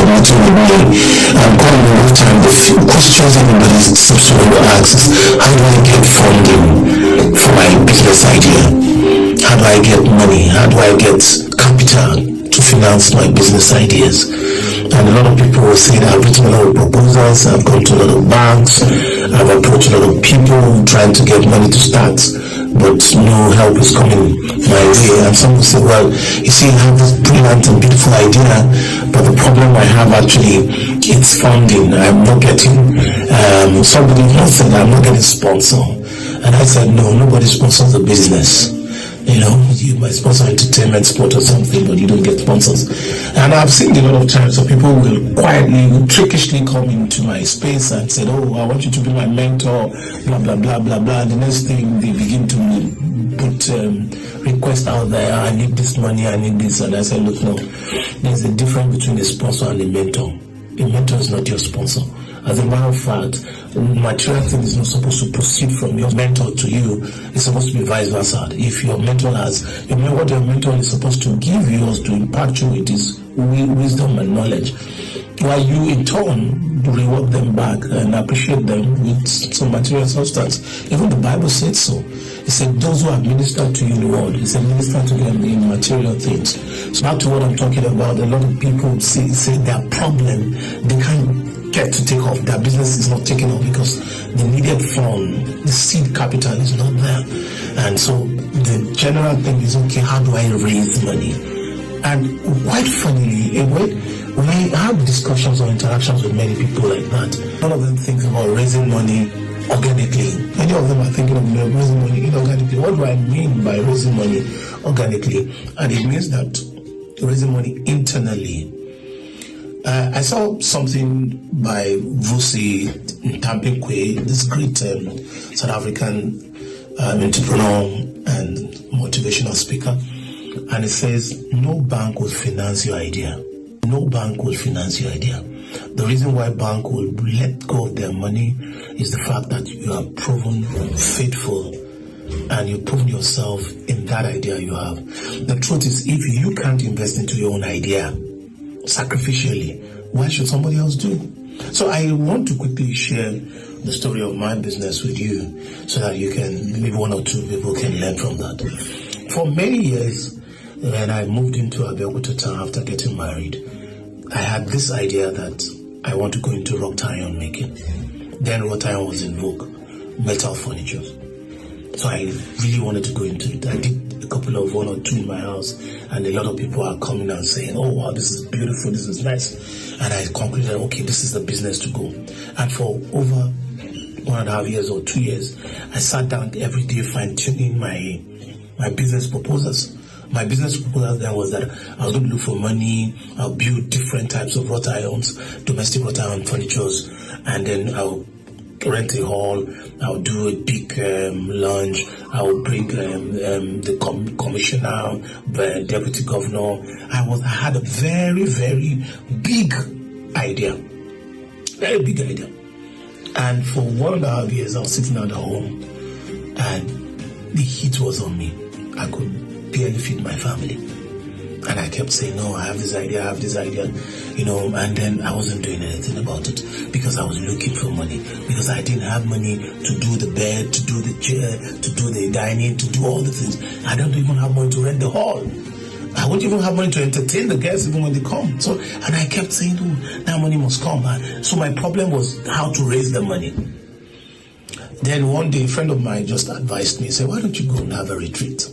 committing with me. I'm calling all the time. The few questions everybody seems to want to ask is, how do I get funding for my business idea? How do I get money? How do I get capital to finance my business ideas? And a lot of people will say that I've written a lot of proposals, I've gone to a lot of banks, I've approached a lot of people trying to get money to start, but no help is coming my way. And some will say, well, you see, I have this brilliant and beautiful idea, but the problem I have actually, it's funding. I'm not getting somebody nothing, I'm not getting sponsor. And I said, no, nobody sponsors a business. You know, you might sponsor entertainment, sport or something, but you don't get sponsors. And I've seen a lot of times so people will quietly, trickishly come into my space and say, oh, I want you to be my mentor, blah, blah, blah, blah, blah. And the next thing they begin to put requests out there, I need this money, I need this. And I say, look, no, there's a difference between a sponsor and a mentor. A mentor is not your sponsor. As a matter of fact, material thing is not supposed to proceed from your mentor to you. It's supposed to be vice versa. If your mentor what your mentor is supposed to give you or to impart you with is wisdom and knowledge, while you in turn reward them back and appreciate them with some material substance. Even the Bible said so. It said those who have ministered to you in the world, it said minister to them in material things. So back to what I'm talking about, a lot of people say their problem, they can't get to take off. Their business is not taking off because the needed fund, the seed capital is not there. And so the general thing is, okay, how do I raise money? And quite funnily, when I have discussions or interactions with many people like that, none of them think about raising money organically. Many of them are thinking of raising money inorganically. What do I mean by raising money organically? And it means that raising money internally. I saw something by Vusi Ntampekwe, this great South African entrepreneur and motivational speaker, and it says, no bank will finance your idea. No bank will finance your idea. The reason why bank will let go of their money is the fact that you have proven faithful and you've proven yourself in that idea you have. The truth is, if you can't invest into your own idea sacrificially, why should somebody else do? So I want to quickly share the story of my business with you so that you can, maybe one or two people can learn from that. For many years, when I moved into Abeokuta town after getting married, I had this idea that I want to go into wrought iron making. Then wrought iron was in vogue, metal furniture. So I really wanted to go into it. I did a couple of one or two in my house, and a lot of people are coming and saying, oh wow, this is beautiful, this is nice. And I concluded, okay, this is the business to go. And for over 1.5 years or 2 years, I sat down every day fine-tuning my business proposals. My business proposal then was that I was going to look for money, I'll build different types of wrought irons, domestic wrought iron furnitures, and then I'll rent a hall, I'll do a big lunch, I'll bring the commissioner, the deputy governor. I had a very, very big idea. Very big idea. And for 1.5 years, I was sitting at home and the heat was on me. I could barely feed my family. And I kept saying, no, I have this idea, and then I wasn't doing anything about it because I was looking for money, because I didn't have money to do the bed, to do the chair, to do the dining, to do all the things. I don't even have money to rent the hall. I won't even have money to entertain the guests even when they come. So, and I kept saying, oh, that money must come. So my problem was how to raise the money. Then one day, a friend of mine just advised me, said, why don't you go and have a retreat?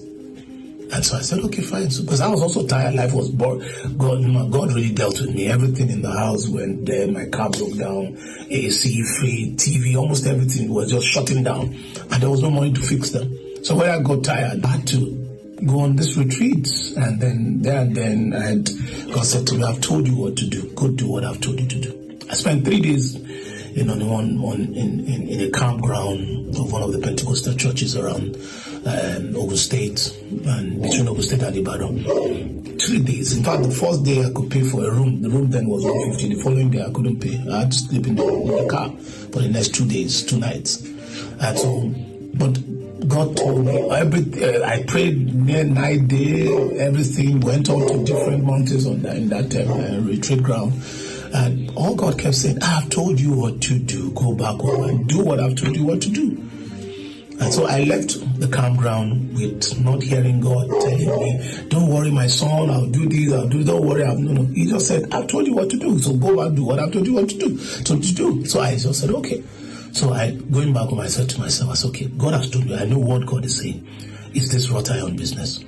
And so I said, okay, fine. So, because I was also tired, life was bored. God really dealt with me. Everything in the house went there. My car broke down, AC, free, TV, almost everything was just shutting down. And there was no money to fix them. So when I got tired, I had to go on this retreat. And then God said to me, I've told you what to do. Go do what I've told you to do. I spent 3 days in a campground of one of the Pentecostal churches around Ogun State, and between Ogun State and Ibadan. 3 days. In fact, the first day I could pay for a room. The room then was $150. The following day I couldn't pay. I had to sleep in the car for the next 2 days, 2 nights. And so, but God told me, I prayed near night, day, everything, went out to different mountains in that retreat ground. And all God kept saying, I've told you what to do. Go back home and do what I've told you what to do. And so I left the campground with not hearing God telling me, don't worry, my son, I'll do this, I'll do, don't worry. No. He just said, I've told you what to do. So go back, do what I've told you what to do. So I just said, okay. So going back home, I said to myself, I said, okay, God has told me, I know what God is saying. It's this wrought iron business.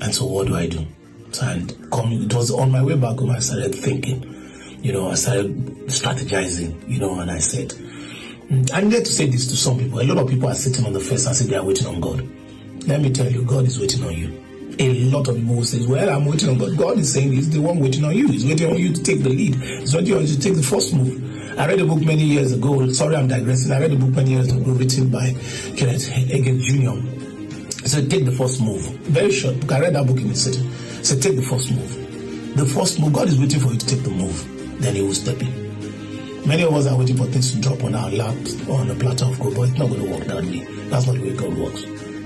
And so what do I do? It was on my way back home, I started thinking, I started strategizing, and I said, I needed to say this to some people. A lot of people are sitting on the fence and say they are waiting on God. Let me tell you, God is waiting on you. A lot of people will say, well, I'm waiting on God. God is saying He's the one waiting on you. He's waiting on you to take the lead. He's waiting on you to take the first move. I read a book many years ago. Sorry, I'm digressing. I read a book many years ago written by Kenneth Hagin Jr. He said, take the first move. Very short book. I read that book in the city. He said, take the first move. The first move, God is waiting for you to take the move. Then He will step in. Many of us are waiting for things to drop on our lap or on a platter of gold, but it's not going to work that way. That's not the way God works.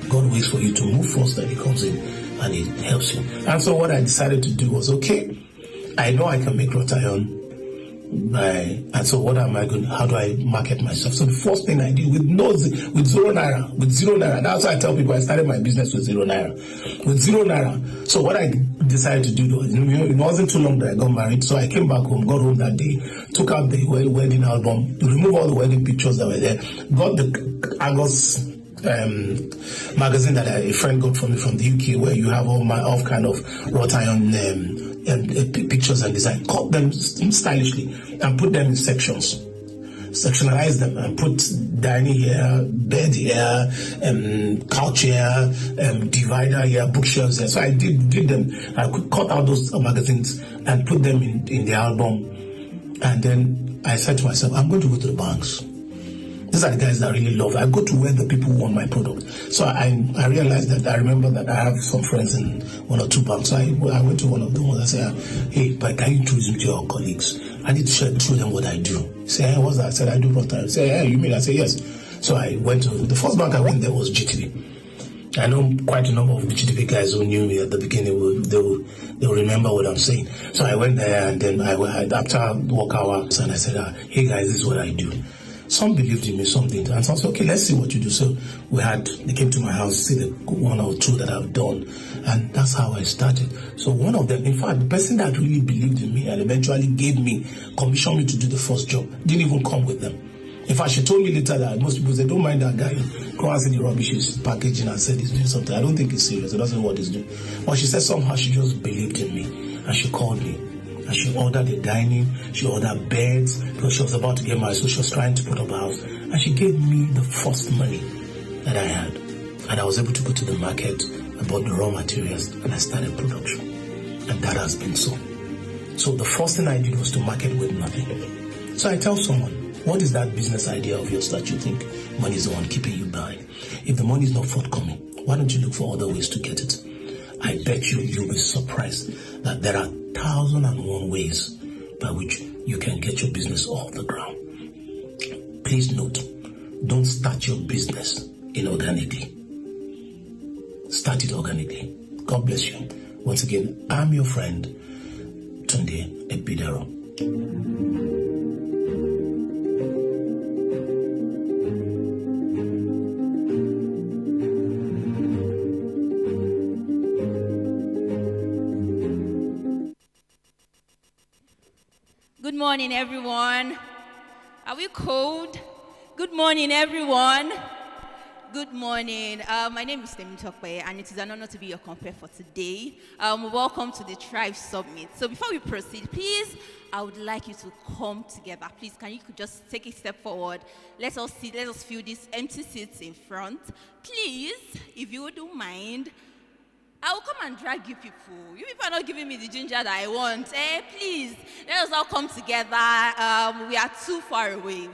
God waits for you to move first, then He comes in and He helps you. And so what I decided to do was, okay, I know I can make wrought iron. And so what am I going to, how do I market myself? So the first thing I did with zero naira, that's why I tell people I started my business with 0 naira. With 0 naira. So what I decided to do was, it wasn't too long that I got married. So I came back home, got home that day, took out the wedding album, removed all the wedding pictures that were there, got the Argos magazine that a friend got from me from the UK, where you have all kind of wrought iron pictures and design, cut them stylishly and put them in sections, sectionalize them and put dining here, bed here, couch here, divider here, bookshelves here. So I did them. I could cut out those magazines and put them in the album. And then I said to myself, I'm going to go to the banks. These are the guys that I really love. I go to where the people want my product. So I realized that, I remember that I have some friends in 1 or 2 banks. So I went to one of them and I said, hey, but can you introduce me to your colleagues? I need to share through them what I do. He said, hey, what's that? I said, I do wrought iron. He said, hey, you mean? I said, yes. So I went to, the first bank I went there was GTV. I know quite a number of the GTV guys who knew me at the beginning. They'll remember what I'm saying. So I went there and then after work hours and I said, hey guys, this is what I do. Some believed in me, some didn't. And so I said, okay, let's see what you do. So they came to my house, see the 1 or 2 that I've done. And that's how I started. So one of them, in fact, the person that really believed in me and eventually commissioned me to do the first job, didn't even come with them. In fact, she told me later that most people say, don't mind that guy. Go and see the rubbish he's packaging and said he's doing something. I don't think he's serious. He doesn't know what he's doing. But she said somehow she just believed in me. And she called me. And she ordered the dining, she ordered beds, because she was about to get married, so she was trying to put up a house. And she gave me the first money that I had. And I was able to go to the market, I bought the raw materials, and I started production. And that has been so. So the first thing I did was to market with nothing. So I tell someone, what is that business idea of yours that you think money is the one keeping you behind? If the money is not forthcoming, why don't you look for other ways to get it? I bet you'll be surprised that there are 1,001 ways by which you can get your business off the ground. Please note, don't start your business inorganically. Start it organically. God bless you. Once again, I'm your friend, Tunde Ebidero. Good morning, everyone. Are we cold? Good morning, everyone. Good morning. My name is Demystifying, and it is an honor to be your compere for today. Welcome to the TRIVE Summit. So before we proceed, please, I would like you to come together. Please, can you just take a step forward? Let us fill these empty seats in front. Please, if you don't mind, I will come and drag you people. You people are not giving me the ginger that I want. Please, let us all come together. We are too far away.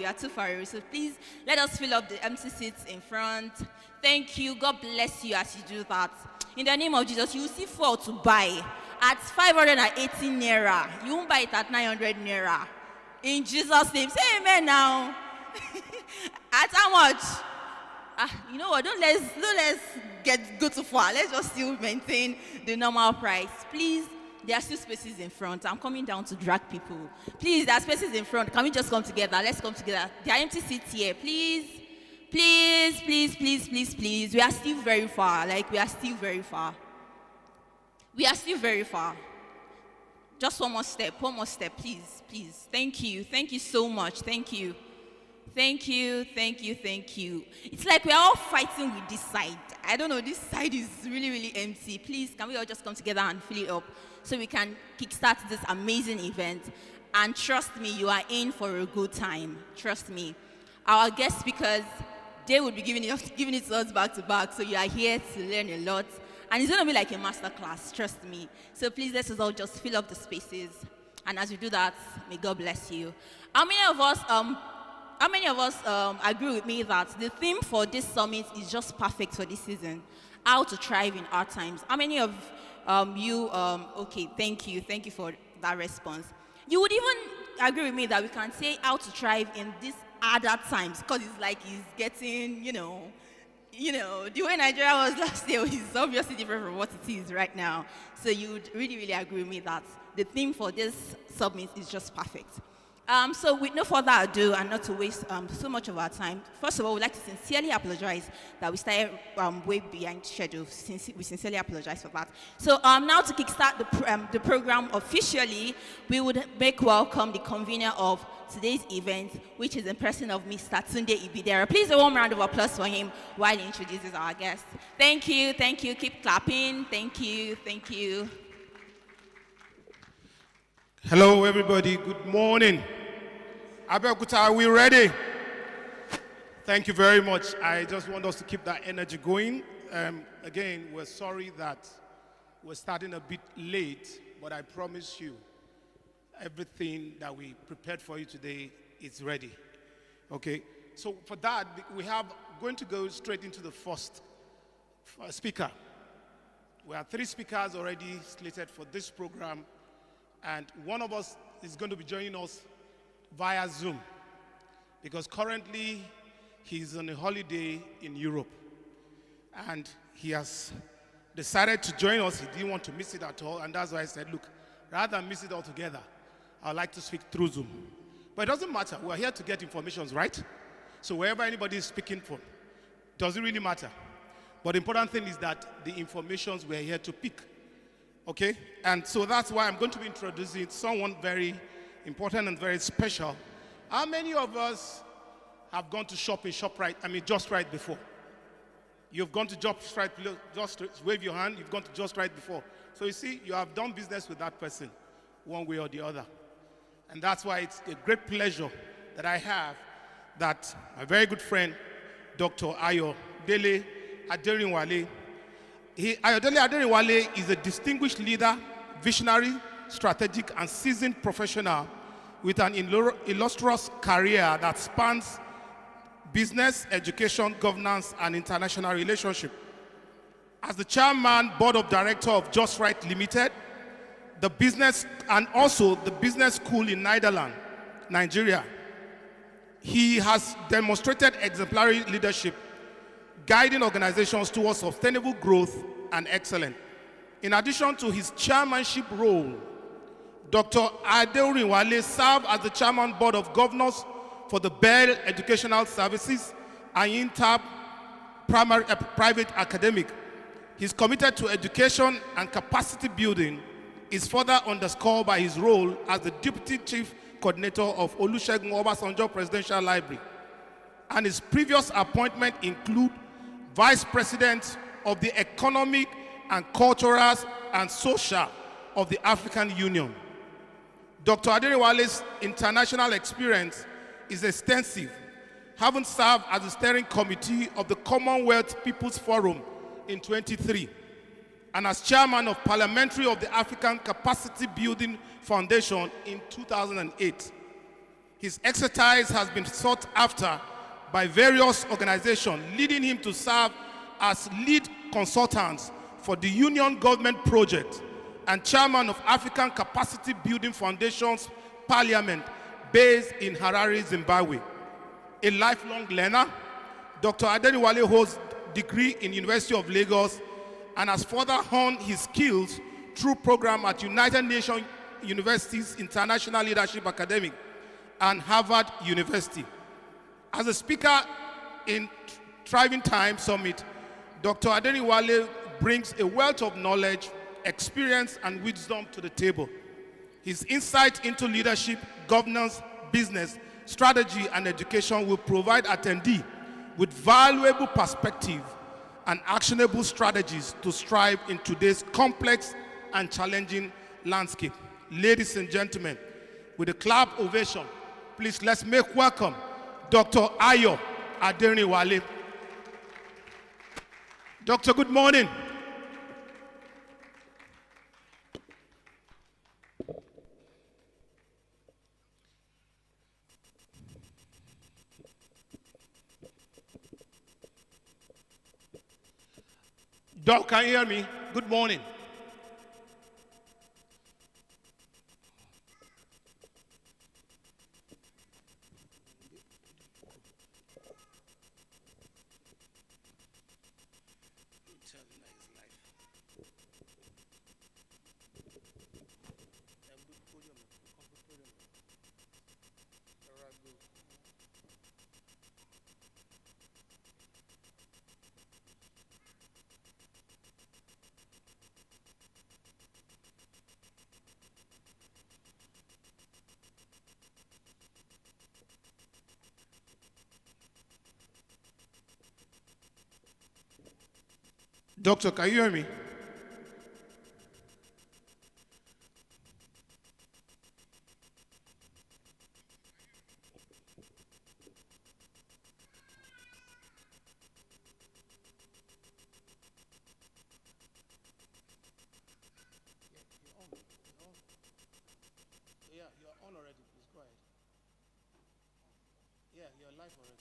So please, let us fill up the empty seats in front. Thank you. God bless you as you do that. In the name of Jesus, you will see fuel to buy at 580 naira. You won't buy it at 900 naira. In Jesus' name. Say amen now. At how much? You know what? Don't let's go too far. Let's just still maintain the normal price. Please there are still spaces in front. I'm coming down to drag people. Please, there are spaces in front. Can we just come together? Let's come together. There are empty seats here. Please, please, please, please, please, please. We are still very far. Like, we are still very far. We are still very far. Just one more step, please, please. Thank you so much. Thank you. Thank you. It's like we are all fighting with this side. I don't know, this side is really, really empty. Please, can we all just come together and fill it up so we can kickstart this amazing event? And trust me, you are in for a good time. Trust me. Our guest speakers, they will be giving it to us back to back, so you are here to learn a lot. And it's going to be like a master class, trust me. So please, let's all just fill up the spaces. And as we do that, may God bless you. How many of us agree with me that the theme for this summit is just perfect for this season? How to thrive in our times. How many of you, okay, thank you for that response. You would even agree with me that we can say how to thrive in these other times, because it's like it's getting, the way Nigeria was last year is obviously different from what it is right now. So you would really, really agree with me that the theme for this summit is just perfect. So with no further ado, and not to waste so much of our time, first of all, we'd like to sincerely apologize that we started way behind schedule. We sincerely apologize for that. So now to kickstart the program officially, we would make welcome the convener of today's event, which is in person of Mr. Tunde Ebidero. Please a warm round of applause for him while he introduces our guest. Thank you. Keep clapping. Thank you. Hello, everybody. Good morning. Abeokuta, are we ready? Thank you very much. I just want us to keep that energy going. Again, we're sorry that we're starting a bit late, but I promise you, everything that we prepared for you today is ready. Okay? So for that, we have going to go straight into the first speaker. We have 3 speakers already slated for this program, and one of us is going to be joining us via Zoom, because currently he's on a holiday in Europe, and he has decided to join us. He didn't want to miss it at all, and that's why I said, look, rather than miss it altogether, I'd like to speak through Zoom. But it doesn't matter. We're here to get information, right? So wherever anybody is speaking from, doesn't really matter. But the important thing is that the informations we're here to pick. Okay? And so that's why I'm going to be introducing someone very important and very special. How many of us have gone to shop in Just Right before? You've gone to Just Right, just wave your hand, you've gone to Just Right before. So you see, you have done business with that person one way or the other. And that's why it's a great pleasure that I have that my very good friend, Dr. Ayodele Aderinwale. Ayodele Aderinwale is a distinguished leader, visionary, strategic, and seasoned professional with an illustrious career that spans business, education, governance, and international relationship. As the chairman, board of director of Just Right Limited, the business, and also the business school in Netherlands, Nigeria, he has demonstrated exemplary leadership, guiding organizations towards sustainable growth and excellence. In addition to his chairmanship role, Dr. Aderinwale served as the chairman board of governors for the Bell Educational Services and Inter Private Academic. He's committed to education and capacity building is further underscored by his role as the Deputy Chief Coordinator of Olusegun Obasanjo Presidential Library, and his previous appointment include Vice President of the Economic and Cultural and Social of the African Union. Dr. Aderinwale's international experience is extensive, having served as the steering committee of the Commonwealth People's Forum in 2023 and as chairman of Parliamentary of the African Capacity Building Foundation in 2008. His expertise has been sought after by various organizations, leading him to serve as lead consultant for the Union Government Project and chairman of African Capacity Building Foundation's Parliament based in Harare, Zimbabwe. A lifelong learner, Dr. Aderinwale holds a degree in University of Lagos and has further honed his skills through program at United Nations University's International Leadership Academy and Harvard University. As a speaker in Thriving Time Summit, Dr. Adeniwale brings a wealth of knowledge, experience, and wisdom to the table. His insight into leadership, governance, business, strategy, and education will provide attendees with valuable perspective and actionable strategies to strive in today's complex and challenging landscape. Ladies and gentlemen, with a clap ovation, please let's make welcome Dr. Ayo Adeniwale. Doctor, good morning. Doc, can you hear me? Good morning. Doctor, can you hear me? Yeah, you're on already. Please go ahead. Yeah, you're live already.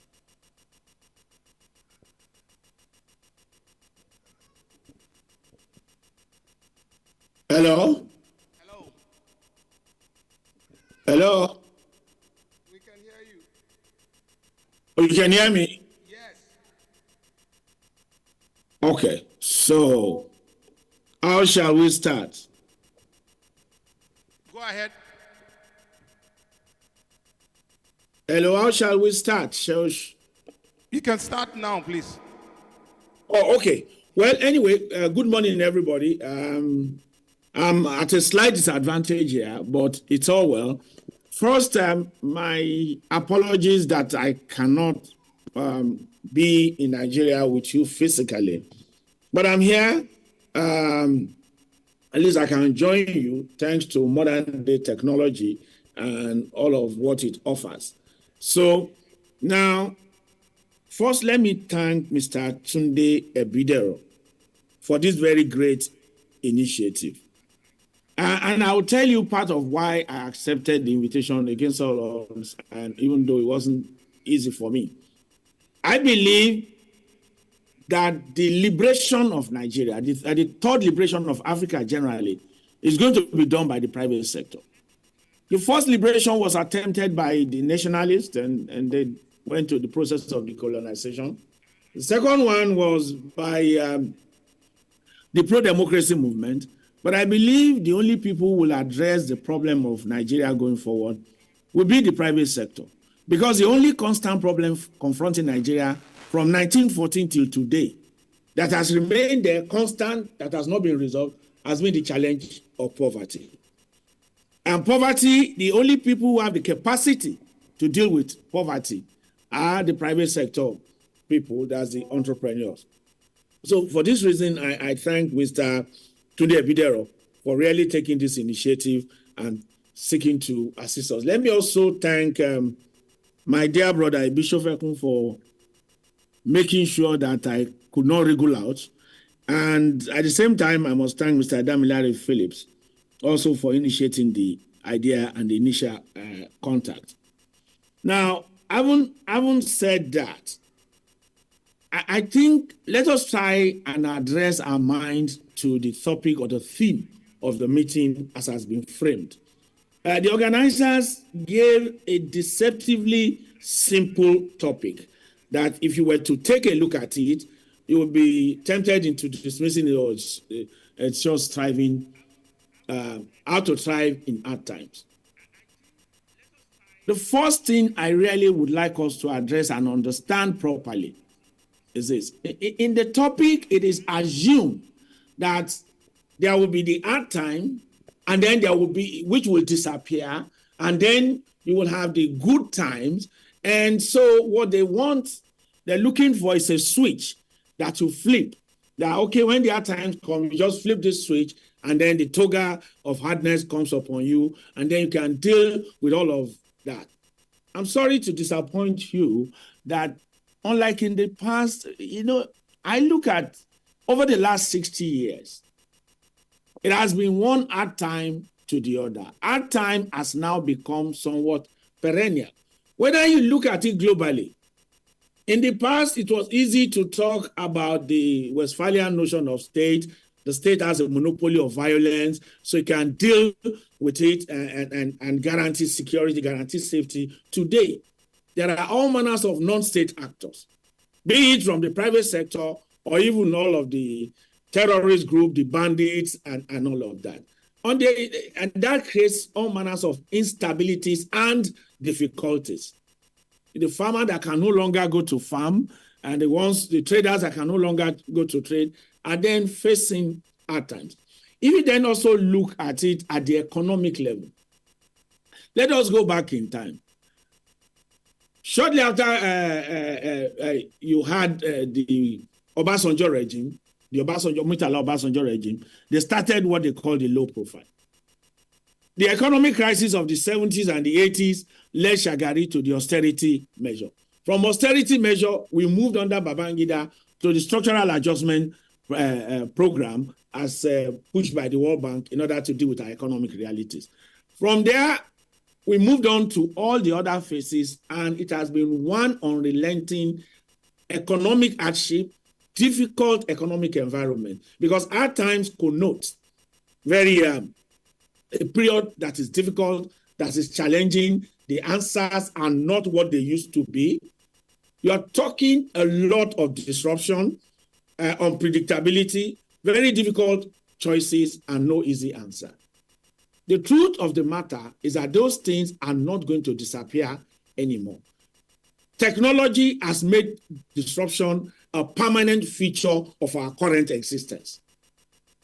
Hello? Hello, Hello? we can hear you. Oh, you can hear me? Yes. Okay, so how shall we start? Go ahead. Hello, how shall we start? You can start now, please. Oh, okay. Well, anyway, good morning, everybody. I'm at a slight disadvantage here, but it's all well. First, my apologies that I cannot be in Nigeria with you physically, but I'm here. At least I can join you thanks to modern day technology and all of what it offers. So now, first, let me thank Mr. Tunde Ebidero for this very great initiative. And I will tell you part of why I accepted the invitation against all odds, and even though it wasn't easy for me. I believe that the liberation of Nigeria, the third liberation of Africa generally, is going to be done by the private sector. The first liberation was attempted by the nationalists, and they went to the process of decolonization. The second one was by the pro-democracy movement. But I believe the only people who will address the problem of Nigeria going forward will be the private sector. Because the only constant problem confronting Nigeria from 1914 till today that has remained there constant, that has not been resolved, has been the challenge of poverty. And poverty, the only people who have the capacity to deal with poverty are the private sector people, that's the entrepreneurs. So for this reason, I thank Mr. Tunde Ebidero for really taking this initiative and seeking to assist us. Let me also thank my dear brother Bishop Ekun for making sure that I could not wriggle out. And at the same time, I must thank Mr. Damilare Phillips also for initiating the idea and the initial contact. Now, having said that, I think let us try and address our mind to the topic or the theme of the meeting as has been framed. The organizers gave a deceptively simple topic that if you were to take a look at it, you would be tempted into dismissing it as it's just striving how to thrive in hard times. The first thing I really would like us to address and understand properly is this. In the topic, it is assumed that there will be the hard time, and then there will be, which will disappear, and then you will have the good times. And so what they want, they're looking for is a switch that you flip. That, okay, when the hard times come, you just flip this switch, and then the toga of hardness comes upon you, and then you can deal with all of that. I'm sorry to disappoint you that unlike in the past, I look at over the last 60 years, it has been one hard time to the other. Hard time has now become somewhat perennial. Whether you look at it globally, in the past, it was easy to talk about the Westphalian notion of state. The state has a monopoly of violence, so it can deal with it and guarantee security, guarantee safety. Today, there are all manners of non-state actors, be it from the private sector or even all of the terrorist group, the bandits, and all of that. And that creates all manners of instabilities and difficulties. The farmer that can no longer go to farm, and the traders that can no longer go to trade, are then facing hard times. If you then also look at it at the economic level, let us go back in time. Shortly after you had the Obasanjo regime, the Murtala Obasanjo regime, they started what they call the low profile. The economic crisis of the 70s and the 80s led Shagari to the austerity measure. From austerity measure, we moved under Babangida to the structural adjustment program as pushed by the World Bank in order to deal with our economic realities. From there, we moved on to all the other phases, and it has been one unrelenting economic hardship, difficult economic environment, because hard times connote very a period that is difficult, that is challenging. The answers are not what they used to be. You are talking a lot of disruption, unpredictability, very difficult choices, and no easy answer. The truth of the matter is that those things are not going to disappear anymore. Technology has made disruption a permanent feature of our current existence.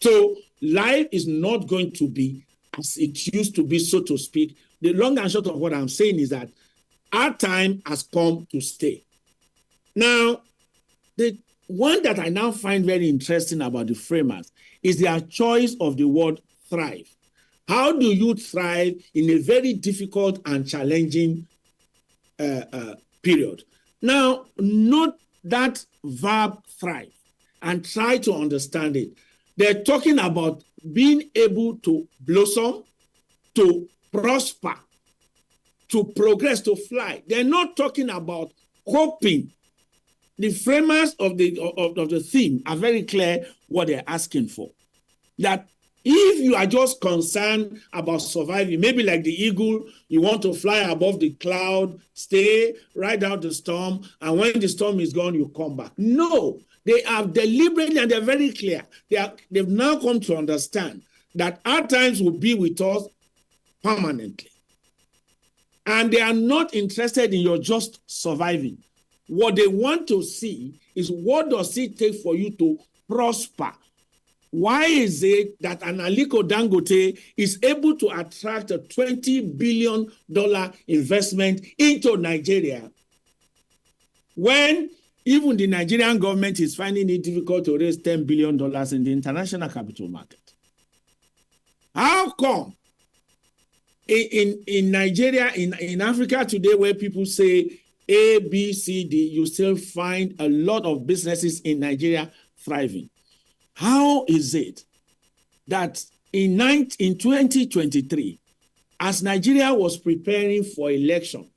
So life is not going to be as it used to be, so to speak. The long and short of what I'm saying is that our time has come to stay. Now, the one that I now find very interesting about the framers is their choice of the word thrive. How do you thrive in a very difficult and challenging period? Now, note that verb thrive and try to understand it. They're talking about being able to blossom, to prosper, to progress, to fly. They're not talking about coping. The framers of the theme are very clear what they're asking for. That if you are just concerned about surviving, maybe like the eagle, you want to fly above the cloud, stay, ride out the storm, and when the storm is gone, you come back. No, they have deliberately, and they're very clear. They've now come to understand that hard times will be with us permanently. And they are not interested in your just surviving. What they want to see is, what does it take for you to prosper? Why is it that an Aliko Dangote is able to attract a $20 billion investment into Nigeria when even the Nigerian government is finding it difficult to raise $10 billion in the international capital market? How come in Nigeria, in Africa today, where people say A, B, C, D, you still find a lot of businesses in Nigeria thriving? How is it that in 2023, as Nigeria was preparing for election,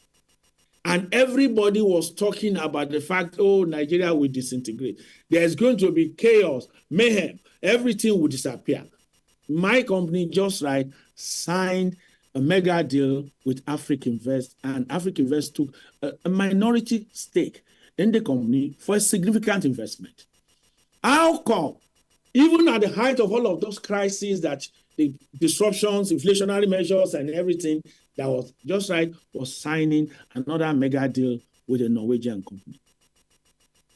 and everybody was talking about the fact, oh, Nigeria will disintegrate, there's going to be chaos, mayhem, everything will disappear, my company, Just Right, signed a mega deal with Africa-Invest, and Africa-Invest took a minority stake in the company for a significant investment. How come, even at the height of all of those crises that the disruptions, inflationary measures, and everything that was just right, was signing another mega deal with a Norwegian company.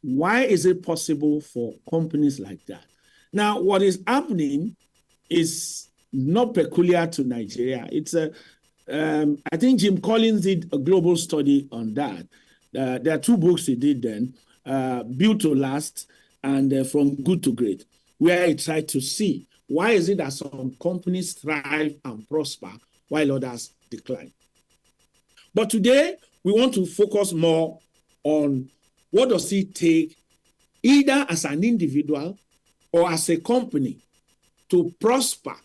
Why is it possible for companies like that? Now, what is happening is not peculiar to Nigeria. It's I think Jim Collins did a global study on that. There are two books he did then, Built to Last and From Good to Great, where he tried to see why is it that some companies thrive and prosper while others decline. But today, we want to focus more on what does it take, either as an individual or as a company, to prosper,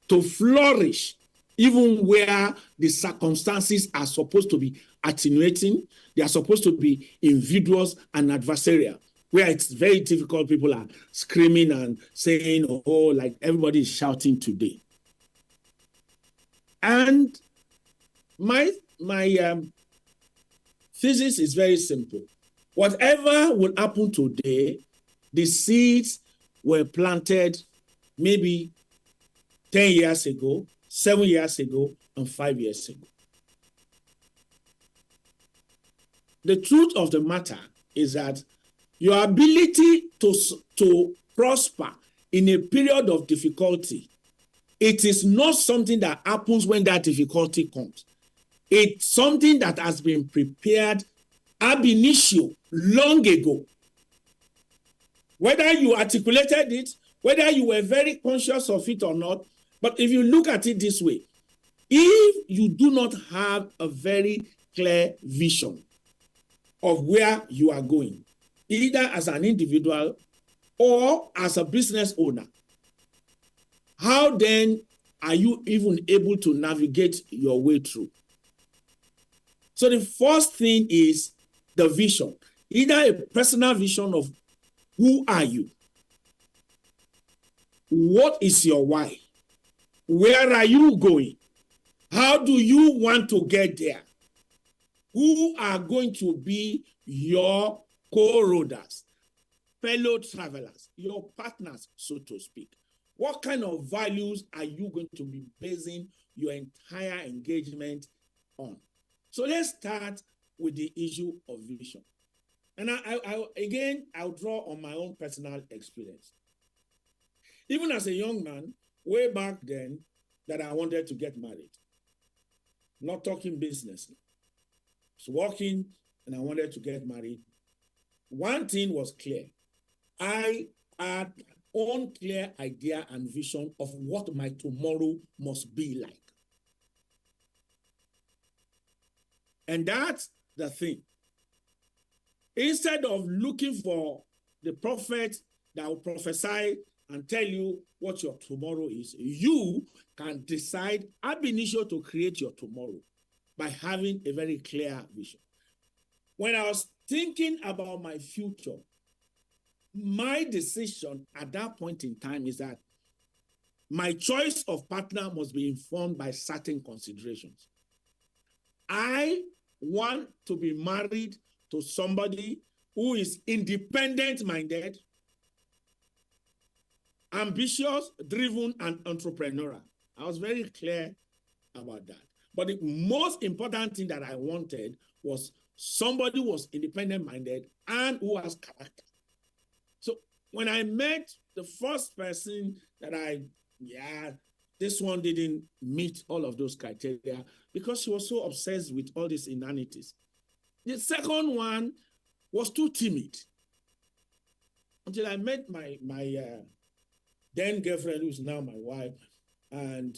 to flourish, even where the circumstances are supposed to be attenuating, they are supposed to be invidious and adversarial, where it's very difficult. People are screaming and saying, oh, like everybody is shouting today. And my thesis is very simple. Whatever will happen today, the seeds were planted maybe 10 years ago, 7 years ago, and 5 years ago. The truth of the matter is that your ability to prosper in a period of difficulty, it is not something that happens when that difficulty comes. It's something that has been prepared ab initio long ago. Whether you articulated it, whether you were very conscious of it or not, but if you look at it this way, if you do not have a very clear vision of where you are going, either as an individual or as a business owner, how then are you even able to navigate your way through? So the first thing is the vision, either a personal vision of who are you? What is your why? Where are you going? How do you want to get there? Who are going to be your co-roaders, fellow travelers, your partners, so to speak? What kind of values are you going to be basing your entire engagement on? So let's start with the issue of vision. And I'll draw on my own personal experience. Even as a young man, way back then, that I wanted to get married. Not talking business. I was working and I wanted to get married. One thing was clear. I had my own clear idea and vision of what my tomorrow must be like. And that's the thing. Instead of looking for the prophet that will prophesy and tell you what your tomorrow is, you can decide ab initio to create your tomorrow by having a very clear vision. When I was thinking about my future, my decision at that point in time is that my choice of partner must be informed by certain considerations. I want to be married to somebody who is independent-minded, ambitious, driven, and entrepreneurial. I was very clear about that. But the most important thing that I wanted was somebody who was independent-minded and who has character. So when I met the first person that this one didn't meet all of those criteria because she was so obsessed with all these inanities. The second one was too timid. Until I met my then girlfriend, who's now my wife, and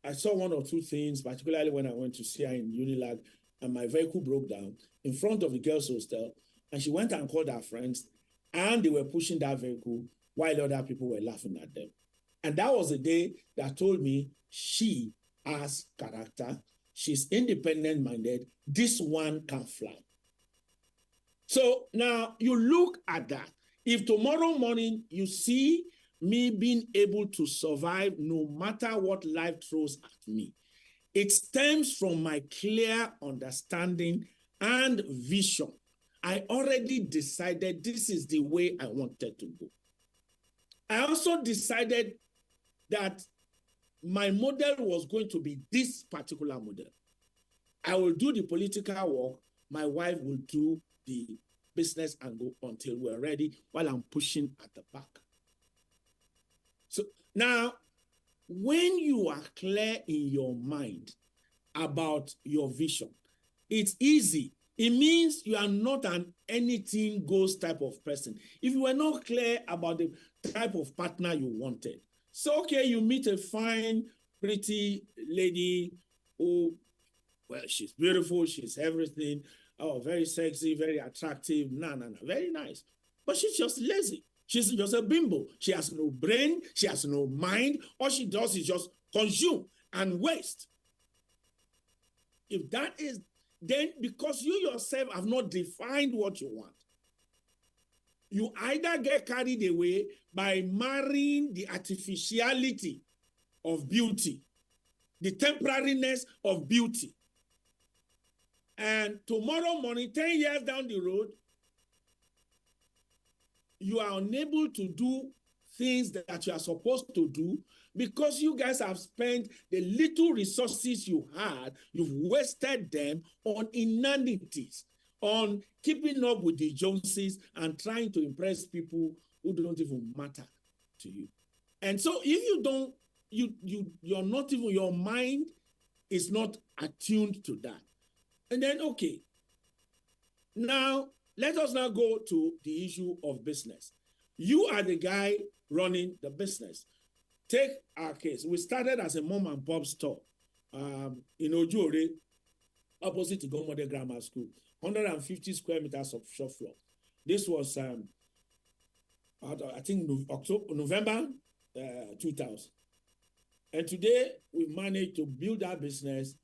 I saw one or two things, particularly when I went to see her in Unilag, and my vehicle broke down in front of the girls' hostel, and she went and called her friends, and they were pushing that vehicle while other people were laughing at them. And that was the day that told me she has character, she's independent-minded, this one can fly. So now you look at that. If tomorrow morning you see me being able to survive no matter what life throws at me, it stems from my clear understanding and vision. I already decided this is the way I wanted to go. I also decided that my model was going to be this particular model. I will do the political work. My wife will do the business and go until we're ready while I'm pushing at the back. So now, when you are clear in your mind about your vision, it's easy. It means you are not an anything goes type of person. If you were not clear about the type of partner you wanted, so okay, you meet a fine, pretty lady who, well, she's beautiful, she's everything, oh, very sexy, very attractive, very nice. But she's just lazy. She's just a bimbo. She has no brain, she has no mind. All she does is just consume and waste. If that is, then because you yourself have not defined what you want, you either get carried away by marrying the artificiality of beauty, the temporariness of beauty. And tomorrow morning, 10 years down the road, you are unable to do things that you are supposed to do because you guys have spent the little resources you had, you've wasted them on inanities, on keeping up with the Joneses and trying to impress people who don't even matter to you. And so if you don't, you're not even, your mind is not attuned to that. And then, okay, now let us now go to the issue of business. You are the guy running the business. Take our case. We started as a mom and pop store in Ojore, opposite to Gomode Grammar School, 150 square meters of shop floor. This was, I think, November 2000. And today, we managed to build our business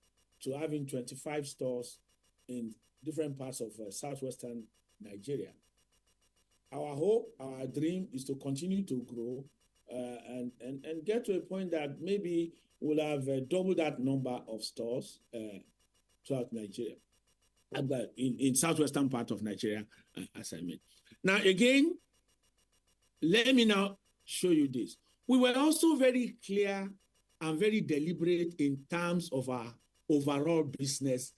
to having 25 stores in different parts of southwestern Nigeria. Our hope, our dream is to continue to grow and get to a point that maybe we'll have double that number of stores throughout Nigeria, in southwestern part of Nigeria, as I mean. Now, again, let me now show you this. We were also very clear and very deliberate in terms of our overall business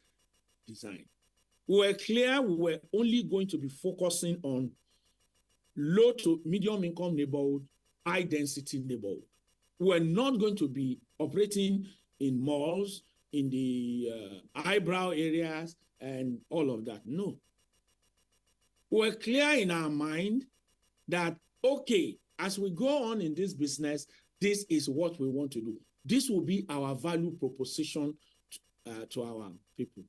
design. We were clear we were only going to be focusing on low to medium income neighborhood, high density neighborhood. We're not going to be operating in malls, in the eyebrow areas, and all of that. No. We're clear in our mind that, okay, as we go on in this business, this is what we want to do. This will be our value proposition to our people.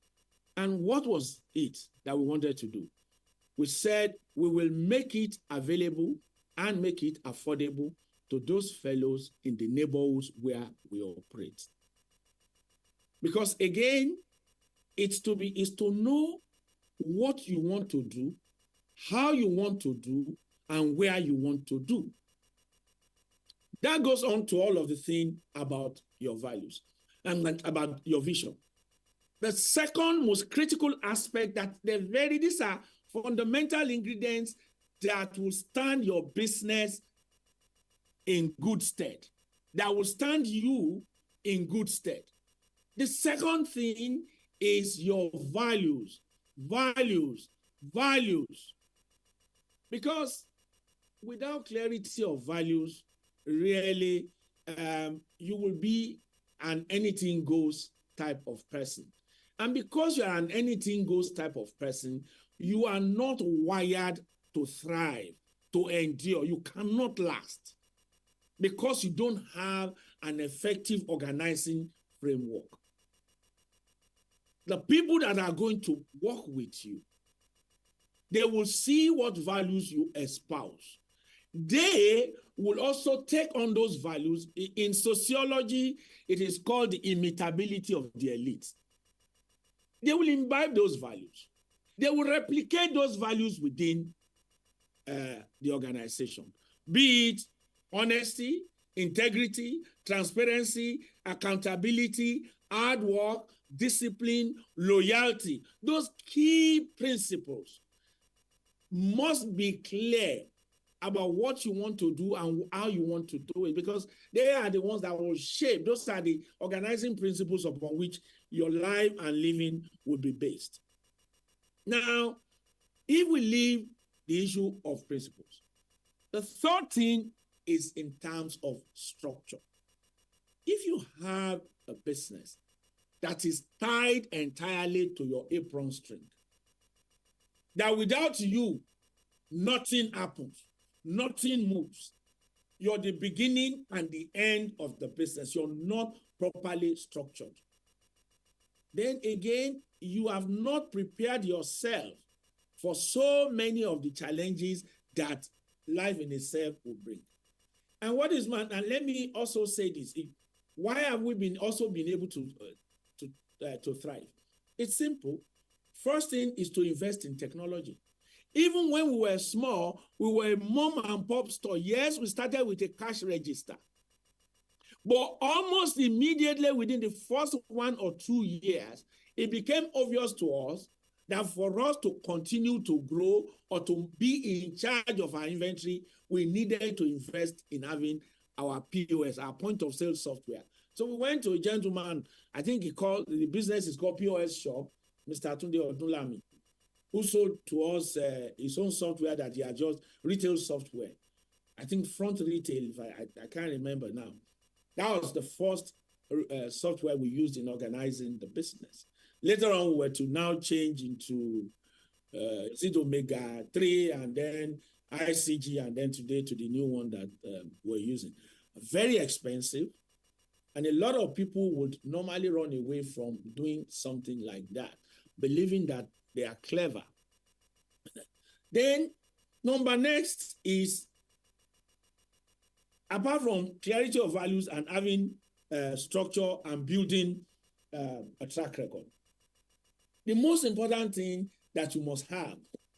And what was it that we wanted to do? We said we will make it available and make it affordable to those fellows in the neighborhoods where we operate. Because again, it's to know what you want to do, how you want to do, and where you want to do. That goes on to all of the thing about your values and about your vision. The second most critical aspect that these are fundamental ingredients that will stand your business in good stead, that will stand you in good stead. The second thing is your values. Because without clarity of values, really, you will be an anything goes type of person. And because you are an anything goes type of person, you are not wired to thrive, to endure. You cannot last because you don't have an effective organizing framework. The people that are going to work with you, they will see what values you espouse. They will also take on those values. In sociology, it is called the imitability of the elite. They will imbibe those values. They will replicate those values within the organization, be it honesty, integrity, transparency, accountability, hard work, discipline, loyalty. Those key principles must be clear about what you want to do and how you want to do it, because they are the ones that will shape. Those are the organizing principles upon which your life and living will be based. Now, if we leave the issue of principles, the third thing is in terms of structure. If you have a business that is tied entirely to your apron string, that without you, nothing happens, nothing moves. You're the beginning and the end of the business. You're not properly structured. Then again, you have not prepared yourself for so many of the challenges that life in itself will bring. And what is man? And let me also say this: why have we been able to thrive? It's simple. First thing is to invest in technology. Even when we were small, we were a mom and pop store. Yes, we started with a cash register. But almost immediately within the first 1 or 2 years, it became obvious to us that for us to continue to grow or to be in charge of our inventory, we needed to invest in having our POS, our point of sale software. So we went to a gentleman, I think the business is called POS Shop, Mr. Tunde Ebidero, who sold to us his own software that he had just retail software. I think front retail, if I can't remember now. That was the first software we used in organizing the business. Later on, we were to now change into Omega 3 and then ICG, and then today to the new one that we're using. Very expensive. And a lot of people would normally run away from doing something like that, believing that they are clever. Then, next is, apart from clarity of values and having structure and building a track record, the most important thing that you must have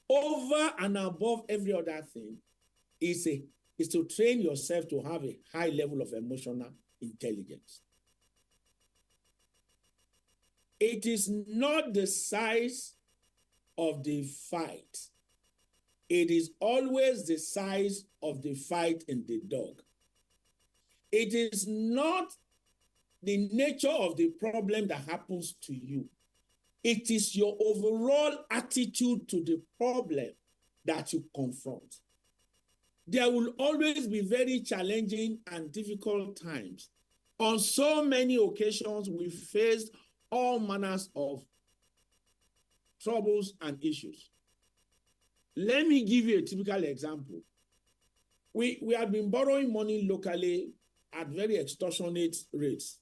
over and above every other thing is to train yourself to have a high level of emotional intelligence. It is not the size of the fight. It is always the size of the fight in the dog. It is not the nature of the problem that happens to you. It is your overall attitude to the problem that you confront. There will always be very challenging and difficult times. On so many occasions, we faced all manners of troubles and issues. Let me give you a typical example. We have been borrowing money locally at very extortionate rates,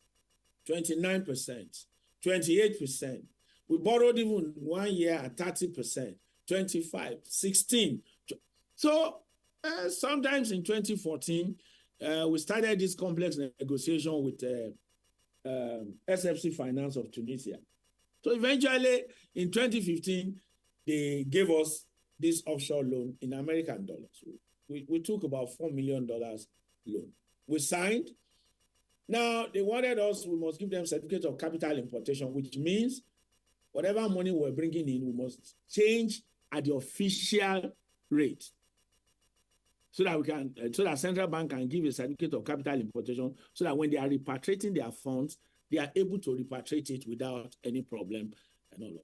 29%, 28%. We borrowed even 1 year at 30%, 25%, 16%. So sometimes in 2014, we started this complex negotiation with SFC Finance of Tunisia. So eventually, in 2015, they gave us this offshore loan in American dollars. We took about $4 million loan. We signed. Now, they wanted us, we must give them certificate of capital importation, which means whatever money we're bringing in, we must change at the official rate so that central bank can give a certificate of capital importation so that when they are repatriating their funds, they are able to repatriate it without any problem and all of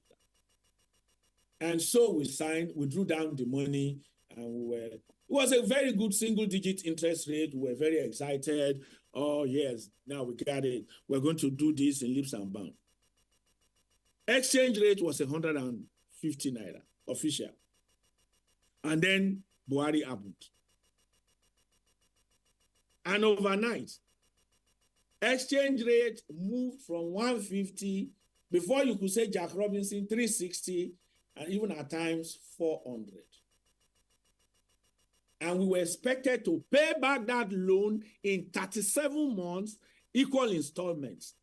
that. And so we signed, we drew down the money, and it was a very good single-digit interest rate. We were very excited. Oh, yes, now we got it. We're going to do this in leaps and bounds. Exchange rate was 150 naira, official. And then Buhari happened. And overnight, exchange rate moved from 150, before you could say Jack Robinson, 360, and even at times 400. And we were expected to pay back that loan in 37 months, equal installments.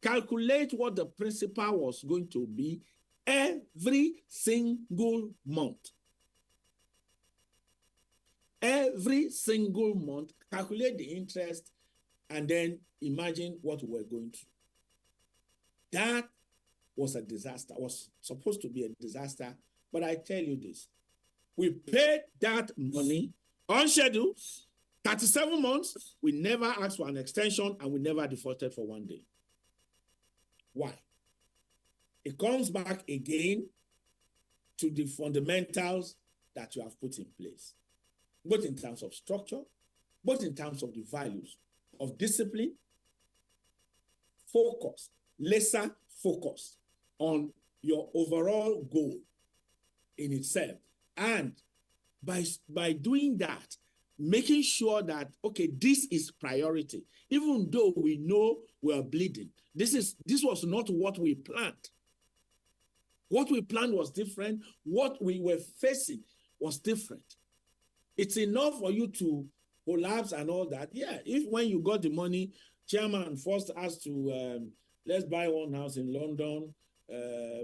Calculate what the principal was going to be every single month. Every single month, calculate the interest, and then imagine what we were going through. That was a disaster, was supposed to be a disaster, but I tell you this, we paid that money On schedule, 37 months, we never asked for an extension and we never defaulted for 1 day. Why? It comes back again to the fundamentals that you have put in place, both in terms of structure, both in terms of the values of discipline, focus, laser focus on your overall goal in itself. And by doing that, making sure that, okay, this is priority, even though we know we are bleeding. This was not what we planned. What we planned was different. What we were facing was different. It's enough for you to collapse and all that. Yeah, if when you got the money, chairman first asked to, let's buy one house in London,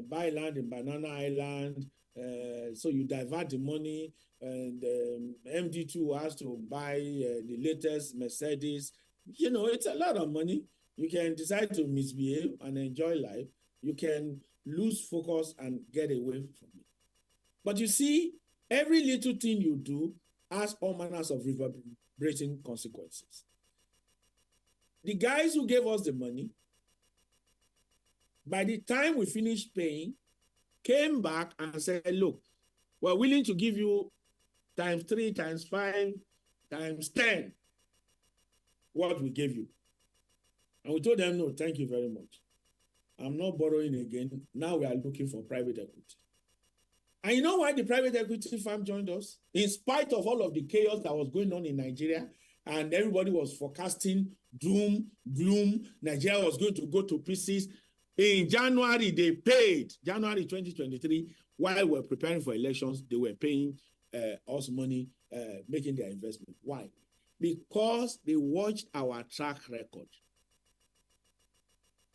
buy land in Banana Island, so you divert the money, and MD2 has to buy the latest Mercedes. You know, it's a lot of money. You can decide to misbehave and enjoy life. You can lose focus and get away from it. But you see, every little thing you do has all manners of reverberating consequences. The guys who gave us the money, by the time we finished paying, came back and said, look, we're willing to give you times 3, times 5, times 10 what we gave you. And we told them, no, thank you very much. I'm not borrowing again. Now we are looking for private equity. And you know why the private equity firm joined us? In spite of all of the chaos that was going on in Nigeria, and everybody was forecasting doom, gloom, Nigeria was going to go to pieces. In January, they paid, January 2023, while we were preparing for elections, they were paying us money, making their investment. Why? Because they watched our track record.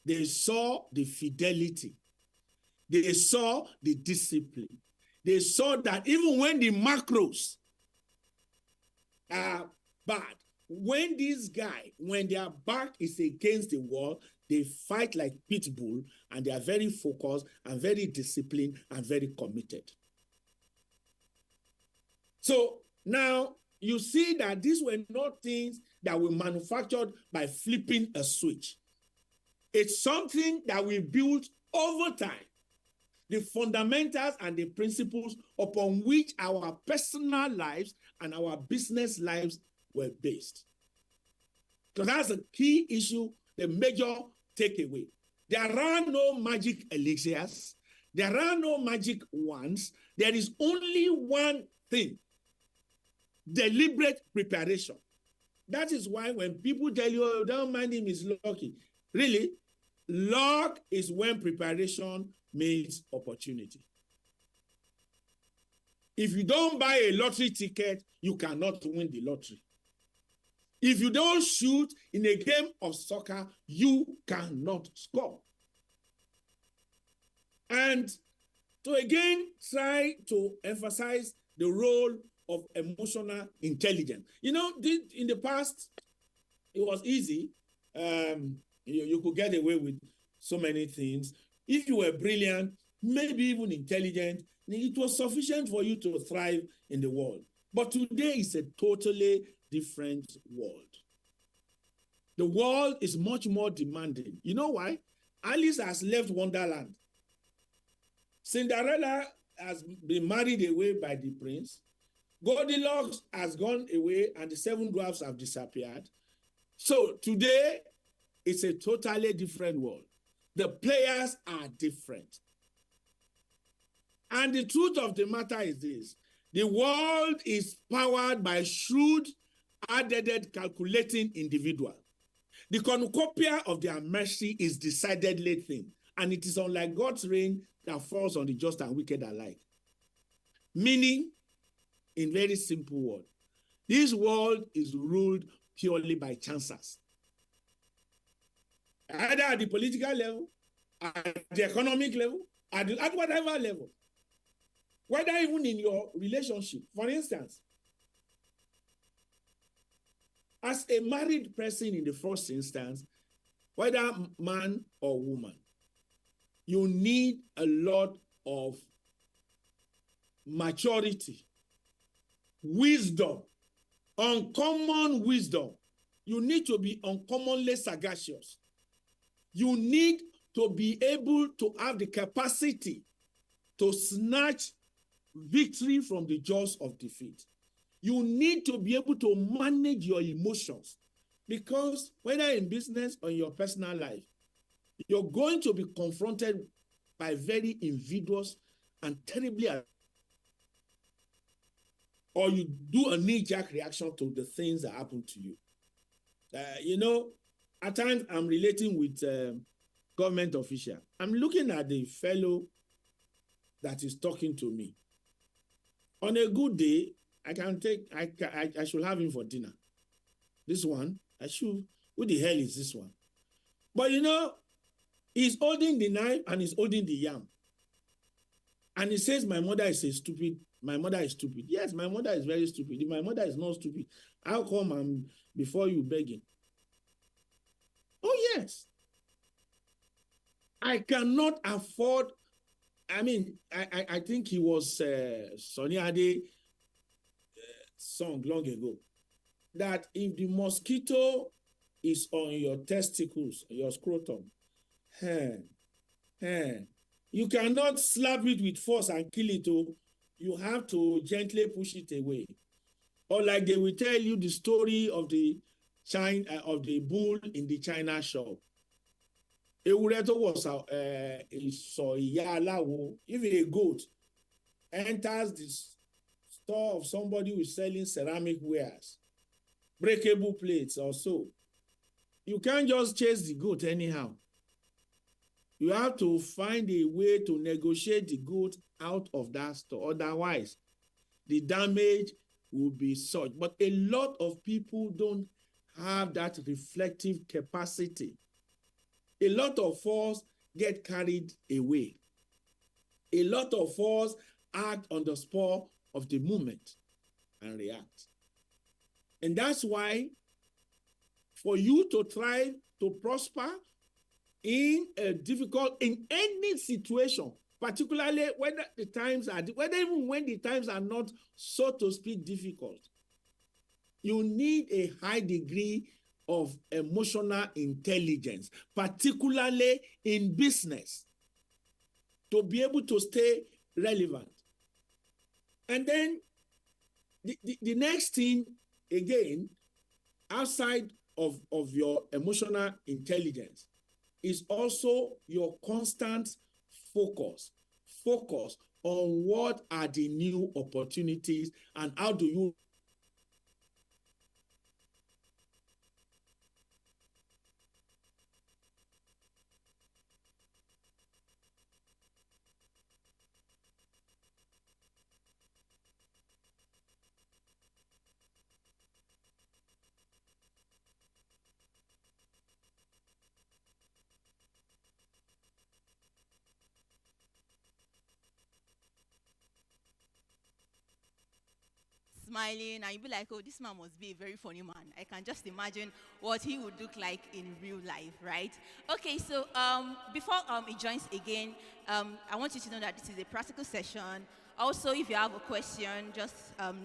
They saw the fidelity. They saw the discipline. They saw that even when the macros are bad, when this guy, when their back is against the wall, they fight like pit bull, and they are very focused and very disciplined and very committed. So now you see that these were not things that were manufactured by flipping a switch. It's something that we built over time. The fundamentals and the principles upon which our personal lives and our business lives were based. So that's a key issue, the major takeaway. There are no magic elixirs. There are no magic wands. There is only one thing: deliberate preparation. That is why when people tell you, oh, don't mind him, he's lucky. Really, luck is when preparation meets opportunity. If you don't buy a lottery ticket, you cannot win the lottery. If you don't shoot in a game of soccer, you cannot score. And to again try to emphasize the role of emotional intelligence. You know, in the past, it was easy. You could get away with so many things. If you were brilliant, maybe even intelligent, it was sufficient for you to thrive in the world. But today is a totally different world. The world is much more demanding. You know why? Alice has left Wonderland. Cinderella has been married away by the prince. Goldilocks has gone away and the 7 dwarfs have disappeared. So today, it's a totally different world. The players are different. And the truth of the matter is this: the world is powered by shrewd, hard-headed, calculating individuals. The cornucopia of their mercy is decidedly thin, and it is unlike God's rain that falls on the just and wicked alike. Meaning, in very simple words, this world is ruled purely by chances. Either at the political level, at the economic level, at whatever level. Whether even in your relationship. For instance, as a married person in the first instance, whether man or woman, you need a lot of maturity, wisdom, Uncommon wisdom. You need to be uncommonly sagacious. You need to be able to have the capacity to snatch victory from the jaws of defeat. You need to be able to manage your emotions, because whether in business or in your personal life, you're going to be confronted by very invidious and terribly, or you do a knee-jerk reaction to the things that happen to you. At times I'm relating with government official. I'm looking at the fellow that is talking to me. On a good day, I should have him for dinner. This one, who the hell is this one? But he's holding the knife and he's holding the yam. And he says, my mother is stupid. My mother is stupid. Yes, my mother is very stupid. If my mother is not stupid, how come I'm before you begging? Oh, yes. I cannot afford. I think he was Sonny Ade song long ago, that if the mosquito is on your testicles, your scrotum, you cannot slap it with force and kill it. You have to gently push it away. Or like they will tell you the story of the bull in the China shop. If a goat enters the store of somebody who is selling ceramic wares, breakable plates or so, you can't just chase the goat anyhow. You have to find a way to negotiate the goat out of that store. Otherwise, the damage will be such. But a lot of people don't have that reflective capacity. A lot of us get carried away. A lot of us act on the spur of the moment and react. And that's why for you to try to prosper in any situation, particularly whether even when the times are not, so to speak, difficult, you need a high degree of emotional intelligence, particularly in business, to be able to stay relevant. And then the next thing, again, outside of your emotional intelligence, is also your constant focus on what are the new opportunities and how do you smiling, and you'll be like, oh, this man must be a very funny man. I can just imagine what he would look like in real life, right? Okay, so before he joins again, I want you to know that this is a practical session. Also, if you have a question, just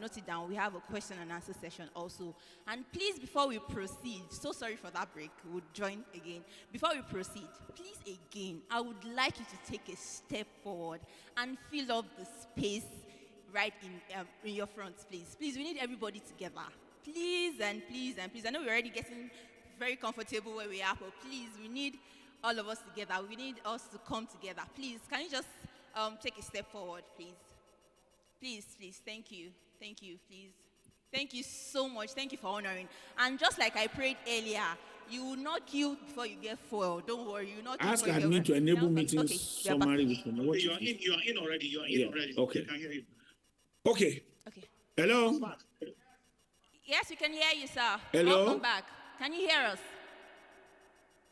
note it down. We have a question and answer session also. And please, before we proceed, so sorry for that break, we'll join again. Before we proceed, please again, I would like you to take a step forward and fill up the space right in your front, please. Please, we need everybody together. Please and please and please. I know we're already getting very comfortable where we are, but please, we need all of us together. We need us to come together. Please, can you just take a step forward, please? Please, thank you, please. Thank you so much. Thank you for honoring. And just like I prayed earlier, you will not kill before you get foiled. Don't worry, you will not kill ask before you admin to enable okay, meetings okay, summary with me. You are in already. You are in already. Okay. I can hear you. Okay. Okay. Hello. Yes, we can hear you, sir. Hello? Welcome back. Can you hear us?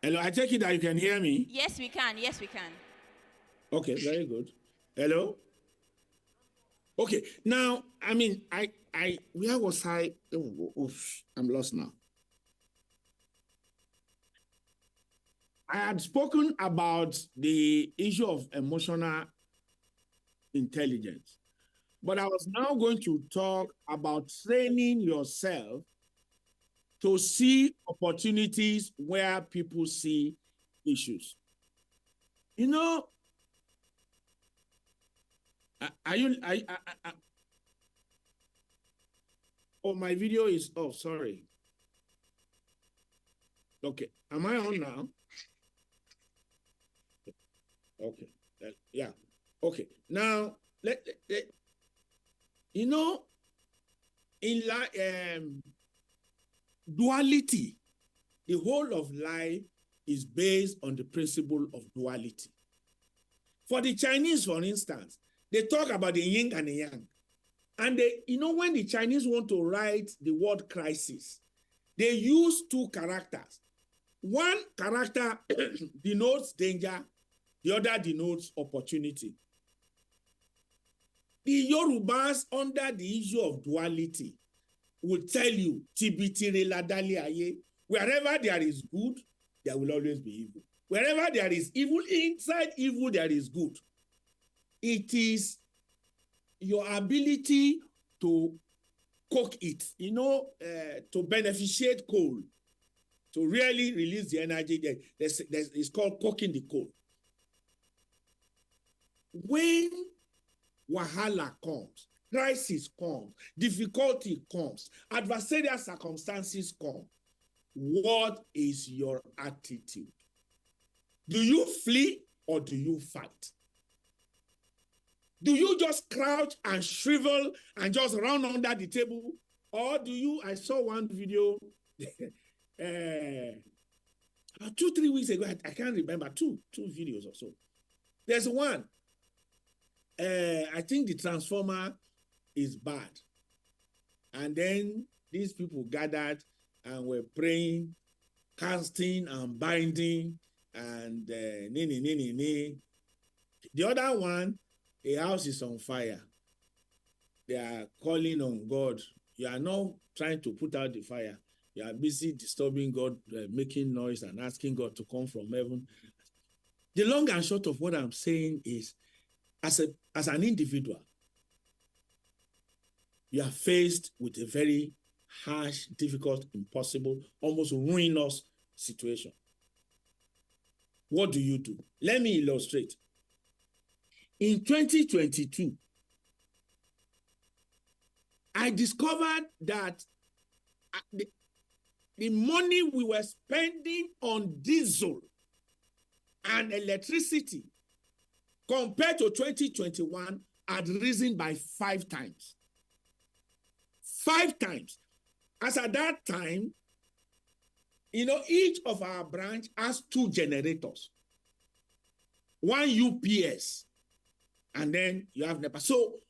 Hello. I take it that you can hear me. Yes, we can. Yes, we can. Okay, very good. Hello. Okay. Now, where was I? I'm lost now. I had spoken about the issue of emotional intelligence. But I was now going to talk about training yourself to see opportunities where people see issues. You know, oh, my video is off, sorry. Okay, am I on now? Okay, yeah, okay. Now, you know, in duality, the whole of life is based on the principle of duality. For the Chinese, for instance, they talk about the yin and the yang. And they, you know, when the Chinese want to write the word crisis, they use two characters. One character denotes danger, the other denotes opportunity. The Yorubas, under the issue of duality, will tell you, wherever there is good, there will always be evil. Wherever there is evil, inside evil, there is good. It is your ability to cook it, you know, to beneficiate coal, to really release the energy. It's called cooking the coal. When wahala comes, crisis comes, difficulty comes, adversarial circumstances come, what is your attitude? Do you flee or do you fight? Do you just crouch and shrivel and just run under the table? Or do you, I saw one video 2-3 weeks ago, I can't remember, two videos or so. There's one, I think the transformer is bad. And then these people gathered and were praying, casting and binding, and The other one, a house is on fire. They are calling on God. You are not trying to put out the fire. You are busy disturbing God, making noise and asking God to come from heaven. The long and short of what I'm saying is, as an individual, you are faced with a very harsh, difficult, impossible, almost ruinous situation. What do you do? Let me illustrate. In 2022, I discovered that the money we were spending on diesel and electricity compared to 2021 had risen by 5 times. 5 times. As at that time, you know, each of our branch has 2 generators. One UPS, and then you have NEPA. So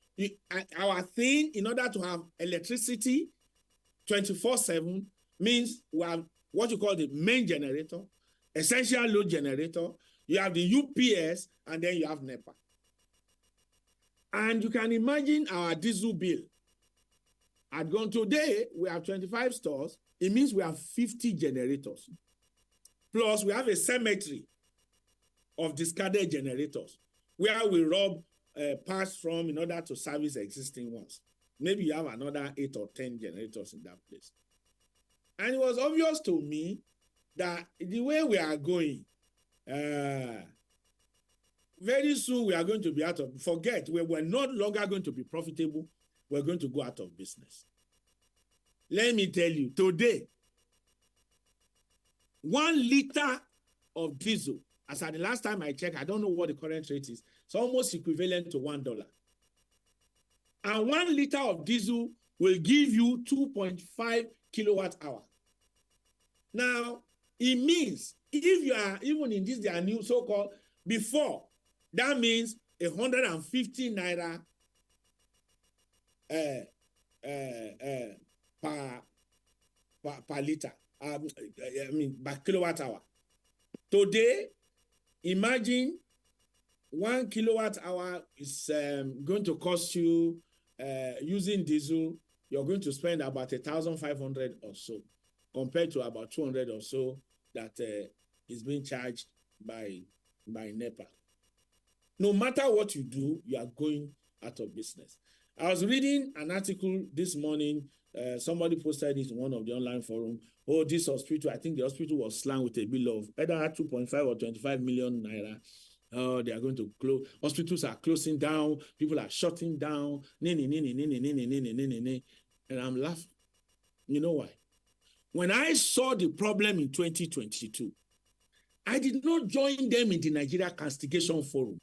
our thing, in order to have electricity 24/7, means we have what you call the main generator, essential load generator, you have the UPS, and then you have NEPA. And you can imagine our diesel bill. Had gone today, we have 25 stores. It means we have 50 generators. Plus, we have a cemetery of discarded generators where we rob parts from in order to service existing ones. Maybe you have another 8 or 10 generators in that place. And it was obvious to me that the way we are going, very soon we are going to be out of, we're not longer going to be profitable, we're going to go out of business. Let me tell you, today, 1 liter of diesel, as at the last time I checked, I don't know what the current rate is, it's almost equivalent to $1. And 1 liter of diesel will give you 2.5 kilowatt hour. Now, it means if you are even in this, their new so-called before, that means 150 naira per liter, per kilowatt hour. Today, imagine 1 kilowatt hour is going to cost you, using diesel, you're going to spend about 1,500 or so, compared to about 200 or so that is being charged by NEPA. No matter what you do, you are going out of business. I was reading an article this morning. Somebody posted it in one of the online forums. Oh, this hospital, I think the hospital was slammed with a bill of either 2.5 or 25 million naira. Oh, they are going to close. Hospitals are closing down. People are shutting down. And I'm laughing. You know why? When I saw the problem in 2022, I did not join them in the Nigeria Castigation Forum.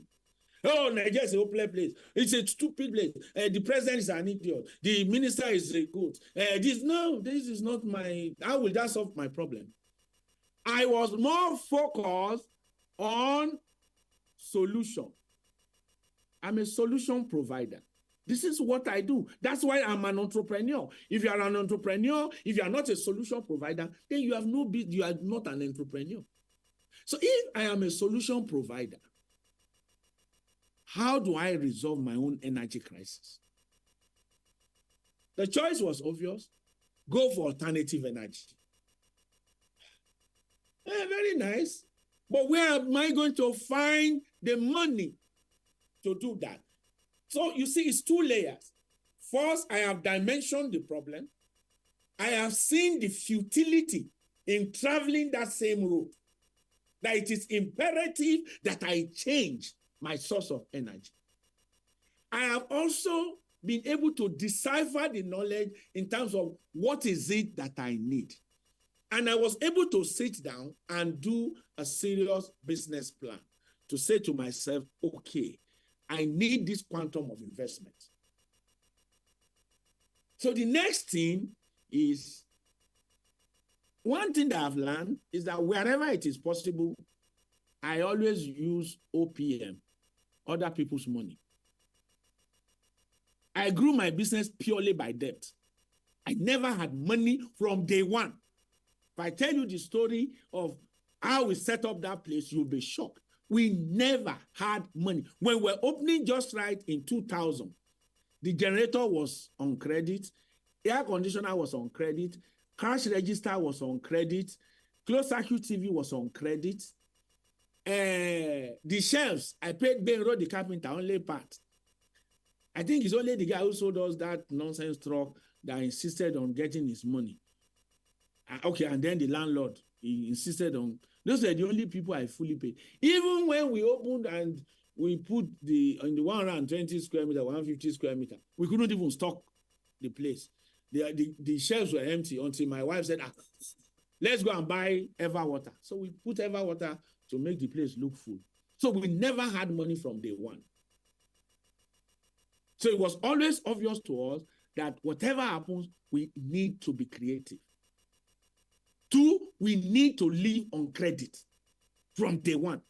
Oh, Nigeria is a hopeless place. It's a stupid place. The president is an idiot. The minister is a goat. This is not my. How will that solve my problem? I was more focused on solution. I'm a solution provider. This is what I do. That's why I'm an entrepreneur. If you are an entrepreneur, if you are not a solution provider, then you are not an entrepreneur. So if I am a solution provider, how do I resolve my own energy crisis? The choice was obvious. Go for alternative energy. Very nice. But where am I going to find the money to do that? So you see, it's two layers. First, I have dimensioned the problem. I have seen the futility in traveling that same road. That it is imperative that I change my source of energy. I have also been able to decipher the knowledge in terms of what is it that I need. And I was able to sit down and do a serious business plan to say to myself, okay, I need this quantum of investment. So the next thing is, one thing that I've learned is that wherever it is possible, I always use OPM, other people's money. I grew my business purely by debt. I never had money from day one. If I tell you the story of how we set up that place, you'll be shocked. We never had money. When we were opening Just Right in 2000, the generator was on credit, air conditioner was on credit, cash register was on credit, closed circuit TV was on credit. The shelves, I paid Benro the carpenter only part. I think it's only the guy who sold us that nonsense truck that insisted on getting his money. Okay, and then the landlord, he insisted on. Those are the only people I fully paid. Even when we opened and we put in the 120 square meter, 150 square meter, we couldn't even stock the place. The shelves were empty until my wife said, let's go and buy Ever Water. So we put Ever Water to make the place look full. So we never had money from day one. So it was always obvious to us that whatever happens, we need to be creative. 2, we need to live on credit from day one.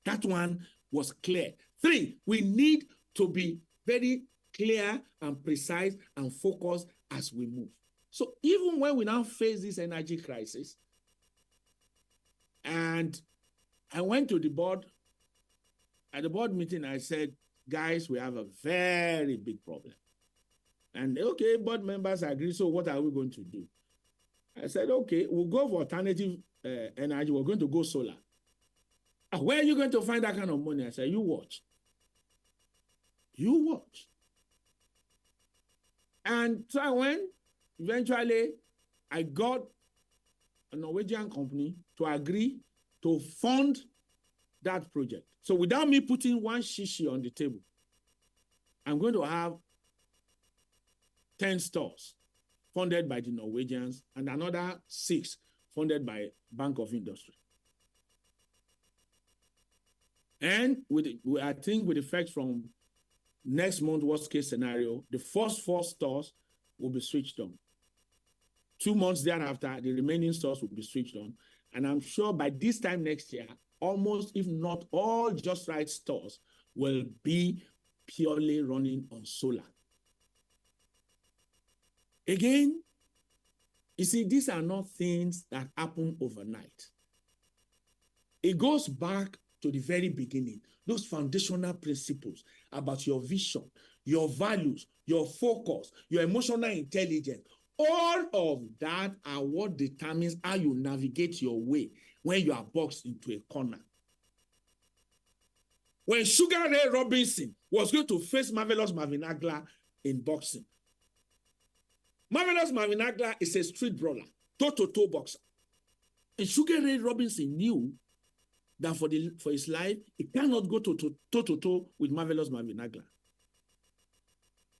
That one was clear. 3, we need to be very clear and precise and focused as we move. So even when we now face this energy crisis, and I went to the board, at the board meeting, I said, guys, we have a very big problem. And okay, board members agree, so what are we going to do? I said, okay, we'll go for alternative energy. We're going to go solar. Where are you going to find that kind of money? I said, you watch. You watch. And so I went. Eventually, I got a Norwegian company to agree to fund that project. So without me putting one shishi on the table, I'm going to have 10 stores funded by the Norwegians and another 6 funded by Bank of Industry. And I think with effect from next month, worst case scenario, the first 4 stores will be switched on. 2 months thereafter, the remaining stores will be switched on. And I'm sure by this time next year, almost, if not all Just Right stores will be purely running on solar. Again, you see, these are not things that happen overnight. It goes back to the very beginning, those foundational principles about your vision, your values, your focus, your emotional intelligence. All of that are what determines how you navigate your way when you are boxed into a corner. When Sugar Ray Robinson was going to face Marvelous Marvin Hagler in boxing. Marvelous Marvin Hagler is a street brawler, toe-to-toe boxer. And Sugar Ray Robinson knew that for his life, he cannot go toe-to-toe with Marvelous Marvin Hagler.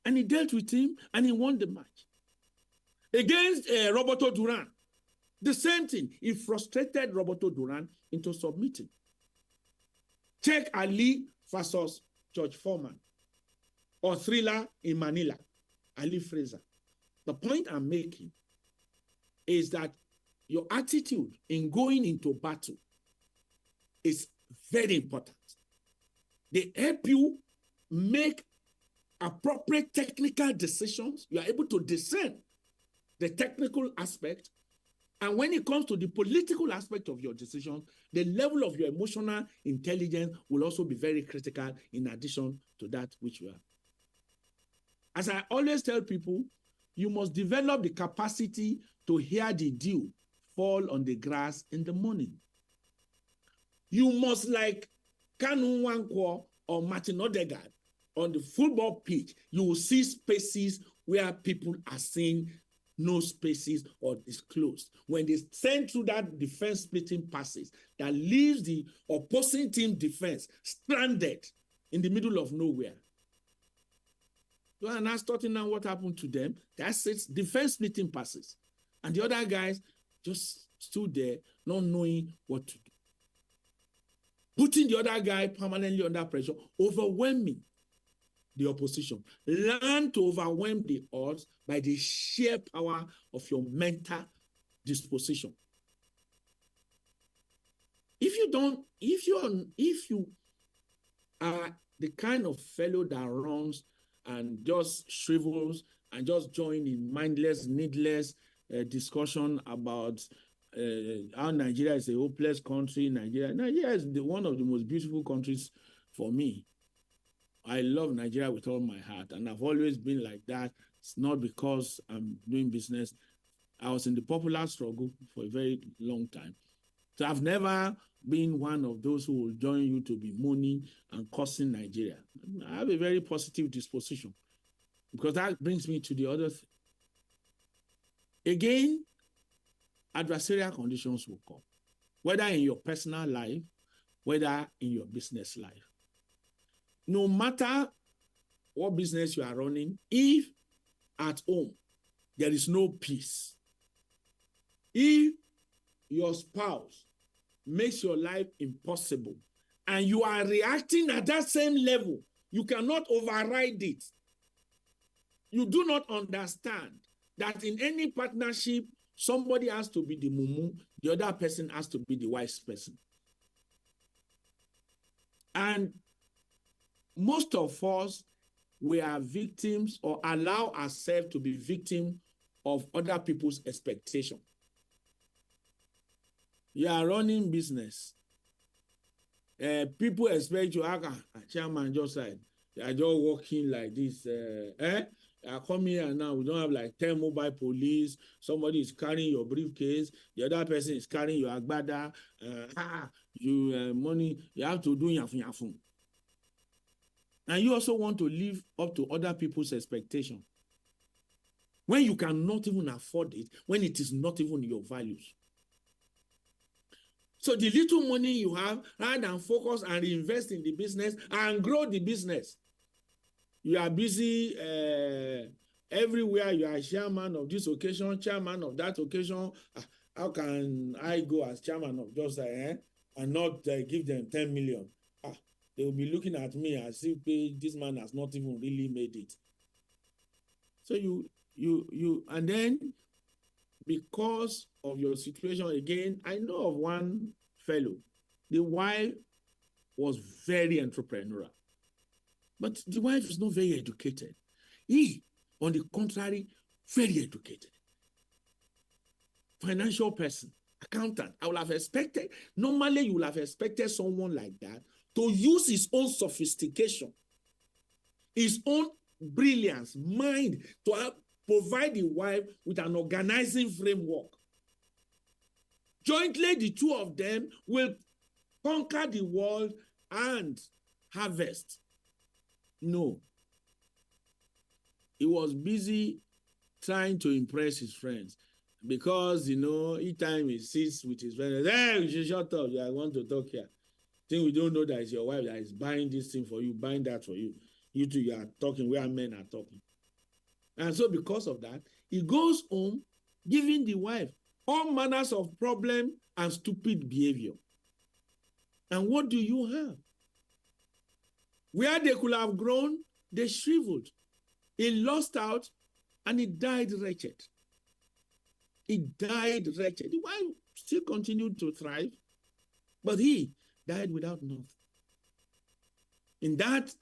And he dealt with him, and he won the match. Against Roberto Duran, the same thing. He frustrated Roberto Duran into submitting. Check Ali versus George Foreman, or Thriller in Manila, Ali Fraser. The point I'm making is that your attitude in going into battle is very important. They help you make appropriate technical decisions. You are able to discern the technical aspect. And when it comes to the political aspect of your decision, the level of your emotional intelligence will also be very critical in addition to that which you are. As I always tell people, you must develop the capacity to hear the dew fall on the grass in the morning. You must, like Kanu Nwankwo or Martin Odegaard on the football pitch, you will see spaces where people are saying no spaces or is closed. When they send through that defense splitting passes that leaves the opposing team defense stranded in the middle of nowhere. You are now starting now what happened to them. That's it, defense splitting passes. And the other guys just stood there not knowing what to do. Putting the other guy permanently under pressure, overwhelming the opposition. Learn to overwhelm the odds by the sheer power of your mental disposition. If you are the kind of fellow that runs and just shrivels and just join in mindless, needless discussion about how Nigeria is a hopeless country. Nigeria is one of the most beautiful countries for me. I love Nigeria with all my heart, and I've always been like that. It's not because I'm doing business. I was in the popular struggle for a very long time. So I've never been one of those who will join you to be mourning and cursing Nigeria. I have a very positive disposition, because that brings me to the other thing. Again, adversarial conditions will come, whether in your personal life, whether in your business life. No matter what business you are running, if at home there is no peace, if your spouse makes your life impossible and you are reacting at that same level, you cannot override it. You do not understand that in any partnership, somebody has to be the mumu, the other person has to be the wise person. And most of us, we are victims or allow ourselves to be victims of other people's expectation. You are running business. People expect you, chairman just said, they are just walking like this. I come here now, we don't have like 10 mobile police. Somebody is carrying your briefcase. The other person is carrying your agbada. Money, you have to do yafun. And you also want to live up to other people's expectation, when you cannot even afford it, when it is not even your values. So the little money you have, rather than focus and reinvest in the business and grow the business, you are busy everywhere. You are chairman of this occasion, chairman of that occasion. How can I go as chairman of just and not give them 10 million? They will be looking at me as if this man has not even really made it. So you and then, because of your situation, again, I know of one fellow. The wife was very entrepreneurial, but the wife is not very educated. He, on the contrary, very educated. Financial person, accountant. I would have expected, normally you would have expected someone like that to use his own sophistication, his own brilliance, mind, to provide the wife with an organizing framework. Jointly, the two of them will conquer the world and harvest. No. he was busy trying to impress his friends because, each time he sits with his friends, hey, you should shut up. I want to talk here. Think we don't know that it's your wife that is buying this thing for you, buying that for you. You two, you are talking where men are talking. And so because of that, he goes home giving the wife all manners of problem and stupid behavior. And what do you have? Where they could have grown, they shriveled. He lost out and he died wretched. He died wretched. The wife still continued to thrive, but he died without nothing. And that,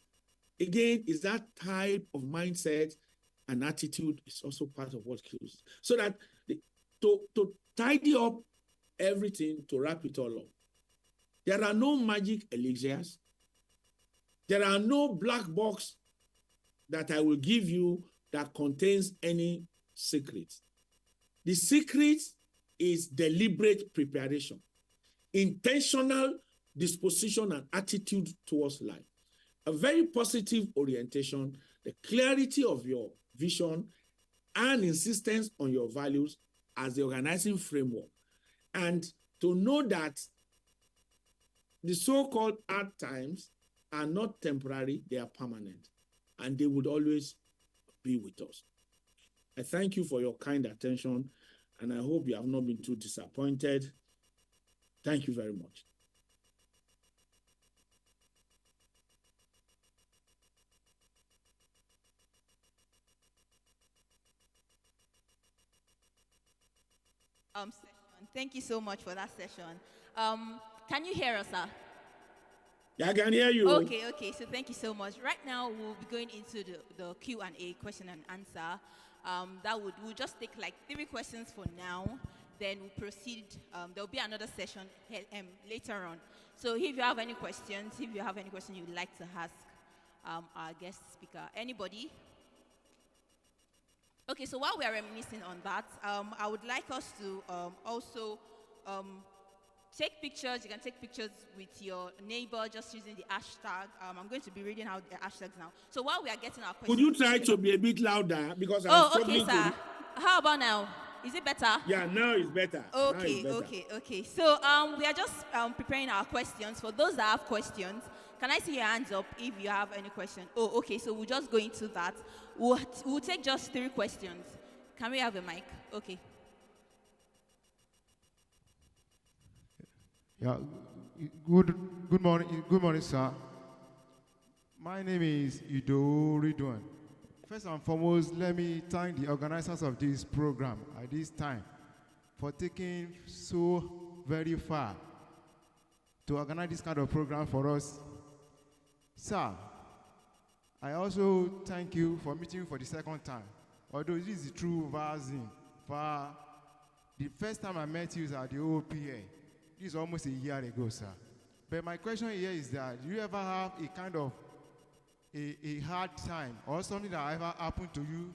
again, is that type of mindset and attitude is also part of what kills. So that to tidy up everything, to wrap it all up, there are no magic elixirs. There are no black box that I will give you that contains any secrets. The secret is deliberate preparation, intentional disposition and attitude towards life, a very positive orientation, the clarity of your vision, and insistence on your values as the organizing framework, and to know that the so-called hard times are not temporary, they are permanent, and they would always be with us. I thank you for your kind attention, and I hope you have not been too disappointed. Thank you very much. Session. Thank you so much for that session. Can you hear us, sir? Yeah, I can hear you. Okay. So thank you so much. Right now, we'll be going into the Q&A, question and answer. We'll just take like 3 questions for now. Then we'll proceed. There'll be another session later on. So if you have any questions, you'd like to ask our guest speaker, anybody? Okay, so while we are reminiscing on that, I would like us to also take pictures. You can take pictures with your neighbor just using the hashtag. I'm going to be reading out the hashtags now. So while we are getting our questions... Could you try to be a bit louder? Because I'm okay, sir. How about now? Is it better? Yeah, now it's better. Okay. So we are just preparing our questions. For those that have questions, can I see your hands up if you have any question? Oh, okay, so we'll just go into that. We'll take just 3 questions. Can we have a mic? Okay. Yeah, good morning, sir. My name is Ido Ridwan. First and foremost, let me thank the organizers of this program at this time for taking so very far to organize this kind of program for us. Sir, I also thank you for meeting you for the second time. Although this is the true version. The first time I met you is at the OPA. This is almost a year ago, sir. But my question here is that, do you ever have a kind of a hard time or something that ever happened to you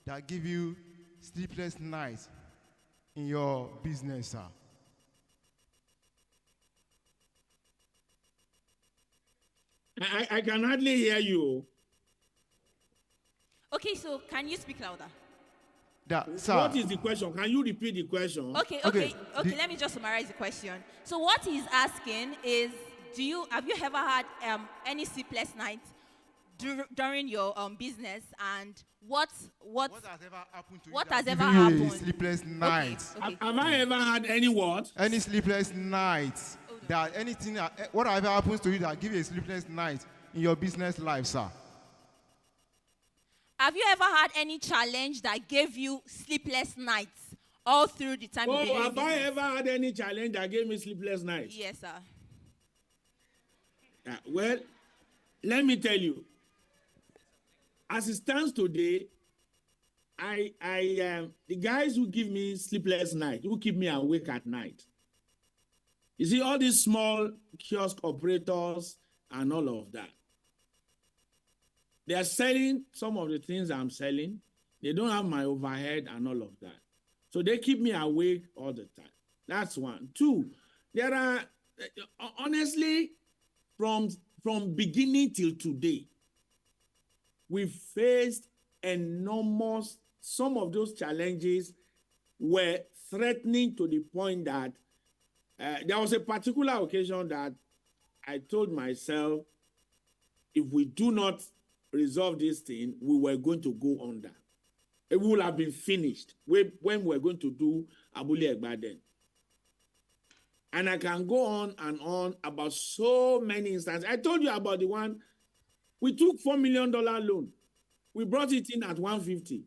that give you sleepless nights in your business, sir? I can hardly hear you. Okay, so can you speak louder? Sir, what is the question? Can you repeat the question? Okay. Let me just summarize the question. So what he's asking is, have you ever had any sleepless nights during your business, and what has ever happened to you? What has ever happened? Sleepless nights. Okay. Have I ever had any what? Any sleepless nights? What ever happens to you that give you a sleepless night in your business life, sir? Have you ever had any challenge that gave you sleepless nights all through the time you've been in have I business? ever had any challenge that gave me sleepless nights? Yes, sir. Well, let me tell you. As it stands today, the guys who give me sleepless night, who keep me awake at night. You see, all these small kiosk operators and all of that. They are selling some of the things I'm selling. They don't have my overhead and all of that. So they keep me awake all the time. That's one. 2, there are, honestly, from beginning till today, we've faced enormous. Some of those challenges were threatening to the point that there was a particular occasion that I told myself, if we do not resolve this thing, we were going to go under. It would have been finished when we were going to do Abule Egbaden. And I can go on about so many instances. I told you about the one, we took $4 million loan. We brought it in at 150.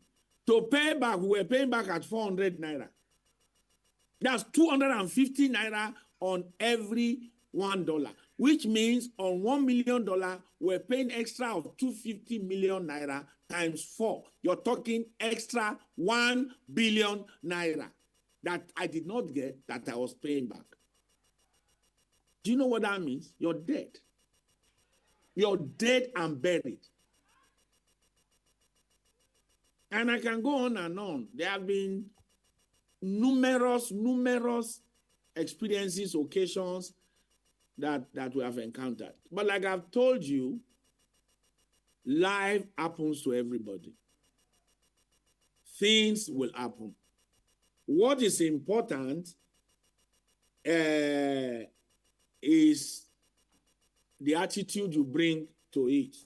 To pay back, we were paying back at 400 naira. That's 250 naira on every $1, which means on $1 million, we're paying extra of 250 million naira times 4. You're talking extra 1 billion naira that I did not get, that I was paying back. Do you know what that means? You're dead. You're dead and buried. And I can go on and on. There have been numerous experiences, occasions that we have encountered. But like I've told you, life happens to everybody. Things will happen. What is important is the attitude you bring to it.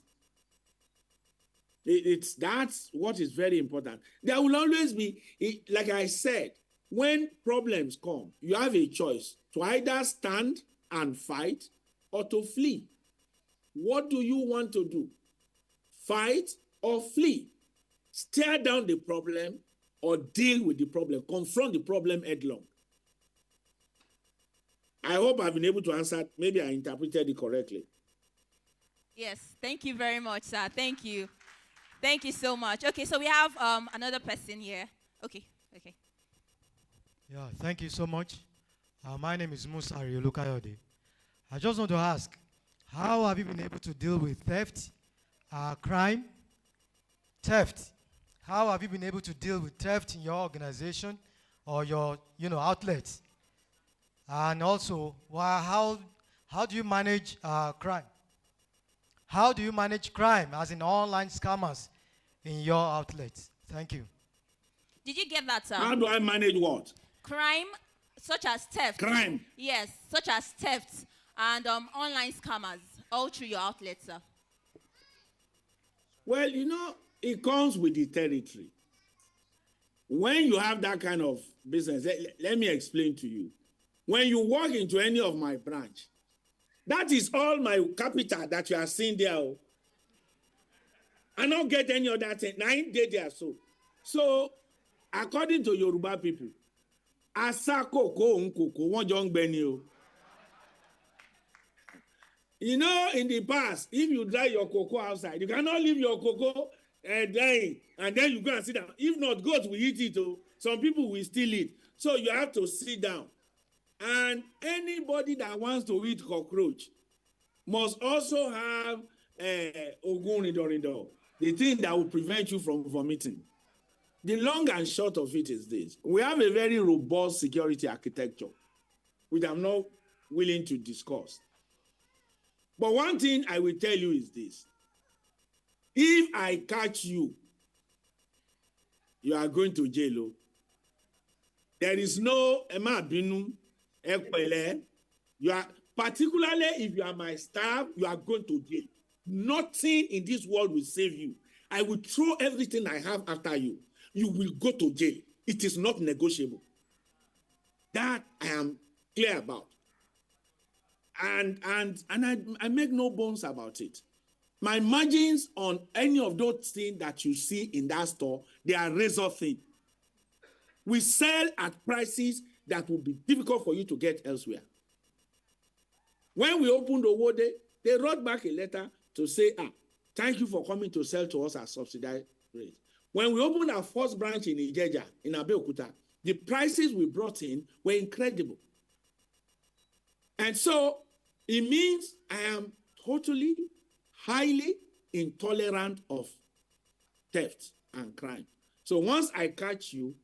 That's what is very important. There will always be, like I said, when problems come, you have a choice to either stand and fight or to flee. What do you want to do? Fight or flee? Stare down the problem or deal with the problem, confront the problem headlong. I hope I've been able to answer. Maybe I interpreted it correctly. Yes, thank you very much, sir. Thank you. Thank you so much. Okay, so we have another person here. Okay. Yeah, thank you so much. My name is Musa Riolukayode. I just want to ask, how have you been able to deal with theft, crime, theft? How have you been able to deal with theft in your organization or your, outlets? And also, how do you manage crime? How do you manage crime as in online scammers in your outlets? Thank you. Did you get that, sir? How do I manage what? Crime, such as theft. Crime. Yes, such as theft and online scammers all through your outlets, sir. Well, it comes with the territory. When you have that kind of business, let me explain to you. When you walk into any of my branch, that is all my capital that you are seeing there. I don't get any other thing. 9 days there, so according to Yoruba people, asako ko nkoko won jo ngbeni o. In the past, if you dry your cocoa outside, you cannot leave your cocoa drying and then you go and sit down. If not, goats will eat it. Some people will steal it. So you have to sit down. And anybody that wants to eat cockroach must also have ogun ridorido, the thing that will prevent you from vomiting. The long and short of it is this. We have a very robust security architecture, which I'm not willing to discuss. But one thing I will tell you is this. If I catch you, you are going to jail. There is no Emma Binu. You are, particularly if you are my staff, you are going to jail. Nothing in this world will save you. I will throw everything I have after you. You will go to jail. It is not negotiable. That I am clear about. And I make no bones about it. My margins on any of those things that you see in that store, they are razor thin. We sell at prices that will be difficult for you to get elsewhere. When we opened Owode, they wrote back a letter to say, thank you for coming to sell to us at subsidized rate. When we opened our first branch in Ijeja, in Abeokuta, the prices we brought in were incredible. And so it means I am totally, highly intolerant of theft and crime. So once I catch you,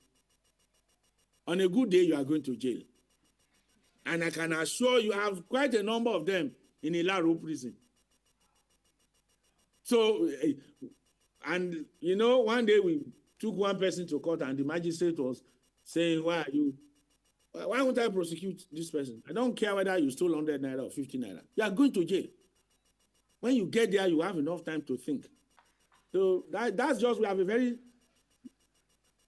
on a good day, you are going to jail. And I can assure you, I have quite a number of them in Ilaro prison. So And you know, one day we took one person to court, and the magistrate was saying, why won't I prosecute this person? I don't care whether you stole 100 naira or 50 naira. You are going to jail. When you get there, you have enough time to think. So that's just, we have a very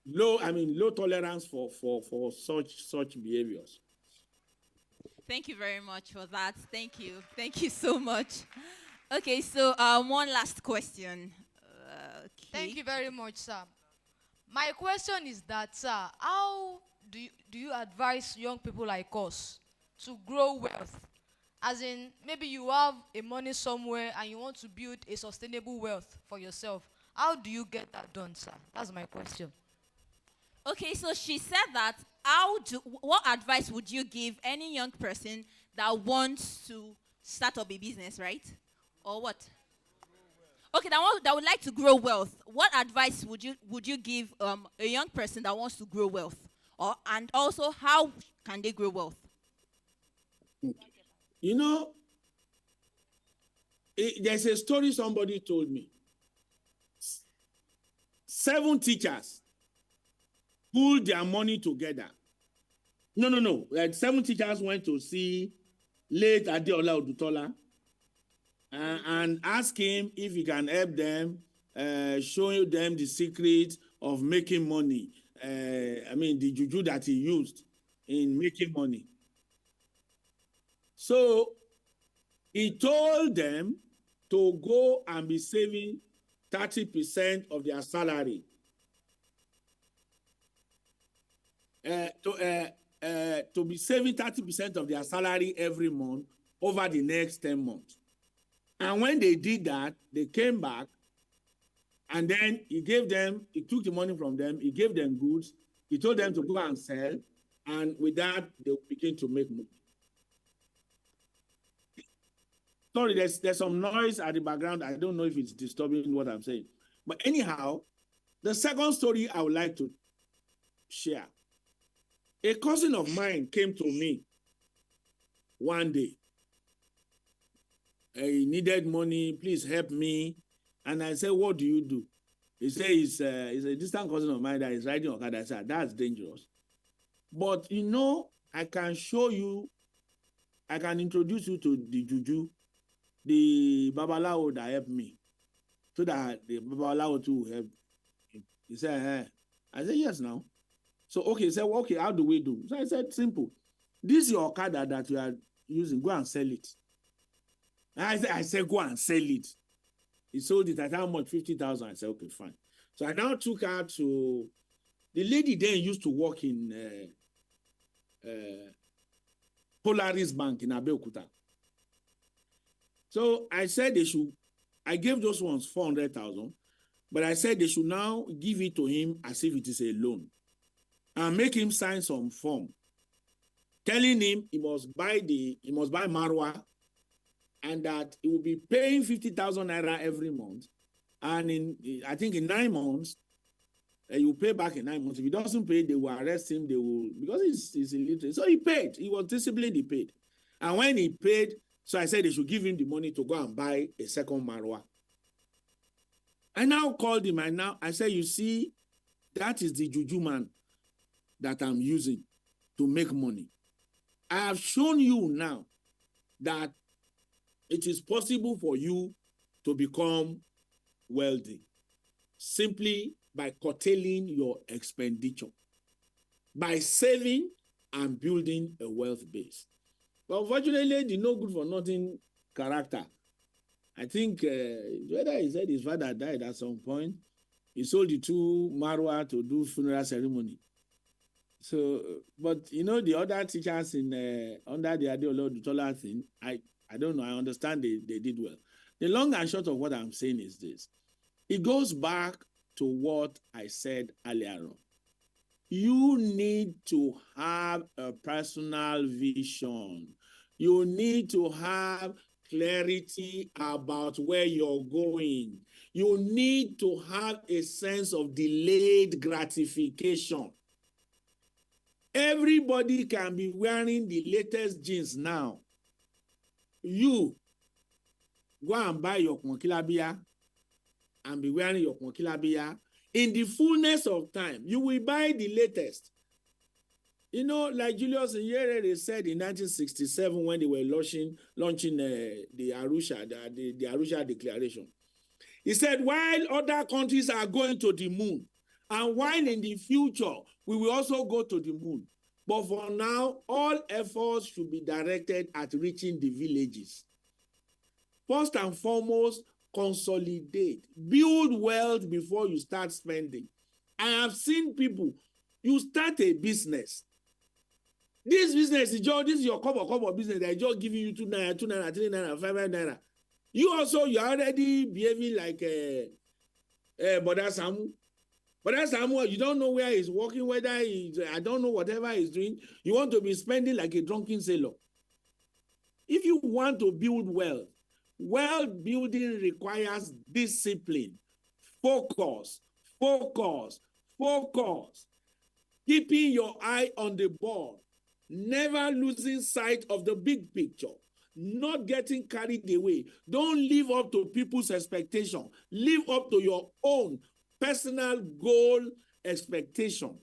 low tolerance for such behaviors. Thank you very much for that. Thank you so much. Okay, so one last question. Okay. Thank you very much, sir. My question is that, sir, how do you advise young people like us to grow wealth? As in, maybe you have a money somewhere and you want to build a sustainable wealth for yourself. How do you get that done, sir? That's my question. Okay, so she said that what advice would you give any young person that wants to start up a business, right? Or what? Okay, that would like to grow wealth. What advice would you give a young person that wants to grow wealth? And also, how can they grow wealth? You know, there's a story somebody told me. 7 teachers pulled their money together. No. 7 teachers went to see late Adeola Odutola and asked him if he can help them, show them the secret of making money. The juju that he used in making money. So he told them to go and be saving 30% of their salary. To be saving 30% of their salary every month over the next 10 months. And when they did that, they came back, and then he took the money from them, he gave them goods, he told them to go and sell, and with that, they begin to make money. Sorry, there's some noise at the background. I don't know if it's disturbing what I'm saying. But anyhow, the second story I would like to share. A cousin of mine came to me one day. He needed money, please help me. And I said, what do you do? He said, he's a distant cousin of mine that is riding Okada. I said, that's dangerous. But you know, I can introduce you to the juju, the Babalawo that helped me, so that the Babalawo too will help him. He said, hey. I said, yes, now. So, okay, he said, well, okay, how do we do? So I said, simple. This is your Okada that you are using, go and sell it. And I said, go and sell it. He sold it at how much? 50,000. I said, okay, fine. So I now took her to, the lady then used to work in Polaris Bank in Abeokuta. So I said I gave those ones 400,000, but I said they should now give it to him as if it is a loan and make him sign some form telling him he must buy Marwa, and that he will be paying 50,000 naira every month. And I think in 9 months, he will pay back in 9 months. If he doesn't pay, they will arrest him. Because he's illiterate. So he paid. He was disciplined, he paid. And when he paid, so I said they should give him the money to go and buy a second Marwa. I now called him, I said, you see, that is the juju man that I'm using to make money. I have shown you now that it is possible for you to become wealthy simply by curtailing your expenditure, by saving and building a wealth base. But unfortunately, the no good for nothing character, I think whether he said his father died at some point, he sold the 2 Marwa to do funeral ceremony. So, but you know, the other teachers in under the Adeola Odutola thing, I don't know, I understand they did well. The long and short of what I'm saying is this. It goes back to what I said earlier on. You need to have a personal vision. You need to have clarity about where you're going. You need to have a sense of delayed gratification. Everybody can be wearing the latest jeans now. You go and buy your Konkilabia and be wearing your Konkilabiya. In the fullness of time, you will buy the latest. You know, like Julius Nyerere said in 1967 when they were launching the Arusha, the Arusha Declaration. He said, while other countries are going to the moon, and while in the future, we will also go to the moon. But for now, all efforts should be directed at reaching the villages. First and foremost, consolidate. Build wealth before you start spending. I have seen people, you start a business. This business is your cover business. They're just giving you 2 naira, 3 naira, 5 naira. You're already behaving like Boda Samu. Boda Samu, you don't know where he's working, whether he's, I don't know, whatever he's doing. You want to be spending like a drunken sailor. If you want to build wealth, wealth building requires discipline, focus. Keeping your eye on the ball, never losing sight of the big picture. Not getting carried away. Don't live up to people's expectation. Live up to your own personal goal expectation.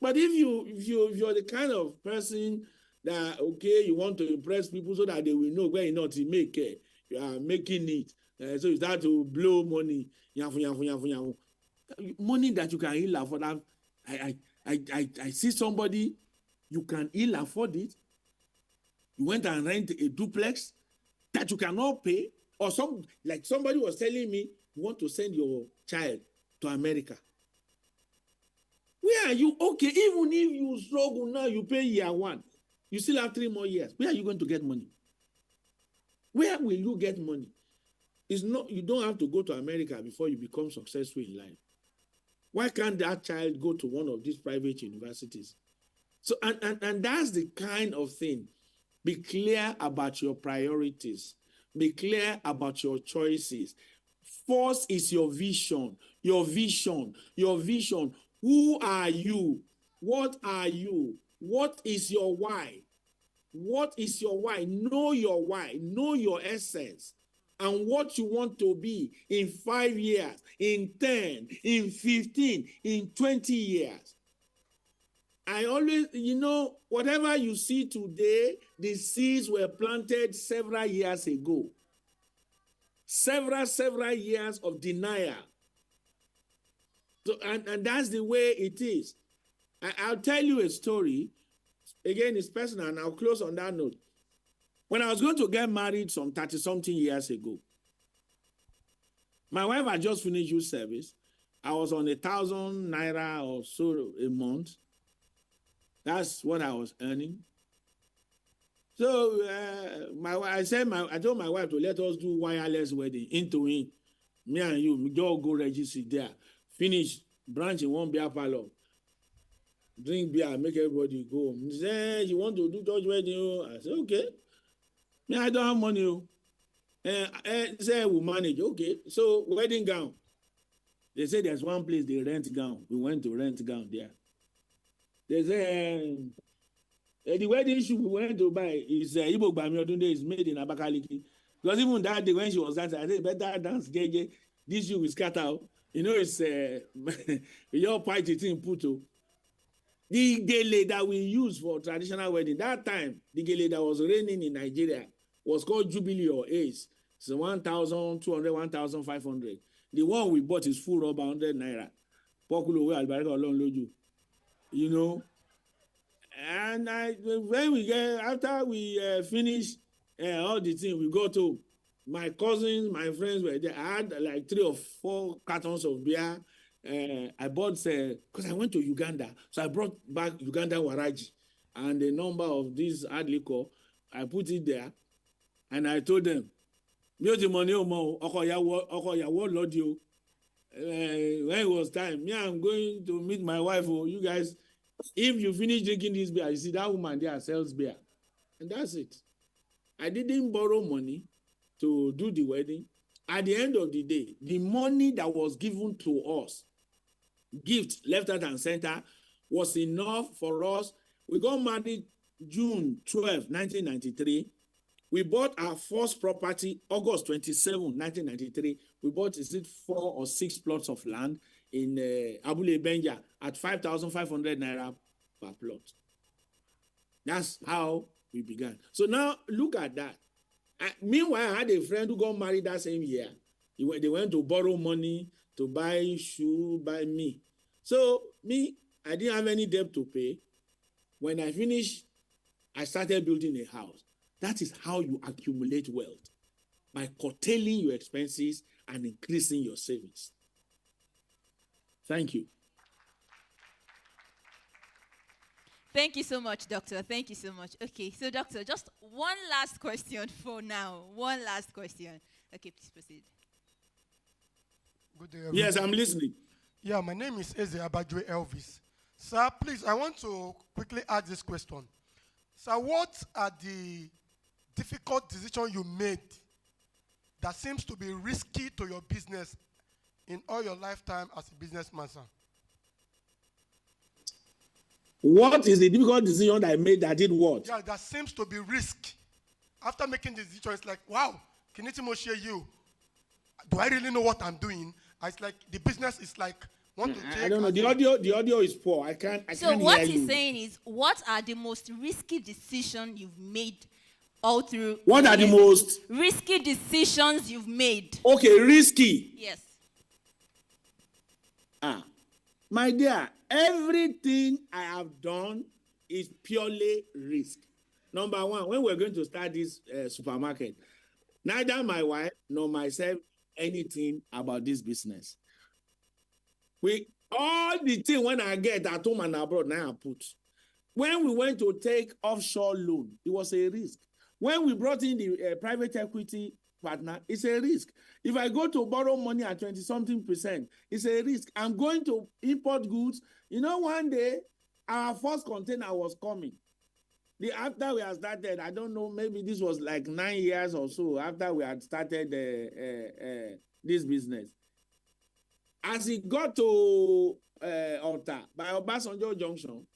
But if you're the kind of person that, okay, you want to impress people so that they will know where you're not to make it, you are making it. So you start to blow money. Money that you can ill afford. I see somebody, you can ill afford it. You went and rent a duplex that you cannot pay, or somebody was telling me, you want to send your child to America. Where are you? Okay, even if you struggle now, you pay year 1. You still have 3 more years. Where are you going to get money? Where will you get money? It's not, you don't have to go to America before you become successful in life. Why can't that child go to one of these private universities? So, and that's the kind of thing. Be clear about your priorities. Be clear about your choices. First is your vision. Your vision. Who are you? What are you? What is your why? What is your why? Know your why. Know your essence. And what you want to be in 5 years, in 10, in 15, in 20 years. I always, whatever you see today, the seeds were planted several years ago. Several years of denial. So, and that's the way it is. I'll tell you a story. Again, it's personal, and I'll close on that note. When I was going to get married some 30-something years ago, my wife had just finished youth service. I was on 1,000 naira or so a month. That's what I was earning. So I told my wife to let us do wireless wedding into it. Me and you, we just go register there. Finish, branch in one beer parlor. Drink beer, make everybody go. She said, you want to do church wedding? I said, okay. Me, I don't have money. Say we'll manage. Okay. So wedding gown. They say there's one place they rent gown. We went to rent gown there. They say the wedding shoe we went to buy is Igbo Gbami Odunde is made in Abakaliki. Because even that day when she was dancing, I said, better dance, Gege. This shoe will scatter out. It's your party thing put. The gele that we use for traditional wedding, that time, the gele that was reigning in Nigeria was called Jubilee or Ace. It's 1,200, 1,500. The one we bought is full rubber, 100 naira. Popular way, Albarika Olon Loju. And when we after we finish all the things, we go to my cousins, my friends were there. I had like 3 or 4 cartons of beer. I bought, because I went to Uganda, so I brought back Uganda Waraji and a number of these hard liquor. I put it there, and I told them, when it was time, I'm going to meet my wife. You guys, if you finish drinking this beer, you see that woman there sells beer. And that's it. I didn't borrow money to do the wedding. At the end of the day, the money that was given to us, gift left, right, and center, was enough for us. We got married June 12, 1993. We bought our first property August 27, 1993. We bought, is it 4 or 6 plots of land in Abule Benja at 5,500 naira per plot. That's how we began. So now look at that. Meanwhile, I had a friend who got married that same year. They went to borrow money to buy shoe, buy me. So me, I didn't have any debt to pay. When I finished, I started building a house. That is how you accumulate wealth, by curtailing your expenses and increasing your savings. Thank you. Thank you so much, Doctor. Thank you so much. Okay, so Doctor, just one last question for now. One last question. Okay, please proceed. Good day, Yes, I'm listening. Yeah, my name is Eze Abadwe Elvis. Sir, please, I want to quickly ask this question. Sir, what are the difficult decisions you made that seems to be risky to your business in all your lifetime as a businessman, sir? What is the difficult decision that I made that did what? Yeah, that seems to be risk. After making the decision, it's like, wow, Kiniti Moshe, you. Do I really know what I'm doing? It's like the business is like, want to take. I don't know. The audio is poor. I can't So hear what you. he's saying is, what are the most risky decisions you've made all through? What are the most risky decisions you've made? Okay, risky. Yes. My dear, everything I have done is purely risk. Number one, when we're going to start this supermarket, neither my wife nor myself anything about this business. All the thing when I get at home and abroad, now I put. When we went to take offshore loan, it was a risk. When we brought in the private equity partner, it's a risk. If I go to borrow money at 20-something%, it's a risk. I'm going to import goods. You know, one day, our first container was coming. After we had started, I don't know, maybe this was like 9 years or so after we had started this business. As it got to Alta, by Obasanjo Junction,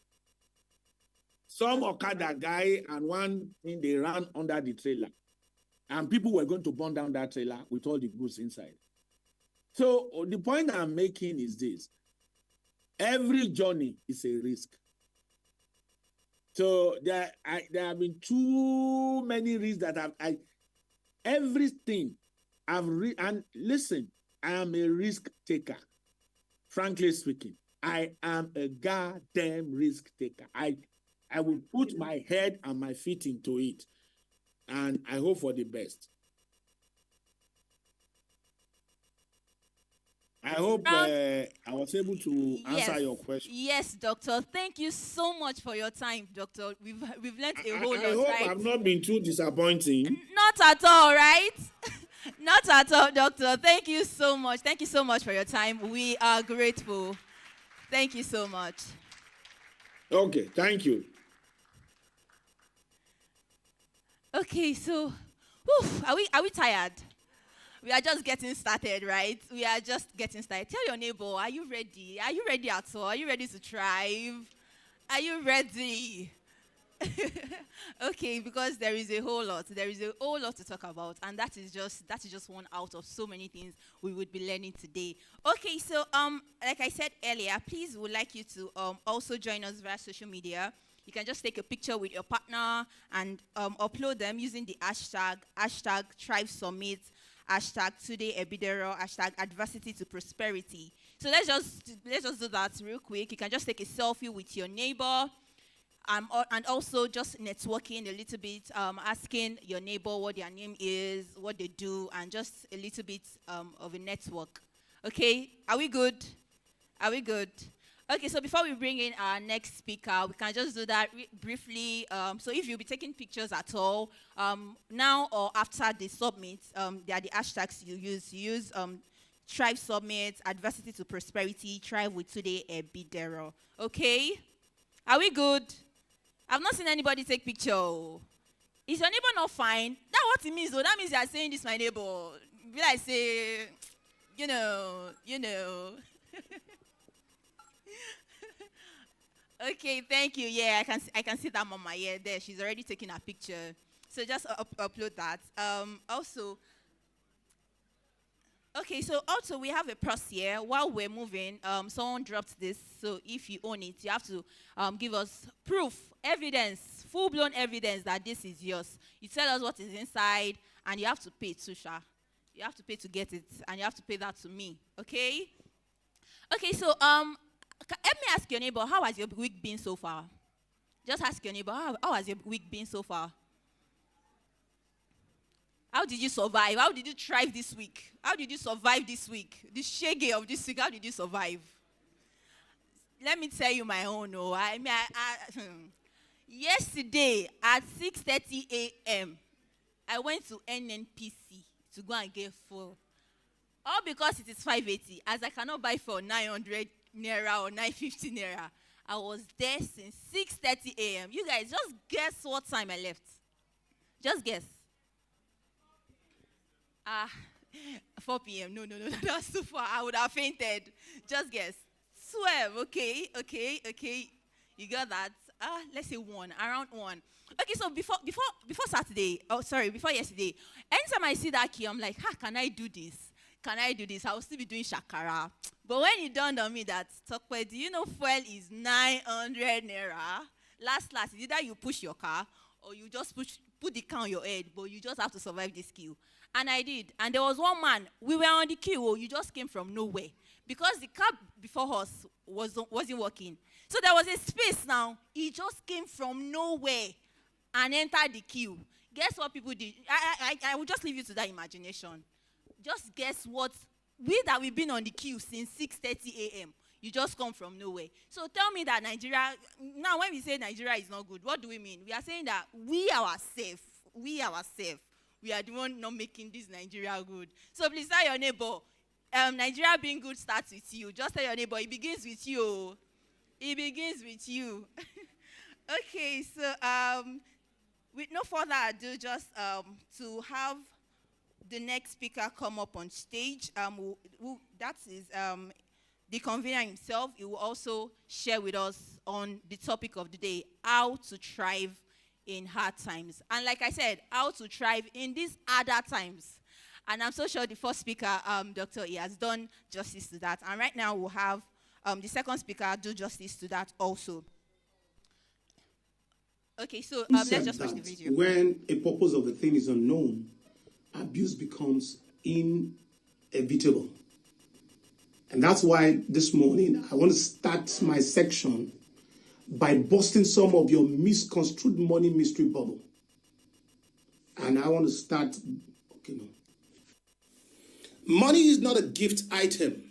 some Okada guy and one thing, they ran under the trailer. And people were going to burn down that trailer with all the goods inside. So the point I'm making is this. Every journey is a risk. So there have been too many risks that everything and listen, I am a risk taker. Frankly speaking, I am a goddamn risk taker. I will put my head and my feet into it. And I hope for the best. I hope I was able to answer your question. Yes, Doctor. Thank you so much for your time, Doctor. We've learned a whole lot, I hope right? I've not been too disappointing. Not at all, right? Not at all, Doctor. Thank you so much. Thank you so much for your time. We are grateful. Thank you so much. Okay, thank you. Okay, so, are we tired? We are just getting started, right? We are just getting started. Tell your neighbor, are you ready? Are you ready at all? Are you ready to thrive? Are you ready? Okay, because there is a whole lot. There is a whole lot to talk about, and that is just one out of so many things we would be learning today. Okay, so like I said earlier, please would like you to also join us via social media. You can just take a picture with your partner and upload them using the hashtag TRIVE Summit, hashtag Tunde Ebidero, hashtag Adversity to Prosperity. So let's just do that real quick. You can just take a selfie with your neighbor, and also just networking a little bit, asking your neighbor what their name is, what they do, and just a little bit of a network. Okay, are we good? Are we good? Okay, so before we bring in our next speaker, we can just do that briefly. So if you'll be taking pictures at all, now or after the summit, they are the hashtags you use. You use TRIVE Summit, Adversity to Prosperity, TRIVE with Tunde Ebidero. Okay? Are we good? I've not seen anybody take picture. Is your neighbor not fine? That's what it means, though. That means you are saying this, my neighbor. Will I say, you know. Okay, thank you. Yeah, I can see that mama. Yeah, there. She's already taking a picture. So just upload that. Also, okay, so also we have a pros here. While we're moving, someone dropped this. So if you own it, you have to give us proof, evidence, full-blown evidence that this is yours. You tell us what is inside, and you have to pay too, Sha. You have to pay to get it, and you have to pay that to me, okay? Okay, so let me ask your neighbor, how has your week been so far? Just ask your neighbor, how has your week been so far? How did you survive? How did you thrive this week? How did you survive this week? The shaggy of this week, how did you survive? Let me tell you my own. Oh, yesterday at 6:30 a.m., I went to NNPC to go and get fuel. All because it is 580, as I cannot buy for 900 naira or 950 naira. I was there since 6:30 a.m. You guys, just guess what time I left. Just guess. 4 p.m. No, that's too far. I would have fainted. Just guess. 12. Okay. You got that? Let's say 1. Around 1. Okay, so before Saturday. Oh, sorry, before yesterday. Anytime I see that key, I'm like, can I do this? Can I do this? I will still be doing shakara. But when it dawned on me that, Tokwe, do you know fuel is 900 naira? Last, either you push your car or you just put the car on your head, but you just have to survive this queue. And I did. And there was one man, we were on the queue, you just came from nowhere. Because the car before us wasn't working. So there was a space now. He just came from nowhere and entered the queue. Guess what people did? I will just leave you to that imagination. Just guess what? We've been on the queue since 6:30 a.m. You just come from nowhere. So tell me that Nigeria, now when we say Nigeria is not good, what do we mean? We are saying that we ourselves, we are the one not making this Nigeria good. So please tell your neighbor, Nigeria being good starts with you. Just tell your neighbor, it begins with you. It begins with you. Okay, so with no further ado, just to have the next speaker come up on stage. That is the convener himself. He will also share with us on the topic of the day, how to thrive in hard times. And like I said, how to thrive in these harder times. And I'm so sure the first speaker, Dr. E, has done justice to that. And right now we'll have the second speaker do justice to that also. Okay, so let's just watch the video. When a purpose of a thing is unknown, abuse becomes inevitable. And that's why this morning I want to start my section by busting some of your misconstrued money mystery bubble. And I want to start, Money is not a gift item.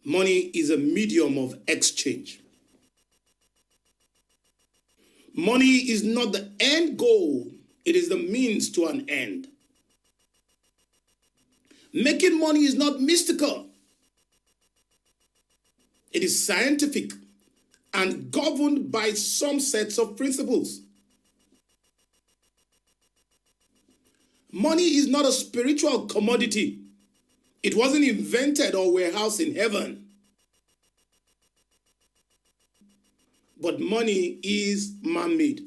Money is a medium of exchange. Money is not the end goal. It is the means to an end. Making money is not mystical. It is scientific and governed by some sets of principles. Money is not a spiritual commodity. It wasn't invented or warehoused in heaven. But money is man-made.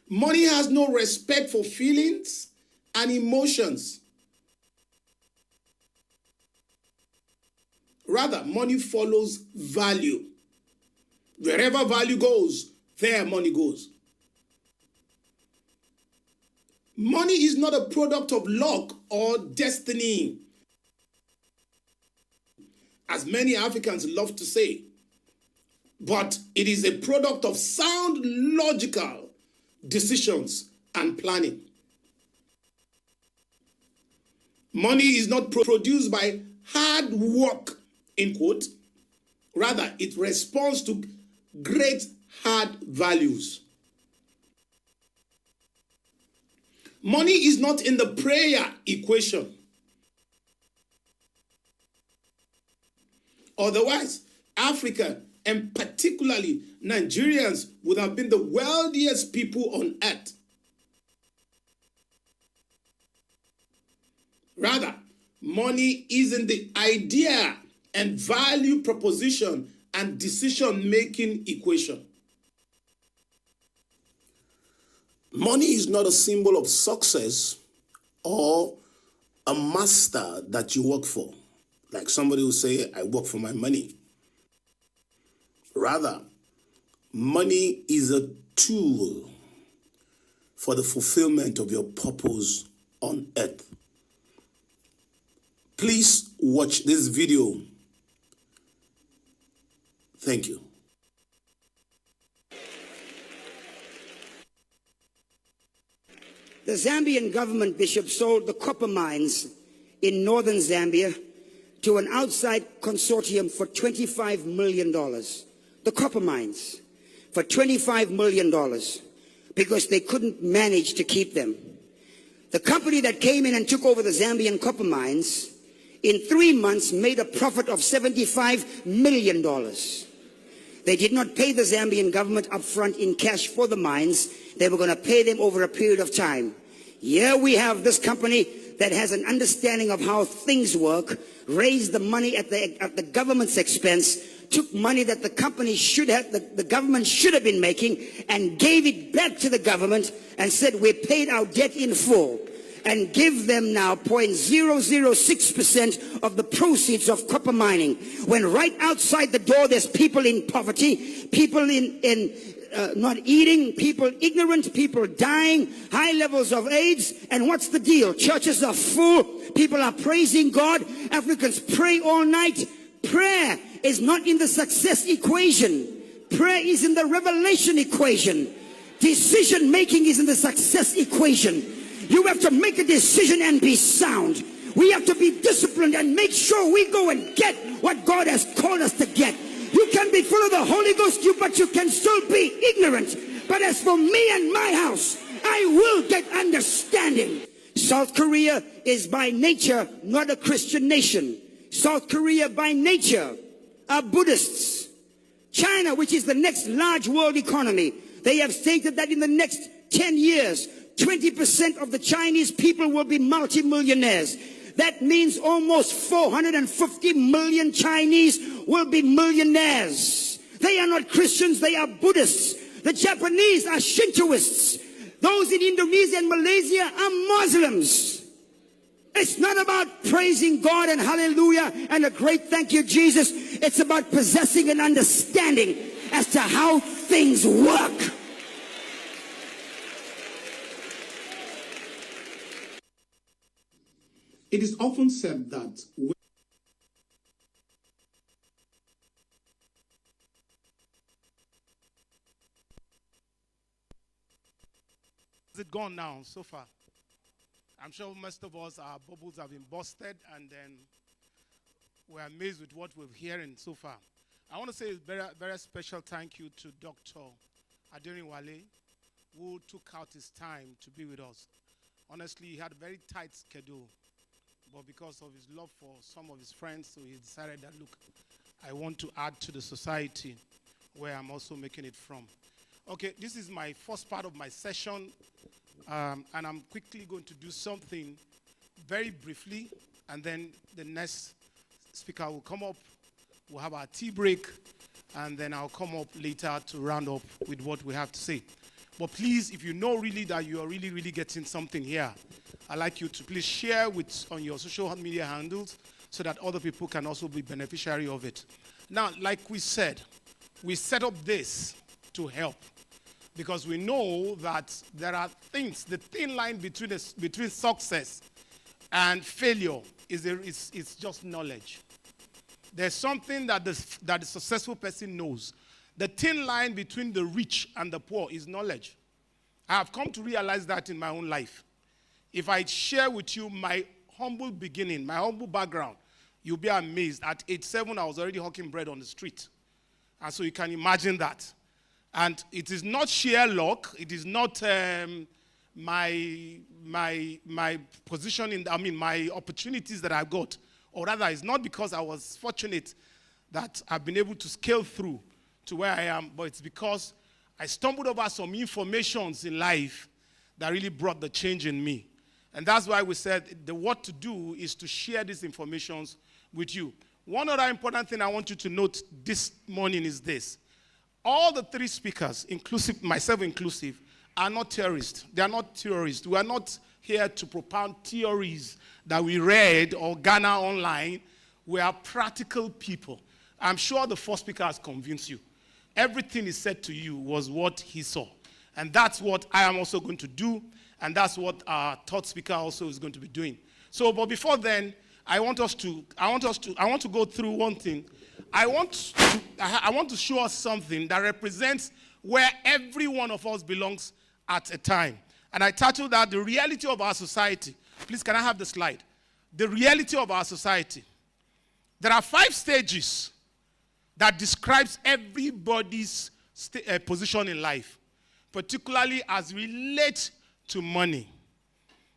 Money has no respect for feelings and emotions. Rather, money follows value. Wherever value goes, there money goes. Money is not a product of luck or destiny, as many Africans love to say, but it is a product of sound logical decisions and planning. Money is not produced by hard work, in quote. Rather, it responds to great hard values. Money is not in the prayer equation. Otherwise, Africa, and particularly Nigerians, would have been the wealthiest people on earth. Rather, money is in the idea and value proposition and decision-making equation. Money is not a symbol of success or a master that you work for. Like somebody will say, I work for my money. Rather, money is a tool for the fulfillment of your purpose on earth. Please watch this video. Thank you. The Zambian government, Bishop, sold the copper mines in northern Zambia to an outside consortium for $25 million. The copper mines for $25 million because they couldn't manage to keep them. The company that came in and took over the Zambian copper mines in 3 months made a profit of $75 million. They did not pay the Zambian government up front in cash for the mines. They were going to pay them over a period of time. Here we have this company that has an understanding of how things work, raised the money at the government's expense, took money that the company should have, the government should have been making, and gave it back to the government and said, we paid our debt in full, and give them now 0.006% of the proceeds of copper mining. When right outside the door there's people in poverty, people in not eating, people ignorant, people dying, high levels of AIDS, and what's the deal? Churches are full, people are praising God, Africans pray all night. Prayer is not in the success equation. Prayer is in the revelation equation. Decision making is in the success equation. You have to make a decision and be sound. We have to be disciplined and make sure we go and get what God has called us to get. You can be full of the Holy Ghost, but you can still be ignorant. But as for me and my house, I will get understanding. South Korea is by nature not a Christian nation. South Korea by nature are Buddhists. China, which is the next large world economy, they have stated that in the next 10 years, 20% of the Chinese people will be multimillionaires. That means almost 450 million Chinese will be millionaires. They are not Christians, they are Buddhists. The Japanese are Shintoists. Those in Indonesia and Malaysia are Muslims. It's not about praising God and hallelujah and a great thank you, Jesus. It's about possessing an understanding as to how things work. It is often said that Is it gone now so far? I'm sure most of us, our bubbles have been busted, and then we're amazed with what we're hearing so far. I want to say a very, very special thank you to Dr. Aderinwale, who took out his time to be with us. Honestly, he had a very tight schedule, but because of his love for some of his friends, so he decided that, look, I want to add to the society where I'm also making it from. Okay, this is my first part of my session, and I'm quickly going to do something very briefly, and then the next speaker will come up. We'll have our tea break, and then I'll come up later to round up with what we have to say. But please, if you know really that you are really, really getting something here, I'd like you to please share on your social media handles so that other people can also be beneficiary of it. Now, like we said, we set up this to help, because we know that there are things, the thin line between success and failure is just knowledge. There's something that the successful person knows. The thin line between the rich and the poor is knowledge. I have come to realize that in my own life. If I share with you my humble beginning, my humble background, you'll be amazed. At age 7, I was already hawking bread on the street. And so you can imagine that. And it is not sheer luck. It is not my position my opportunities that I've got. Or rather, it's not because I was fortunate that I've been able to scale through to where I am, but it's because I stumbled over some informations in life that really brought the change in me. And that's why we said what to do is to share these informations with you. One other important thing I want you to note this morning is this. All the three speakers, inclusive, myself inclusive, are not terrorists. They are not terrorists. We are not here to propound theories that we read or garner online. We are practical people. I'm sure the first speaker has convinced you. Everything he said to you was what he saw. And that's what I am also going to do. And that's what our third speaker also is going to be doing. So, but before then, I want to go through one thing. I want to show us something that represents where every one of us belongs at a time. And I titled that The Reality of Our Society. Please, can I have the slide? The reality of our society. There are 5 stages that describes everybody's position in life, particularly as relates to money.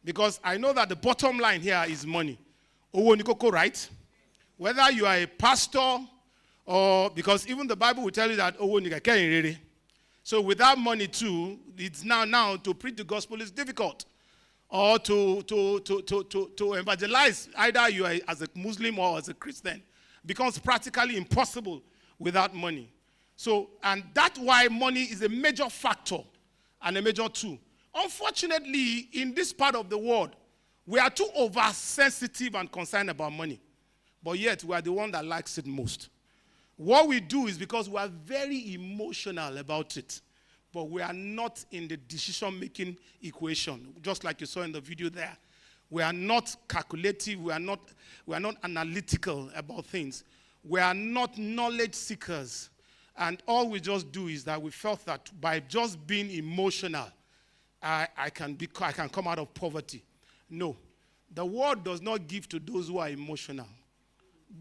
Because I know that the bottom line here is money. Owo nikoko, right? Whether you are a pastor or, because even the Bible will tell you that owo nikake. So without money too, it's now to preach the gospel is difficult. Or to evangelize, either you are as a Muslim or as a Christian, becomes practically impossible without money. So, and that's why money is a major factor and a major tool. Unfortunately, in this part of the world, we are too oversensitive and concerned about money. But yet, we are the one that likes it most. What we do is because we are very emotional about it. But we are not in the decision-making equation, just like you saw in the video there. We are not calculative. We are not analytical about things. We are not knowledge seekers. And all we just do is that we felt that by just being emotional, I can come out of poverty. No. The world does not give to those who are emotional.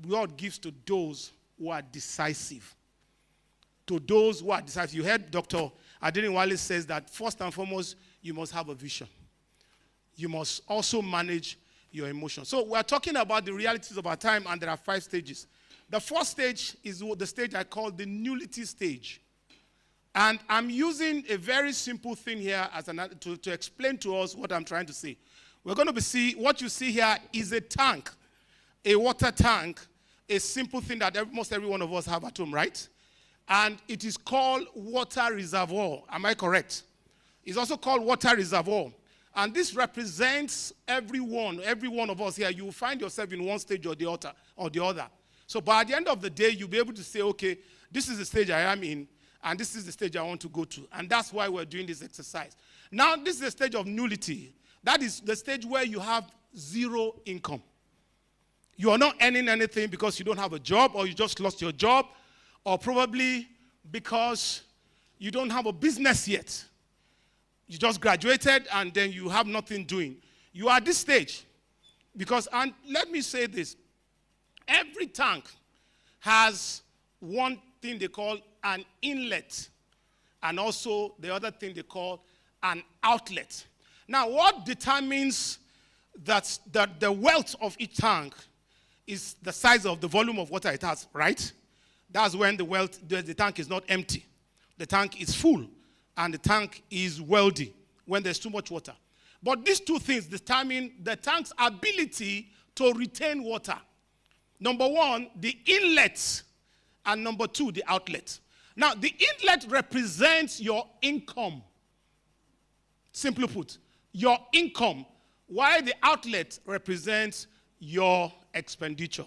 The world gives to those who are decisive. To those who are decisive. You heard Dr. Adeniwale says that first and foremost, you must have a vision. You must also manage your emotions. So we're talking about the realities of our time, and there are 5 stages. The first stage is the stage I call the nullity stage. And I'm using a very simple thing here as to explain to us what I'm trying to say. We're going to see, what you see here is a tank, a water tank, a simple thing that almost every one of us have at home, right? And it is called water reservoir. Am I correct? It's also called water reservoir. And this represents every one of us here. You will find yourself in one stage or the other. So by the end of the day, you'll be able to say, okay, this is the stage I am in, and this is the stage I want to go to. And that's why we're doing this exercise. Now, this is the stage of nullity. That is the stage where you have zero income. You are not earning anything because you don't have a job, or you just lost your job, or probably because you don't have a business yet. You just graduated and then you have nothing doing. You are at this stage. Because, and let me say this, every tank has one thing they call an inlet, and also the other thing they call an outlet. Now, what determines that the wealth of each tank is the size of the volume of water it has, right? That's when the tank is not empty. The tank is full, and the tank is wealthy when there's too much water. But these two things determine the tank's ability to retain water. Number one, the inlet, and number two, the outlet. Now, the inlet represents your income. Simply put, your income, while the outlet represents your expenditure.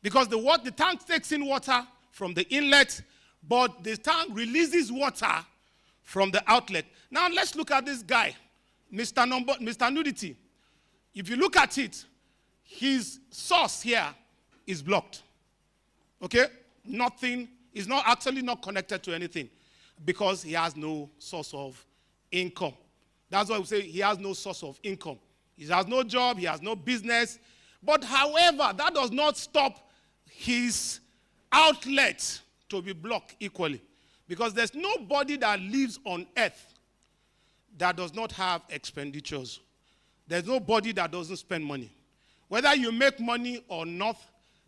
Because the tank takes in water from the inlet, but the tank releases water from the outlet. Now let's look at this guy, Mr. Nudity. If you look at it, his source here is blocked. Okay? Nothing, is not actually not connected to anything because he has no source of income. That's why we say he has no source of income. He has no job, he has no business. But however, that does not stop his outlet to be blocked equally. Because there's nobody that lives on earth that does not have expenditures. There's nobody that doesn't spend money. Whether you make money or not,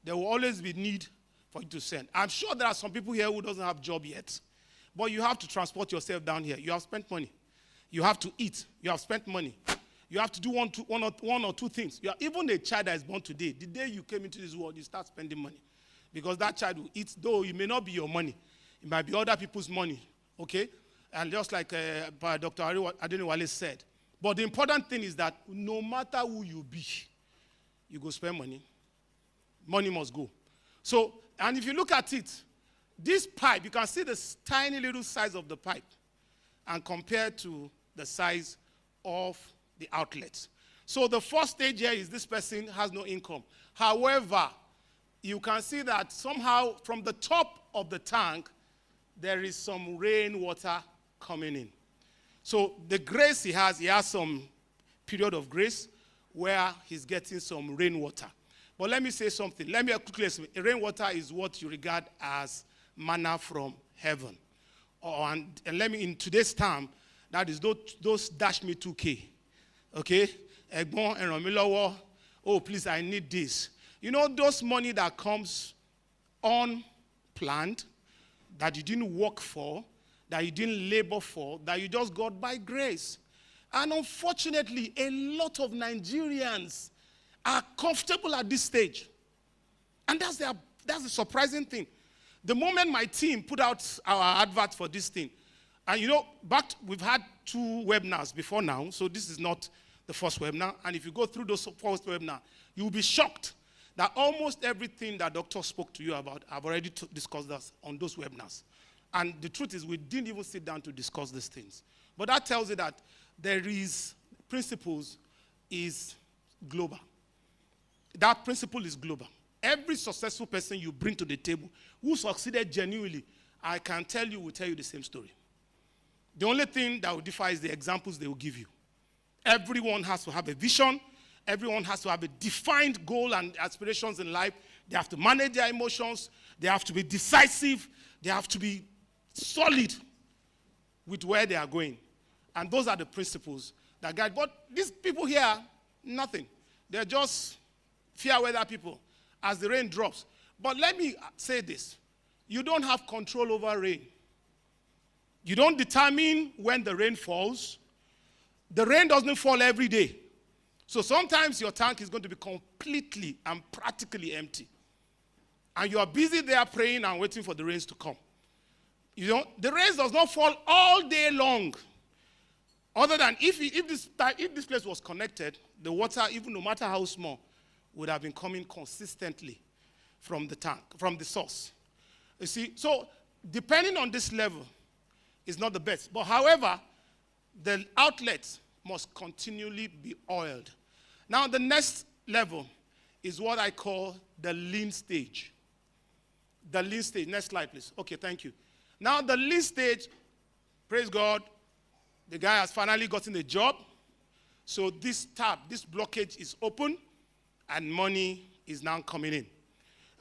there will always be need for you to send. I'm sure there are some people here who doesn't have a job yet. But you have to transport yourself down here. You have spent money. You have to eat. You have spent money. You have to do one or two things. Even a child that is born today, the day you came into this world, you start spending money. Because that child will eat, though it may not be your money. It might be other people's money, okay? And just like Dr. Adeniwale said. But the important thing is that no matter who you be, you go spend money. Money must go. So, and if you look at it, this pipe, you can see the tiny little size of the pipe and compared to the size of the outlets. So the first stage here is this person has no income. However, you can see that somehow from the top of the tank, there is some rainwater coming in. So the grace he has some period of grace where he's getting some rainwater. But let me say something. Let me quickly explain. Rainwater is what you regard as manna from heaven. And let me, in today's term, that is those dash me 2K. Okay? Egbon and Romilowo. Oh, please, I need this. You know, those money that comes unplanned, that you didn't work for, that you didn't labor for, that you just got by grace. And unfortunately, a lot of Nigerians are comfortable at this stage. And that's the surprising thing. The moment my team put out our advert for this thing, and you know, we've had 2 webinars before now, so this is not the first webinar. And if you go through those first webinar, you'll be shocked that almost everything that Doctor spoke to you about, I've already discussed that on those webinars. And the truth is, we didn't even sit down to discuss these things. But that tells you that there is, principles is global. That principle is global. Every successful person you bring to the table who succeeded genuinely, I can tell you, will tell you the same story. The only thing that will differ is the examples they will give you. Everyone has to have a vision. Everyone has to have a defined goal and aspirations in life. They have to manage their emotions. They have to be decisive. They have to be solid with where they are going. And those are the principles that guide. But these people here, nothing. They're just fair weather people as the rain drops. But let me say this. You don't have control over rain. You don't determine when the rain falls. The rain doesn't fall every day. So sometimes your tank is going to be completely and practically empty. And you are busy there praying and waiting for the rains to come. You know, the rains does not fall all day long. Other than if this place was connected, the water, even no matter how small, would have been coming consistently from the tank, from the source. You see, so depending on this level is not the best. But however, the outlet must continually be oiled. Now the next level is what I call the lean stage. The lean stage. Next slide, please. Okay, thank you. Now the lean stage, praise God, the guy has finally gotten a job. So this blockage is open, and money is now coming in.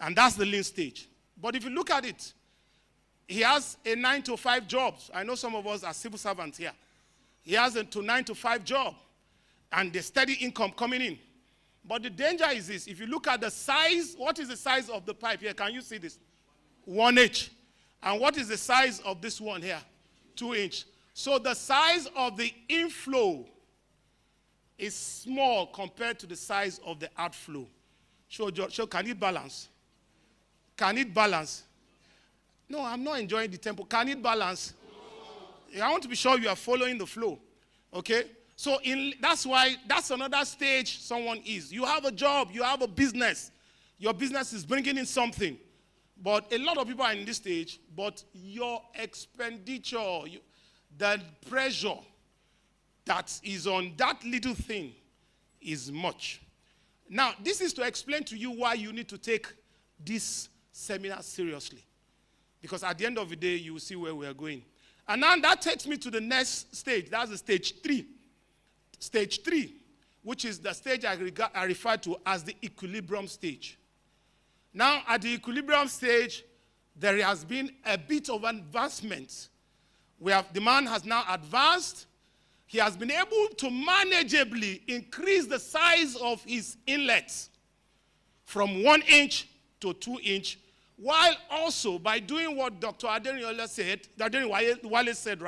And that's the lean stage. But if you look at it, he has a 9-to-5 job. I know some of us are civil servants here. He has a 9-to-5 job, and the steady income coming in. But the danger is this. If you look at the size, what is the size of the pipe here? Can you see this? 1 inch. And what is the size of this one here? 2 inch. So the size of the inflow is small compared to the size of the outflow. Show, can it balance? Can it balance? No, I'm not enjoying the tempo. Can it balance? I want to be sure you are following the flow. Okay? So that's why that's another stage someone is. You have a job, you have a business. Your business is bringing in something. But a lot of people are in this stage, but your expenditure, the pressure that is on that little thing is much. Now, this is to explain to you why you need to take this seminar seriously. Because at the end of the day, you will see where we are going. And now that takes me to the next stage. That's the stage 3. Stage 3, which is the stage I refer to as the equilibrium stage. Now, at the equilibrium stage, there has been a bit of advancement. The man has now advanced. He has been able to manageably increase the size of his inlets from 1 inch to 2 inch, while also by doing what Dr. Adeniwale said,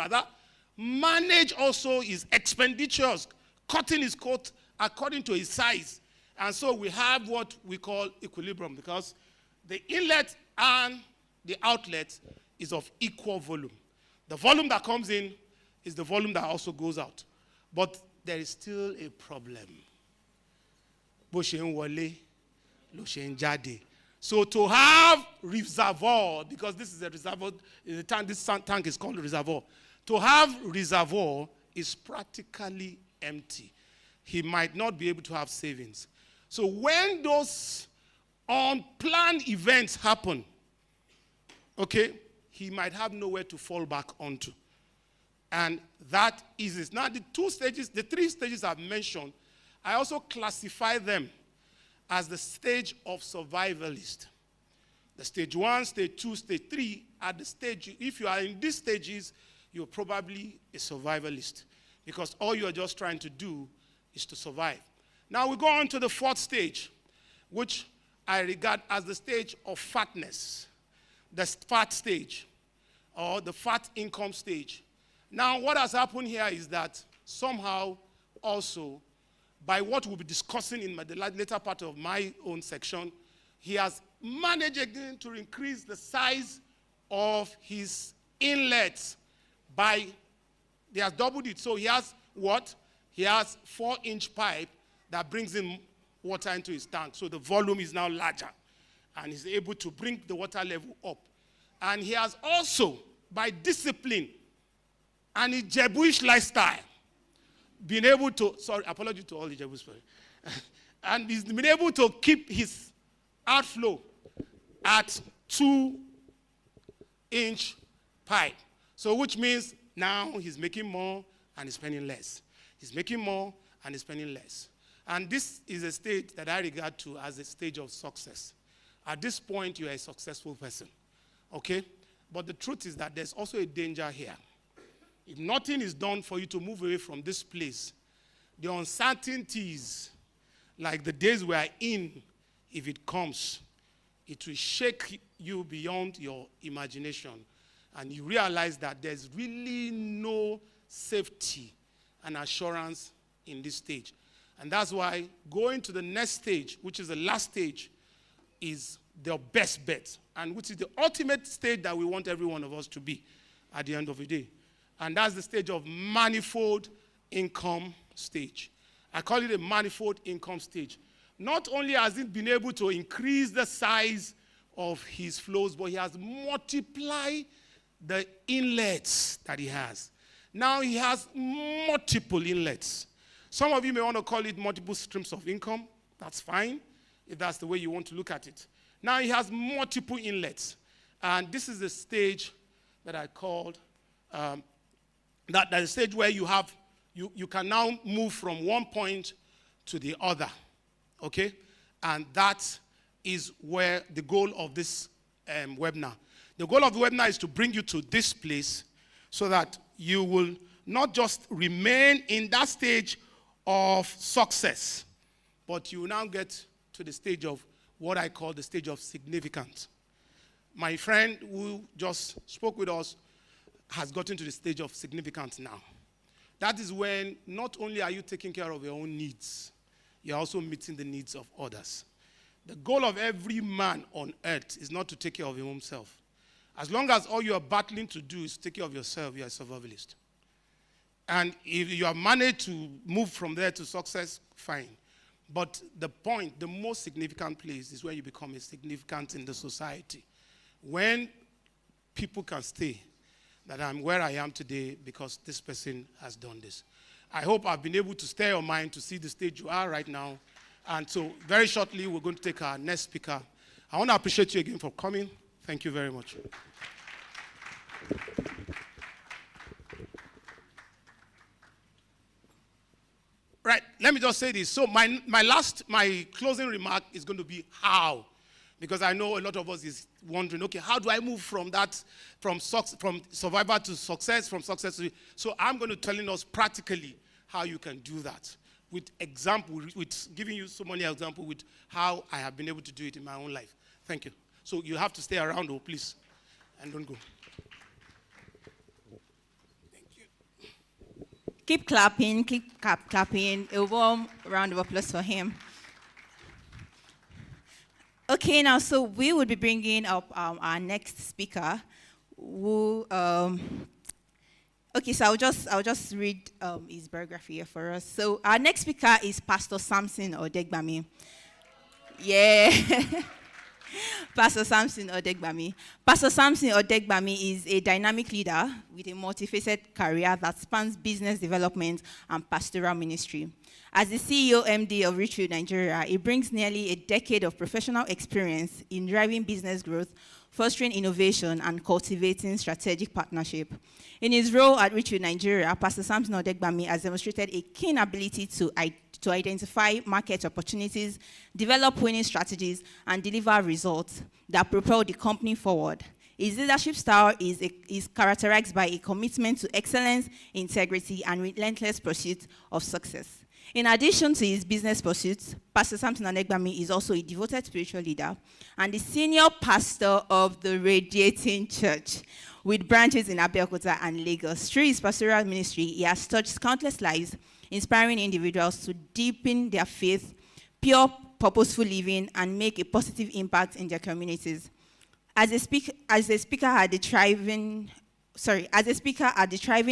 manage also his expenditures cutting his coat according to his size. And so we have what we call equilibrium, because the inlet and the outlet is of equal volume. The volume that comes in is the volume that also goes out. But there is still a problem. Bó ṣe ń wọlé, ló ṣe ń jáde. So to have reservoir, because this is a reservoir, this tank is called a reservoir. To have reservoir is practically empty. He might not be able to have savings. So when those unplanned events happen, okay, he might have nowhere to fall back onto. And that is it. Now the three stages I've mentioned, I also classify them as the stage of survivalist. The stage 1, stage 2, stage 3 are the stage. If you are in these stages, you're probably a survivalist, because all you are just trying to do is to survive. Now we go on to the 4th stage, which I regard as the stage of fatness, the fat stage, or the fat income stage. Now what has happened here is that somehow also, by what we'll be discussing in the later part of my own section, he has managed again to increase the size of his inlets he has doubled it. So he has what? He has 4-inch pipe that brings in water into his tank. So the volume is now larger, and he's able to bring the water level up. And he has also, by discipline and a Jewish lifestyle, been able to, sorry, apology to all the Jewish people, and he's been able to keep his outflow at 2-inch pipe. So which means now he's making more and he's spending less. He's making more and he's spending less. And this is a stage that I regard to as a stage of success. At this point, you are a successful person. Okay? But the truth is that there's also a danger here. If nothing is done for you to move away from this place, the uncertainties, like the days we are in, if it comes, it will shake you beyond your imagination. And you realize that there's really no safety and assurance in this stage. And that's why going to the next stage, which is the last stage, is the best bet, and which is the ultimate stage that we want every one of us to be at the end of the day. And that's the stage of manifold income stage. I call it a manifold income stage. Not only has it been able to increase the size of his flows, but he has multiplied the inlets that he has. Now he has multiple inlets. Some of you may want to call it multiple streams of income. That's fine, if that's the way you want to look at it. Now he has multiple inlets. And this is the stage that I called, that is a stage where you can now move from one point to the other. Okay? And that is where the goal of this webinar. The goal of the webinar is to bring you to this place so that you will not just remain in that stage of success, but you will now get to the stage of what I call the stage of significance. My friend who just spoke with us has gotten to the stage of significance now. That is when not only are you taking care of your own needs, you're also meeting the needs of others. The goal of every man on earth is not to take care of your own self. As long as all you are battling to do is take care of yourself, you are a survivalist. And if you have managed to move from there to success, fine. But the point, the most significant place is where you become a significant in the society. When people can stay, that I'm where I am today because this person has done this. I hope I've been able to stir your mind to see the stage you are right now. And so very shortly, we're going to take our next speaker. I want to appreciate you again for coming. Thank you very much. Right, let me just say this. So my closing remark is going to be how. Because I know a lot of us is wondering, okay, how do I move from that, from survivor to success, from success to... So I'm going to tell us practically how you can do that. With example, with giving you so many examples with how I have been able to do it in my own life. Thank you. So you have to stay around, oh, please, and don't go. Thank you. Keep clapping, clapping. A warm round of applause for him. Okay, now, so we will be bringing up our next speaker, who, okay, so I'll just read his biography here for us. So our next speaker is Pastor Samson Odegbami. Yeah. Pastor Samson Odegbami. Pastor Samson Odegbami is a dynamic leader with a multifaceted career that spans business development and pastoral ministry. As the CEO MD of Richfield Nigeria, he brings nearly a decade of professional experience in driving business growth, fostering innovation, and cultivating strategic partnership. In his role at Richfield Nigeria, Pastor Samson Odegbami has demonstrated a keen ability to identify market opportunities, develop winning strategies, and deliver results that propel the company forward. His leadership style is characterized by a commitment to excellence, integrity, and relentless pursuit of success. In addition to his business pursuits, Pastor Samson Odegbami is also a devoted spiritual leader and the senior pastor of the Radiating Church, with branches in Abeokuta and Lagos. Through his pastoral ministry, he has touched countless lives, inspiring individuals to deepen their faith, pure, purposeful living, and make a positive impact in their communities. As a speaker at the Thriving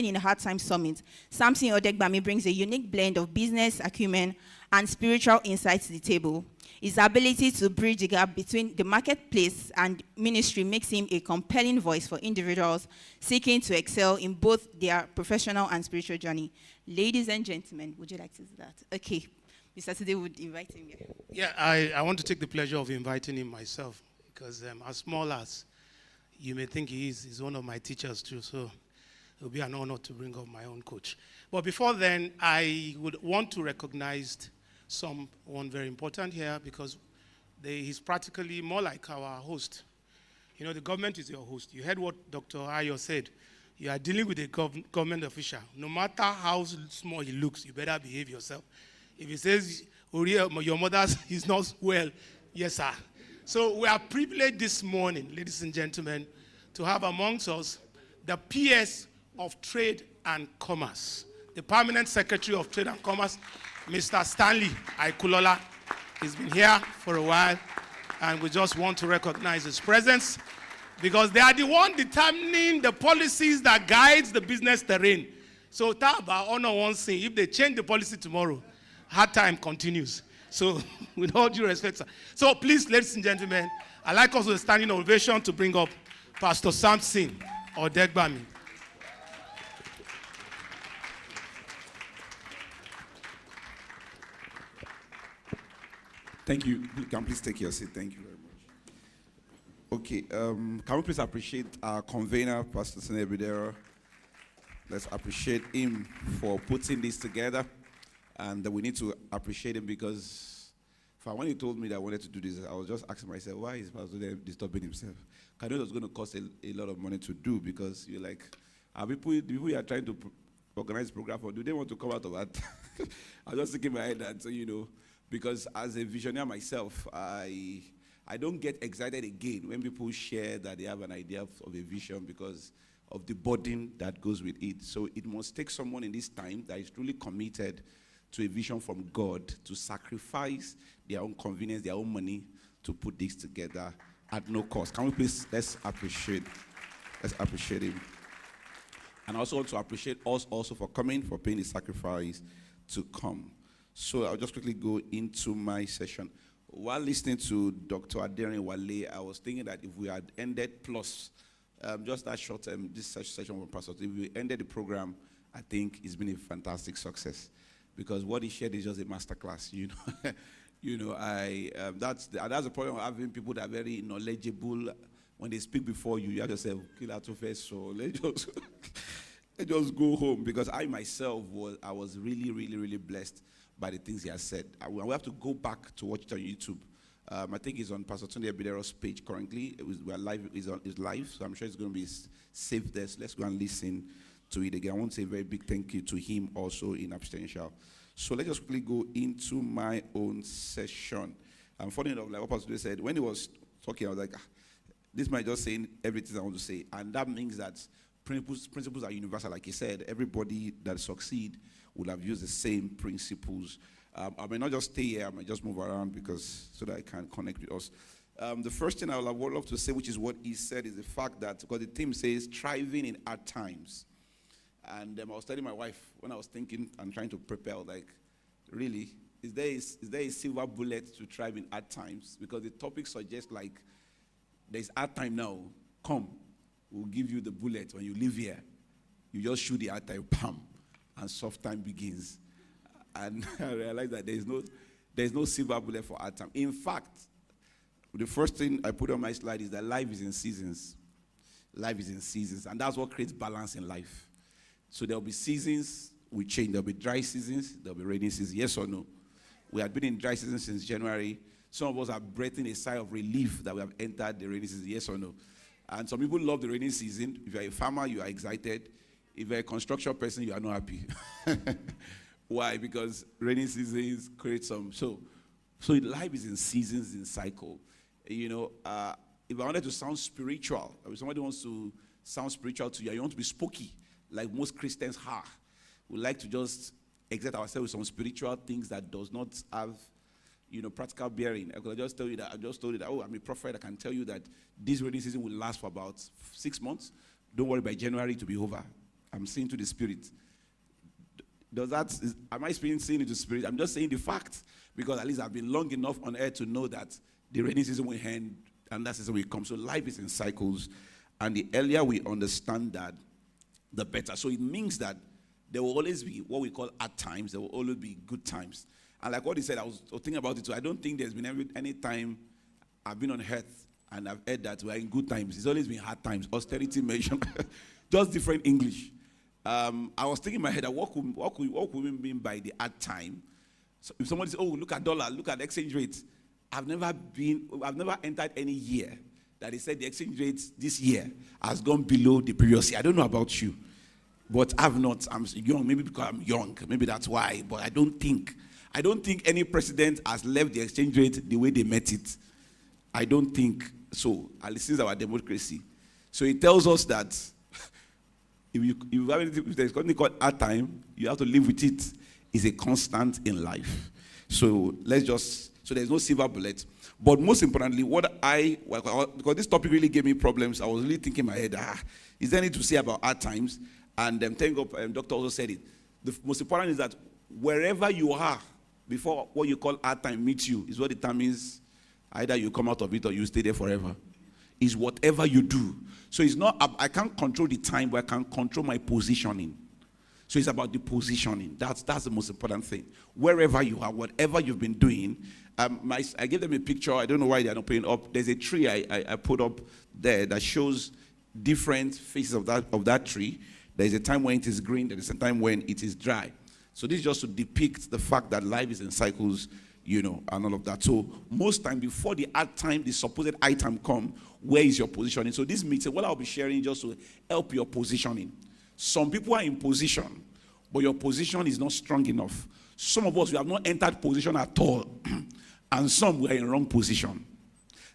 in Hard Times Summit, Samson Odegbami brings a unique blend of business acumen and spiritual insight to the table. His ability to bridge the gap between the marketplace and ministry makes him a compelling voice for individuals seeking to excel in both their professional and spiritual journey. Ladies and gentlemen, would you like to do that? Okay, Mr. Today would invite him here. Yeah, I want to take the pleasure of inviting him myself, because as small as you may think he is, he's one of my teachers too, so it will be an honor to bring up my own coach. But before then, I would want to recognize someone very important here, because he's practically more like our host. You know, the government is your host. You heard what Dr. Ayo said. You are dealing with a government official. No matter how small he looks, you better behave yourself. If he says, your mother is not well, yes, sir. So we are privileged this morning, ladies and gentlemen, to have amongst us the PS of Trade and Commerce, the Permanent Secretary of Trade and Commerce, Mr. Stanley Aikulola. He's been here for a while, and we just want to recognize his presence, because they are the one determining the policies that guides the business terrain. So Taba honor one thing: if they change the policy tomorrow, hard time continues. So with all due respect, sir. So please, ladies and gentlemen, I'd like us to stand in ovation to bring up Pastor Samson Odegbami. Thank you. Can you please take your seat? Thank you very much. Okay, can we please appreciate our convener, Pastor Tunde Ebidero? Let's appreciate him for putting this together. And we need to appreciate him, because when he told me that I wanted to do this, I was just asking myself, why is Pastor disturbing himself? I know it was going to cost a lot of money to do, because you're like, are people you are trying to organize the program for, do they want to come out of that? I was just thinking in my head that, you know, because as a visionary myself, I don't get excited again when people share that they have an idea of a vision, because of the burden that goes with it. So it must take someone in this time that is truly committed to a vision from God, to sacrifice their own convenience, their own money, to put this together at no cost. Can we please, let's appreciate him. And I also want to appreciate us also for coming, for paying the sacrifice to come. So I'll just quickly go into my session. While listening to Dr. Adering Wale, I was thinking that if we had ended plus just that short this session with Pastor, if we ended the program, I think it's been a fantastic success, because what he shared is just a masterclass. You know, you know, that's the problem of having people that are very knowledgeable. When they speak before you, you have to say, "Kill out first." So let's just go home, because I myself was really blessed by the things he has said. We have to go back to watch it on YouTube. I think it's on Pastor Tunde Ebidero's page currently. We're live. It's live, so I'm sure it's going to be saved there. So let's go and listen to it again. I want to say a very big thank you to him also in absentia. So let's just quickly go into my own session. Funny enough, like what Pastor Tunde said, when he was talking, I was like, this might just say everything I want to say, and that means that principles are universal. Like he said, everybody that succeed will have used the same principles. I may not just stay here, I may just move around so that I can connect with us. The first thing I would love to say, which is what he said, is the fact that, because the theme says, thriving in hard times. And I was telling my wife, when I was thinking and trying to prepare, like, really, is there a silver bullet to thrive in hard times? Because the topic suggests, like, there's hard time now. Come, we'll give you the bullet when you leave here. You just shoot the hard time, pam, and soft time begins. And I realized that there's no silver bullet for hard time. In fact, the first thing I put on my slide is that life is in seasons. Life is in seasons, and that's what creates balance in life. So there'll be seasons, we change. There'll be dry seasons, there'll be rainy seasons, yes or no? We have been in dry season since January. Some of us are breathing a sigh of relief that we have entered the rainy season, yes or no? And some people love the rainy season. If you're a farmer, you are excited. If you're a construction person, you are not happy. Why? Because rainy seasons create some. So life is in seasons, in cycle. You know, if I wanted to sound spiritual, if somebody wants to sound spiritual to you, you want to be spooky, like most Christians are. We like to just excite ourselves with some spiritual things that does not have, practical bearing. I could just tell you that, I just told you that, I'm a prophet, I can tell you that this rainy season will last for about 6 months. Don't worry, by January to be over. I'm seeing to the spirit. Am I seeing into the spirit? I'm just saying the fact, because at least I've been long enough on earth to know that the rainy season will end and that season will come. So life is in cycles, and the earlier we understand that, the better. So it means that there will always be what we call hard times. There will always be good times. And like what he said, I was thinking about it too. I don't think there's been any time I've been on earth and I've heard that we're in good times. It's always been hard times. Austerity measure, just different English. I was thinking in my head, what could we mean by the hard time? So if somebody says, oh, look at dollar, look at the exchange rate. I've never entered any year that they said the exchange rate this year has gone below the previous year. I don't know about you, but I'm young, maybe because I'm young, maybe that's why, but I don't think any president has left the exchange rate the way they met it. I don't think so, at least since our democracy. So it tells us that if there's something called hard time, you have to live with it. It's a constant in life. So there's no silver bullet. But most importantly, because this topic really gave me problems, I was really thinking in my head, is there anything to say about hard times? And thank God, Doctor also said it. The most important is that wherever you are, before what you call hard time meets you, is what determines either you come out of it or you stay there forever. Is whatever you do. So it's not, I can't control the time, but I can control my positioning. So it's about the positioning. That's the most important thing. Wherever you are, whatever you've been doing. I gave them a picture. I don't know why they're not putting up. There's a tree I put up there that shows different phases of that tree. There's a time when it is green. There is a time when it is dry. So this is just to depict the fact that life is in cycles, and all of that. So most time before the hard time, the supposed high time come, where is your positioning? So this meeting, what I'll be sharing is just to help your positioning. Some people are in position, but your position is not strong enough. Some of us, we have not entered position at all. And some were in wrong position.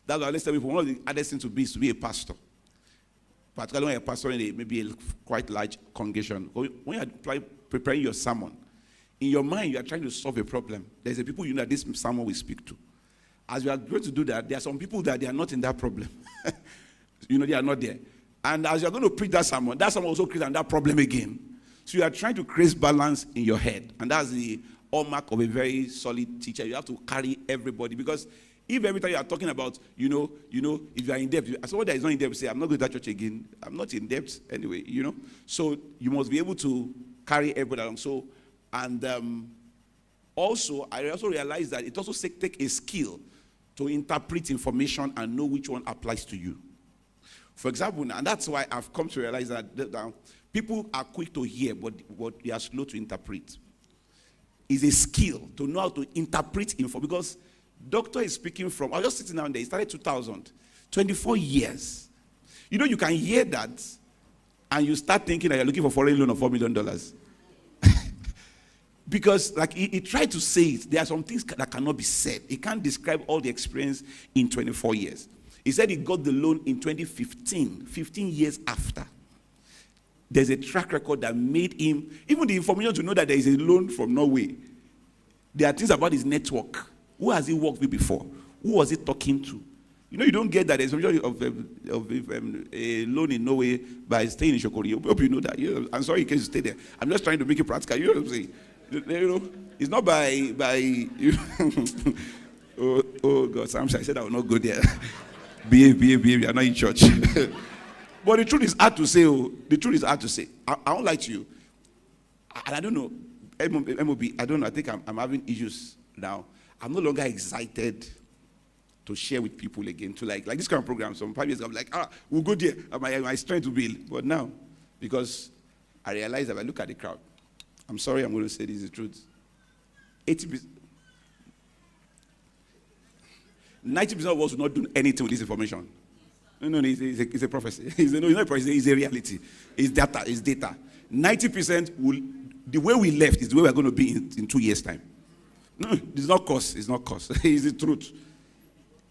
That's why let's tell people, one of the hardest things to be is to be a pastor. Particularly when you're a pastor in maybe a quite large congregation. When you're preparing your sermon, in your mind, you are trying to solve a problem. There's a people that this sermon will speak to. As you are going to do that, there are some people that they are not in that problem. They are not there. And as you're going to preach that sermon also creates another problem again. So you are trying to create balance in your head. And that's the hallmark of a very solid teacher. You have to carry everybody. Because if every time you are talking about, if you are in debt, somebody that is not in debt will say, I'm not going to that church again. I'm not in debt anyway, So you must be able to carry everybody along. So, and I also realized that it also takes a skill to interpret information and know which one applies to you. For example, and that's why I've come to realize that people are quick to hear, but they are slow to interpret. It's a skill to know how to interpret info, because doctor is speaking from, I was just sitting down there, he started 2000, 24 years. You can hear that, and you start thinking that you're looking for foreign loan of $4 million. Because he tried to say it, there are some things that cannot be said. He can't describe all the experience in 24 years. He said he got the loan in 2015, 15 years after. there's a track record that made him, even the information to know that there is a loan from Norway. There are things about his network. Who has he worked with before? Who was he talking to? You know, you don't get that there's a majority of a loan in Norway by staying in Shokori. I hope you know that. You know, I'm sorry in case you stay there. I'm just trying to make it practical. You know what I'm saying? You know, it's not by you know. oh God, Samson, I said I will not go there. behave. You are not in church. But the truth is hard to say. Oh, the truth is hard to say. I won't lie to you. And I don't know. MOB, I don't know. I think I'm having issues now. I'm no longer excited to share with people again. To like this kind of program. Some 5 years ago, I'm like, we'll go there. My strength will build. But now, because I realize that if I look at the crowd, I'm sorry, I'm going to say this is the truth. 80%, 90% of us will not do anything with this information. No, it's a prophecy. It's not a prophecy, it's a reality. It's data. 90% will, the way we left is the way we're going to be in 2 years' time. No, it's not cost. It's the truth.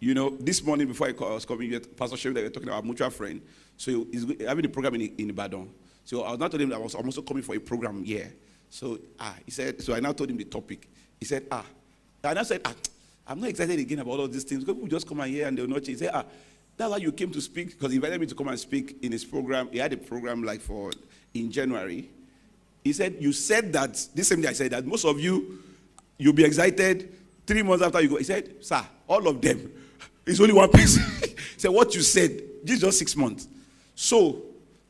You know, this morning before I was coming, Pastor Shem, that we were talking about a mutual friend. So he's having a program in Ibadan. So I was not telling him that I'm also coming for a program here. So he said, so I now told him the topic. He said, and I said, I'm not excited again about all these things. People just come and hear and they'll not change. He said, that's why you came to speak, because he invited me to come and speak in his program. He had a program in January. He said, you said that, this same day I said that most of you'll be excited 3 months after you go. He said, sir, all of them. It's only one person. He said, what you said, this is just 6 months. So,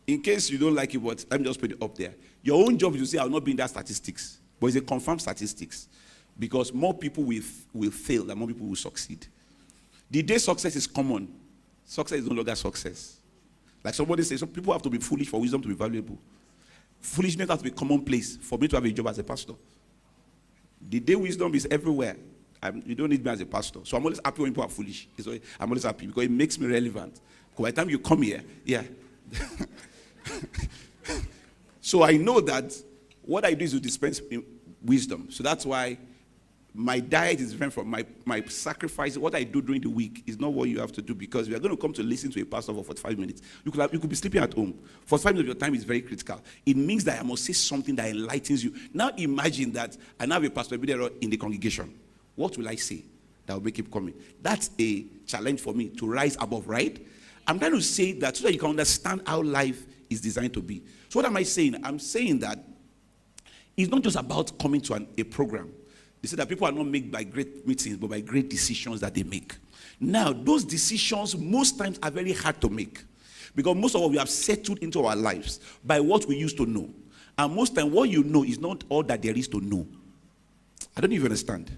in case you don't like it, but let me just put it up there. Your own job is to say, I will not be in that statistics. But it's a confirmed statistics. Because more people will fail than more people will succeed. The day success is common, success is no longer success. Like somebody says, some people have to be foolish for wisdom to be valuable. Foolishness has to be commonplace for me to have a job as a pastor. The day wisdom is everywhere, you don't need me as a pastor. So I'm always happy when people are foolish. I'm always happy because it makes me relevant. Because by the time you come here, yeah. So I know that what I do is to dispense wisdom. So that's why my diet is different from my sacrifice. What I do during the week is not what you have to do, because we are going to come to listen to a pastor for 45 minutes. You could be sleeping at home. 45 minutes of your time is very critical. It means that I must say something that enlightens you. Now imagine that I now have a Pastor Ebidero in the congregation. What will I say that will make him coming? That's a challenge for me to rise above, right? I'm trying to say that so that you can understand how life is designed to be. So what am I saying? I'm saying that it's not just about coming to a program. They say that people are not made by great meetings, but by great decisions that they make. Now, those decisions most times are very hard to make, because most of what we have settled into our lives by what we used to know. And most times what you know is not all that there is to know. I don't even understand.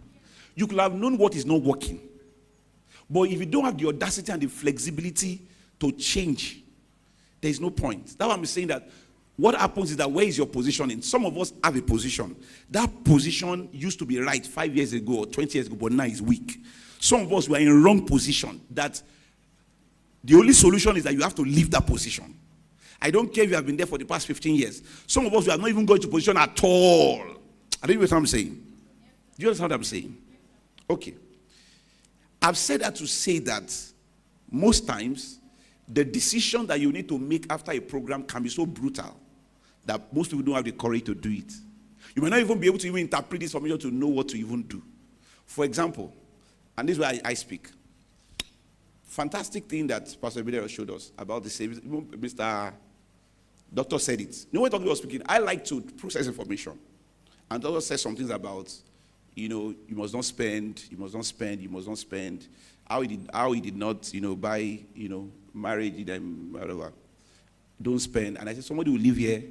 You could have known what is not working. But if you don't have the audacity and the flexibility to change, there is no point. That's why I'm saying that what happens is that where is your position in? Some of us have a position. That position used to be right 5 years ago or 20 years ago, but now is weak. Some of us were in wrong position. That the only solution is that you have to leave that position. I don't care if you have been there for the past 15 years. Some of us we have not even gone to position at all. I don't know what I'm saying. Do you understand what I'm saying? Okay. I've said that to say that most times the decision that you need to make after a program can be so brutal that most people don't have the courage to do it. You may not even be able to even interpret this information to know what to even do. For example, and this is where I speak. Fantastic thing that Pastor Ebidero showed us about the service. Mr. Doctor said it. You know when talking about speaking, I like to process information. And Doctor says some things about, you must not spend, you must not spend, you must not spend. How he did not, buy, marriage, whatever. Don't spend. And I said, somebody will live here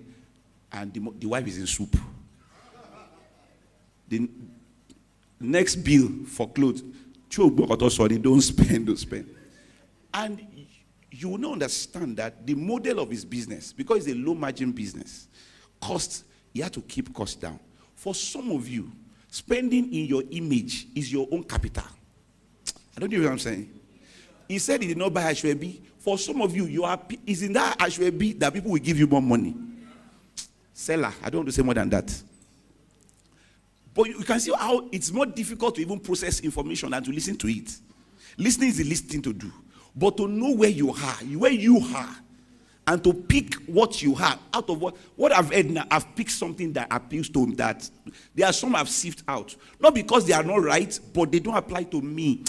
and the wife is in soup. The next bill for clothes, don't spend. And you will not understand that the model of his business, because it's a low margin business, he had to keep costs down. For some of you, spending in your image is your own capital. I don't know what I'm saying. He said he did not buy Ashwebi. For some of you, it's in that Ashwebi that people will give you more money. Seller, I don't want to say more than that. But you can see how it's more difficult to even process information than to listen to it. Listening is the least thing to do. But to know where you are, and to pick what you have out of what I've heard now. I've picked something that appeals to that. There are some I've sifted out, not because they are not right, but they don't apply to me.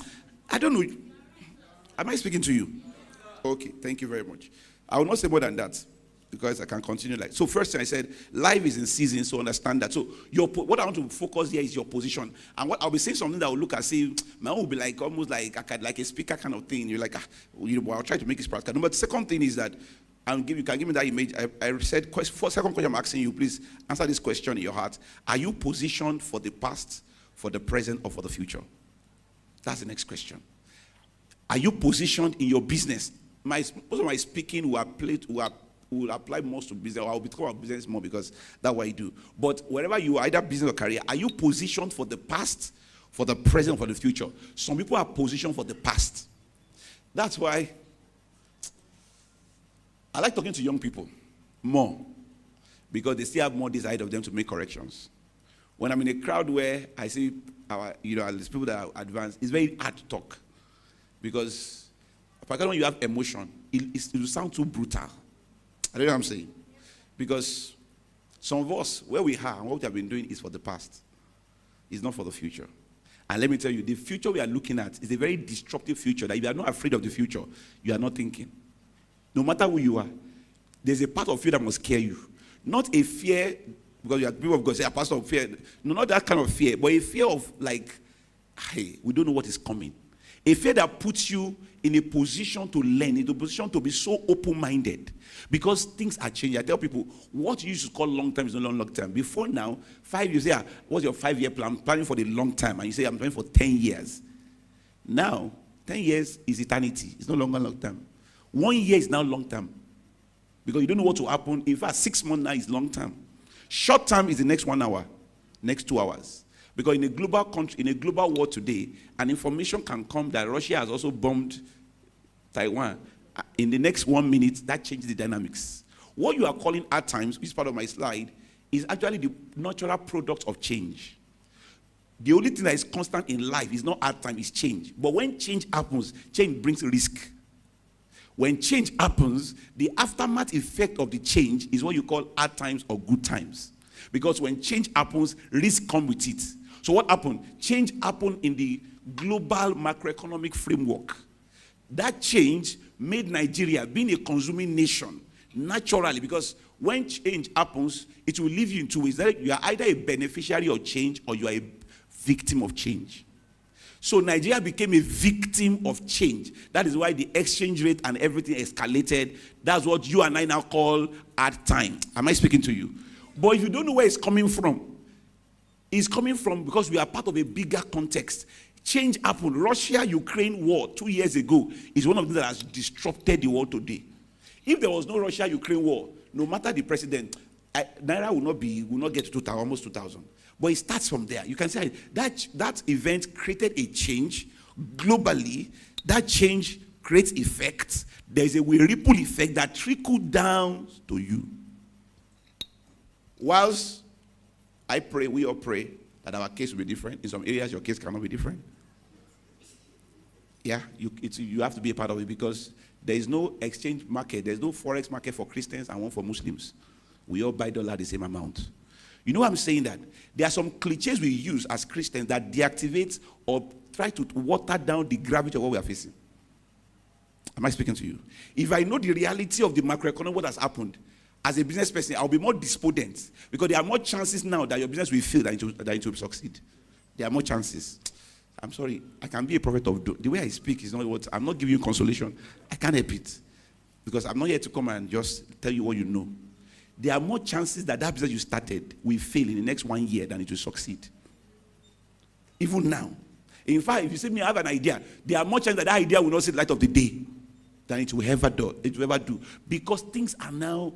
I don't know. Am I speaking to you? Okay, thank you very much. I will not say more than that, because I can continue like so. First thing I said, life is in season, so understand that. So what I want to focus here is your position, and what I'll be saying something that will look as if my own will be like almost like a speaker kind of thing. You're like, I'll try to make it practical. But the second thing is that you can give me that image. I said, second question I'm asking you, please answer this question in your heart. Are you positioned for the past, for the present, or for the future? That's the next question. Are you positioned in your business? Most of my speaking will apply most to business, or I'll be talking about business more because that's what I do. But wherever you are, either business or career, are you positioned for the past, for the present, or for the future? Some people are positioned for the past. That's why I like talking to young people more, because they still have more desire of them to make corrections. When I'm in a crowd where I see these people that are advanced, it's very hard to talk, because particularly when you have emotion, it will sound too brutal. I don't know what I'm saying. Because some of us, where we are and what we have been doing is for the past. It's not for the future. And let me tell you, the future we are looking at is a very destructive future that if you are not afraid of the future, you are not thinking. No matter who you are, there's a part of fear that must scare you. Not a fear, because you are people of God say, a pastor of fear. No, not that kind of fear, but a fear of like, hey, we don't know what is coming. A fear that puts you in a position to learn, in a position to be so open-minded. Because things are changing. I tell people, what you used to call long term is no longer long term. Before now, 5 years, what's your 5-year plan? I'm planning for the long term. And you say, I'm planning for 10 years. Now, 10 years is eternity. It's no longer long term. 1 year is now long term. Because you don't know what will happen. In fact, 6 months now is long term. Short term is the next 1 hour, next 2 hours. Because in a global country, in a global war today, an information can come that Russia has also bombed Taiwan. In the next 1 minute, that changes the dynamics. What you are calling hard times, which is part of my slide, is actually the natural product of change. The only thing that is constant in life is not hard time, it's change. But when change happens, change brings risk. When change happens, the aftermath effect of the change is what you call hard times or good times. Because when change happens, risk comes with it. So what happened? Change happened in the global macroeconomic framework. That change made Nigeria, being a consuming nation, naturally, because when change happens, it will leave you in two ways. That you are either a beneficiary of change or you are a victim of change. So Nigeria became a victim of change. That is why the exchange rate and everything escalated. That's what you and I now call hard time. Am I speaking to you? But if you don't know where it's coming from, it's coming from because we are part of a bigger context. Change happened. Russia-Ukraine war 2 years ago is one of the things that has disrupted the world today. If there was no Russia-Ukraine war, no matter the president, Naira will not get to 2000, almost 2000. But it starts from there. You can say that event created a change globally. That change creates effects. There's a ripple effect that trickled down to you. Whilst I pray, we all pray that our case will be different. In some areas, your case cannot be different. Yeah, you have to be a part of it because there is no exchange market. There's no forex market for Christians and one for Muslims. We all buy dollar the same amount. You know why I'm saying that? There are some cliches we use as Christians that deactivate or try to water down the gravity of what we are facing. Am I speaking to you? If I know the reality of the macroeconomy, what has happened, as a business person, I'll be more despondent because there are more chances now that your business will fail than it will succeed. There are more chances. I'm sorry, I can be a prophet of the way I speak is not what I'm not giving you consolation. I can't help it because I'm not here to come and just tell you what you know. There are more chances that business you started will fail in the next 1 year than it will succeed. Even now. In fact, if you say me, I have an idea, there are more chances that idea will not see the light of the day than it will ever do. Because things are now,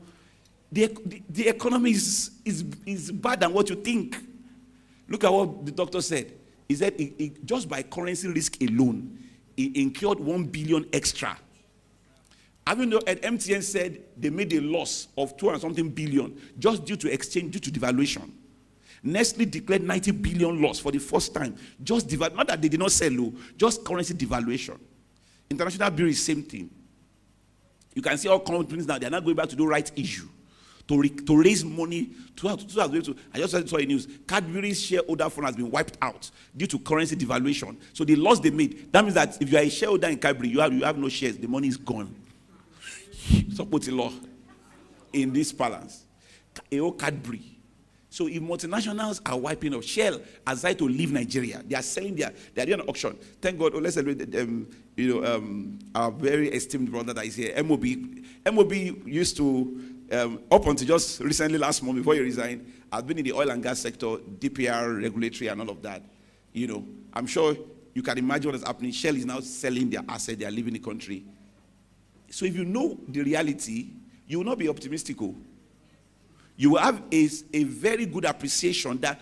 the economy is bad than what you think. Look at what the doctor said. He said just by currency risk alone, he incurred 1 billion extra. Even though at MTN said they made a loss of 2 and something billion just due to exchange, due to devaluation. Nestle declared 90 billion loss for the first time. Not that they did not sell low, just currency devaluation. International Bureau is same thing. You can see all companies now, they're not going back to do right issue. To raise money, I just saw a news. Cadbury's shareholder fund has been wiped out due to currency devaluation. So the loss they made, that means that if you are a shareholder in Cadbury, you have no shares, the money is gone. Support the law in this balance. Cadbury. So if multinationals are wiping out, Shell has decided to leave Nigeria. They are selling they are doing an auction. Thank God. Let's celebrate our very esteemed brother that is here, MOB. MOB used to, up until just recently last month before he resigned, I've been in the oil and gas sector, DPR, regulatory, and all of that. I'm sure you can imagine what is happening. Shell is now selling their asset. They are leaving the country. So if you know the reality, you will not be optimistic. You will have a very good appreciation that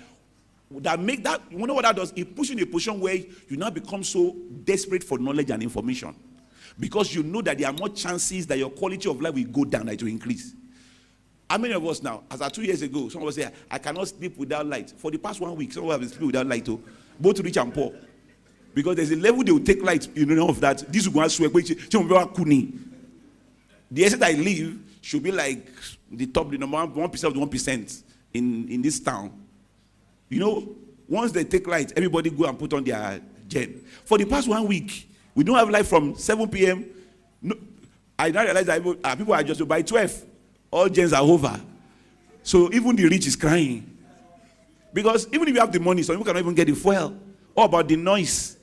make that, you know what that does? It pushes you in a position where you now become so desperate for knowledge and information. Because you know that there are more chances that your quality of life will go down than it will increase. How many of us now, as of 2 years ago, some of us say, I cannot sleep without light. For the past 1 week, some of us have been sleeping without light, both rich and poor. Because there's a level they will take light, of that. This will go and swear. The estate I live should be like the number 1% of the 1% in this town. Once they take light, everybody go and put on their gen. For the past 1 week, we don't have light from 7 p.m. No, I now realize that people are just by 12. All gens are over. So even the rich is crying. Because even if you have the money, some people cannot even get the fuel. What about the noise?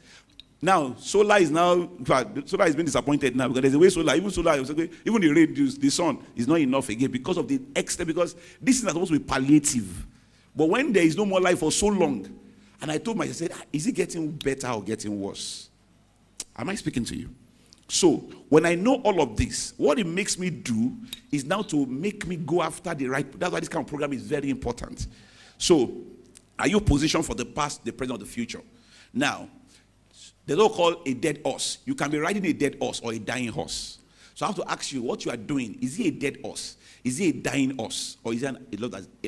Now, solar is being disappointed now because there's a way even the rain, the sun is not enough again because of the extra, because this is not supposed to be palliative. But when there is no more life for so long, and I told myself, is it getting better or getting worse? Am I speaking to you? So, when I know all of this, what it makes me do is now to make me go after the right. That's why this kind of program is very important. So, are you positioned for the past, the present, or the future? Now, they don't call a dead horse. You can be riding a dead horse or a dying horse. So I have to ask you, what you are doing, is it a dead horse? Is it a dying horse? Or is it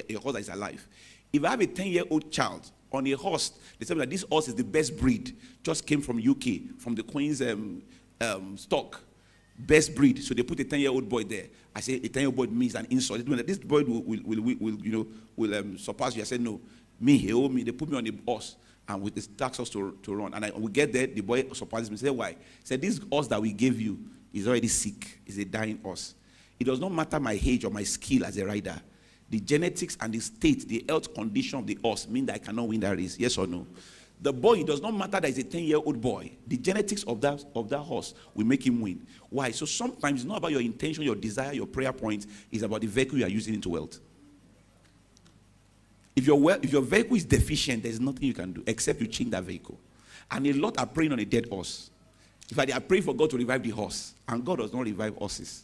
a horse that is alive? If I have a 10-year-old child on a horse, they tell me that this horse is the best breed, just came from UK, from the Queen's stock, best breed. So they put a 10-year-old boy there. I say a 10-year-old boy means an insult. They this boy will surpass you. I said, no, they put me on a horse. And with the tax us to run. And we get there, the boy surprises me. Say, why? He said, this horse that we gave you is already sick. It's a dying horse. It does not matter my age or my skill as a rider. The genetics and the state, the health condition of the horse mean that I cannot win that race. Yes or no? The boy, it does not matter that he's a 10-year-old boy. The genetics of that horse will make him win. Why? So sometimes it's not about your intention, your desire, your prayer point. It's about the vehicle you are using into wealth. If your vehicle is deficient, there's nothing you can do except you change that vehicle. And a lot are praying on a dead horse. In fact, they are praying for God to revive the horse. And God does not revive horses.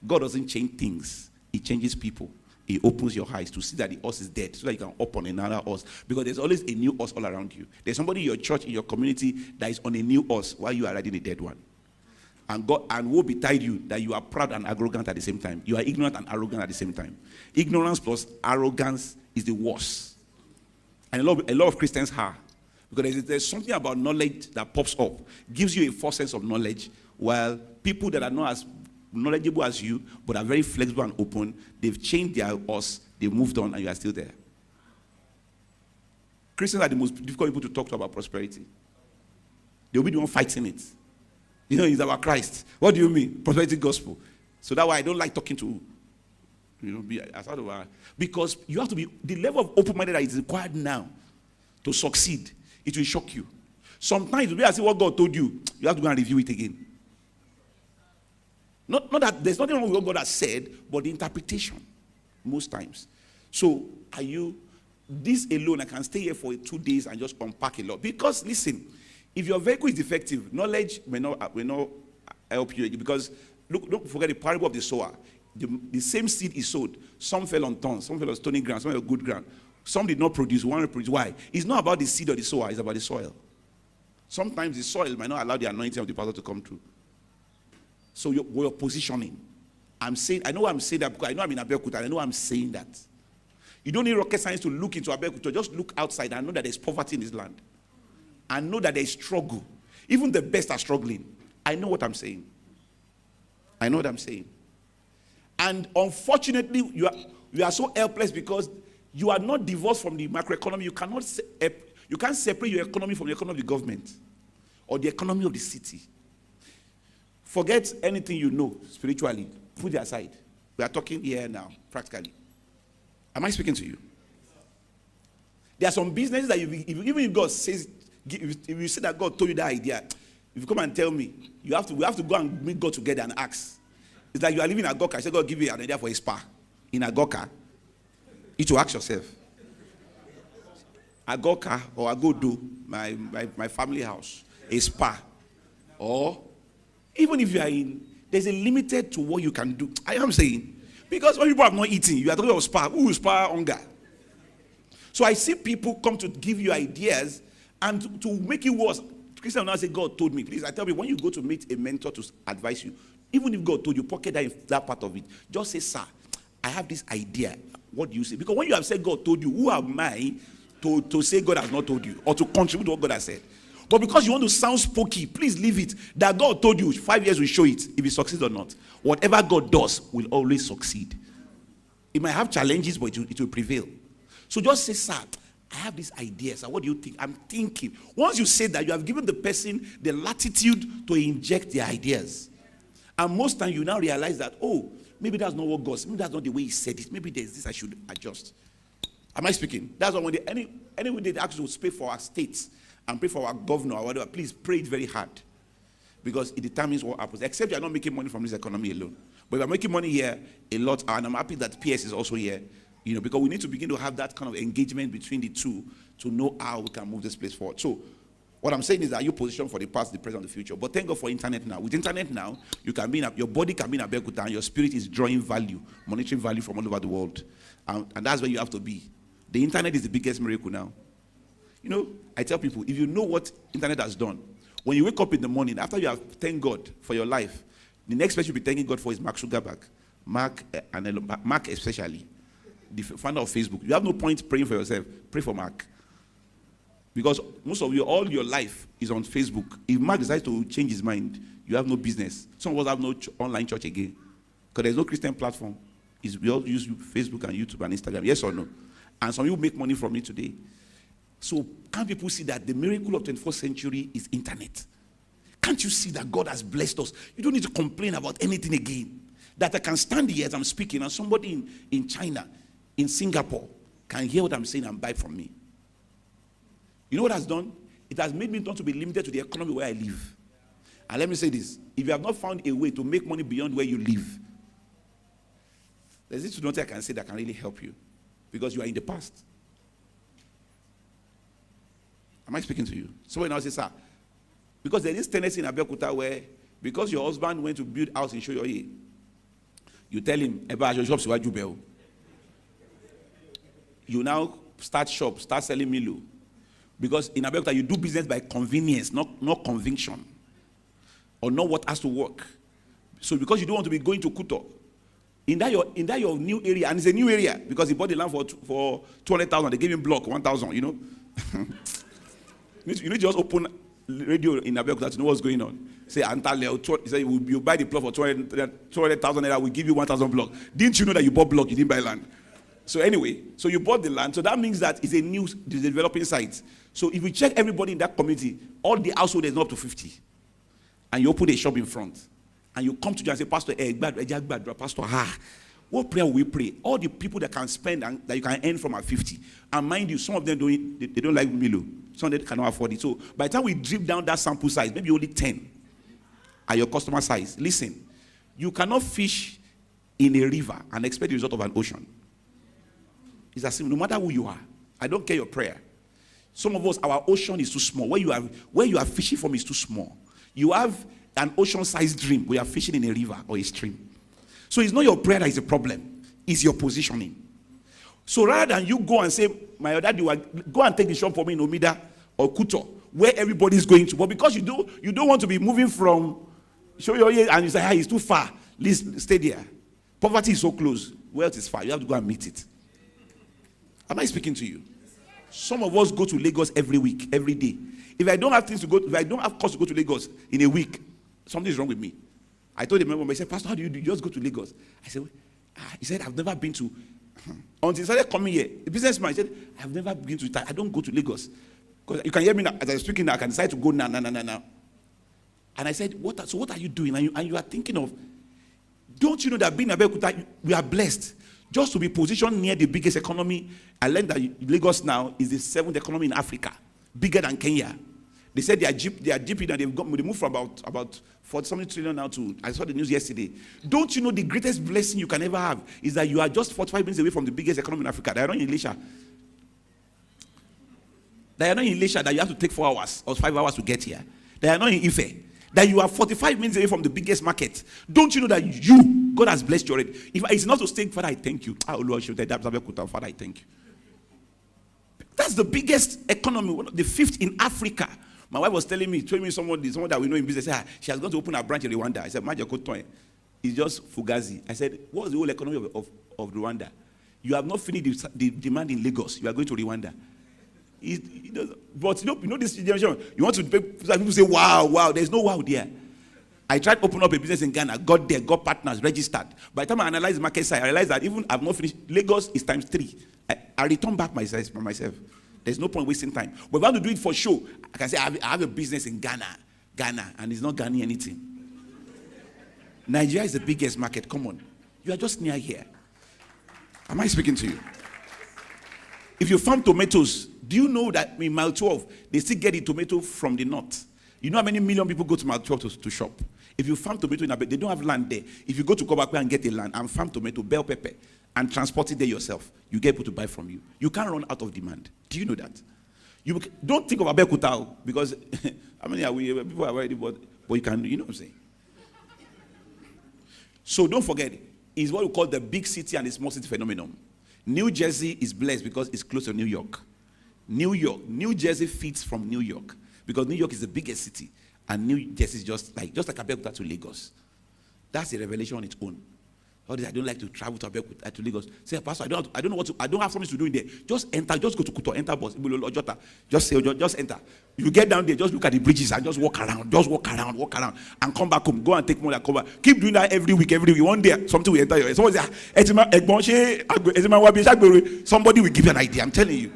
God doesn't change things. He changes people. He opens your eyes to see that the horse is dead so that you can hop on another horse. Because there's always a new horse all around you. There's somebody in your church, in your community that is on a new horse while you are riding a dead one. And woe betide you that you are proud and arrogant at the same time. You are ignorant and arrogant at the same time. Ignorance plus arrogance is the worst. And a lot of Christians are. Because there's something about knowledge that pops up, gives you a false sense of knowledge, while people that are not as knowledgeable as you, but are very flexible and open, they've changed their horse, they've moved on, and you are still there. Christians are the most difficult people to talk to about prosperity. They'll be the one fighting it. It's about Christ. What do you mean? Prosperity gospel. So that's why I don't like talking to, because you have to be, the level of open-minded that is required now to succeed, it will shock you. Sometimes it will be as if what God told you, you have to go and review it again. Not that there's nothing wrong with what God has said, but the interpretation, most times. So, this alone, I can stay here for 2 days and just unpack a lot. Because, listen, if your vehicle is defective, knowledge may not help you. Because, don't forget the parable of the sower. The same seed is sowed. Some fell on thorns, some fell on stony ground, some fell on good ground. Some did not produce, one produced. Why? It's not about the seed or the sower, it's about the soil. Sometimes the soil might not allow the anointing of the pastor to come through. So your positioning. I know I'm saying that because I know I'm in Abeokuta, I know I'm saying that. You don't need rocket science to look into Abeokuta. Just look outside and know that there's poverty in this land. And know that there's struggle. Even the best are struggling. I know what I'm saying. I know what I'm saying. And unfortunately, you are so helpless because you are not divorced from the macroeconomy. You can't separate your economy from the economy of the government or the economy of the city. Forget anything you know spiritually. Put it aside. We are talking here now, practically. Am I speaking to you? There are some businesses that even if God says, if you say that God told you that idea, if you come and tell me, we have to go and meet God together and ask. It's like you are living in Agoka. I say, God, give you an idea for a spa in Agoka. You to ask yourself. Agoka or Agodo, my family house, a spa. Or even if you are in, there's a limited to what you can do. I am saying. Because when people are not eating, you are talking about spa. Who will spa hunger? So I see people come to give you ideas and to make it worse. Christian now say, God told me. Please, I tell you, when you go to meet a mentor to advise you, even if God told you, pocket that part of it. Just say, sir, I have this idea. What do you say? Because when you have said God told you, who am I to say God has not told you or to contribute to what God has said? But because you want to sound spooky, please leave it. That God told you, 5 years will show it, if it succeeds or not. Whatever God does will always succeed. It might have challenges, but it will prevail. So just say, sir, I have this idea. So what do you think? I'm thinking. Once you say that, you have given the person the latitude to inject their ideas. And most times you now realize that, oh, maybe that's not what God said. Maybe that's not the way he said it. Maybe there's this I should adjust. Am I speaking? That's why when anyone they ask you to pray for our states and pray for our governor or whatever, please pray it very hard. Because it determines what happens. Except you are not making money from this economy alone. But if I'm making money here a lot, and I'm happy that PS is also here, because we need to begin to have that kind of engagement between the two to know how we can move this place forward. So what I'm saying is that you position for the past, the present, and the future. But thank God for internet now. With internet now, you can be your body can be in Abeokuta and your spirit is drawing value, monetary value from all over the world. And that's where you have to be. The internet is the biggest miracle now. I tell people, if you know what internet has done, when you wake up in the morning, after you have thanked God for your life, the next person you'll be thanking God for is Mark Zuckerberg. Mark especially, the founder of Facebook. You have no point praying for yourself. Pray for Mark. Because most of you, all your life is on Facebook. If Mark decides to change his mind, you have no business. Some of us have no online church again. Because there's no Christian platform. We all use Facebook and YouTube and Instagram. Yes or no? And some of you make money from it today. So can't people see that the miracle of 21st century is internet? Can't you see that God has blessed us? You don't need to complain about anything again. That I can stand here as I'm speaking and somebody in China, in Singapore, can hear what I'm saying and buy from me. You know what it has done? It has made me not to be limited to the economy where I live. And let me say this. If you have not found a way to make money beyond where you live, there's this nothing I can say that can really help you. Because you are in the past. Am I speaking to you? Someone now says, sir, because there is tendency in Abeokuta where, because your husband went to build house in Shoyoye, you tell him, you now start selling Milo. Because in Abeokuta, you do business by convenience, not conviction. Or not what has to work. So because you don't want to be going to Kuto, in that your new area, and it's a new area, because he bought the land for 200,000, they gave him block, 1,000, You need to just open radio in Abeokuta to know what's going on. Say, he said, you buy the plot for 200,000 naira, we give you 1,000 block. Didn't you know that you bought block, you didn't buy land? So anyway, so you bought the land, so that means that it's a new developing site. So if you check everybody in that community, all the household is not up to 50. And you open a shop in front. And you come to you and say, Pastor, Pastor, what prayer will we pray? All the people that can spend and that you can earn from are 50. And mind you, some of them they don't like Milo. Some of them cannot afford it. So by the time we drip down that sample size, maybe only 10 are your customer size. Listen, you cannot fish in a river and expect the result of an ocean. It's as simple. No matter who you are, I don't care your prayer. Some of us, our ocean is too small. Where you are fishing from is too small. You have an ocean-sized dream. We are fishing in a river or a stream. So it's not your prayer that is the problem. It's your positioning. So rather than you go and say, my dad, go and take the shop for me in Omida or Kuto, where everybody is going to. But because you don't want to be moving from Shoyoye and you say, it's too far. Please stay there. Poverty is so close. Wealth is far. You have to go and meet it. Am I speaking to you? Some of us go to Lagos every week, every day. If I don't have things to go, if I don't have cost to go to Lagos in a week, something is wrong with me. I told him, he said, Pastor, how do you do? You just go to Lagos. I said, he said, I've never been to, until he started coming here. The businessman, he said, I've never been to, I don't go to Lagos. Because you can hear me now, as I'm speaking now, I can decide to go now. And I said, so what are you doing? And you are thinking of, don't you know that being in Abeokuta, we are blessed just to be positioned near the biggest economy. I learned that Lagos now is the 7th economy in Africa, bigger than Kenya. They said they are GP now, they moved from about 40-something trillion now to, I saw the news yesterday. Don't you know the greatest blessing you can ever have is that you are just 45 minutes away from the biggest economy in Africa. They are not in Elisha. They are not in Elisha that you have to take 4 hours or 5 hours to get here. They are not in Ife. That you are 45 minutes away from the biggest market. Don't you know that God has blessed you already? If it's not to say, Father, I thank you. Father, I thank you. That's the biggest economy, the 5th in Africa. My wife was telling me someone that we know in business, she has gone to open a branch in Rwanda. I said, it's just Fugazi. I said, what's the whole economy of Rwanda? You have not finished the demand in Lagos. You are going to Rwanda. But you know this generation, you want to people say, wow, there's no wow there. I tried to open up a business in Ghana, got there, got partners, registered. By the time I analyzed the market side, I realized that even I've not finished, Lagos is times 3. I return back myself. There's no point wasting time. But if I want to do it for show, I can say I have a business in Ghana, and it's not Ghana anything. Nigeria is the biggest market. Come on. You are just near here. Am I speaking to you? If you farm tomatoes, do you know that in mile 12, they still get the tomato from the north? You know how many million people go to mile 12 to shop? If you farm tomato in Abe, they don't have land there. If you go to Kobakwe and get a land and farm tomato, bell pepper, and transport it there yourself, you get people to buy from you. You can't run out of demand. Do you know that? You don't think of Abeokuta because how many are we? People are already, but you can, you know what I'm saying? So don't forget, it's what we call the big city and the small city phenomenon. New Jersey is blessed because it's close to New York. New Jersey feeds from New York because New York is the biggest city, and New Jersey is just like Abeokuta to Lagos. That's a revelation on its own. All this, I don't like to travel to Abeokuta to Lagos. Say, Pastor, I don't have something to do in there. Just enter, just go to Kuto, enter bus, just enter. You get down there, just look at the bridges and just walk around, and come back home. Go and take money and come back. Keep doing that every week. One day, something will enter your head. Somebody will give you an idea. I'm telling you.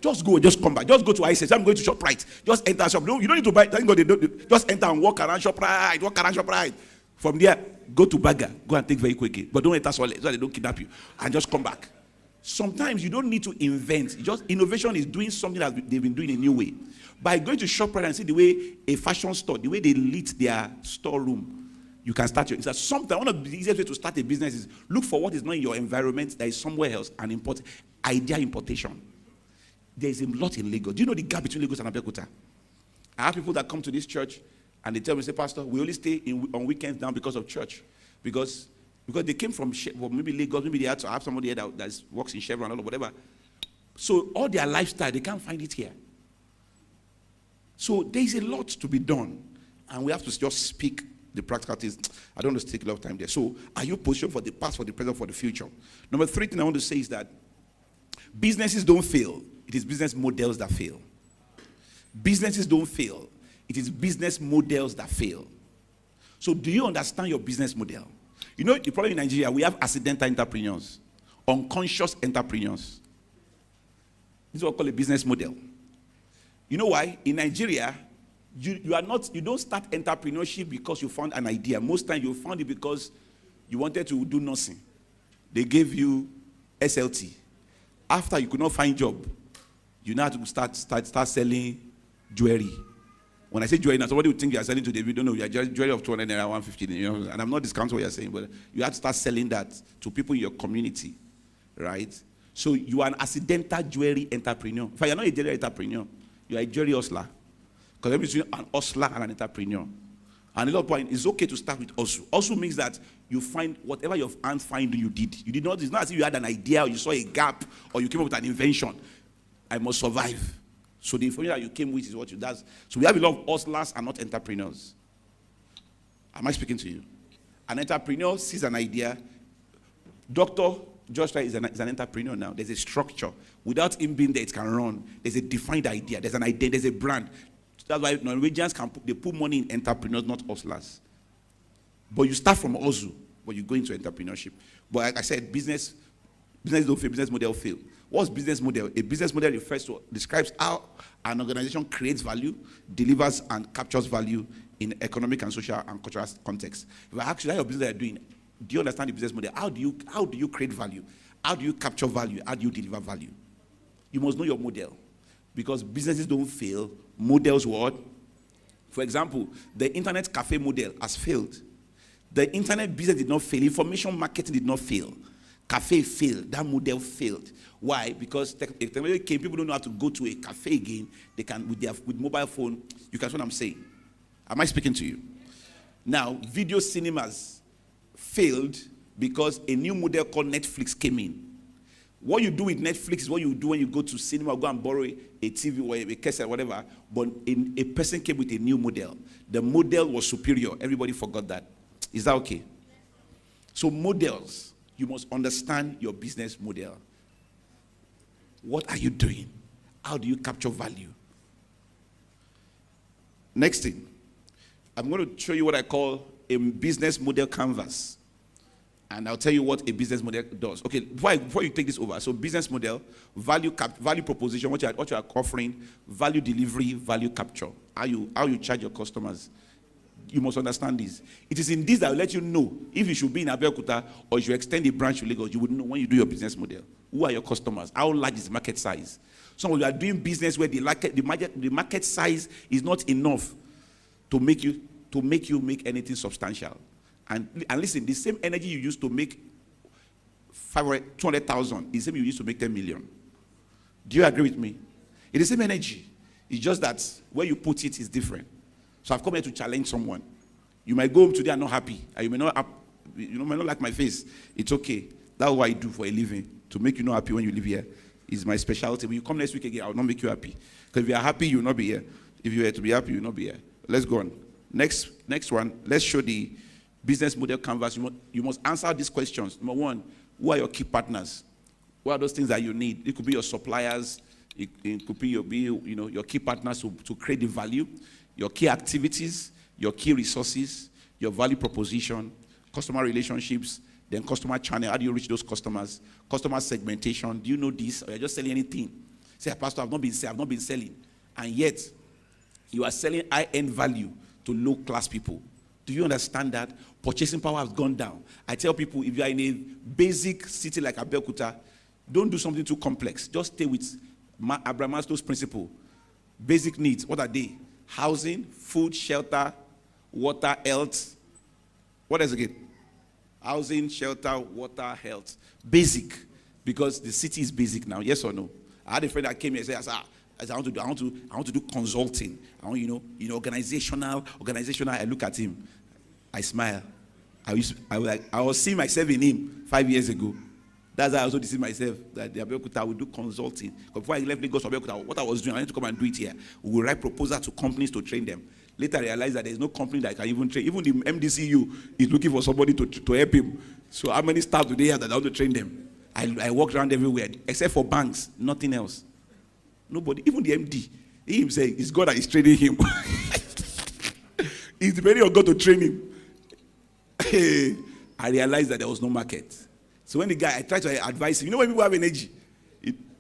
Just go, just come back. Just go to ISIS. I'm going to ShopRite. Just enter shop. No, you don't need to buy. Just enter and walk around ShopRite. From there, go to Baga. Go and take very quickly. But don't enter so they don't kidnap you. And just come back. Sometimes you don't need to invent. Just innovation is doing something that they've been doing a new way. By going to ShopRite and see the way a fashion store, the way they lit their storeroom, you can start your. It's something. One of the easiest ways to start a business is look for what is not in your environment that is somewhere else and import idea importation. There is a lot in Lagos. Do you know the gap between Lagos and Abeokuta? I have people that come to this church and they tell me, say, Pastor, we only stay on weekends now because of church. Because they came from maybe Lagos, maybe they had to have somebody here that works in Chevron or whatever. So all their lifestyle, they can't find it here. So there is a lot to be done. And we have to just speak the practical things. I don't want to take a lot of time there. So are you positioned for the past, for the present, for the future? Number 3 thing I want to say is that businesses don't fail. It is business models that fail. Businesses don't fail. It is business models that fail. So do you understand your business model? You know, the problem in Nigeria, we have accidental entrepreneurs, unconscious entrepreneurs. This is what we call a business model. You know why? In Nigeria, you don't start entrepreneurship because you found an idea. Most times you found it because you wanted to do nothing. They gave you SLT. After you could not find job, you now have to start selling jewelry. When I say jewelry, now somebody would think you are selling to the don't know, you are jewelry of 200 naira, 150, you know, and I'm not discounting what you're saying, but you have to start selling that to people in your community, right? So you are an accidental jewelry entrepreneur. In fact, you're not a jewelry entrepreneur, you are a jewelry hustler. Because every between an hustler and an entrepreneur. And another point, it's okay to start with hustle. Hustle means that you find whatever your hands find you did. You did not, it's not as if you had an idea or you saw a gap or you came up with an invention. I must survive. So the information that you came with is what you do. So we have a lot of hustlers and not entrepreneurs. Am I speaking to you? An entrepreneur sees an idea. Dr. Joshua is an entrepreneur now. There's a structure. Without him being there, it can run. There's a defined idea. There's an idea. There's a brand. That's why Norwegians they put money in entrepreneurs, not hustlers. But you start from hustle, but you go into entrepreneurship. But like I said, business don't fail, business model fail. What's business model? A business model describes how an organization creates value, delivers and captures value in economic and social and cultural context. If I ask you how your business are doing, do you understand the business model? How do you create value? How do you capture value? How do you deliver value? You must know your model. Because businesses don't fail, models what? For example, the internet cafe model has failed. The internet business did not fail. Information marketing did not fail. Cafe failed. That model failed. Why? Because technology came. People don't know how to go to a cafe again. They can with mobile phone. You can see what I'm saying. Am I speaking to you? Now, video cinemas failed because a new model called Netflix came in. What you do with Netflix is what you do when you go to cinema, go and borrow a TV or a cassette or whatever. But a person came with a new model. The model was superior. Everybody forgot that. Is that okay? So models, you must understand your business model. What are you doing? How do you capture value? Next thing, I'm going to show you what I call a business model canvas. And I'll tell you what a business model does. Okay, before you take this over, so business model, value proposition, what you are offering, value delivery, value capture, how you charge your customers. You must understand this. It is in this that will let you know if you should be in Abeokuta or if you extend a branch to Lagos. You would know when you do your business model. Who are your customers? How large is the market size? Some of you are doing business where the market size is not enough to make you make anything substantial. And listen, the same energy you use to make 200,000 is the same you use to make 10 million. Do you agree with me? It's the same energy. It's just that where you put it is different. So I've come here to challenge someone. You might go home today and not happy. And you may not like my face. It's okay. That's what I do for a living. To make you not happy when you live here is my specialty. When you come next week again, I will not make you happy. Because if you are happy, you will not be here. If you were to be happy, you will not be here. Let's go on. Next one. Let's show the business model canvas. You must answer these questions. Number one, who are your key partners? What are those things that you need? It could be your suppliers. It could be your key partners to create the value. Your key activities, your key resources, your value proposition, customer relationships, then customer channel. How do you reach those customers? Customer segmentation. Do you know this? Or you're just selling anything? Say, Pastor, I've not been selling. And yet, you are selling high-end value to low-class people. Do you understand that? Purchasing power has gone down. I tell people, if you are in a basic city like Abeokuta, don't do something too complex. Just stay with Abraham Maslow's principle. Basic needs, what are they? Housing, food, shelter, water, health. What else again? Housing, shelter, water, health. Basic. Because the city is basic now. Yes or no? I had a friend that came here and said, I want to do consulting. I want, organizational. I look at him. I smile. I was seeing myself in him 5 years ago. That's how I also deceive myself that the Abeokuta will do consulting. Before I left Lagos for Abeokuta, what I was doing, I need to come and do it here. We will write proposals to companies to train them. Later I realized that there's no company that can even train. Even the MDCU is looking for somebody to help him. So how many staff do they have that I want to train them? I walked around everywhere, except for banks, nothing else. Nobody, even the MD. He himself, it's God that is training him. He's depending on God to train him. I realized that there was no market. So when I tried to advise him, when people have energy,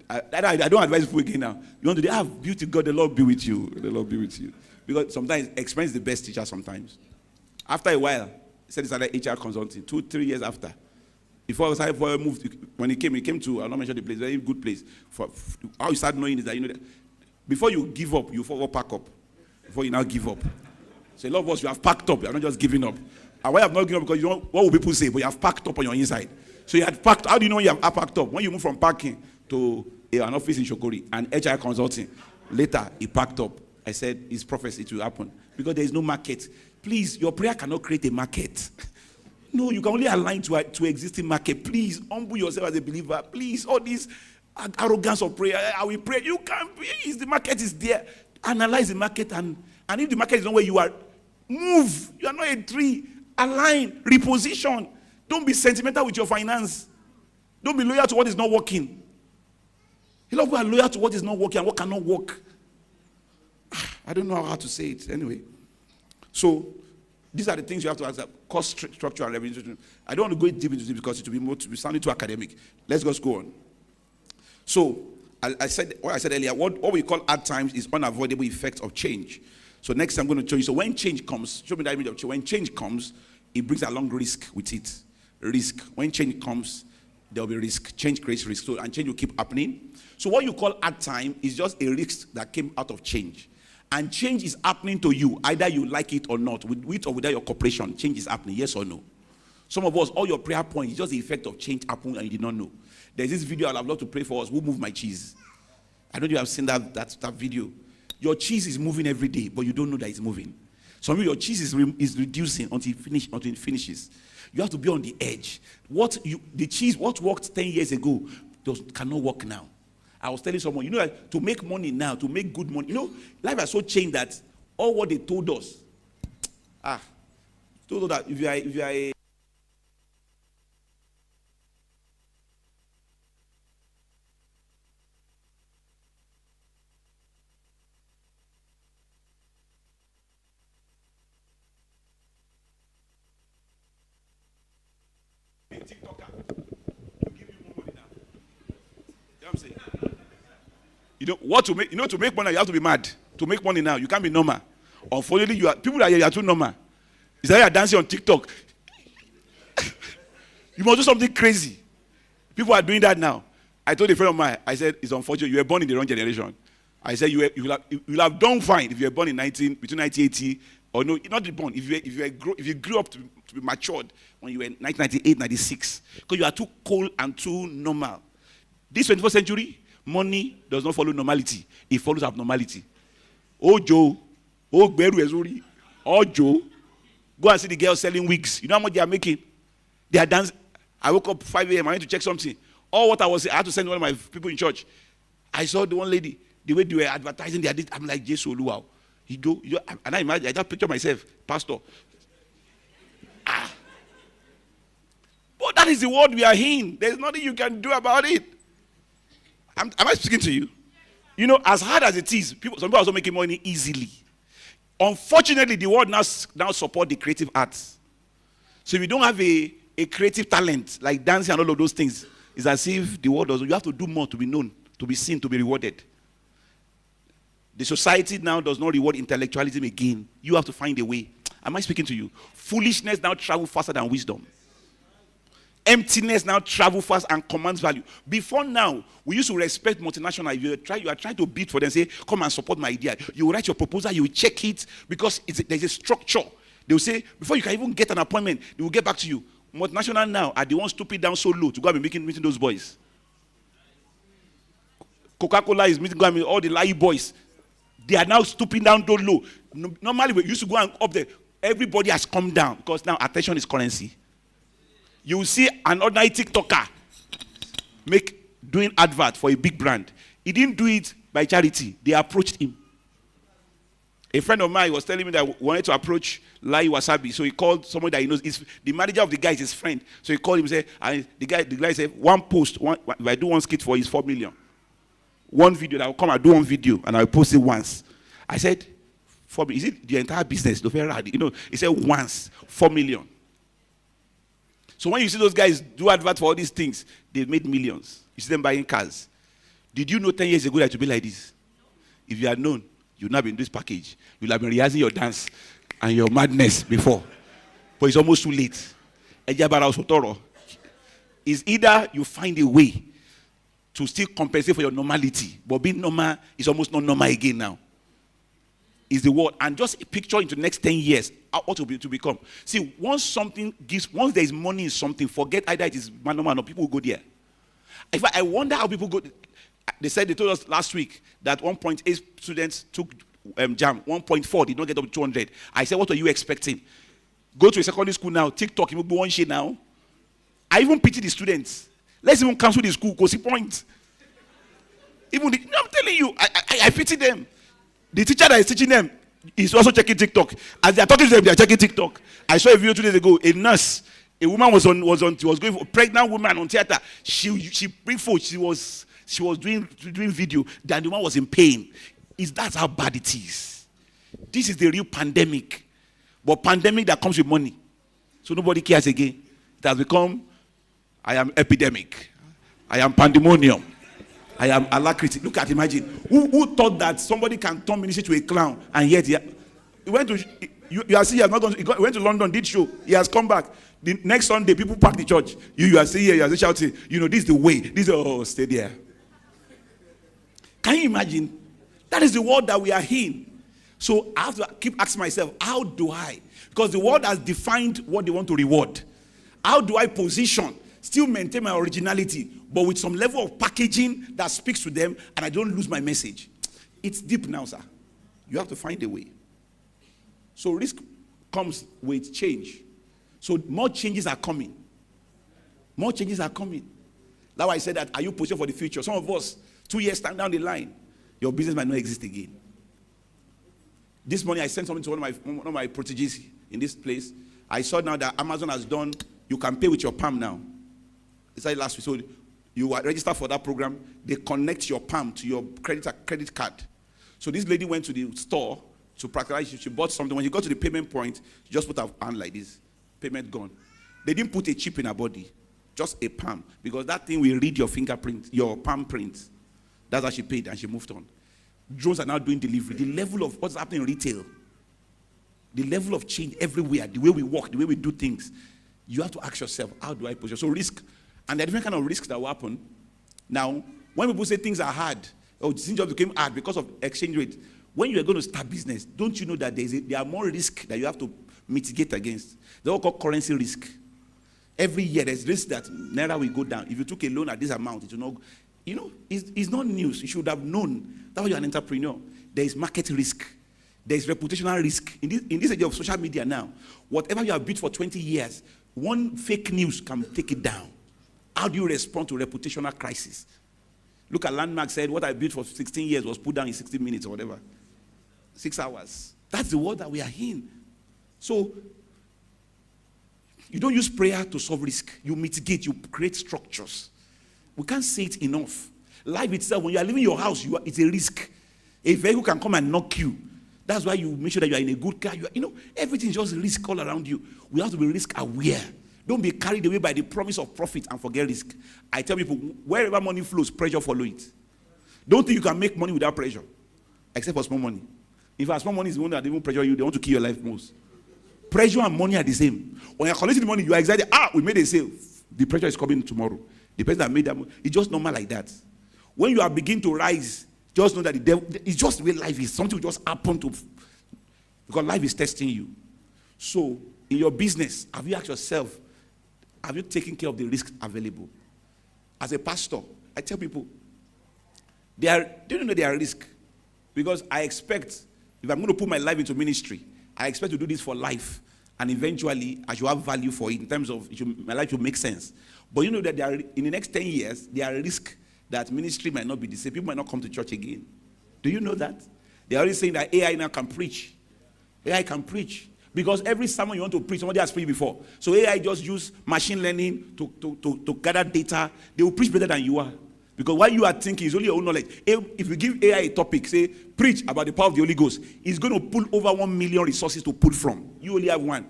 I don't advise people again now. You want to have beauty, God, the Lord be with you. The Lord be with you. Because sometimes experience is the best teacher sometimes. After a while, he said he started HR consulting, 2-3 years after. Before I moved, when he came to, I'll not mention the place, very good place. How you start knowing is that, before you give up, you pack up. Before you now give up. So a lot of us, you have packed up, you're not just giving up. And why you have not given up? Because you know, what will people say? But you have packed up on your inside. So you had packed, how do you know you have packed up? When you move from parking to an office in Shokori and HR consulting, later he packed up. I said, it's prophecy, it will happen. Because there is no market. Please, your prayer cannot create a market. No, you can only align to existing market. Please, humble yourself as a believer. Please, all this arrogance of prayer, I will pray. You can't pray. The market is there. Analyze the market, and if the market is not where you are, move. You are not a tree. Align, reposition. Don't be sentimental with your finance. Don't be loyal to what is not working. A lot of people are loyal to what is not working and what cannot work. I don't know how to say it. Anyway. So, These are the things you have to ask: cost structure and revenue. I don't want to go deep into this because it will be sounding too academic. Let's just go on. So I said what I said earlier. What we call hard times is unavoidable effects of change. So next I'm going to show you. So when change comes, show me that image of change. When change comes, it brings along risk with it. Risk. When change comes, there will be risk. Change creates risk. So and change will keep happening. So what you call hard time is just a risk that came out of change. And change is happening to you, either you like it or not, with or without your cooperation. Change is happening, yes or no. Some of us, all your prayer points is just the effect of change happening and you did not know. There's this video I'd love to pray for us. Who moved my cheese? I know you have seen that video. Your cheese is moving every day, but you don't know that it's moving. Some of your cheese is reducing until it finishes. You have to be on the edge. What worked 10 years ago cannot work now. I was telling someone, like, to make money now, to make good money, life has so changed that all what they told us, told us that if you are a TikToker, to give you more money now. You know what I'm saying? To make money, you have to be mad. To make money now, you can't be normal. Unfortunately, people that are too normal. Is that you are dancing on TikTok? You must do something crazy. People are doing that now. I told a friend of mine, I said, it's unfortunate, you were born in the wrong generation. I said, you will have done fine if you were born in between 1980, or no, not born, if you grew up to be matured when you were 1998, 96. Because you are too cold and too normal. This 21st century, money does not follow normality. It follows abnormality. Oh, Joe. Oh, Beru Ezuri. Oh, Joe. Go and see the girls selling wigs. You know how much they are making? They are dancing. I woke up 5 a.m. I went to check something. All what I had to send one of my people in church. I saw the one lady, the way they were advertising, I'm like, Jesus, wow. And I imagine, I just picture myself, pastor. But that is the world we are in. There's nothing you can do about it. Am I speaking to you? As hard as it is, some people are also making money easily. Unfortunately, the world now support the creative arts. So if you don't have a creative talent, like dancing and all of those things, it's as if the world doesn't. You have to do more to be known, to be seen, to be rewarded. The society now does not reward intellectualism again. You have to find a way. Am I speaking to you? Foolishness now travels faster than wisdom. Emptiness now travels fast and commands value. Before now, we used to respect multinational. If you are trying to bid for them, say, come and support my idea. You will write your proposal, you will check it, because there's a structure. They will say, before you can even get an appointment, they will get back to you. Multinational now are the ones stooping down so low to go and be meeting those boys. Coca-Cola is meeting all the lie boys. They are now stooping down so low. Normally, we used to go and up there. Everybody has come down because now attention is currency. You will see an ordinary TikToker doing advert for a big brand. He didn't do it by charity. They approached him. A friend of mine was telling me that he wanted to approach Lai Wasabi. So he called somebody that he knows. The manager of the guy is his friend. So he called him and said, the guy said, one post, if I do one skit for you, it's 4 million. One video, that will come and do one video and I'll post it once. I said, 4 million. Is it the entire business? He said once, 4 million. So when you see those guys do advert for all these things, they've made millions. You see them buying cars. Did you know 10 years ago that it would be like this? If you had known, you'd not be in this package. You'll have been rehearsing your dance and your madness before. But it's almost too late. It's either you find a way to still compensate for your normality, but being normal is almost not normal again now. Is the word. And just picture into the next 10 years what will be to become. See, once there is money in something, forget either it is normal or people will go there. In fact, I wonder how people go. They told us last week that 1.8 students took JAM, 1.4 did not get up to 200. I said, what are you expecting? Go to a secondary school now, TikTok, you will be one shit now. I even pity the students. Let's even cancel the school, because the point. I'm telling you, I pity them. The teacher that is teaching them is also checking TikTok. As they are talking to them, they are checking TikTok. I saw a video 2 days ago. A nurse, a woman was going for a pregnant woman on theater. She bring forth. She was doing video. Then the woman was in pain. That's how bad it is. This is the real pandemic. But pandemic that comes with money. So nobody cares again. It has become, I am epidemic. I am pandemonium. I am alacrity. Look at, imagine. Who thought that somebody can turn ministry to a clown, and yet he went to, you are seeing he has not gone, he went to London, did show. He has come back. The next Sunday, people pack the church. You are seeing here, you are shouting, this is the way. Stay there. Can you imagine? That is the world that we are in. So I have to keep asking myself, how do I? Because the world has defined what they want to reward. How do I position, still maintain my originality, but with some level of packaging that speaks to them and I don't lose my message? It's deep now, sir. You have to find a way. So risk comes with change. So more changes are coming. More changes are coming. That's why I said that, are you positioned for the future? Some of us, 2 years down the line, your business might not exist again. This morning I sent something to one of my proteges in this place. I saw now that Amazon has done, you can pay with your palm now. It's like last week. So you are registered for that program. They connect your palm to your credit card. So this lady went to the store to practice. She bought something. When she got to the payment point, she just put her hand like this. Payment gone. They didn't put a chip in her body. Just a palm. Because that thing will read your fingerprint, your palm print. That's how she paid and she moved on. Drones are now doing delivery. The level of what's happening in retail, the level of change everywhere, the way we walk, the way we do things, you have to ask yourself, how do I position? So risk, and there are different kind of risks that will happen. Now, when people say things are hard, things just became hard because of exchange rate, when you are going to start business, don't you know that there are more risks that you have to mitigate against? They're all called currency risk. Every year there's risk that Naira will go down. If you took a loan at this amount, it will not. It's not news. You should have known. That's why you're an entrepreneur. There is market risk. There is reputational risk. In this age of social media now, whatever you have built for 20 years, one fake news can take it down. How do you respond to reputational crisis? Look at Landmark said, what I built for 16 years was put down in 60 minutes or whatever. 6 hours. That's the world that we are in. So, you don't use prayer to solve risk. You mitigate, you create structures. We can't say it enough. Life itself, when you are leaving your house, it's a risk. A vehicle can come and knock you. That's why you make sure that you are in a good car. Everything is just risk all around you. We have to be risk aware. Don't be carried away by the promise of profit and forget risk. I tell people, wherever money flows, pressure follow it. Don't think you can make money without pressure, except for small money. If small money is the one that even pressure you, they want to kill your life most. Pressure and money are the same. When you're collecting the money, you are excited. We made a sale. The pressure is coming tomorrow. The person that made that money, it's just normal like that. When you are beginning to rise, just know that the devil, it's just the way life is. Something will just happen because life is testing you. So, in your business, have you asked yourself, have you taken care of the risks available? As a pastor, I tell people, they don't know they are risk. Because I expect, if I'm going to put my life into ministry, I expect to do this for life. And eventually, I should have value for it in terms of my life should make sense. But you know that in the next 10 years, there are risks that ministry might not be the same. People might not come to church again. Do you know that? They're already saying that AI now can preach. AI can preach. Because every sermon you want to preach, somebody has preached before. So AI just use machine learning to gather data. They will preach better than you are. Because what you are thinking is only your own knowledge. If you give AI a topic, say, preach about the power of the Holy Ghost, it's going to pull over 1 million resources to pull from. You only have one.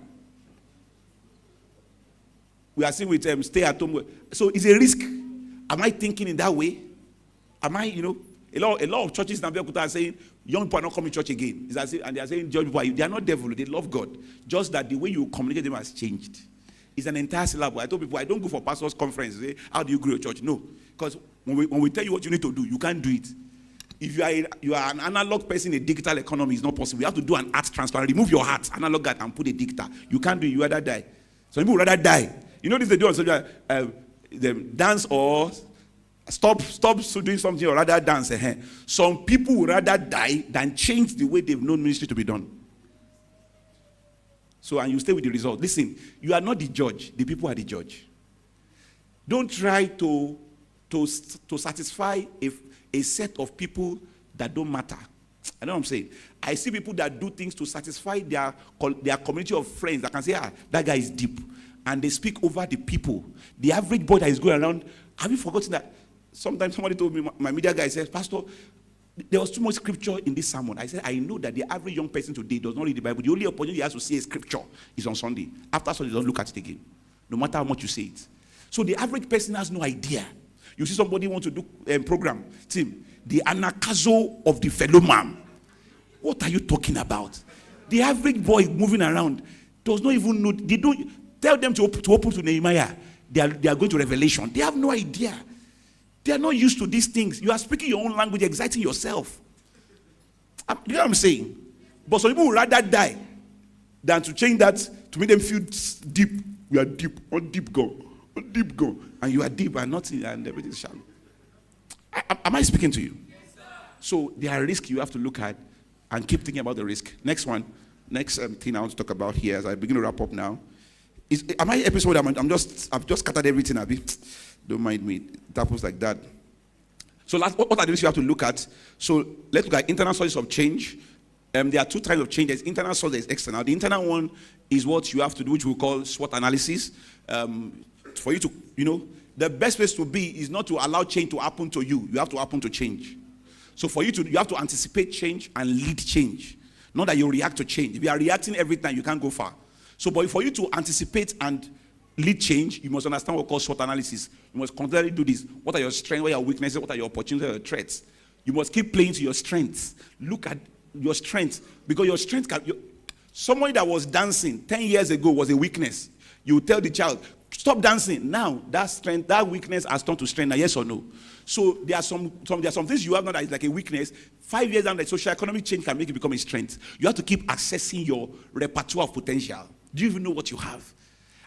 We are seeing with stay at home. So it's a risk. Am I thinking in that way? Am I, a lot of churches now are saying, young people are not coming to church again. And they are saying, young people, they are not devil, they love God. Just that the way you communicate them has changed. It's an entire syllable. I told people, I don't go for pastors' conference. Say, how do you grow a church? No. Because when we tell you what you need to do, you can't do it. If you are an analog person in a digital economy, it's not possible. You have to do an art transplant. Remove your heart, analog that, and put a digital. You can't do it. You rather die. Some people rather die. You know this they do on social dance or stop doing something or rather dance. Some people would rather die than change the way they've known ministry to be done. So, and you stay with the result. Listen, you are not the judge. The people are the judge. Don't try to satisfy a set of people that don't matter. I know what I'm saying. I see people that do things to satisfy their community of friends that can say, that guy is deep. And they speak over the people. The average boy that is going around, have you forgotten that? Sometimes somebody told me, my media guy says, Pastor, There was too much scripture in this sermon. I said, I know that the average young person today does not read the Bible. The only opportunity he has to see a scripture is on Sunday. After Sunday, don't look at it again, no matter how much you say it. So the average person has no idea. You see somebody want to do a program, Tim, the anakazo of the fellow man. What are you talking about? The average boy moving around does not even know. They don't tell them to open to Nehemiah. They are going to Revelation. They have no idea. They are not used to these things. You are speaking your own language, exciting yourself. You know what I'm saying? But some people would rather die than to change that to make them feel deep. We are deep, on deep go, on deep go, and you are deep and nothing, and everything is shallow. Am I speaking to you? Yes, sir. So there are risks you have to look at and keep thinking about the risk. Next one, next thing I want to talk about here as I begin to wrap up now. Am I episode? I've just scattered everything, Abby. Don't mind me. It happens like that. So what are the risks you have to look at? So let's look at internal sources of change. There are two types of change. There's internal source, there's external. The internal one is what you have to do, which we call SWOT analysis. For you to, the best place to be is not to allow change to happen to you. You have to happen to change. So for you have to anticipate change and lead change. Not that you react to change. If you are reacting every time, you can't go far. So but for you to anticipate and lead change, you must understand what we call SWOT analysis. You must constantly do this. What are your strengths? What are your weaknesses? What are your opportunities? What are your threats? You must keep playing to your strengths. Look at your strengths, because your strength somebody that was dancing 10 years ago was a weakness. You tell the child, stop dancing. Now that strength, that weakness has turned to strength. Now, yes or no? So there are some things you have now that is like a weakness. 5 years down, the social economic change can make it become a strength. You have to keep accessing your repertoire of potential. Do you even know what you have?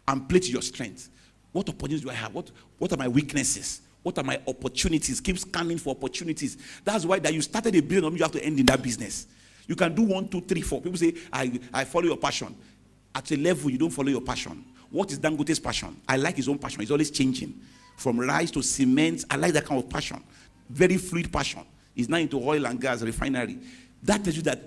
And play to your strength. What opportunities do I have? What are my weaknesses? What are my opportunities? Keep scanning for opportunities. That's why that you started a business, you have to end in that business. You can do 1, 2, 3, 4. People say, I follow your passion. At a level, you don't follow your passion. What is Dangote's passion? I like his own passion. He's always changing. From rice to cement, I like that kind of passion. Very fluid passion. He's now into oil and gas refinery. That tells you that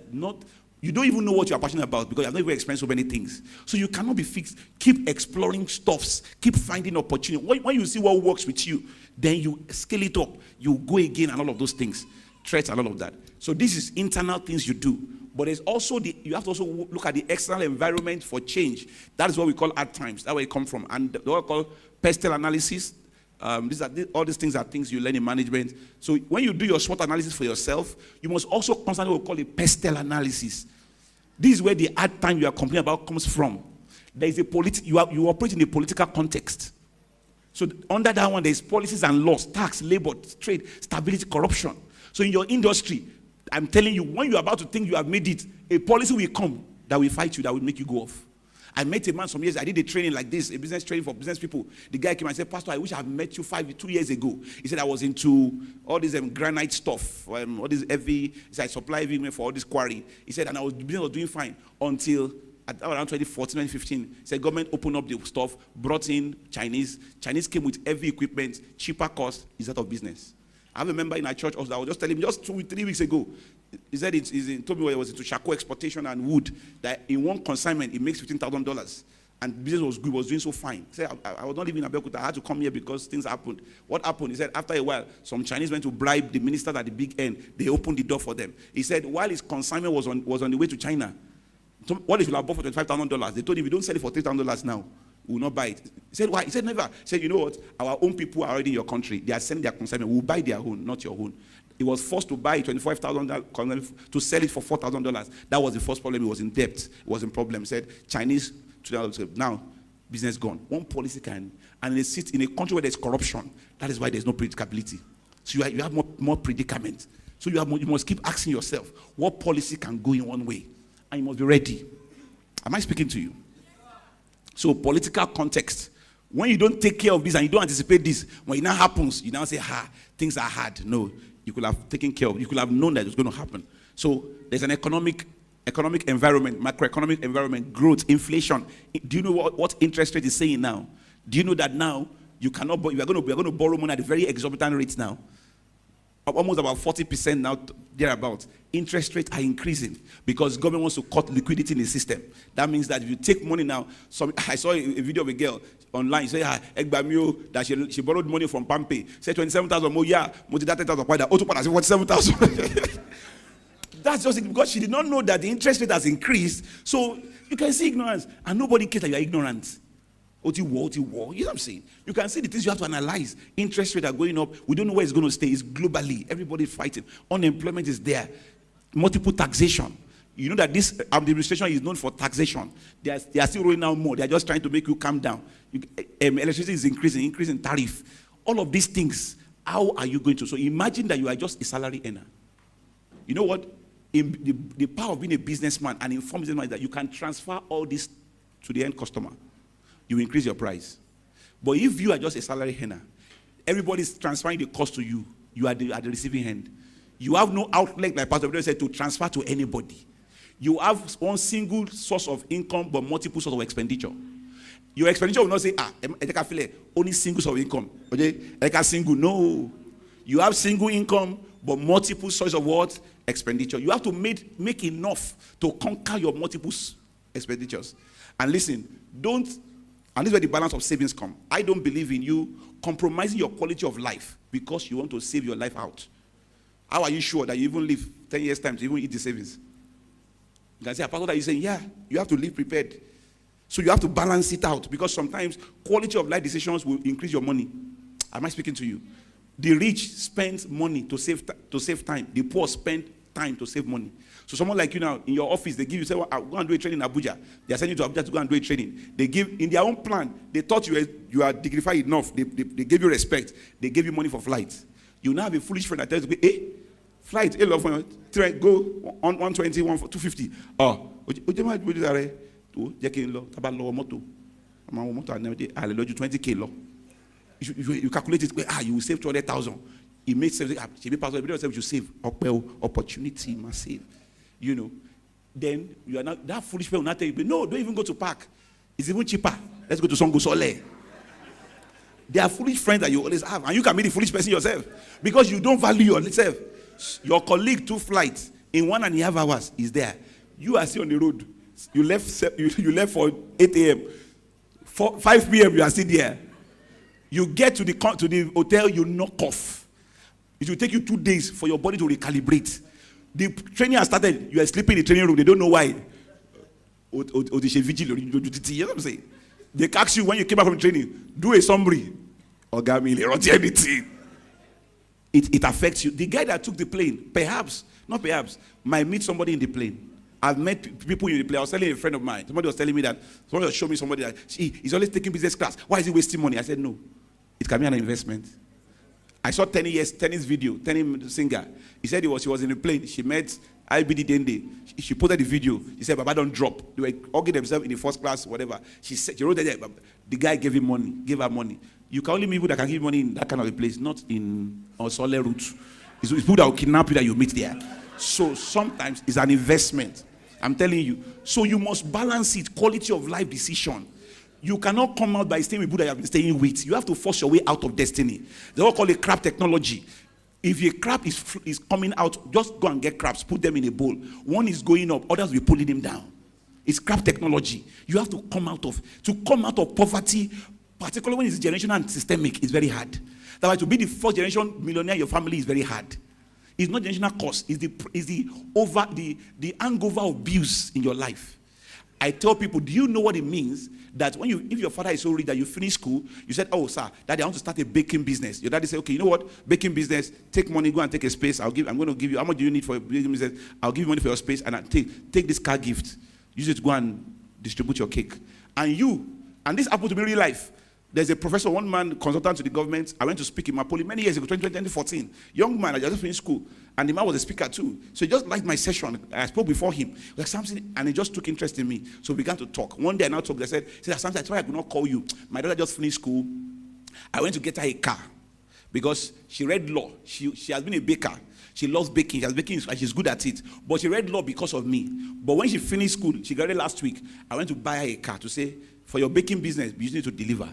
you don't even know what you are passionate about because you have not even experienced so many things. So you cannot be fixed. Keep exploring stuffs. Keep finding opportunity. When you see what works with you, then you scale it up. You go again and all of those things. Threats and all of that. So this is internal things you do. But there's also you have to also look at the external environment for change. That is what we call hard times. That's where it comes from. And what we call pestle analysis. All these things are things you learn in management. So when you do your SWOT analysis for yourself, you must also constantly what we call a pestle analysis. This is where the hard time you are complaining about comes from. There is you operate in a political context. So under that one, there's policies and laws, tax, labor, trade, stability, corruption. So in your industry, I'm telling you, when you're about to think you have made it, a policy will come that will fight you, that will make you go off. I met a man some years, I did a training like this, a business training for business people. The guy came and said, Pastor, I wish I had met you 2 years ago. He said, I was into all this granite stuff, all this heavy, he said, I supply heavy for all this quarry. He said, and business was doing fine until around 2014, 2015. He said, government opened up the stuff, brought in Chinese. Chinese came with heavy equipment, cheaper cost, he's out of business. I have a member in our church also, I was just telling him just 3 weeks ago. He said he told me it was into charcoal exportation and wood, that in one consignment it makes $15,000. And business was good, was doing so fine. He said, I was not living in Abeokuta, I had to come here because things happened. What happened? He said, after a while, some Chinese went to bribe the minister at the big end. They opened the door for them. He said, while his consignment was on the way to China, what if you have bought for $25,000? They told him, if you don't sell it for $3,000 now, we will not buy it. He said, why? He said, never. He said, you know what? Our own people are already in your country. They are sending their consignment. We will buy their own, not your own. He was forced to buy $25,000 to sell it for $4,000. That was the first problem. He was in debt. It was in problem. He said, Chinese, now, business gone. One policy can, and it sits in a country where there's corruption. That is why there's no predictability. So you have more predicament. So you must keep asking yourself, what policy can go in one way? And you must be ready. Am I speaking to you? So political context. When you don't take care of this and you don't anticipate this, when it now happens, you now say, things are hard. No, you could have taken care of it. You could have known that it was going to happen. So there's an economic environment, macroeconomic environment, growth, inflation. Do you know what interest rate is saying now? Do you know that now you are going to borrow money at a very exorbitant rate now? almost about 40% now, thereabouts. Interest rates are increasing because government wants to cut liquidity in the system. That means that if you take money now, I saw a video of a girl online. She said, that she borrowed money from Pampe. Said 27,000 more, yeah, multi-data 10,000, auto 47,000. That's just it, because she did not know that the interest rate has increased. So you can see ignorance, and nobody cares that you are ignorant. You know what I'm saying? You can see the things you have to analyze. Interest rates are going up. We don't know where it's going to stay. It's globally. Everybody's fighting. Unemployment is there. Multiple taxation. You know that this administration is known for taxation. They are still rolling out more. They are just trying to make you calm down. Electricity is increasing tariff. All of these things. How are you going to? So imagine that you are just a salary earner. You know what? The power of being a businessman and informed businessman is that you can transfer all this to the end customer. You increase your price. But if you are just a salary earner, everybody's transferring the cost to you. You are at the receiving end. You have no outlet, like Pastor Ebidero said, to transfer to anybody. You have one single source of income, but multiple sources of expenditure. Your expenditure will not say, only single source of income. Okay? Like a single. No. You have single income, but multiple sources of what? Expenditure. You have to make enough to conquer your multiple expenditures. And listen, and this is where the balance of savings come. I don't believe in you compromising your quality of life because you want to save your life out. How are you sure that you even live 10 years' time to even eat the savings? You can say, apart from that, you're saying, yeah, you have to live prepared. So you have to balance it out because sometimes quality of life decisions will increase your money. Am I speaking to you? The rich spend money to save time. The poor spend time to save money. So someone like you now, in your office, they give you, say, well, go and do a training in Abuja. They are sending you to Abuja to go and do a training. They give, in their own plan, they thought you are dignified enough. They gave you respect. They gave you money for flights. You now have a foolish friend that tells you, flight, go on 120, 250. You calculate it, you will save 200,000. It makes sense. You save opportunity, massive. You know, then you are not that foolish people will not tell you, no, don't even go to park. It's even cheaper. Let's go to Songo Sole. There are foolish friends that you always have, and you can be the foolish person yourself because you don't value yourself. Your colleague took flight in 1.5 hours is there. You are still on the road. You left for 8 a.m. 5 p.m. you are still there. You get to the hotel, you knock off. It will take you 2 days for your body to recalibrate. The training has started. You are sleeping in the training room. They don't know why. You know what I'm saying? They ask you when you came back from training, do a summary. Anything. It affects you. The guy that took the plane, not perhaps, might meet somebody in the plane. I've met people in the plane. I was telling a friend of mine. Somebody was telling me that, somebody was showing me somebody that, he's always taking business class. Why is he wasting money? I said, no. It can be an investment. I saw tennis video, tennis singer. He said she was in a plane. She met IBD Dende. She posted the video. She said, Baba, don't drop. They were arguing themselves in the first class, whatever. She wrote that the guy gave her money. You can only meet people that can give money in that kind of a place, not in Osole route. It's people that will kidnap you that you meet there. So sometimes it's an investment. I'm telling you. So you must balance it, quality of life decision. You cannot come out by staying with people that you have been staying with. You have to force your way out of destiny. They all call it crab technology. If a crab is coming out, just go and get crabs, put them in a bowl. One is going up, others will be pulling him down. It's crab technology. You have to come out of poverty, particularly when it's generational and systemic, it's very hard. That's why to be the first generation millionaire in your family is very hard. It's not generational cost, it's the hangover of abuse in your life. I tell people, do you know what it means that if your father is so rich that you finish school, you said, oh sir, daddy, I want to start a baking business. Your daddy said, okay, you know what? Baking business, take money, go and take a space. I'm going to give you, how much do you need for a baking business? I'll give you money for your space and take this car gift. Use it to go and distribute your cake. And this happened to me in real life. There's a professor, one man, consultant to the government. I went to speak in Mapoli many years ago, 2014. Young man, I just finished school. And the man was a speaker too. So he just liked my session. I spoke before him. Like something, and he just took interest in me. So we began to talk. One day I now talked. I said, Samson, I thought I could not call you. My daughter just finished school. I went to get her a car. Because she read law. She has been a baker. She loves baking. She has baking and she's good at it. But she read law because of me. But when she finished school, she graduated last week. I went to buy her a car to say, for your baking business, you need to deliver.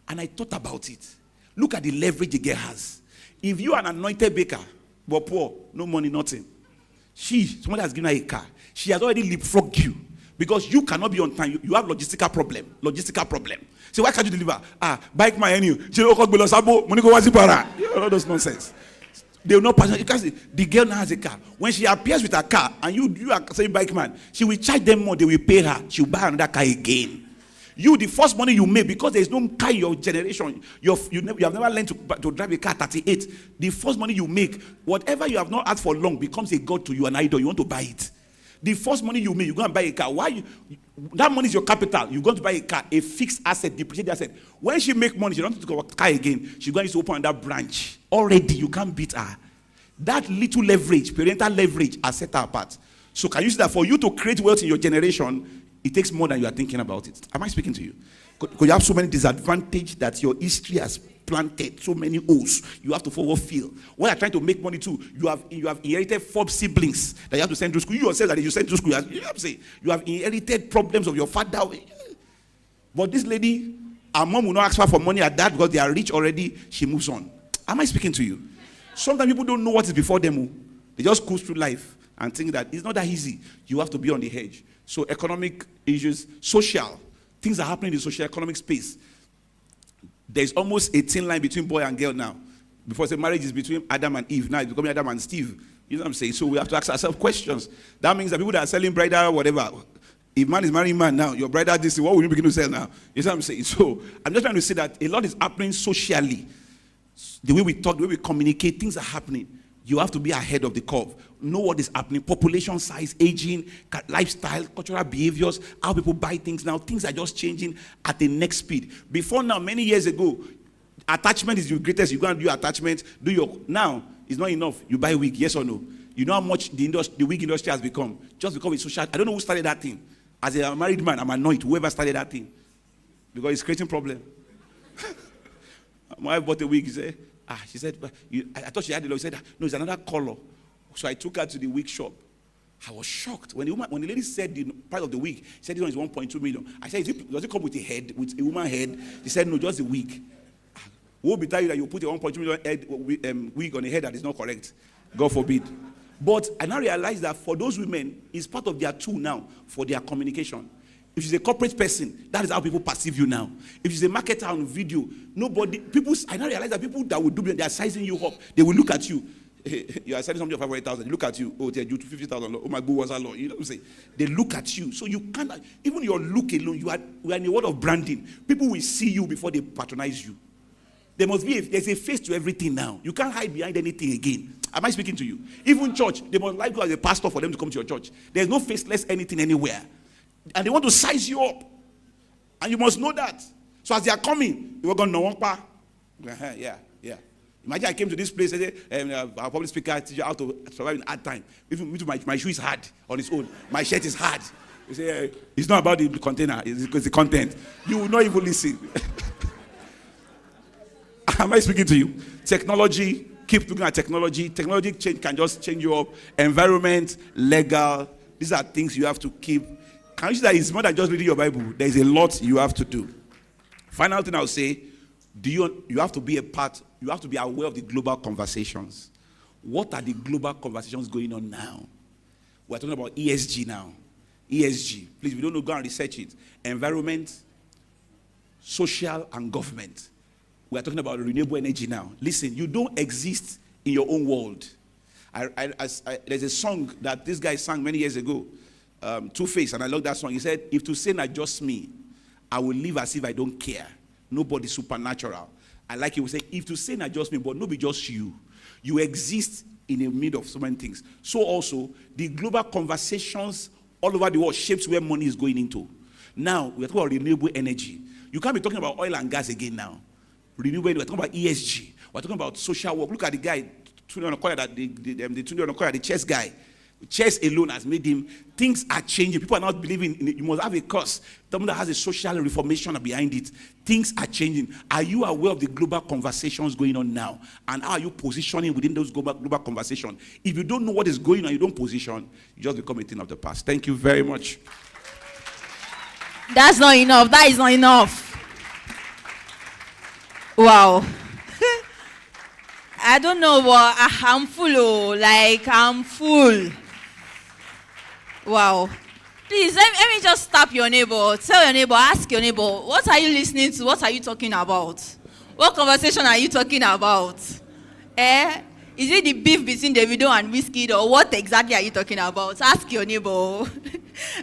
And I thought about it. Look at the leverage the girl has. If you are an anointed baker, but poor, no money, nothing. Somebody has given her a car. She has already leapfrogged you because you cannot be on time. You have logistical problem. So why can't you deliver? Bike my any. All those nonsense. They will not pass because the girl now has a car. When she appears with a car and you are saying bike man, she will charge them more. They will pay her. She will buy another car again. You, the first money you make, because there is no car in your generation, you have never learned to drive a car at 38. The first money you make, whatever you have not asked for long, becomes a god to you, an idol. You want to buy it. The first money you make, you go and buy a car. That money is your capital. You're going to buy a car, a fixed asset, depreciated asset. When she make money, she don't have to go a car again. She's going to open that branch. Already, you can't beat her. That little leverage, parental leverage, has set her apart. So can you see that for you to create wealth in your generation, it takes more than you are thinking about it? Am I speaking to you? Because you have so many disadvantages that your history has planted, so many O's. You have to forward feel. When you're trying to make money too, you have inherited 4 siblings that you have to send to school. You yourself that you send to school, you have to say, you have inherited problems of your father. But this lady, her mom will not ask her for money at that because they are rich already. She moves on. Am I speaking to you? Sometimes people don't know what is before them. They just cruise through life and think that it's not that easy. You have to be on the edge. So economic issues, social, things are happening in the social economic space. There's almost a thin line between boy and girl now. Before say marriage is between Adam and Eve. Now it's becoming Adam and Steve. You know what I'm saying? So we have to ask ourselves questions. That means that people that are selling bridal, whatever, if man is marrying man now, your bridal this, what will you begin to sell now? You know what I'm saying? So I'm just trying to say that a lot is happening socially. The way we talk, the way we communicate, things are happening. You have to be ahead of the curve. Know what is happening. Population size, aging, lifestyle, cultural behaviors, how people buy things now. Things are just changing at the next speed. Before now, many years ago, attachment is your greatest. You go and do your attachment. Now, it's not enough. You buy wig, yes or no? You know how much the wig industry has become. Just because it's social. I don't know who started that thing. As a married man, I'm annoyed. Whoever started that thing. Because it's creating problem. My wife bought a wig, she said, I thought she had it. She said, no, it's another color. So I took her to the wig shop. I was shocked. When the lady said the price of the wig, she said this one is 1.2 million. I said, does it come with a head, with a woman head? She said, no, just the wig. Who will be telling you that you put a 1.2 million wig on a head that is not correct? God forbid. But I now realize that for those women, it's part of their tool now for their communication. If she's a corporate person, that is how people perceive you now. If she's a marketer on video, I now realize that people that will do it, they are sizing you up. They will look at you. You are selling something for 500,000. They look at you. Oh, they're due to 50,000. Oh my God, what's that law? You know what I'm saying? They look at you. So you can't, even your look alone, we are in a world of branding. People will see you before they patronize you. There's a face to everything now. You can't hide behind anything again. Am I speaking to you? Even church, they must like you as a pastor for them to come to your church. There's no faceless anything anywhere. And they want to size you up. And you must know that. So as they are coming, they were going to know one part. Yeah. Imagine I came to this place and said, our public speaker teach you how to survive in hard time. Even my shoe is hard on its own. My shirt is hard. You say, it's not about the container, it's the content. You will not even listen. Am I speaking to you? Technology, keep looking at technology. Technology can just change you up. Environment, legal, these are things you have to keep. Can you see that it's more than just reading your Bible? There is a lot you have to do. Final thing I'll say, you have to be you have to be aware of the global conversations. What are the global conversations going on now? We're talking about ESG now. ESG. Please, if you don't know, go and research it. Environment, social, and government. We're talking about renewable energy now. Listen, you don't exist in your own world. There's a song that this guy sang many years ago. Two-Face, and I love that song. He said, if to say not just me, I will live as if I don't care. Nobody supernatural. I like it. We say, if to say not just me, but nobody just you. You exist in the middle of so many things. So also, the global conversations all over the world shapes where money is going into. Now, we're talking about renewable energy. You can't be talking about oil and gas again now. Renewable energy, we're talking about ESG. We're talking about social work. Look at the guy, Tunde Ebidero, the chess guy. Chess alone has made him, things are changing. People are not believing in it. You must have a cause. Someone that has a social reformation behind it. Things are changing. Are you aware of the global conversations going on now? And how are you positioning within those global conversations? If you don't know what is going on, you don't position, you just become a thing of the past. Thank you very much. That's not enough. That is not enough. Wow. I don't know what I'm full. Oh, like I'm full. Wow. Please let me just tap your neighbor. Tell your neighbor. Ask your neighbor. What are you listening to? What are you talking about? What conversation are you talking about? Is it the beef between Davido and Whiskey, or what exactly are you talking about? Ask your neighbor.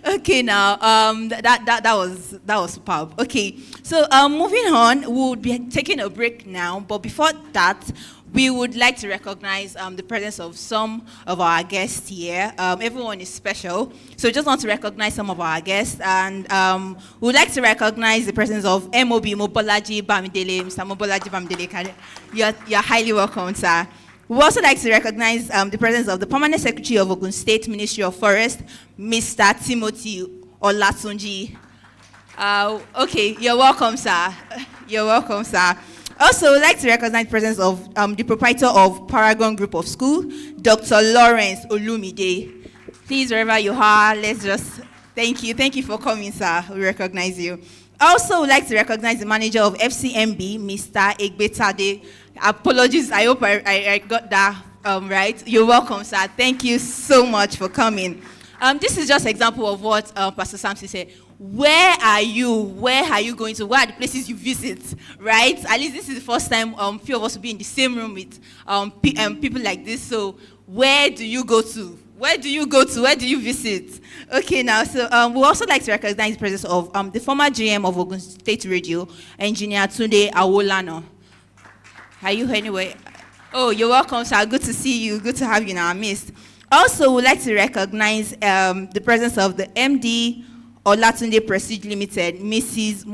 Okay, now that was superb. Okay, so moving on, we'll be taking a break now. But before that, we would like to recognize the presence of some of our guests here. Everyone is special, so we just want to recognize some of our guests, and we would like to recognize the presence of MOB Mobolaji Bamidele. Mr. Mobolaji Bamidele, you're highly welcome, sir. We would also like to recognize the presence of the Permanent Secretary of Ogun State Ministry of Forest, Mr. Timothy Olatunji. Okay, you're welcome, sir. You're welcome, sir. Also, we'd like to recognize the presence of the proprietor of Paragon Group of School, Dr. Lawrence Olumide. Please, wherever you are, let's just thank you. Thank you for coming, sir. We recognize you. Also, we'd like to recognize the manager of FCMB, Mr. Egbetade. Apologies, I hope I got that right. You're welcome, sir. Thank you so much for coming. This is just an example of what Pastor Samson said. Where are you? Where are you going to? Where are the places you visit? Right? At least this is the first time few of us will be in the same room with people like this. So where do you go to? Where do you go to? Where do you visit? Okay, now, so we also like to recognize the presence of the former GM of Ogun State Radio, Engineer Tunde Awolano. Are you anyway? Oh, you're welcome, sir. Good to see you. Good to have you in our midst. Also, we'd like to recognize the presence of the MD Olatunde Prestige Limited, Mrs.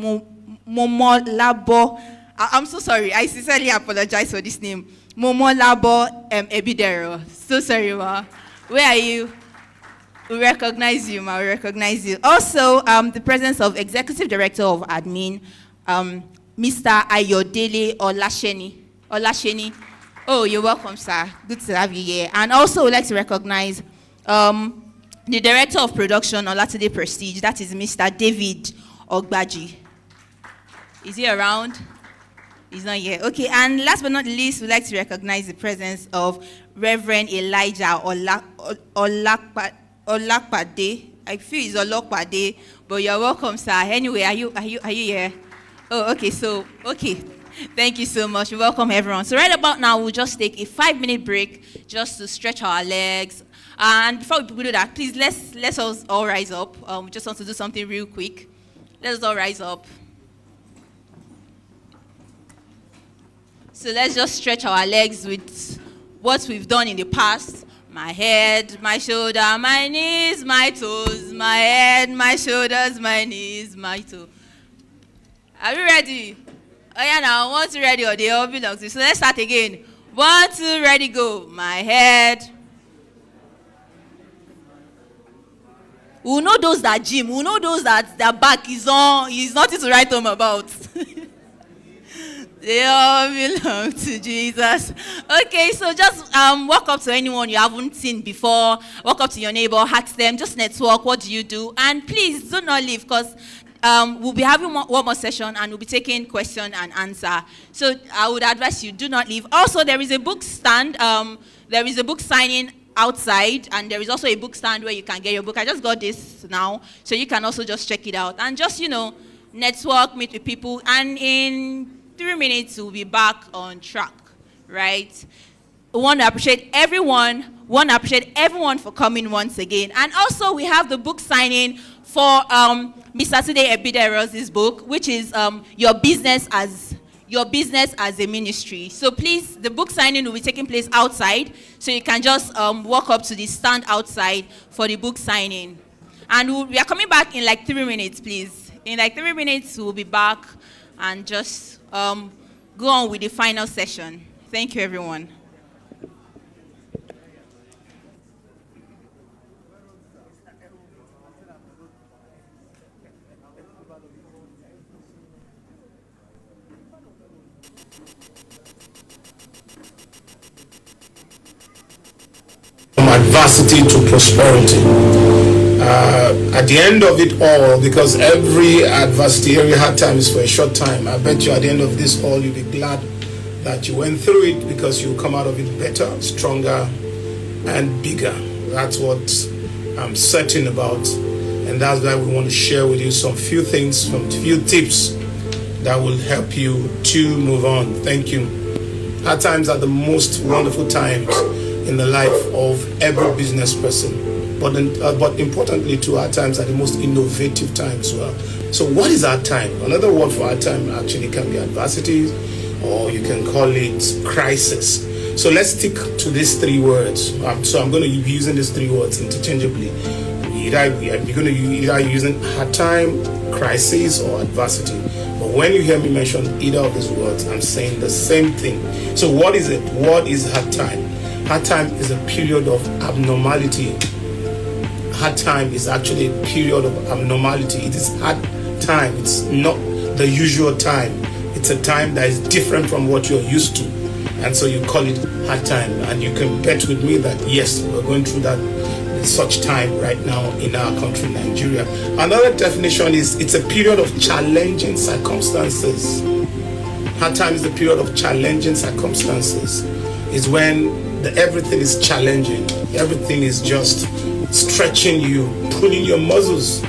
Momolabo. I'm so sorry. I sincerely apologize for this name. Momolabo Ebidero. So sorry, ma. Where are you? We recognize you, ma. We recognize you. Also, the presence of Executive Director of Admin, Mr. Ayodele Olasheni. Oh, you're welcome, sir. Good to have you here. And also, we'd like to recognize the Director of Production, Olatunde Prestige, that is Mr. David Ogbaji. Is he around? He's not here. Okay, and last but not least, we'd like to recognize the presence of Reverend Elijah Olakpade. I feel it's Olakpade, but you're welcome, sir. Anyway, are you here? Oh, okay, okay. Thank you so much. Welcome, everyone. So right about now, we'll just take a 5-minute break just to stretch our legs. And before we do that, please let's us all rise up. We just want to do something real quick. Let's all rise up. So let's just stretch our legs with what we've done in the past. My head, my shoulder, my knees, my toes. My head, my shoulders, my knees, my toes. Are we ready? Oh yeah, now 1, 2, ready, or they all belong to. So let's start again. 1, 2, ready, go. My head. We know those that gym. We know those that their back is on. Is nothing to write home about. They all belong to Jesus. Okay, so just walk up to anyone you haven't seen before. Walk up to your neighbor, ask them, just network. What do you do? And please do not leave, because we'll be having one more session and we'll be taking question and answer. So I would advise you, do not leave. Also, there is a book stand. There is a book signing outside, and there is also a book stand where you can get your book. I just got this now, so you can also just check it out. And just, network, meet with people, and in 3 minutes, we'll be back on track, right? We want to appreciate everyone. We want to appreciate everyone for coming once again. And also, we have the book signing for Mr. Tunde Ebidero's book, which is Your Business as a Ministry. So please, the book signing will be taking place outside, so you can just walk up to the stand outside for the book signing. And we are coming back in like 3 minutes, please. In like 3 minutes, we'll be back and just go on with the final session. Thank you, everyone. From adversity to prosperity. At the end of it all, because every adversity, every hard time is for a short time, I bet you at the end of this all, you'll be glad that you went through it because you come out of it better, stronger, and bigger. That's what I'm certain about. And that's why we want to share with you some few things, some few tips that will help you to move on. Thank you. Hard times are the most wonderful times in the life of every business person. But importantly too, hard times are the most innovative times as well. So what is hard time? Another word for hard time actually can be adversity, or you can call it crisis. So let's stick to these three words. So I'm going to be using these three words interchangeably. You're going to either using hard time, crisis, or adversity. But when you hear me mention either of these words, I'm saying the same thing. So what is it? What is hard time? Hard time is a period of abnormality. Hard time is actually a period of abnormality. It is hard time. It's not the usual time. It's a time that is different from what you're used to. And so you call it hard time. And you can bet with me that yes, we're going through that such time right now in our country, Nigeria. Another definition is it's a period of challenging circumstances. Hard time is the period of challenging circumstances. It's when everything is challenging. Everything is just stretching you, pulling your muscles.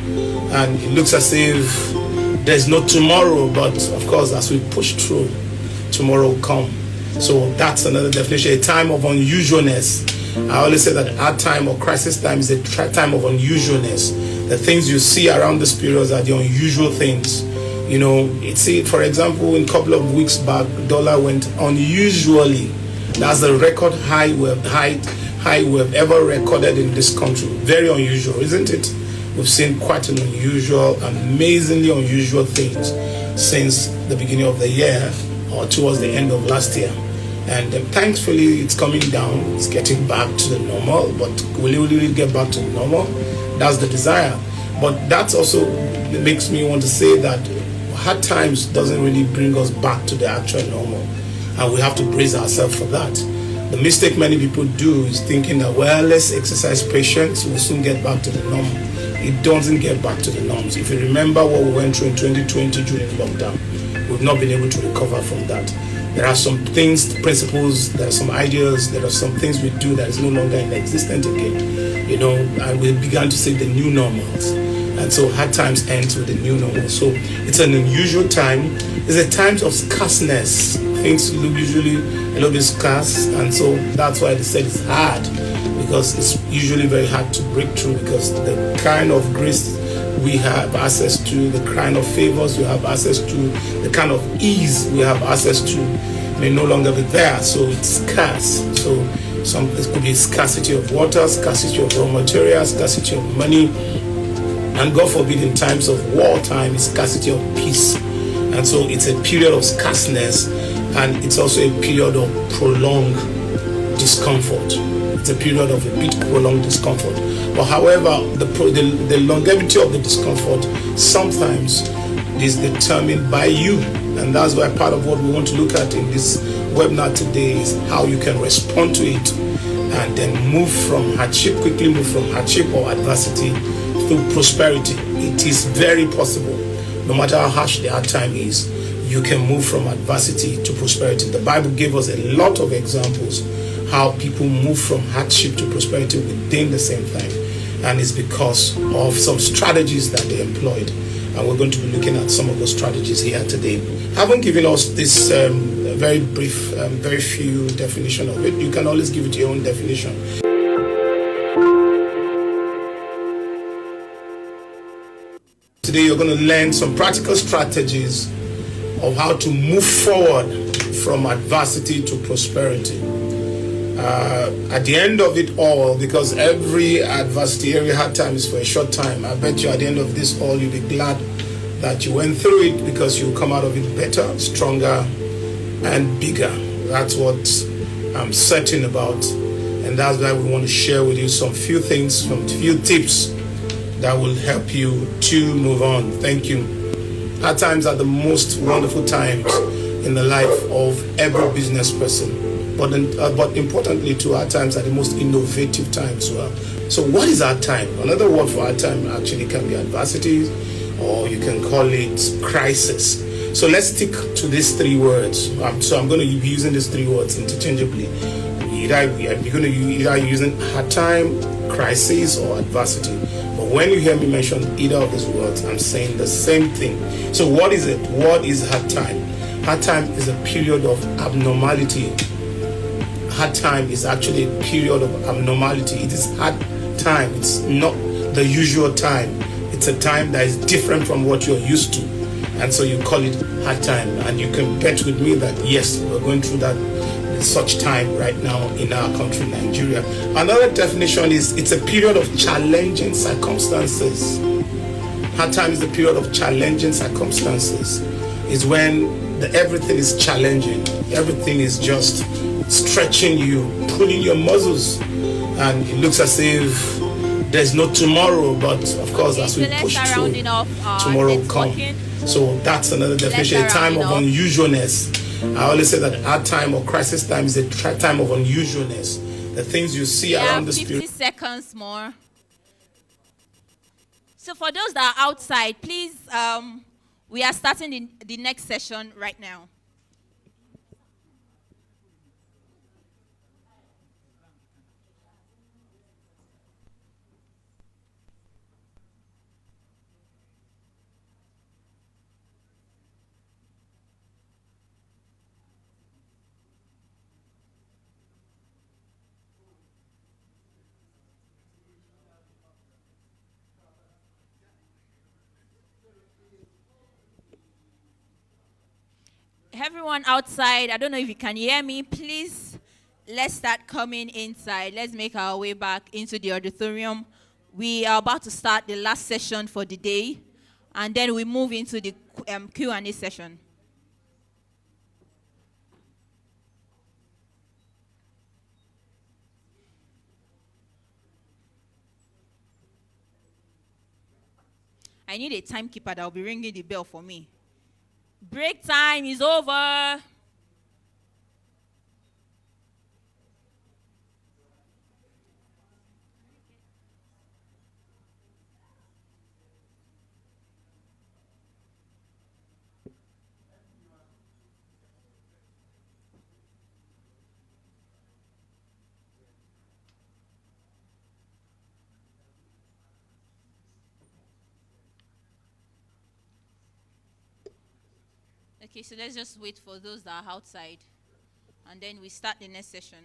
And it looks as if there's no tomorrow, but of course, as we push through, tomorrow will come. So that's another definition, a time of unusualness. I always say that hard time or crisis time is a time of unusualness. The things you see around this period are the unusual things. You know, for example, in a couple of weeks back, the dollar went unusually. That's the record high we have ever recorded in this country. Very unusual, isn't it? We've seen quite an unusual, amazingly unusual things since the beginning of the year or towards the end of last year. And thankfully, it's coming down. It's getting back to the normal. But will it really get back to the normal? That's the desire. But that's also makes me want to say that hard times doesn't really bring us back to the actual normal. And we have to brace ourselves for that. The mistake many people do is thinking that, well, let's exercise patience. We'll soon get back to the normal. It doesn't get back to the norms. If you remember what we went through in 2020 during lockdown, we've not been able to recover from that. There are some things, principles, there are some ideas, there are some things we do that is no longer in existence again. You know, and we began to say the new normals. And so hard times ends with the new normal. So it's an unusual time. It's a time of scarceness. Things look usually a little bit scarce. And so that's why they said it's hard, because it's usually very hard to break through, because the kind of grace we have access to, the kind of favors we have access to, the kind of ease we have access to may no longer be there. So it's scarce. So it could be scarcity of water, scarcity of raw materials, scarcity of money, and God forbid in times of wartime, it's scarcity of peace. And so it's a period of scarceness, and it's also a period of prolonged discomfort. It's a period of a bit prolonged discomfort. But however, the longevity of the discomfort sometimes is determined by you. And that's why part of what we want to look at in this webinar today is how you can respond to it and then quickly move from hardship or adversity to prosperity. It is very possible. No matter how harsh the hard time is, you can move from adversity to prosperity. The Bible gave us a lot of examples how people move from hardship to prosperity within the same time. And it's because of some strategies that they employed. And we're going to be looking at some of those strategies here today. I haven't given us this very brief, very few definition of it. You can always give it your own definition. Today you're going to learn some practical strategies of how to move forward from adversity to prosperity. At the end of it all, because every adversity, every hard time is for a short time, I bet you at the end of this all, you'll be glad that you went through it, because you'll come out of it better, stronger, and bigger. That's what I'm certain about. And that's why we want to share with you some few things, some few tips that will help you to move on. Thank you. Hard times are the most wonderful times in the life of every business person. But importantly too, hard times are the most innovative times as well. So what is hard time? Another word for hard time actually can be adversity, or you can call it crisis. So let's stick to these three words. So I'm going to be using these three words interchangeably. You're going to either using hard time, crisis, or adversity. But when you hear me mention either of these words, I'm saying the same thing. So what is it? What is hard time? Hard time is a period of abnormality. Hard time is actually a period of abnormality. It is hard time. It's not the usual time. It's a time that is different from what you're used to. And so you call it hard time. And you can bet with me that yes, we're going through that such time right now in our country, Nigeria. Another definition is it's a period of challenging circumstances. Hard time is the period of challenging circumstances. It's when everything is challenging. Everything is just stretching you, pulling your muscles. And it looks as if there's no tomorrow, but of course, as we push through, tomorrow will come. So that's another definition, a time of unusualness. I always say that hard time or crisis time is a time of unusualness. The things you see around the spirit. 50 seconds more. So for those that are outside, please, we are starting the next session right now. Everyone outside, I don't know if you can hear me. Please, let's start coming inside. Let's make our way back into the auditorium. We are about to start the last session for the day, and then we move into the Q&A session. I need a timekeeper that will be ringing the bell for me. Break time is over. Okay, so let's just wait for those that are outside, and then we start the next session.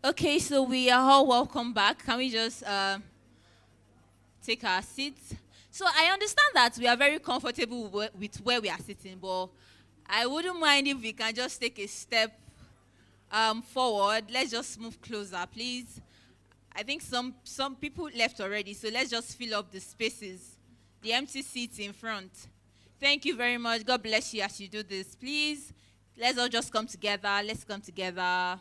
Okay, so we are all welcome back. Can we just take our seats? So I understand that we are very comfortable with where we are sitting, but I wouldn't mind if we can just take a step forward. Let's just move closer, please. I think some people left already, so let's just fill up the spaces, the empty seats in front. Thank you very much. God bless you as you do this. Please, let's all just come together. Let's come together.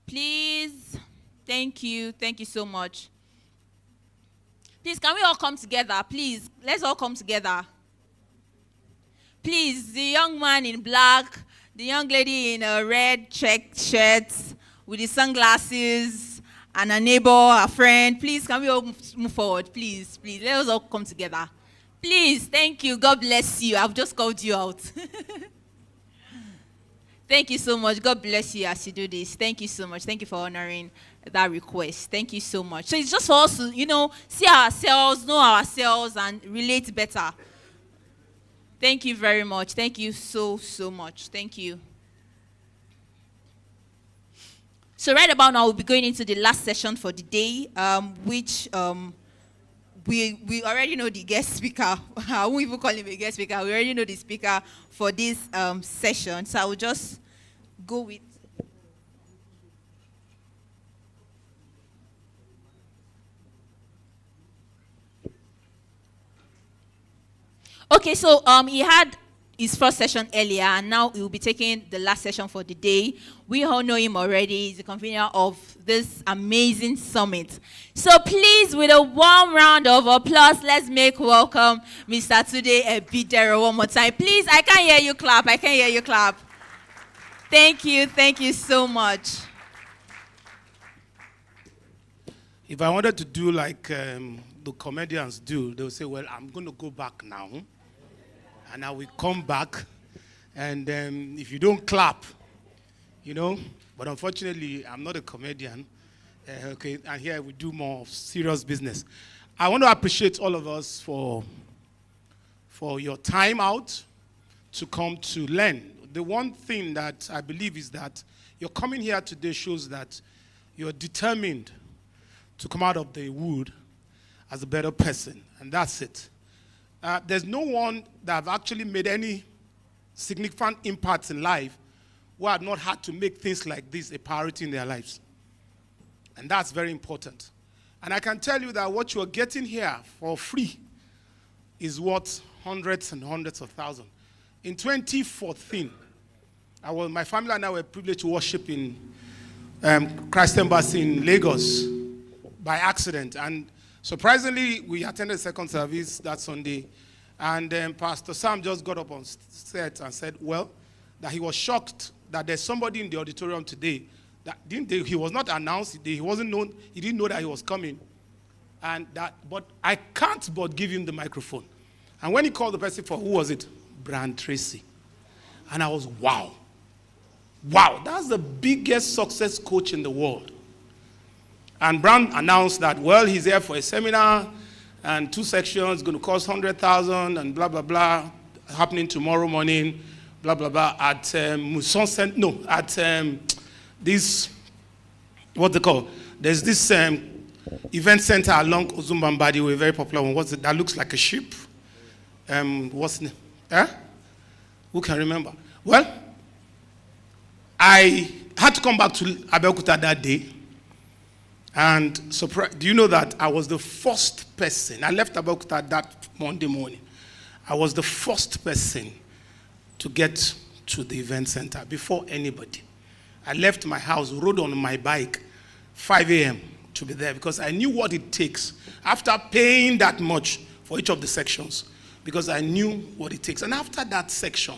Please. Thank you. Thank you so much. Please, can we all come together? Please, let's all come together. Please, the young man in black, the young lady in a red checked shirt with the sunglasses, and a neighbor, a friend. Please, can we all move forward? Please, please, let us all come together. Please, thank you. God bless you. I've just called you out. Thank you so much. God bless you as you do this. Thank you so much. Thank you for honoring that request. Thank you so much. So it's just for us to, see ourselves, know ourselves, and relate better. Thank you very much. Thank you so, so much. Thank you. So right about now, we'll be going into the last session for the day, which we already know the guest speaker. I won't even call him a guest speaker. We already know the speaker for this session. So I will just go with. Okay, so he had his first session earlier, and now he will be taking the last session for the day. We all know him already. He's the convener of this amazing summit. So please, with a warm round of applause, let's make welcome Mr. Tunde Ebidero one more time. Please, I can't hear you clap. I can't hear you clap. Thank you. Thank you so much. If I wanted to do like the comedians do, they'll say, well, I'm going to go back now. And I will come back. And if you don't clap, but unfortunately, I'm not a comedian. Okay, and here we do more serious business. I want to appreciate all of us for your time out to come to learn. The one thing that I believe is that your coming here today shows that you're determined to come out of the wood as a better person, and that's it. There's no one that have actually made any significant impact in life who had not had to make things like this a priority in their lives. And that's very important. And I can tell you that what you're getting here for free is worth hundreds and hundreds of thousands. In 2014, my family and I were privileged to worship in Christ Embassy in Lagos by accident. And surprisingly, we attended second service that Sunday, and Pastor Sam just got up on set and said, well, that he was shocked that there's somebody in the auditorium today that he was not announced, he wasn't known, he didn't know that he was coming, but I can't but give him the microphone. And when he called the person for, who was it? Brand Tracy. And I was, wow, that's the biggest success coach in the world. And Brown announced that, well, he's here for a seminar, and 2 sections, going to cost 100,000, and blah, blah, blah, happening tomorrow morning, blah, blah, blah, at this, what they call, there's this event center along Ozumbambadi, a very popular one. What's it? That looks like a ship. What's the name? Who can remember? Well, I had to come back to Abeokuta that day. And do you know that I was the first person, I left Abeokuta that Monday morning. I was the first person to get to the event center before anybody. I left my house, rode on my bike, 5 a.m. to be there because I knew what it takes after paying that much for each of the sections, because I knew what it takes. And after that section,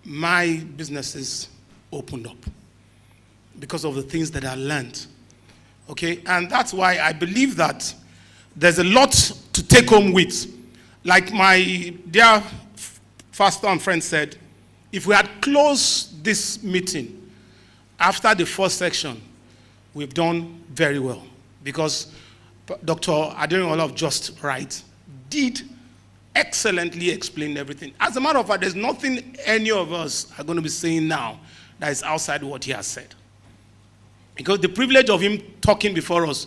my businesses opened up because of the things that I learned. Okay, and that's why I believe that there's a lot to take home with. Like my dear pastor and friend said, if we had closed this meeting after the first section, we've done very well. Because Dr. Adeniran of Just Right did excellently explain everything. As a matter of fact, there's nothing any of us are going to be saying now that is outside what he has said. Because the privilege of him talking before us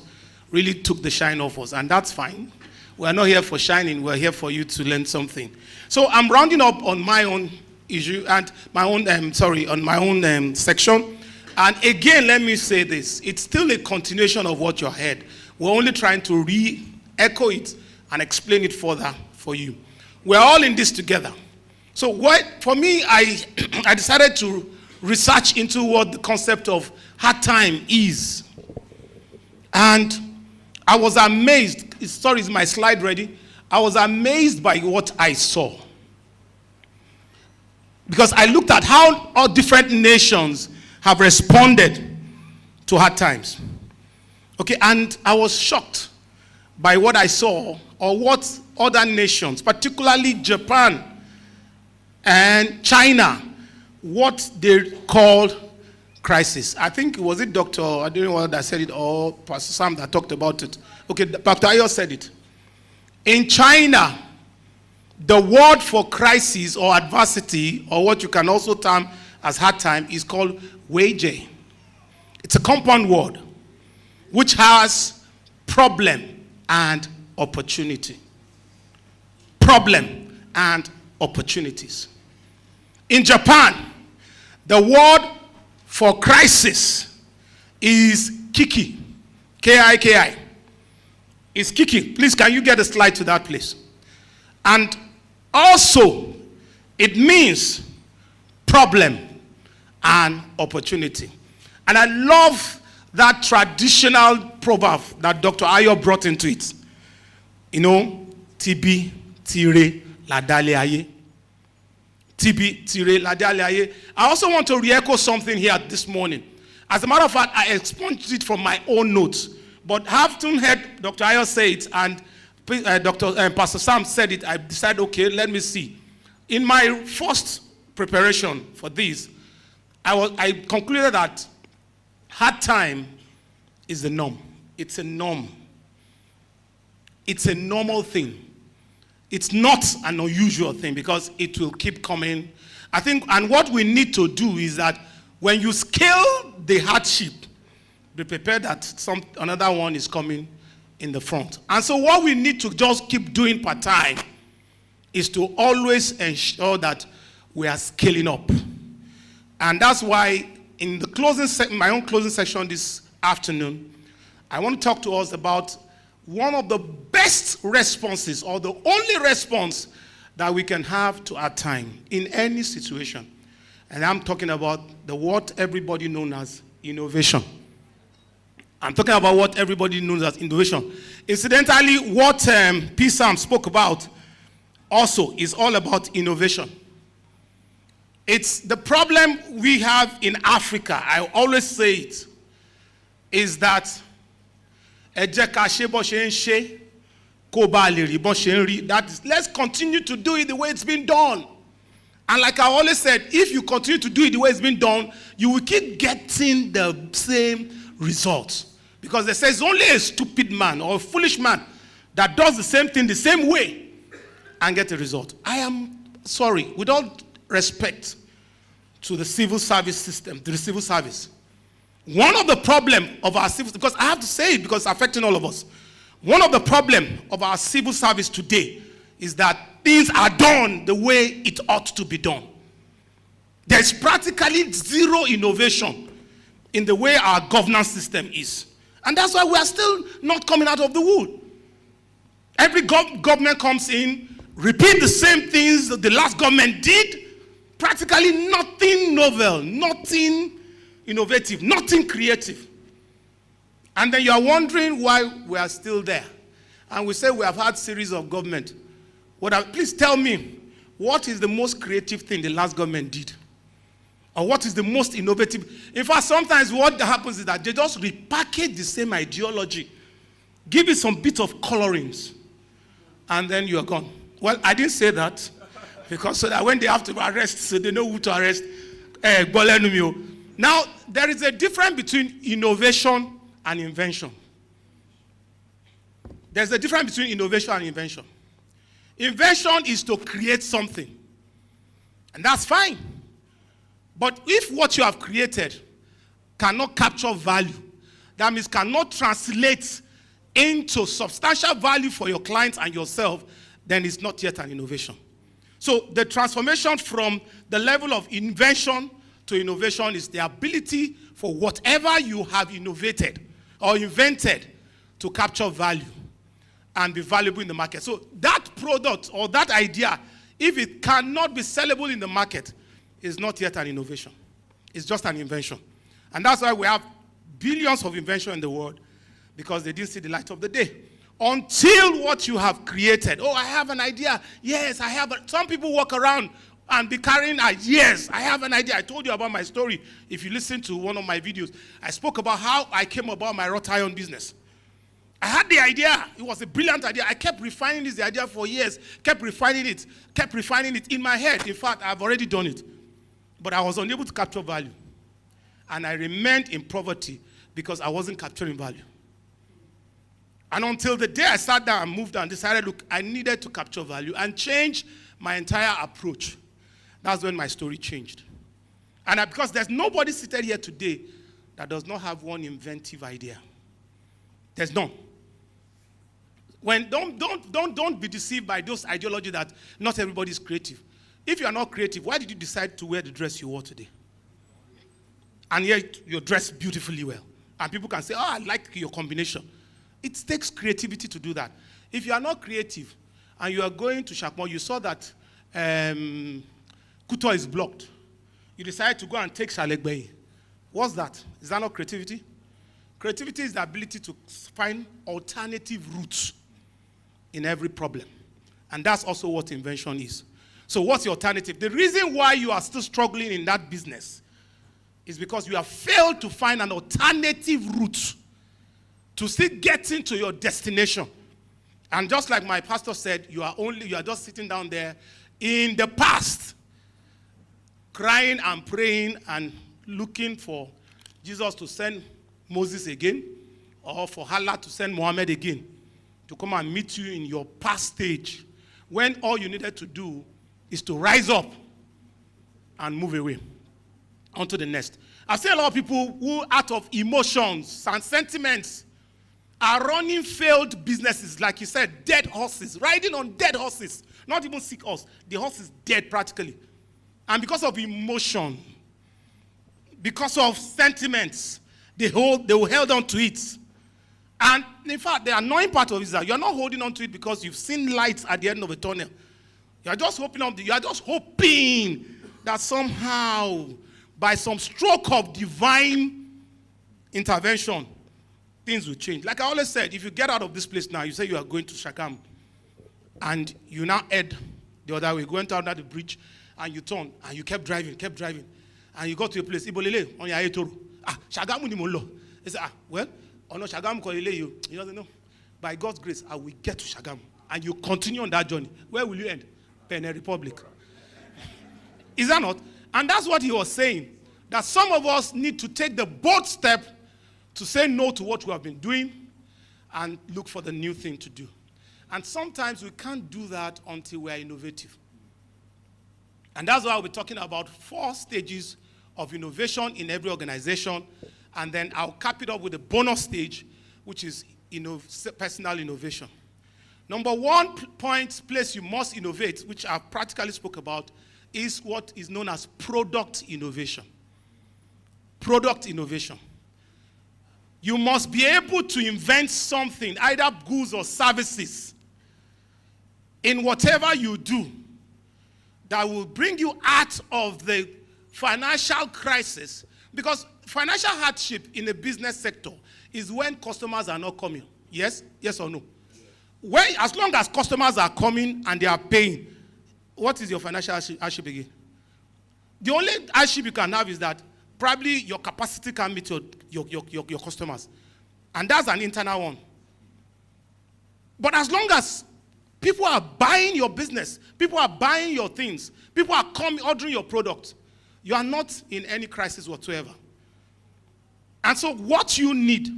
really took the shine off us, and that's fine. We're not here for shining, we're here for you to learn something. So I'm rounding up on my own issue and my own, on my own section. And again, let me say this. It's still a continuation of what you heard. We're only trying to re-echo it and explain it further for you. We're all in this together. So for me, I decided to research into what the concept of hard time is. And I was amazed. Sorry, is my slide ready? I was amazed by what I saw. Because I looked at how all different nations have responded to hard times. Okay, and I was shocked by what I saw, or what other nations, particularly Japan and China, what they called crisis. I think, was it Dr. I don't know that said it, or Pastor Sam that talked about it. Okay, Dr. Ayo said it. In China, the word for crisis or adversity, or what you can also term as hard time, is called weijie. It's a compound word which has problem and opportunity. Problem and opportunities. In Japan, the word for crisis is kiki. K-I-K-I. It's kiki. Please, can you get a slide to that, please? And also, it means problem and opportunity. And I love that traditional proverb that Dr. Ayo brought into it. You know, TB, tire, ladale aye. TB, tire, ladale aye. I also want to re-echo something here this morning. As a matter of fact, I expunged it from my own notes. But having heard Dr. Ayo say it and Pastor Sam said it, I decided, okay, let me see. In my first preparation for this, I concluded that hard time is the norm. It's a norm. It's a normal thing. It's not an unusual thing because it will keep coming. I think, and what we need to do is that when you scale the hardship, be prepared that another one is coming in the front. And so what we need to just keep doing per time is to always ensure that we are scaling up. And that's why in the my own closing session this afternoon, I want to talk to us about one of the best responses, or the only response that we can have to our time in any situation. And I'm talking about what everybody knows as innovation. I'm talking about what everybody knows as innovation. Incidentally, what P. Sam spoke about also is all about innovation. It's the problem we have in Africa, I always say it, is that that is, let's continue to do it the way it's been done. And like I always said, if you continue to do it the way it's been done, you will keep getting the same results. Because they say it's only a stupid man or a foolish man that does the same thing the same way and get a result. I am sorry, with all respect to the civil service system, to the civil service. One of the problems of our civil, because I have to say it because it's affecting all of us. One of the problems of our civil service today is that things are done the way it ought to be done. There's practically zero innovation in the way our governance system is. And that's why we are still not coming out of the wood. Every government comes in, repeat the same things that the last government did. Practically nothing novel, nothing innovative, nothing creative. And then you are wondering why we are still there. And we say we have had series of government. Please tell me, what is the most creative thing the last government did? Or what is the most innovative? In fact, sometimes what happens is that they just repackage the same ideology, give it some bit of colorings, and then you are gone. Well, I didn't say that, because so that when they have to arrest, so they know who to arrest. Now, there is a difference between innovation and invention. There's a difference between innovation and invention. Invention is to create something, and that's fine. But if what you have created cannot capture value, that means cannot translate into substantial value for your clients and yourself, then it's not yet an innovation. So the transformation from the level of invention to innovation is the ability for whatever you have innovated or invented to capture value and be valuable in the market. So that product or that idea, if it cannot be sellable in the market, is not yet an innovation. It's just an invention. And that's why we have billions of inventions in the world, because they didn't see the light of the day. Until what you have created, oh, I have an idea. Yes, I have. Some people walk around and be carrying yes, I have an idea. I told you about my story. If you listen to one of my videos, I spoke about how I came about my wrought iron business. I had the idea. It was a brilliant idea. I kept refining this idea for years, kept refining it in my head. In fact, I've already done it. But I was unable to capture value. And I remained in poverty because I wasn't capturing value. And until the day I sat down and moved on, decided, look, I needed to capture value and change my entire approach. That's when my story changed. And because there's nobody seated here today that does not have one inventive idea. There's none. Don't be deceived by those ideologies that not everybody is creative. If you are not creative, why did you decide to wear the dress you wore today? And yet you're dressed beautifully well. And people can say, oh, I like your combination. It takes creativity to do that. If you are not creative and you are going to Shakmo, you saw that Kuto is blocked. You decide to go and take Shalegbeyi. What's that? Is that not creativity? Creativity is the ability to find alternative routes in every problem. And that's also what invention is. So what's the alternative? The reason why you are still struggling in that business is because you have failed to find an alternative route to still getting to your destination. And just like my pastor said, you are just sitting down there in the past, crying and praying and looking for Jesus to send Moses again, or for Allah to send Muhammad again to come and meet you in your past stage, when all you needed to do is to rise up and move away onto the next. I've seen a lot of people who, out of emotions and sentiments, are running failed businesses, like you said, dead horses, riding on dead horses, not even sick horse. The horse is dead practically. And because of emotion, because of sentiments, they held on to it. And in fact, the annoying part of it is that you're not holding on to it because you've seen lights at the end of a tunnel. You're just hoping that somehow, by some stroke of divine intervention, things will change. Like I always said, if you get out of this place now, you say you are going to Shagam, and you now head the other way, going down the bridge, and you turn, and you kept driving, and you got to a place, Ibolele, on your Ayetoro. Shagam ni mo lo. He said, well, no Shagam ko ile you. He doesn't know. By God's grace, I will get to Shagam. And you continue on that journey. Where will you end? Benin Republic. Is that not? And that's what he was saying. That some of us need to take the bold step to say no to what we have been doing and look for the new thing to do. And sometimes we can't do that until we are innovative. And that's why I'll be talking about 4 stages of innovation in every organization. And then I'll cap it up with a bonus stage, which is personal innovation. Number 1 place you must innovate, which I practically spoke about, is what is known as product innovation. Product innovation. You must be able to invent something, either goods or services, in whatever you do, that will bring you out of the financial crisis. Because financial hardship in the business sector is when customers are not coming. Yes? Yes or no? When, as long as customers are coming and they are paying, what is your financial hardship again? The only hardship you can have is that probably your capacity can meet your customers. And that's an internal one. But as long as people are buying your business, people are buying your things, people are coming, ordering your product, you are not in any crisis whatsoever. And so what you need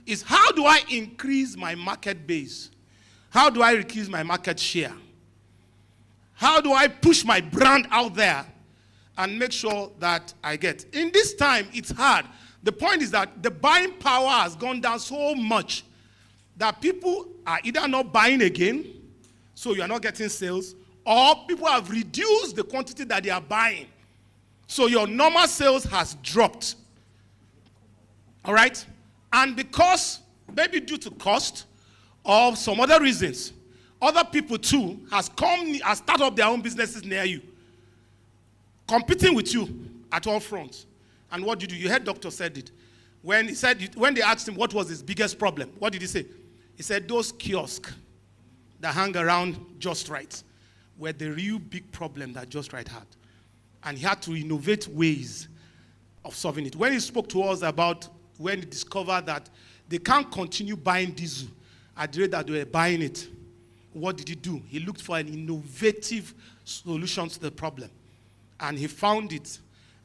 is, how do I increase my market base? How do I increase my market share? How do I push my brand out there and make sure that I get? In this time, it's hard. The point is that the buying power has gone down so much that people are either not buying again, so you are not getting sales, or people have reduced the quantity that they are buying. So your normal sales has dropped. All right? And because, maybe due to cost or some other reasons, other people too has started up their own businesses near you, competing with you at all fronts. And what did you do? You heard Doctor said it. When they asked him what was his biggest problem, what did he say? He said those kiosks that hang around Just Right were the real big problem that Just Right had. And he had to innovate ways of solving it. When he spoke to us about when he discovered that they can't continue buying diesel at the rate that they were buying it, what did he do? He looked for an innovative solution to the problem. And he found it.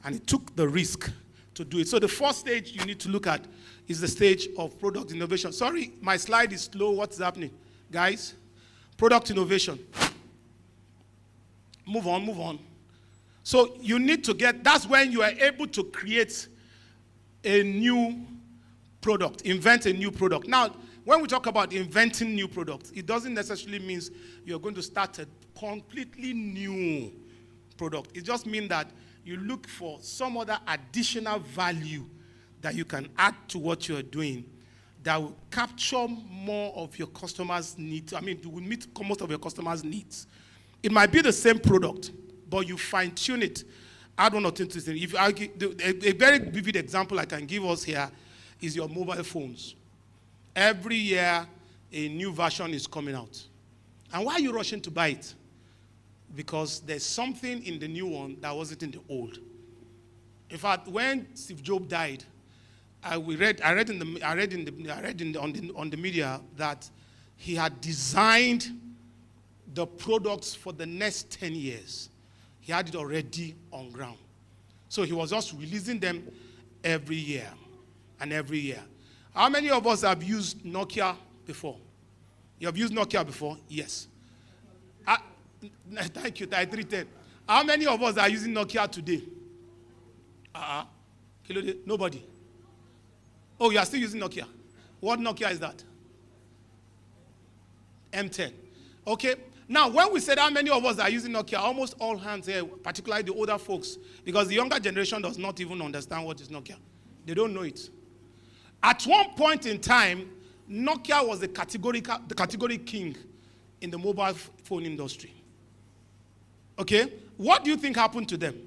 And he took the risk to do it. So the first stage you need to look at is the stage of product innovation. Sorry, my slide is slow. What's happening? Guys, product innovation. Move on, move on. So you need to that's when you are able to create a new product, invent a new product. Now, when we talk about inventing new products, it doesn't necessarily mean you're going to start a completely new product. It just means that you look for some other additional value that you can add to what you're doing that will capture more of your customers' needs. I mean, it will meet most of your customers' needs. It might be the same product, but you fine-tune it, add one or two things. If a very vivid example I can give us here is your mobile phones. Every year, a new version is coming out. And why are you rushing to buy it? Because there's something in the new one that wasn't in the old. In fact, when Steve Jobs died, I read on the media that he had designed the products for the next 10 years. He had it already on ground. So he was just releasing them every year and every year. How many of us have used Nokia before? You have used Nokia before? Yes. Thank you, 310. How many of us are using Nokia today? Nobody. Oh, you are still using Nokia. What Nokia is that? M10. Okay. Now, when we said how many of us are using Nokia, almost all hands here, particularly the older folks, because the younger generation does not even understand what is Nokia. They don't know it. At one point in time, Nokia was the category king in the mobile phone industry. Okay? What do you think happened to them?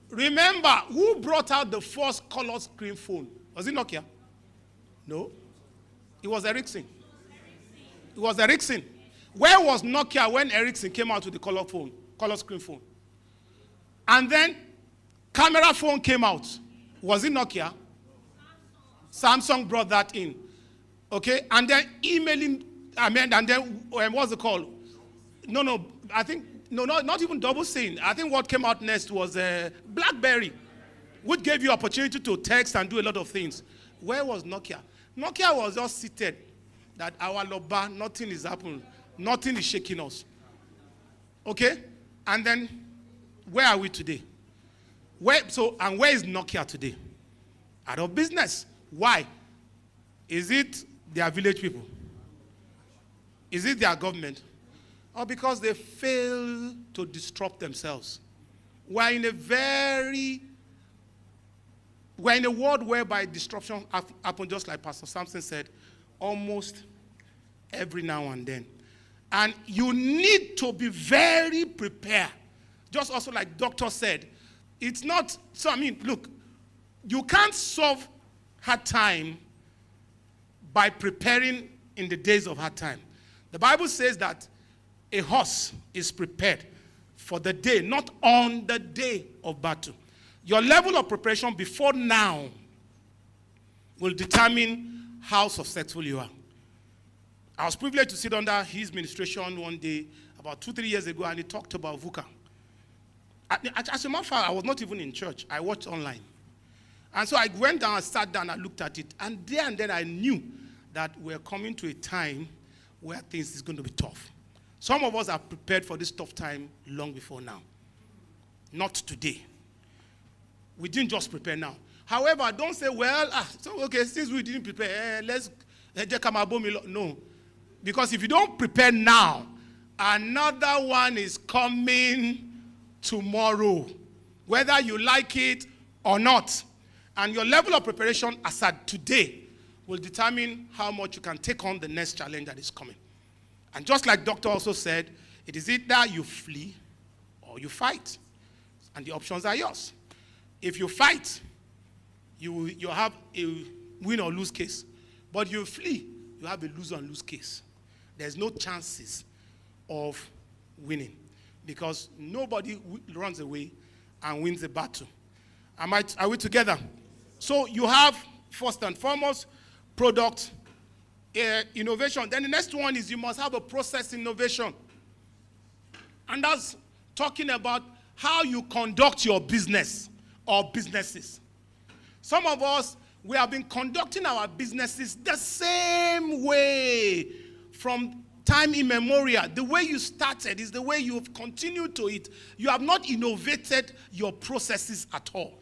Remember, who brought out the first color screen phone? Was it Nokia? No. It was Ericsson. It was Ericsson. Where was Nokia when Ericsson came out with the color screen phone? And then camera phone came out. Was it Nokia? Samsung brought that in. Okay? And then emailing, and then what's it called? No, I think, not even double SIM. I think what came out next was BlackBerry, which gave you opportunity to text and do a lot of things. Where was Nokia? Nokia was just seated that our loba, nothing is happening. Nothing is shaking us. Okay? And then, where are we today? Where is Nokia today? Out of business. Why? Is it their village people? Is it their government? Or because they fail to disrupt themselves? We're in a world whereby disruption happens, just like Pastor Samson said, almost every now and then. And you need to be very prepared. Just also like Doctor said, it's not, so I mean, look, you can't solve hard time by preparing in the days of hard time. The Bible says that a horse is prepared for the day, not on the day of battle. Your level of preparation before now will determine how successful you are. I was privileged to sit under his ministration one day about 2-3 years ago, and he talked about VUCA. As a matter of fact, I was not even in church. I watched online. And so I went down, I sat down, I looked at it, and then I knew that we're coming to a time where things is going to be tough. Some of us are prepared for this tough time long before now. Not today. We didn't just prepare now. However, don't say, well, so okay, since we didn't prepare, let's come abomi. No. Because if you don't prepare now, another one is coming tomorrow, whether you like it or not. And your level of preparation as at today will determine how much you can take on the next challenge that is coming. And just like Doctor also said, it is either you flee or you fight. And the options are yours. If you fight, you have a win or lose case. But you flee, you have a lose or lose case. There's no chances of winning because nobody runs away and wins a battle. Are we together? So you have, first and foremost, product innovation. Then the next one is you must have a process innovation. And that's talking about how you conduct your business or businesses. Some of us, we have been conducting our businesses the same way from time immemorial. The way you started is the way you have continued to it. You have not innovated your processes at all.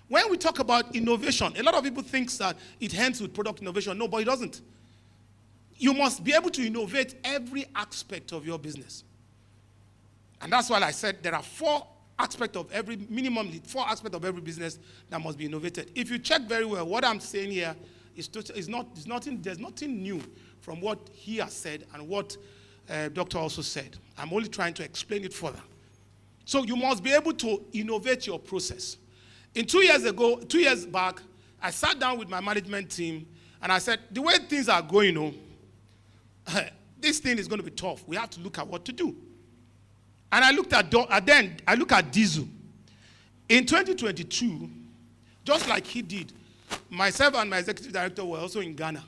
When we talk about innovation, a lot of people think that it ends with product innovation. No, but it doesn't. You must be able to innovate every aspect of your business. And that's why I said there are minimum 4 aspects of every business that must be innovated. If you check very well, what I'm saying here there's nothing new from what he has said and what Doctor also said. I'm only trying to explain it further. So you must be able to innovate your process. 2 years back, I sat down with my management team and I said, the way things are going, this thing is going to be tough. We have to look at what to do. And I looked at Diesel. In 2022, just like he did, myself and my executive director were also in Ghana.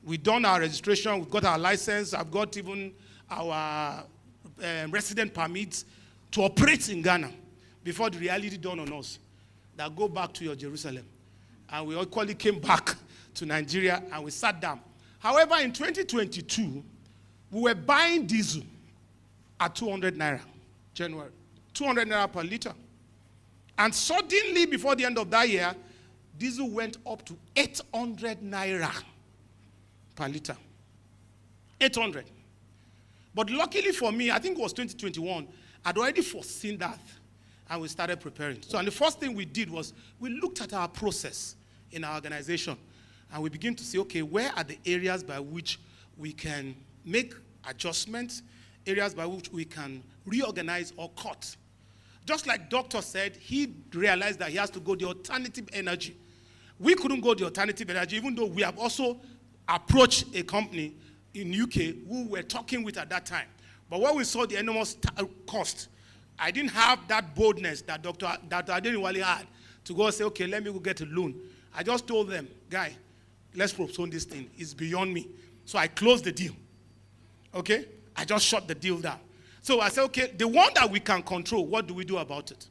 We've done our registration, we've got our license, I've got even our resident permits to operate in Ghana before the reality dawned on us that go back to your Jerusalem. And we equally came back to Nigeria and we sat down. However, in 2022, we were buying diesel at 200 naira, January, 200 naira per liter. And suddenly, before the end of that year, diesel went up to 800 naira per liter. 800. But luckily for me, I think it was 2021, I'd already foreseen that, and we started preparing. So and the first thing we did was we looked at our process in our organization, and we began to say, okay, where are the areas by which we can make adjustments, areas by which we can reorganize or cut. Just like Doctor said, he realized that he has to go the alternative energy. We couldn't go the alternative energy, even though we have also approached a company in UK who we're talking with at that time. But when we saw the enormous cost, I didn't have that boldness that Dr. Adeniwale had to go and say, okay, let me go get a loan. I just told them, guy, let's postpone this thing. It's beyond me. So I closed the deal. Okay? I just shut the deal down. So I said, okay, the one that we can control, what do we do about it?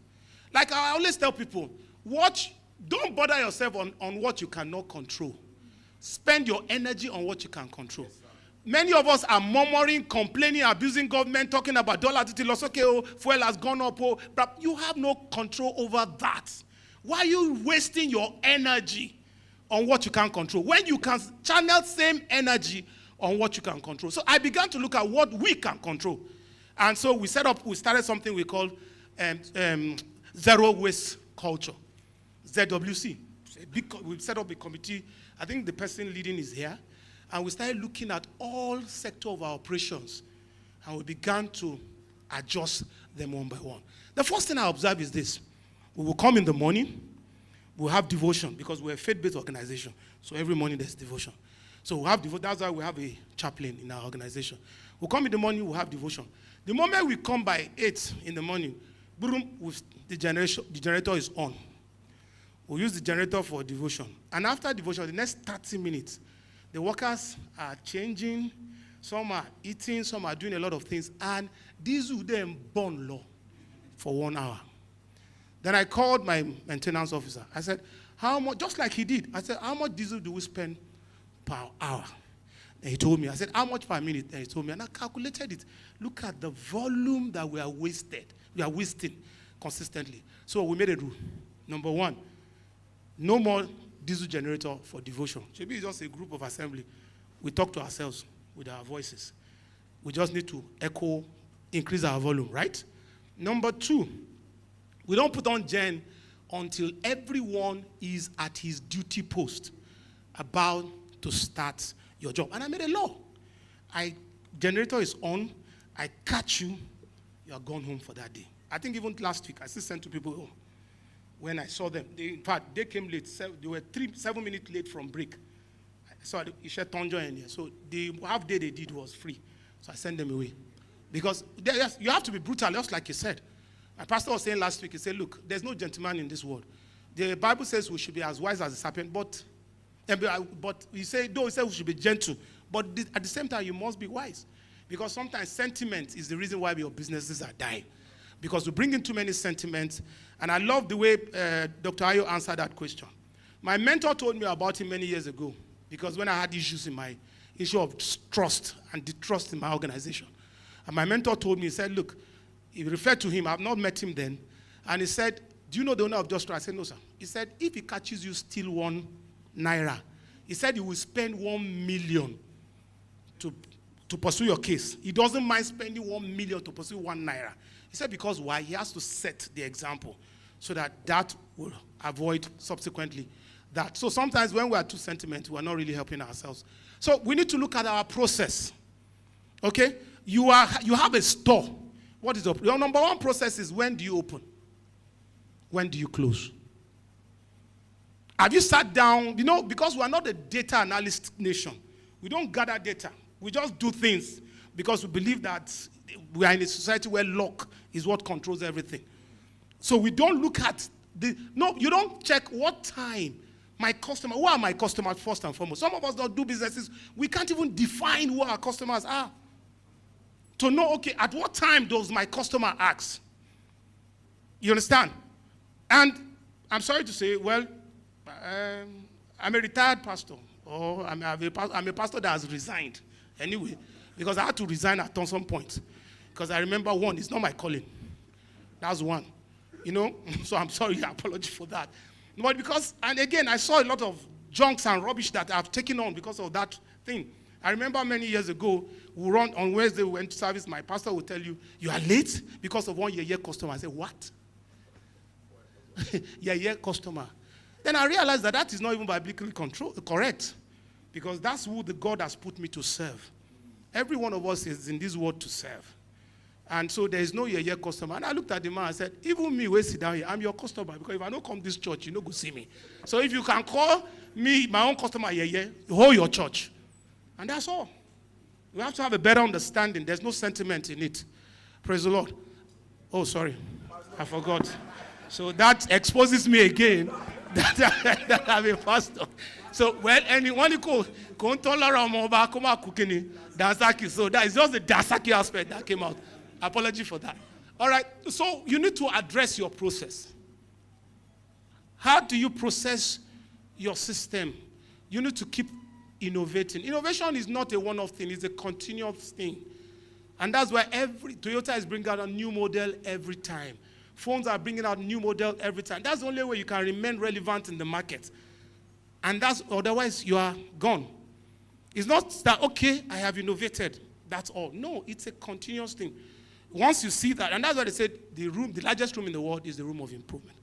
Like I always tell people, don't bother yourself on what you cannot control. Spend your energy on what you can control. Yes, many of us are murmuring, complaining, abusing government, talking about dollar to loss, okay, fuel has gone up, but you have no control over that. Why are you wasting your energy on what you can't control when you can channel same energy on what you can control? So I began to look at what we can control. And so we started something we call zero waste culture, ZWC. We set up a committee. I think the person leading is here. And we started looking at all sectors of our operations. And we began to adjust them one by one. The first thing I observed is this. We will come in the morning. We'll have devotion because we're a faith-based organization. So every morning there's devotion. So we'll have devotion. That's why we have a chaplain in our organization. We'll come in the morning, we'll have devotion. The moment we come by 8 in the morning, boom, the generator is on. We'll use the generator for devotion. And after devotion, the next 30 minutes, the workers are changing. Some are eating, some are doing a lot of things. And these will then burn low for 1 hour. Then I called my maintenance officer. I said, how much, just like he did, I said, how much diesel do we spend per hour? And he told me, I said, how much per minute? And he told me, and I calculated it. Look at the volume that we are wasting consistently. So we made a rule. Number one, no more diesel generator for devotion. Maybe it's just a group of assembly. We talk to ourselves with our voices. We just need to echo, increase our volume, right? Number two, we don't put on gen until everyone is at his duty post about to start your job. And I made a law. Generator is on, I catch you, you are gone home for that day. I think even last week, I still sent to people home. When I saw them, in fact, they came late. They were 7 minutes late from break. I saw Isha Tonjo in here. So the half day they did was free. So I sent them away. Because you have to be brutal, just like you said. My pastor was saying last week, he said, look, there's no gentleman in this world. The Bible says we should be as wise as a serpent, but he said we should be gentle. But at the same time, you must be wise. Because sometimes sentiment is the reason why your businesses are dying. Because we bring in too many sentiments. And I love the way Dr. Ayo answered that question. My mentor told me about him many years ago. Because when I had issues in my issue of trust and distrust in my organization. And my mentor told me, he said, look, he referred to him. I've not met him then. And he said, do you know the owner of Just Right? I said, no, sir. He said, if he catches you steal 1 naira, he said he will spend 1 million to pursue your case. He doesn't mind spending 1 million to pursue 1 naira. He said because why? He has to set the example so that will avoid subsequently that. So sometimes when we are too sentimental, we are not really helping ourselves. So we need to look at our process. Okay? You have a store. What is your number one process is when do you open? When do you close? Have you sat down? You know, because we are not a data analyst nation. We don't gather data. We just do things because we believe that we are in a society where luck is what controls everything. So we don't look at you don't check what time who are my customers first and foremost. Some of us don't do businesses. We can't even define who our customers are. To know, okay, at what time does my customer ask? You understand? And I'm sorry to say, well, I'm a retired pastor. Or I'm a pastor that has resigned. Anyway, because I had to resign at some point. Because I remember one, it's not my calling. That's one. You know? So I'm sorry, I apologize for that. But because, and again, I saw a lot of junks and rubbish that I've taken on because of that thing. I remember many years ago, we run on Wednesday, we went to service, my pastor would tell you, you are late because of 1 year customer. I said, what? year customer. Then I realized that is not even biblically correct. Because that's who the God has put me to serve. Every one of us is in this world to serve. And so there is no year customer. And I looked at the man and said, even me, we sit down here, I'm your customer. Because if I don't come to this church, you don't go see me. So if you can call me my own customer hold your church. And that's all. We have to have a better understanding. There's no sentiment in it. Praise the Lord. Oh, sorry. I forgot. So that exposes me again that I'm a pastor. So, well, anyone you go tolerate more cooking Dansaki. So that is just the Dansaki aspect that came out. Apology for that. All right. So you need to address your process. How do you process your system? You need to keep innovating. Innovation is not a one-off thing. It's a continuous thing. And that's why Toyota is bringing out a new model every time. Phones are bringing out new model every time. That's the only way you can remain relevant in the market. And otherwise you are gone. It's not that, okay, I have innovated. That's all. No, it's a continuous thing. Once you see that, and that's why they said the largest room in the world is the room of improvement.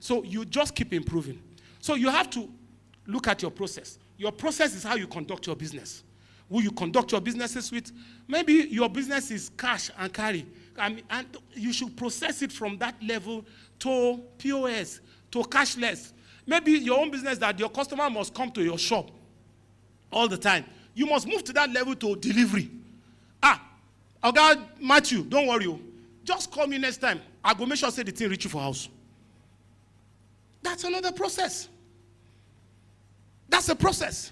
So you just keep improving. So you have to look at your process. Your process is how you conduct your business. Who you conduct your businesses with. Maybe your business is cash and carry. And you should process it from that level to POS, to cashless. Maybe your own business that your customer must come to your shop all the time. You must move to that level to delivery. Okay, Matthew, don't worry. Just call me next time. I go make sure say the thing reach you for house. That's another process. That's a process.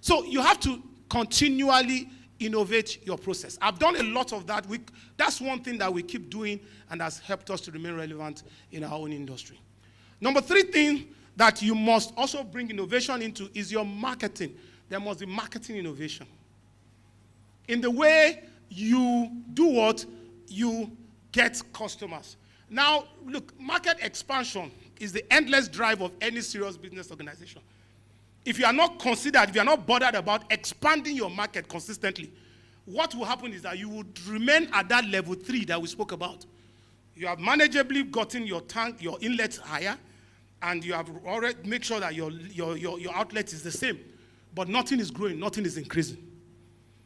So you have to continually innovate your process. I've done a lot of that. That's one thing that we keep doing and has helped us to remain relevant in our own industry. Number 3 thing that you must also bring innovation into is your marketing. There must be marketing innovation. In the way you do what? You get customers. Now, look, market expansion is the endless drive of any serious business organization. If you are not considered, if you are not bothered about expanding your market consistently, what will happen is that you would remain at that level 3 that we spoke about. You have manageably gotten your tank, your inlet higher, and you have already made sure that your outlet is the same. But nothing is growing, nothing is increasing.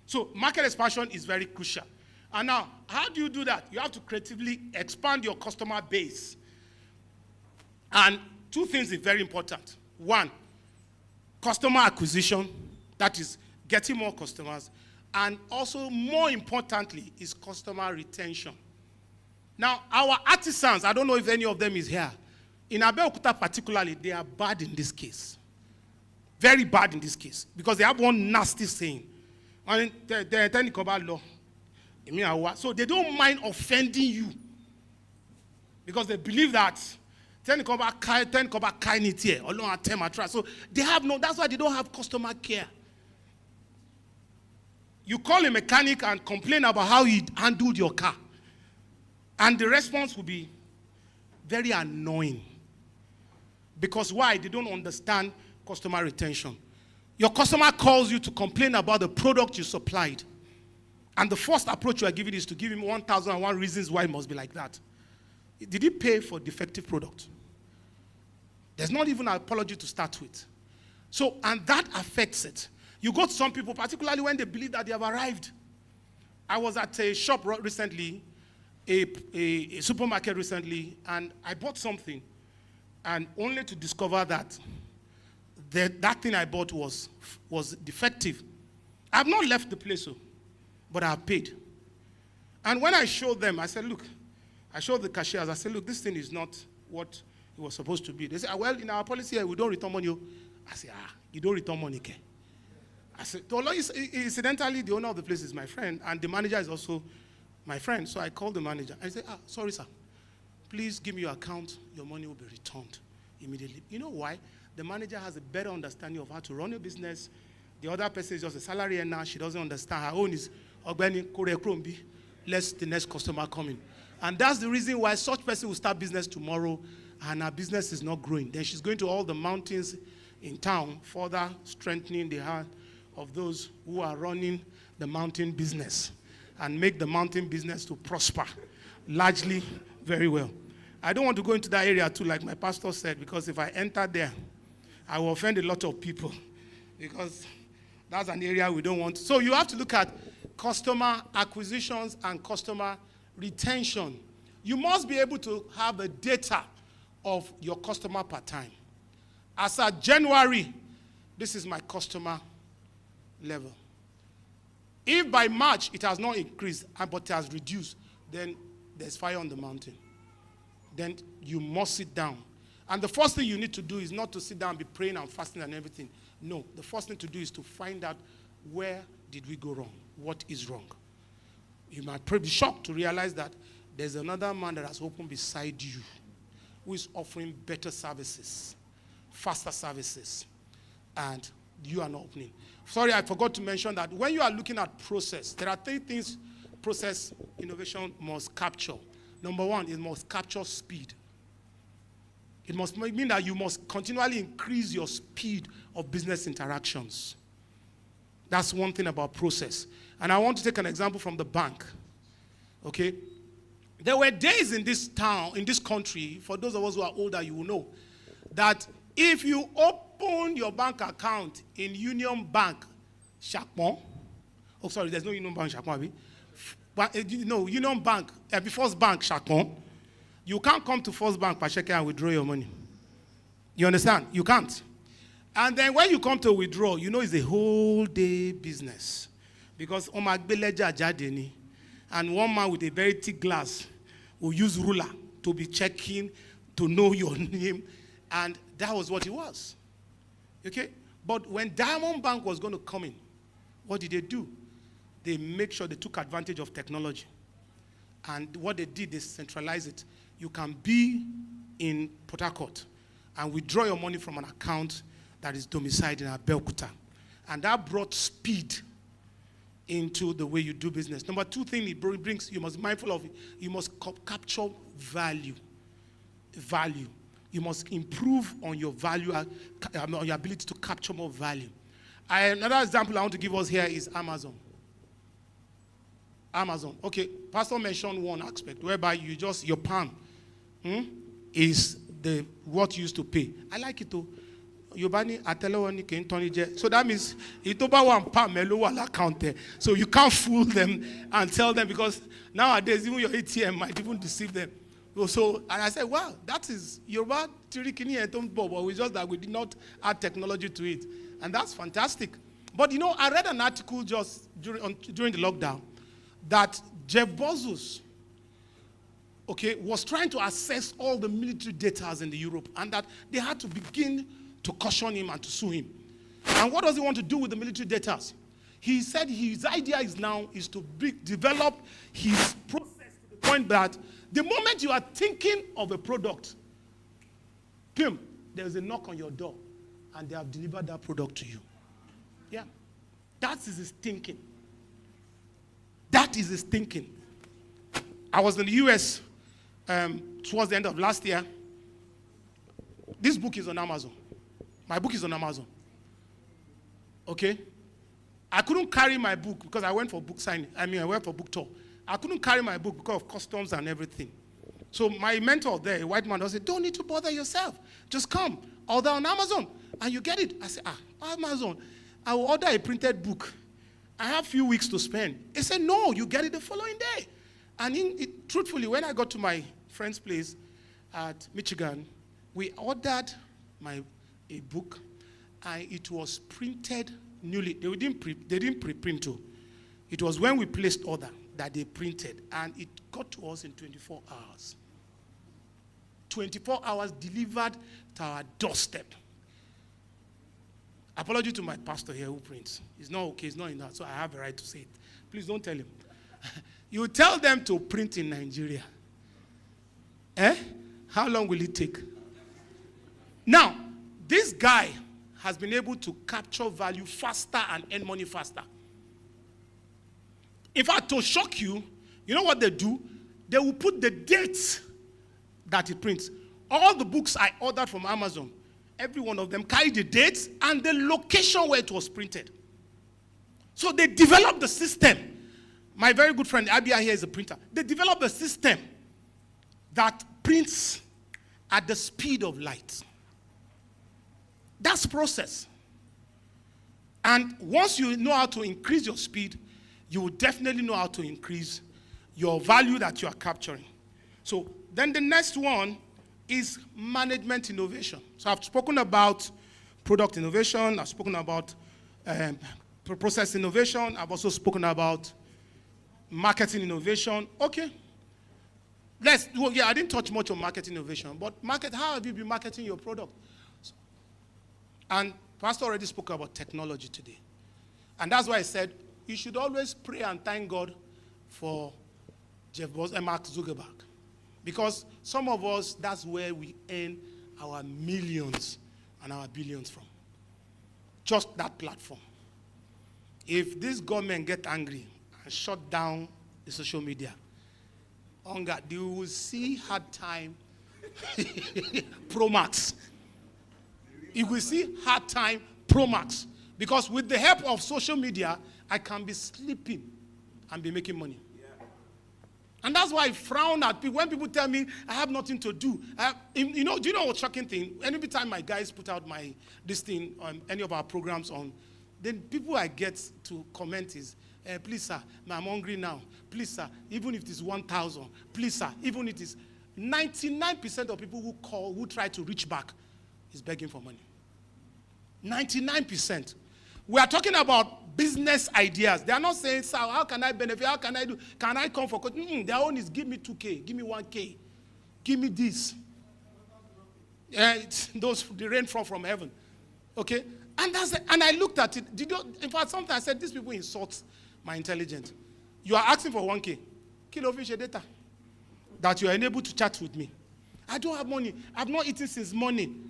So market expansion is very crucial. And now, how do you do that? You have to creatively expand your customer base. And 2 things are very important. 1, customer acquisition, that is getting more customers. And also, more importantly, is customer retention. Now, our artisans, I don't know if any of them is here. In Abeokuta particularly, they are bad in this case. Very bad in this case. Because they have one nasty saying. So they don't mind offending you. Because they believe that so they have no, that's why they don't have customer care. You call a mechanic and complain about how he handled your car. And the response will be very annoying. Because why? They don't understand customer retention. Your customer calls you to complain about the product you supplied. And the first approach you are giving is to give him 1,001 reasons why it must be like that. Did he pay for defective product? There's not even an apology to start with. So, and that affects it. You go to some people, particularly when they believe that they have arrived. I was at a shop recently, a supermarket recently, and I bought something, and only to discover that that thing I bought was defective. I have not left the place, but I have paid. And when I showed them, I said, look, I showed the cashiers, I said, look, this thing is not what it was supposed to be. They said, well, in our policy here, we don't return money. I said, you don't return money, okay? I said, incidentally, the owner of the place is my friend, and the manager is also my friend. So I called the manager. I said, sorry, sir. Please give me your account. Your money will be returned immediately. You know why? The manager has a better understanding of how to run a business. The other person is just a salary earner. She doesn't understand. Her own is, let the next customer come in. And that's the reason why such person will start business tomorrow, and her business is not growing. Then she's going to all the mountains in town, further strengthening the heart of those who are running the mountain business and make the mountain business to prosper largely very well. I don't want to go into that area too, like my pastor said, because if I enter there, I will offend a lot of people because that's an area we don't want. So you have to look at customer acquisitions and customer retention. You must be able to have a data of your customer per time. As at January, this is my customer level. If by March it has not increased, but it has reduced, then there's fire on the mountain. Then you must sit down. And the first thing you need to do is not to sit down and be praying and fasting and everything. No, the first thing to do is to find out where did we go wrong? What is wrong? You might be shocked to realize that there's another man that has opened beside you who is offering better services, faster services, and you are not opening. Sorry, I forgot to mention that when you are looking at process, there are 3 things process innovation must capture. Number 1, it must capture speed. It must mean that you must continually increase your speed of business interactions. That's one thing about process. And I want to take an example from the bank. Okay? There were days in this town, in this country, for those of us who are older, you will know, that if you open your bank account in Union Bank, Shakpon, oh, sorry, there's no Union Bank, Shakpon, no, Union Bank, First Bank, Shakpon, you can't come to First Bank, Pasheke, and withdraw your money. You understand? You can't. And then when you come to withdraw, you know it's a whole day business. Because Omagbeleja Jadeni, and one man with a very thick glass will use ruler to be checking, to know your name, and that was what it was. Okay? But when Diamond Bank was going to come in, what did they do? They make sure they took advantage of technology. And what they did, they centralized it. You can be in Port Harcourt and withdraw your money from an account that is domiciled in Abeokuta. And that brought speed into the way you do business. Number 2 thing it brings, you must be mindful of it, you must capture value. Value. You must improve on your value, on your ability to capture more value. Another example I want to give us here is Amazon. Amazon. Okay, Pastor mentioned one aspect whereby your palm is what you used to pay. I like it too. So that means it's over 1 pound account there. So you can't fool them and tell them, because nowadays even your ATM might even deceive them. So and I said, wow, that is Yoruba Tirikini and Tombo, but it's just that we did not add technology to it. And that's fantastic. But I read an article just during the lockdown that Jeff Bezos, was trying to access all the military data in Europe, and that they had to begin to caution him and to sue him. And what does he want to do with the military data? He said his idea is to develop his process to the point that the moment you are thinking of a product, there's a knock on your door, and they have delivered that product to you. Yeah. That is his thinking. That is his thinking. I was in the US towards the end of last year. This book is on Amazon. My book is on Amazon. Okay? I couldn't carry my book because I went for book signing. I went for book tour. I couldn't carry my book because of customs and everything. So my mentor there, a white man, said, don't need to bother yourself. Just come. Order on Amazon and you get it. I said, Amazon. I will order a printed book. I have a few weeks to spend. He said, no, you get it the following day. And truthfully, when I got to my friend's place at Michigan, we ordered a book, and it was printed newly. They didn't pre-print too. It was when we placed order that they printed, and it got to us in 24 hours. 24 hours delivered to our doorstep. Apology to my pastor here who prints. It's not okay, it's not enough, so I have a right to say it. Please don't tell him. You tell them to print in Nigeria. How long will it take? Now, this guy has been able to capture value faster and earn money faster. In fact, to shock you, you know what they do? They will put the dates that it prints. All the books I ordered from Amazon, every one of them carry the dates and the location where it was printed. So they developed the system. My very good friend Abia here is a printer. They developed a system that prints at the speed of light. That's the process. And once you know how to increase your speed, you will definitely know how to increase your value that you are capturing. So then the next one is management innovation. So I've spoken about product innovation. I've spoken about process innovation. I've also spoken about marketing innovation. Okay. I didn't touch much on marketing innovation, but how have you been marketing your product? And Pastor already spoke about technology today. And that's why I said you should always pray and thank God for Jeff Bezos and Mark Zuckerberg. Because some of us, that's where we earn our millions and our billions from. Just that platform. If this government get angry and shut down the social media, they will see hard time Pro Max. You will see hard time Pro Max. Because with the help of social media, I can be sleeping and be making money. And that's why I frown at people. When people tell me I have nothing to do. Do you know what's shocking thing? Every time my guys put out this thing on any of our programs then people I get to comment is, please sir, I'm hungry now. Please sir, even if it is 1,000. Please sir, even if it is 99% of people who try to reach back is begging for money. 99%. We are talking about business ideas. They are not saying, sir, how can I benefit? How can I do? Can I come for coaching? Their own is give me 2K, give me 1K, give me this. They rain from heaven. Okay? And I looked at it. In fact, sometimes I said, these people insult my intelligence. You are asking for 1K. Kilo fish data. That you are unable to chat with me. I don't have money. I've not eaten since morning.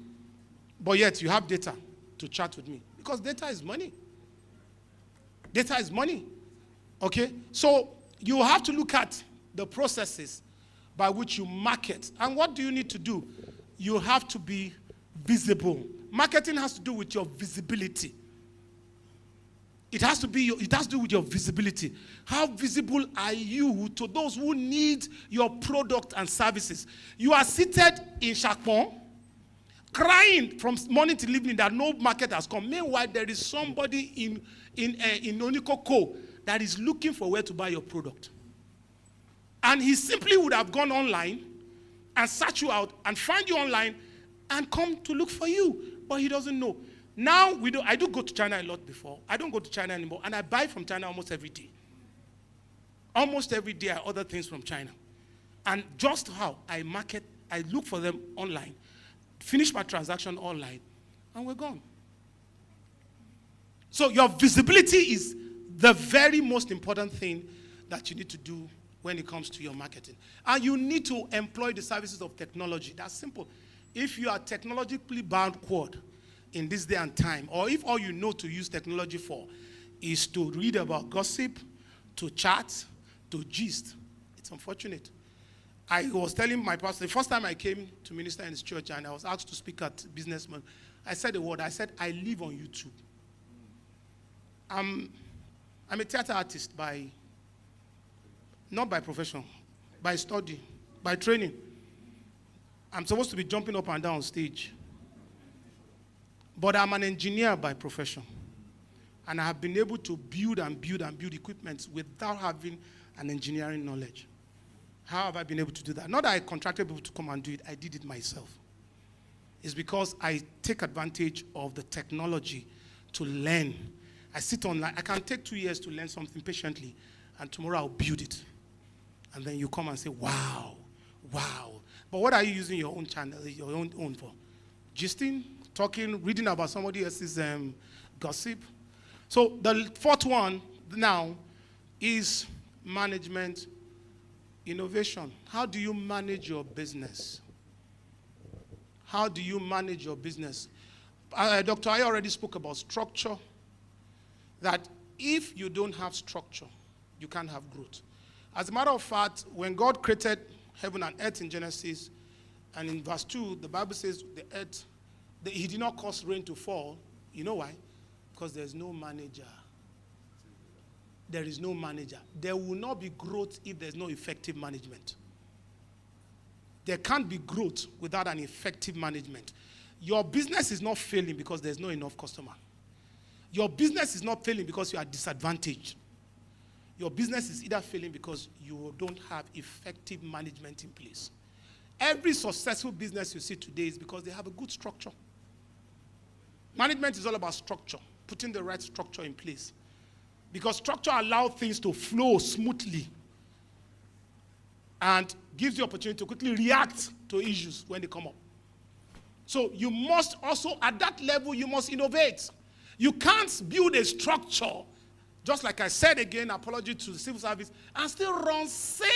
But yet you have data to chat with me. Because data is money. Data is money. Okay? So you have to look at the processes by which you market. And what do you need to do? You have to be visible. Marketing has to do with your visibility. It has to do with your visibility. How visible are you to those who need your product and services? You are seated in Shakpon, crying from morning till evening that no market has come. Meanwhile, there is somebody in Onikoko that is looking for where to buy your product. And he simply would have gone online and search you out and find you online and come to look for you. But he doesn't know. Now, I do go to China a lot before. I don't go to China anymore. And I buy from China almost every day. Almost every day I order things from China. And just how I market, I look for them online, finish my transaction online, and we're gone. So your visibility is the very most important thing that you need to do when it comes to your marketing. And you need to employ the services of technology. That's simple. If you are technologically backward in this day and time, or if all you know to use technology for is to read about gossip, to chat, to gist, it's unfortunate. I was telling my pastor, the first time I came to minister in his church and I was asked to speak at Businessman, I said a word. I said, I live on YouTube. I'm a theater artist not by profession, by study, by training. I'm supposed to be jumping up and down on stage. But I'm an engineer by profession. And I have been able to build equipment without having an engineering knowledge. How have I been able to do that? Not that I contracted people to come and do it. I did it myself. It's because I take advantage of the technology to learn. I sit online. I can take 2 years to learn something patiently, and tomorrow I'll build it. And then you come and say, wow, wow. But what are you using your own channel, your own for? Gisting, talking, reading about somebody else's gossip. So the fourth one now is management innovation. How do you manage your business? How do you manage your business? Dr. I already spoke about structure, that if you don't have structure, you can't have growth. As a matter of fact, when God created heaven and earth in Genesis, and in verse 2, the Bible says the earth, he did not cause rain to fall. You know why? Because there's no manager. There is no manager. There will not be growth if there's no effective management. There can't be growth without an effective management. Your business is not failing because there's not enough customer. Your business is not failing because you are disadvantaged. Your business is either failing because you don't have effective management in place. Every successful business you see today is because they have a good structure. Management is all about structure, putting the right structure in place. Because structure allows things to flow smoothly and gives you opportunity to quickly react to issues when they come up. So you must also, at that level, you must innovate. You can't build a structure, just like I said again, apology to the civil service, and still run same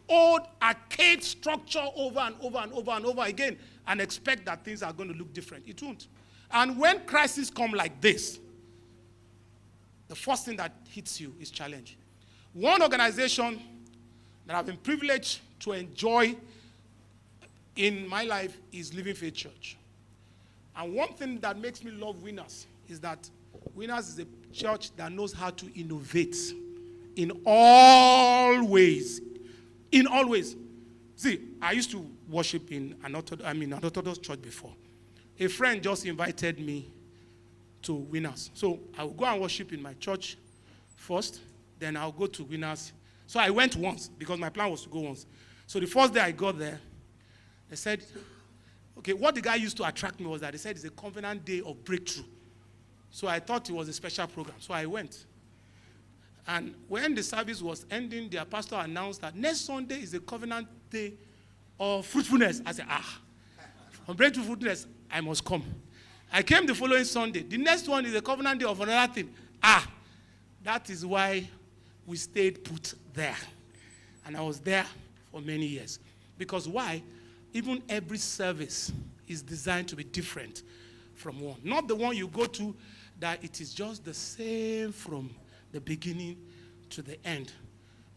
old archaic structure over and over and over and over again and expect that things are going to look different. It won't. And when crises come like this, the first thing that hits you is challenge. One organization that I've been privileged to enjoy in my life is Living Faith Church. And one thing that makes me love Winners is that Winners is a church that knows how to innovate in all ways. In all ways. See, I used to worship in an Orthodox church before. A friend just invited me to Winners. So I will go and worship in my church first, then I'll go to Winners. So I went once because my plan was to go once. So the first day I got there, they said, okay, what the guy used to attract me was that they said it's a covenant day of breakthrough. So I thought it was a special program. So I went. And when the service was ending, their pastor announced that next Sunday is a covenant day of fruitfulness. I said, from breakthrough fruitfulness, I must come. I came the following Sunday. The next one is a covenant day of another thing. That is why we stayed put there. And I was there for many years. Because why? Even every service is designed to be different from one. Not the one you go to that it is just the same from the beginning to the end.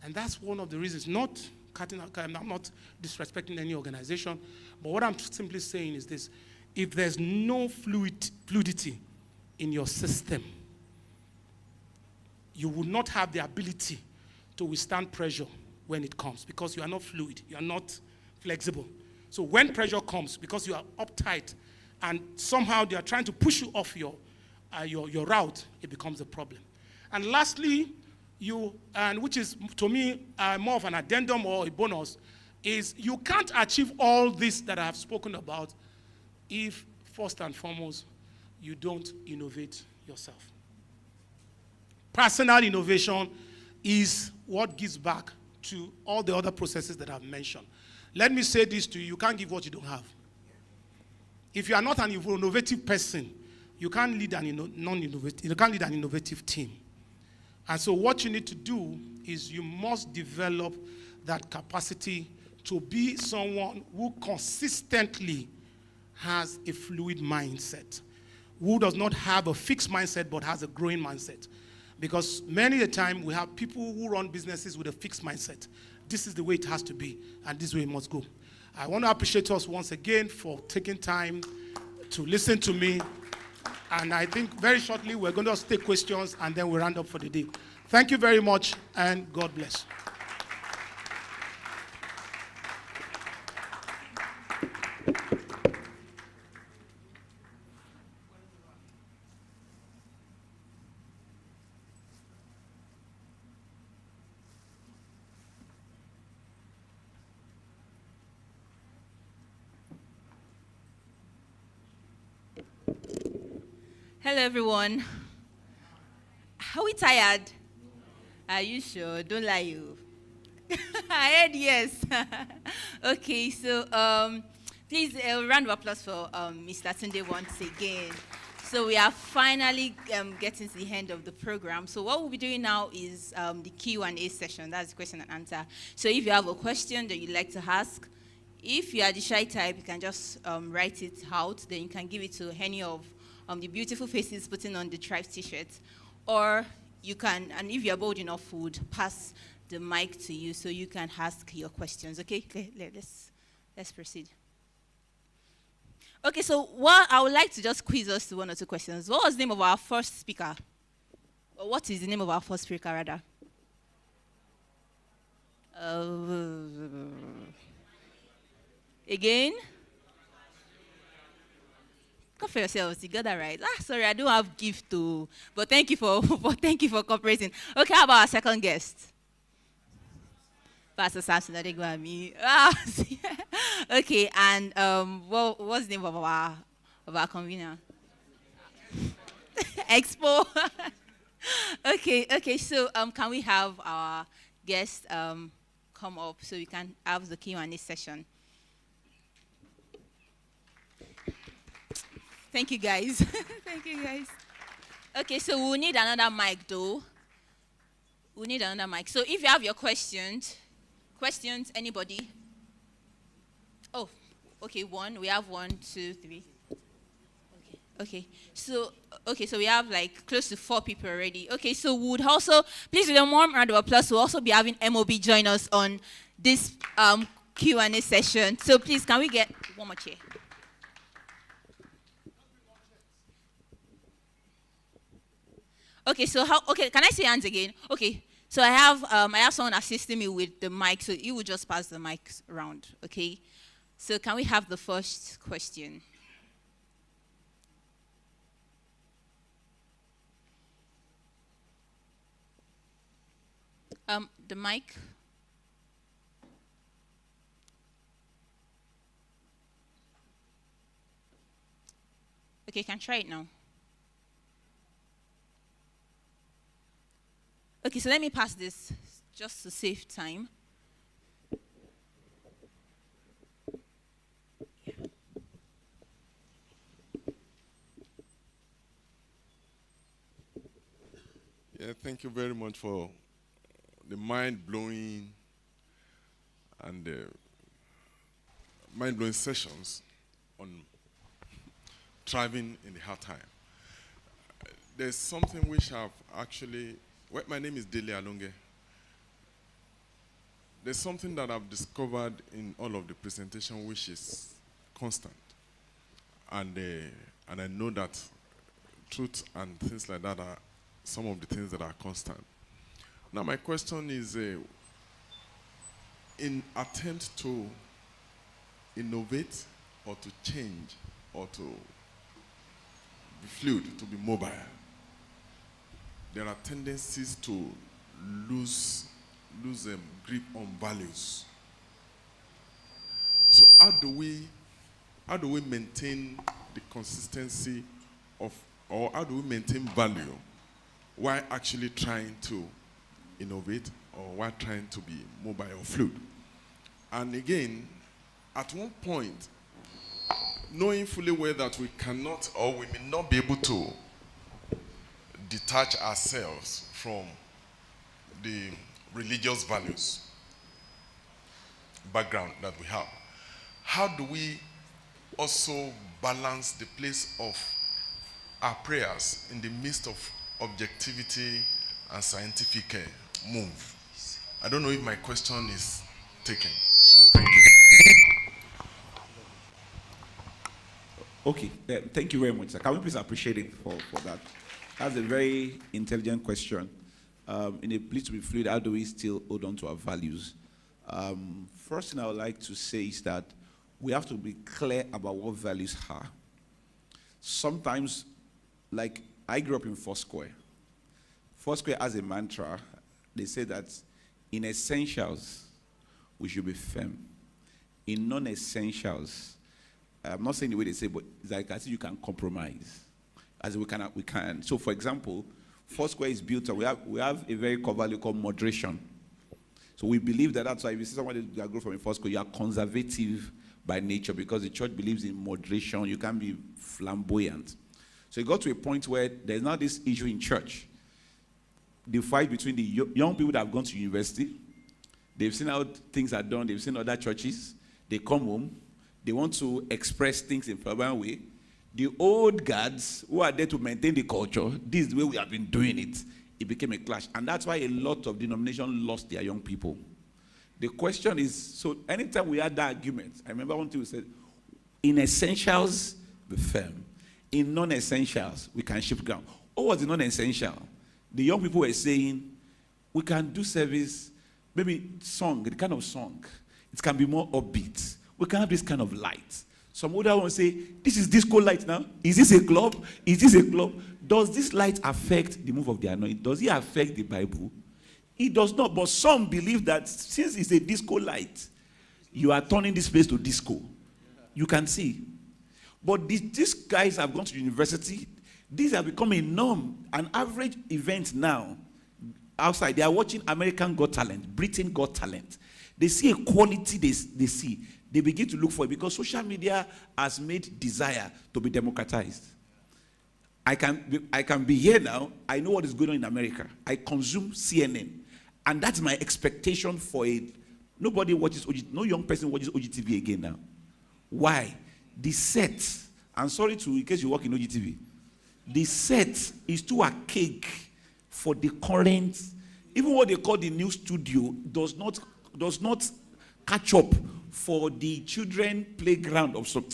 And that's one of the reasons. Not I'm not disrespecting any organization, but what I'm simply saying is this: if there's no fluidity in your system, you will not have the ability to withstand pressure when it comes, because you are not fluid, you are not flexible. So when pressure comes, because you are uptight, and somehow they are trying to push you off your route, it becomes a problem. And lastly, which is to me more of an addendum or a bonus, is you can't achieve all this that I have spoken about if, first and foremost, you don't innovate yourself. Personal innovation is what gives back to all the other processes that I've mentioned. Let me say this to you: you can't give what you don't have. If you are not an innovative person, you can't lead an innovative team. And so what you need to do is you must develop that capacity to be someone who consistently has a fluid mindset, who does not have a fixed mindset but has a growing mindset. Because many a time we have people who run businesses with a fixed mindset. This is the way it has to be, and this way it must go. I want to appreciate us once again for taking time to listen to me. And I think very shortly we're going to take questions, and then we'll round up for the day. Thank you very much, and God bless. Hello, everyone. Are we tired? Are you sure? Don't lie, you. I heard yes. Okay, so please, a round of applause for Mr. Tunde once again. So we are finally getting to the end of the program. So what we'll be doing now is the Q&A session. That's the question and answer. So if you have a question that you'd like to ask, if you are the shy type, you can just write it out. Then you can give it to any of the beautiful faces putting on the TRIVE t-shirt. Or you can, and if you're bold enough, would pass the mic to you so you can ask your questions. Okay, let's proceed. Okay, so what I would like to just quiz us to one or two questions. What was the name of our first speaker? Or what is the name of our first speaker, rather? Again? Go for yourselves. You got that right. Sorry, I don't have gift to, but thank you for cooperating. Okay, how about our second guest? Pastor Samson Adegwami. Okay, and what's the name of our convener? Expo. Okay. So can we have our guest come up so we can have the Q&A session? Thank you, guys. Thank you, guys. Okay, so we'll need another mic, though. We'll need another mic. So if you have your questions, anybody? Oh, okay, one. We have 1, 2, 3. Okay. So we have like close to 4 people already. Okay, so we would also, please with a warm round of applause, we'll also be having MOB join us on this Q&A session. So please, can we get one more chair? Okay, can I see hands again? Okay, so I have someone assisting me with the mic, so you will just pass the mic around, okay? So can we have the first question? The mic. Okay, you can try it now. Okay, so let me pass this just to save time. Yeah, thank you very much for the mind-blowing and mind-blowing sessions on thriving in the hard time. There's something which I've actually, well, my name is Dele Alonge. there's something that I've discovered in all of the presentation which is constant. And I know that truth and things like that are some of the things that are constant. Now my question is, in attempt to innovate or to change or to be fluid, to be mobile, there are tendencies to lose grip on values. So how do we maintain the consistency of, or how do we maintain value while actually trying to innovate or while trying to be mobile or fluid? And again, at one point, knowing fully well that we cannot or we may not be able to detach ourselves from the religious values background that we have, how do we also balance the place of our prayers in the midst of objectivity and scientific move? I don't know if my question is taken. Thank you. Okay, thank you very much, sir. Can we please appreciate it for that? That's a very intelligent question. In a place to be fluid, how do we still hold on to our values? First thing I would like to say is that we have to be clear about what values are. Sometimes, like I grew up in Foursquare. Foursquare has a mantra. They say that in essentials, we should be firm. In non-essentials, I'm not saying the way they say, but it's like I see you can compromise. As we can. So, for example, Foursquare is built on, we have a very core value called moderation. So we believe that that's why if you see someone that grew from a Foursquare, you are conservative by nature because the church believes in moderation. You can't be flamboyant. So it got to a point where there's now this issue in church. The fight between the young people that have gone to university, they've seen how things are done, they've seen other churches, they come home, they want to express things in a flamboyant way. The old guards who are there to maintain the culture, this is the way we have been doing it. It became a clash. And that's why a lot of denominations lost their young people. The question is, so anytime we had that argument, I remember one thing we said, in essentials, be firm. In non-essentials, we can shift ground. What was the non-essential? The young people were saying, we can do service, maybe song, the kind of song. It can be more upbeat. We can have this kind of light. Some older ones say, this is disco light now. Is this a club? Is this a club? Does this light affect the move of the anointing? Does it affect the Bible? It does not. But some believe that since it's a disco light, you are turning this place to disco. You can see. But these guys have gone to university. These have become a norm, an average event now. Outside, they are watching American Got Talent, Britain Got Talent. They see a quality they see. They begin to look for it because social media has made desire to be democratized. I can be here now. I know what is going on in America. I consume CNN. And that's my expectation for it. Nobody watches OGTV. No young person watches OGTV again now. Why? The set, I'm sorry to, in case you work in OGTV, the set is too archaic for the current, even what they call the new studio does not catch up for the children playground of some.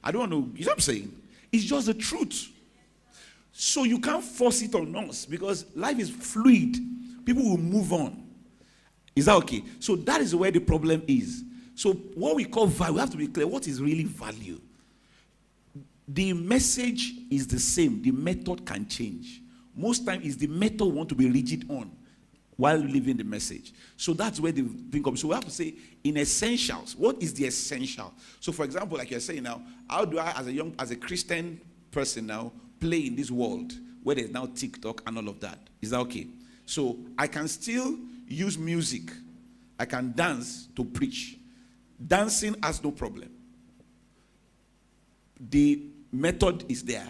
I don't know, you know what I'm saying? It's just the truth. So you can't force it on us because life is fluid. People will move on. Is that okay? So that is where the problem is. So what we call value, we have to be clear. What is really value? The message is the same. The method can change. Most times it's the method we want to be rigid on while living the message. So that's where the thing comes. So we have to say, in essentials, what is the essential? So for example, like you're saying now, how do I, as a Christian person now, play in this world where there's now TikTok and all of that? Is that okay? So I can still use music. I can dance to preach. Dancing has no problem. The method is there.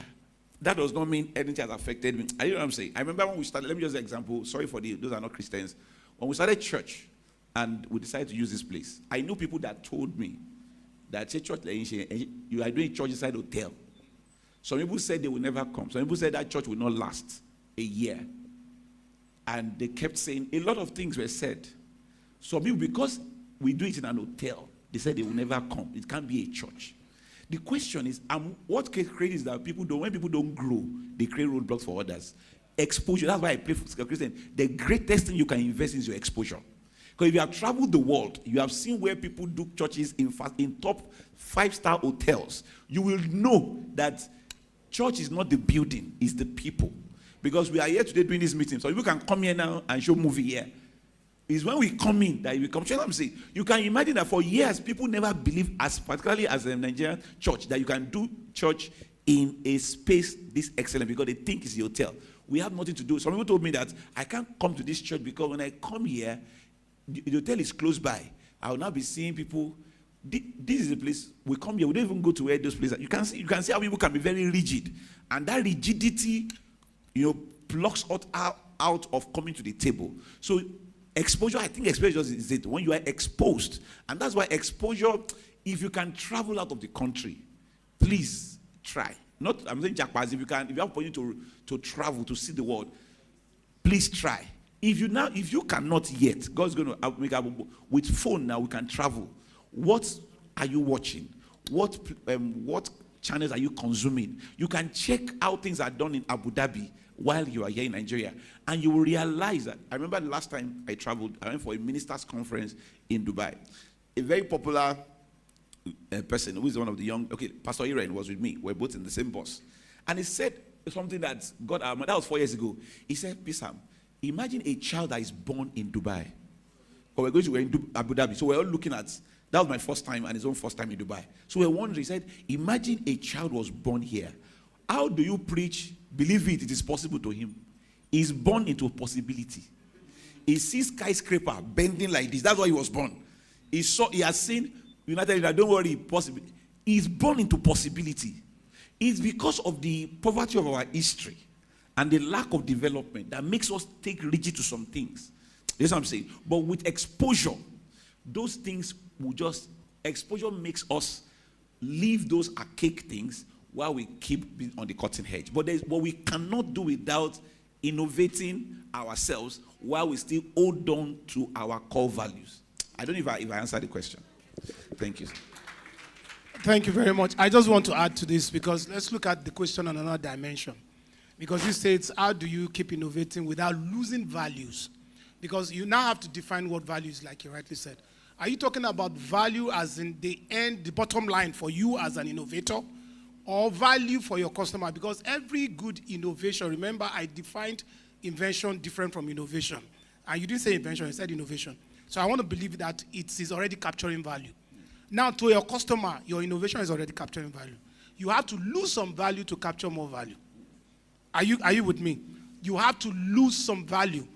That does not mean anything has affected me. You know what I'm saying? I remember when we started, let me just give an example. Sorry for those are not Christians. When we started church and we decided to use this place, I knew people that told me that church, you are doing church inside hotel. Some people said they will never come. Some people said that church will not last a year. And they kept saying, a lot of things were said. Some people, because we do it in an hotel. They said they will never come. It can't be a church. The question is, what creates is that when people don't grow, they create roadblocks for others. Exposure, that's why I pray for Christian. The greatest thing you can invest in is your exposure. Because if you have traveled the world, you have seen where people do churches in top 5-star hotels. You will know that church is not the building, it's the people. Because we are here today doing this meeting. So you can come here now and show movie here. It's when we come in that we come. I'm saying, you can imagine that for years, people never believe, particularly as a Nigerian church, that you can do church in a space this excellent because they think it's the hotel. We have nothing to do. Some people told me that I can't come to this church because when I come here, the hotel is close by. I will now be seeing people. This is the place we come here. We don't even go to where those places are. You can see how people can be very rigid, and that rigidity, blocks out of coming to the table. So exposure, I think exposure is it when you are exposed, and that's why exposure. If you can travel out of the country, please try. I'm saying Jackpot. If you have opportunity to travel to see the world, please try. If you cannot yet, God's going to make up with phone now. We can travel. What are you watching? What channels are you consuming? You can check how things are done in Abu Dhabi while you are here in Nigeria, and you will realize that. I remember the last time I traveled, I went for a ministers' conference in Dubai. A very popular person who is one of the young, Pastor Iren was with me. We're both in the same bus. And he said something that that was 4 years ago. He said, Pisam, imagine a child that is born in Dubai. Or we're in Abu Dhabi. So we're all looking at, that was my first time and his own first time in Dubai. So we're wondering, he said, imagine a child was born here. How do you preach, believe it is possible to him? He's born into a possibility. He sees skyscraper bending like this. That's why he was born. He has seen United, don't worry, possible. He's born into possibility. It's because of the poverty of our history and the lack of development that makes us take rigid to some things. That's what I'm saying. But with exposure, those things exposure makes us leave those archaic things while we keep being on the cutting edge. But we cannot do without innovating ourselves while we still hold on to our core values. I don't know if I answered the question. Thank you. Thank you very much. I just want to add to this because let's look at the question on another dimension. Because he says, how do you keep innovating without losing values? Because you now have to define what value is, like you rightly said. Are you talking about value as in the bottom line for you as an innovator, or value for your customer? Because every good innovation, remember I defined invention different from innovation. And you didn't say invention, you said innovation. So I want to believe that it is already capturing value. Now to your customer, your innovation is already capturing value. You have to lose some value to capture more value. Are you with me? You have to lose some value.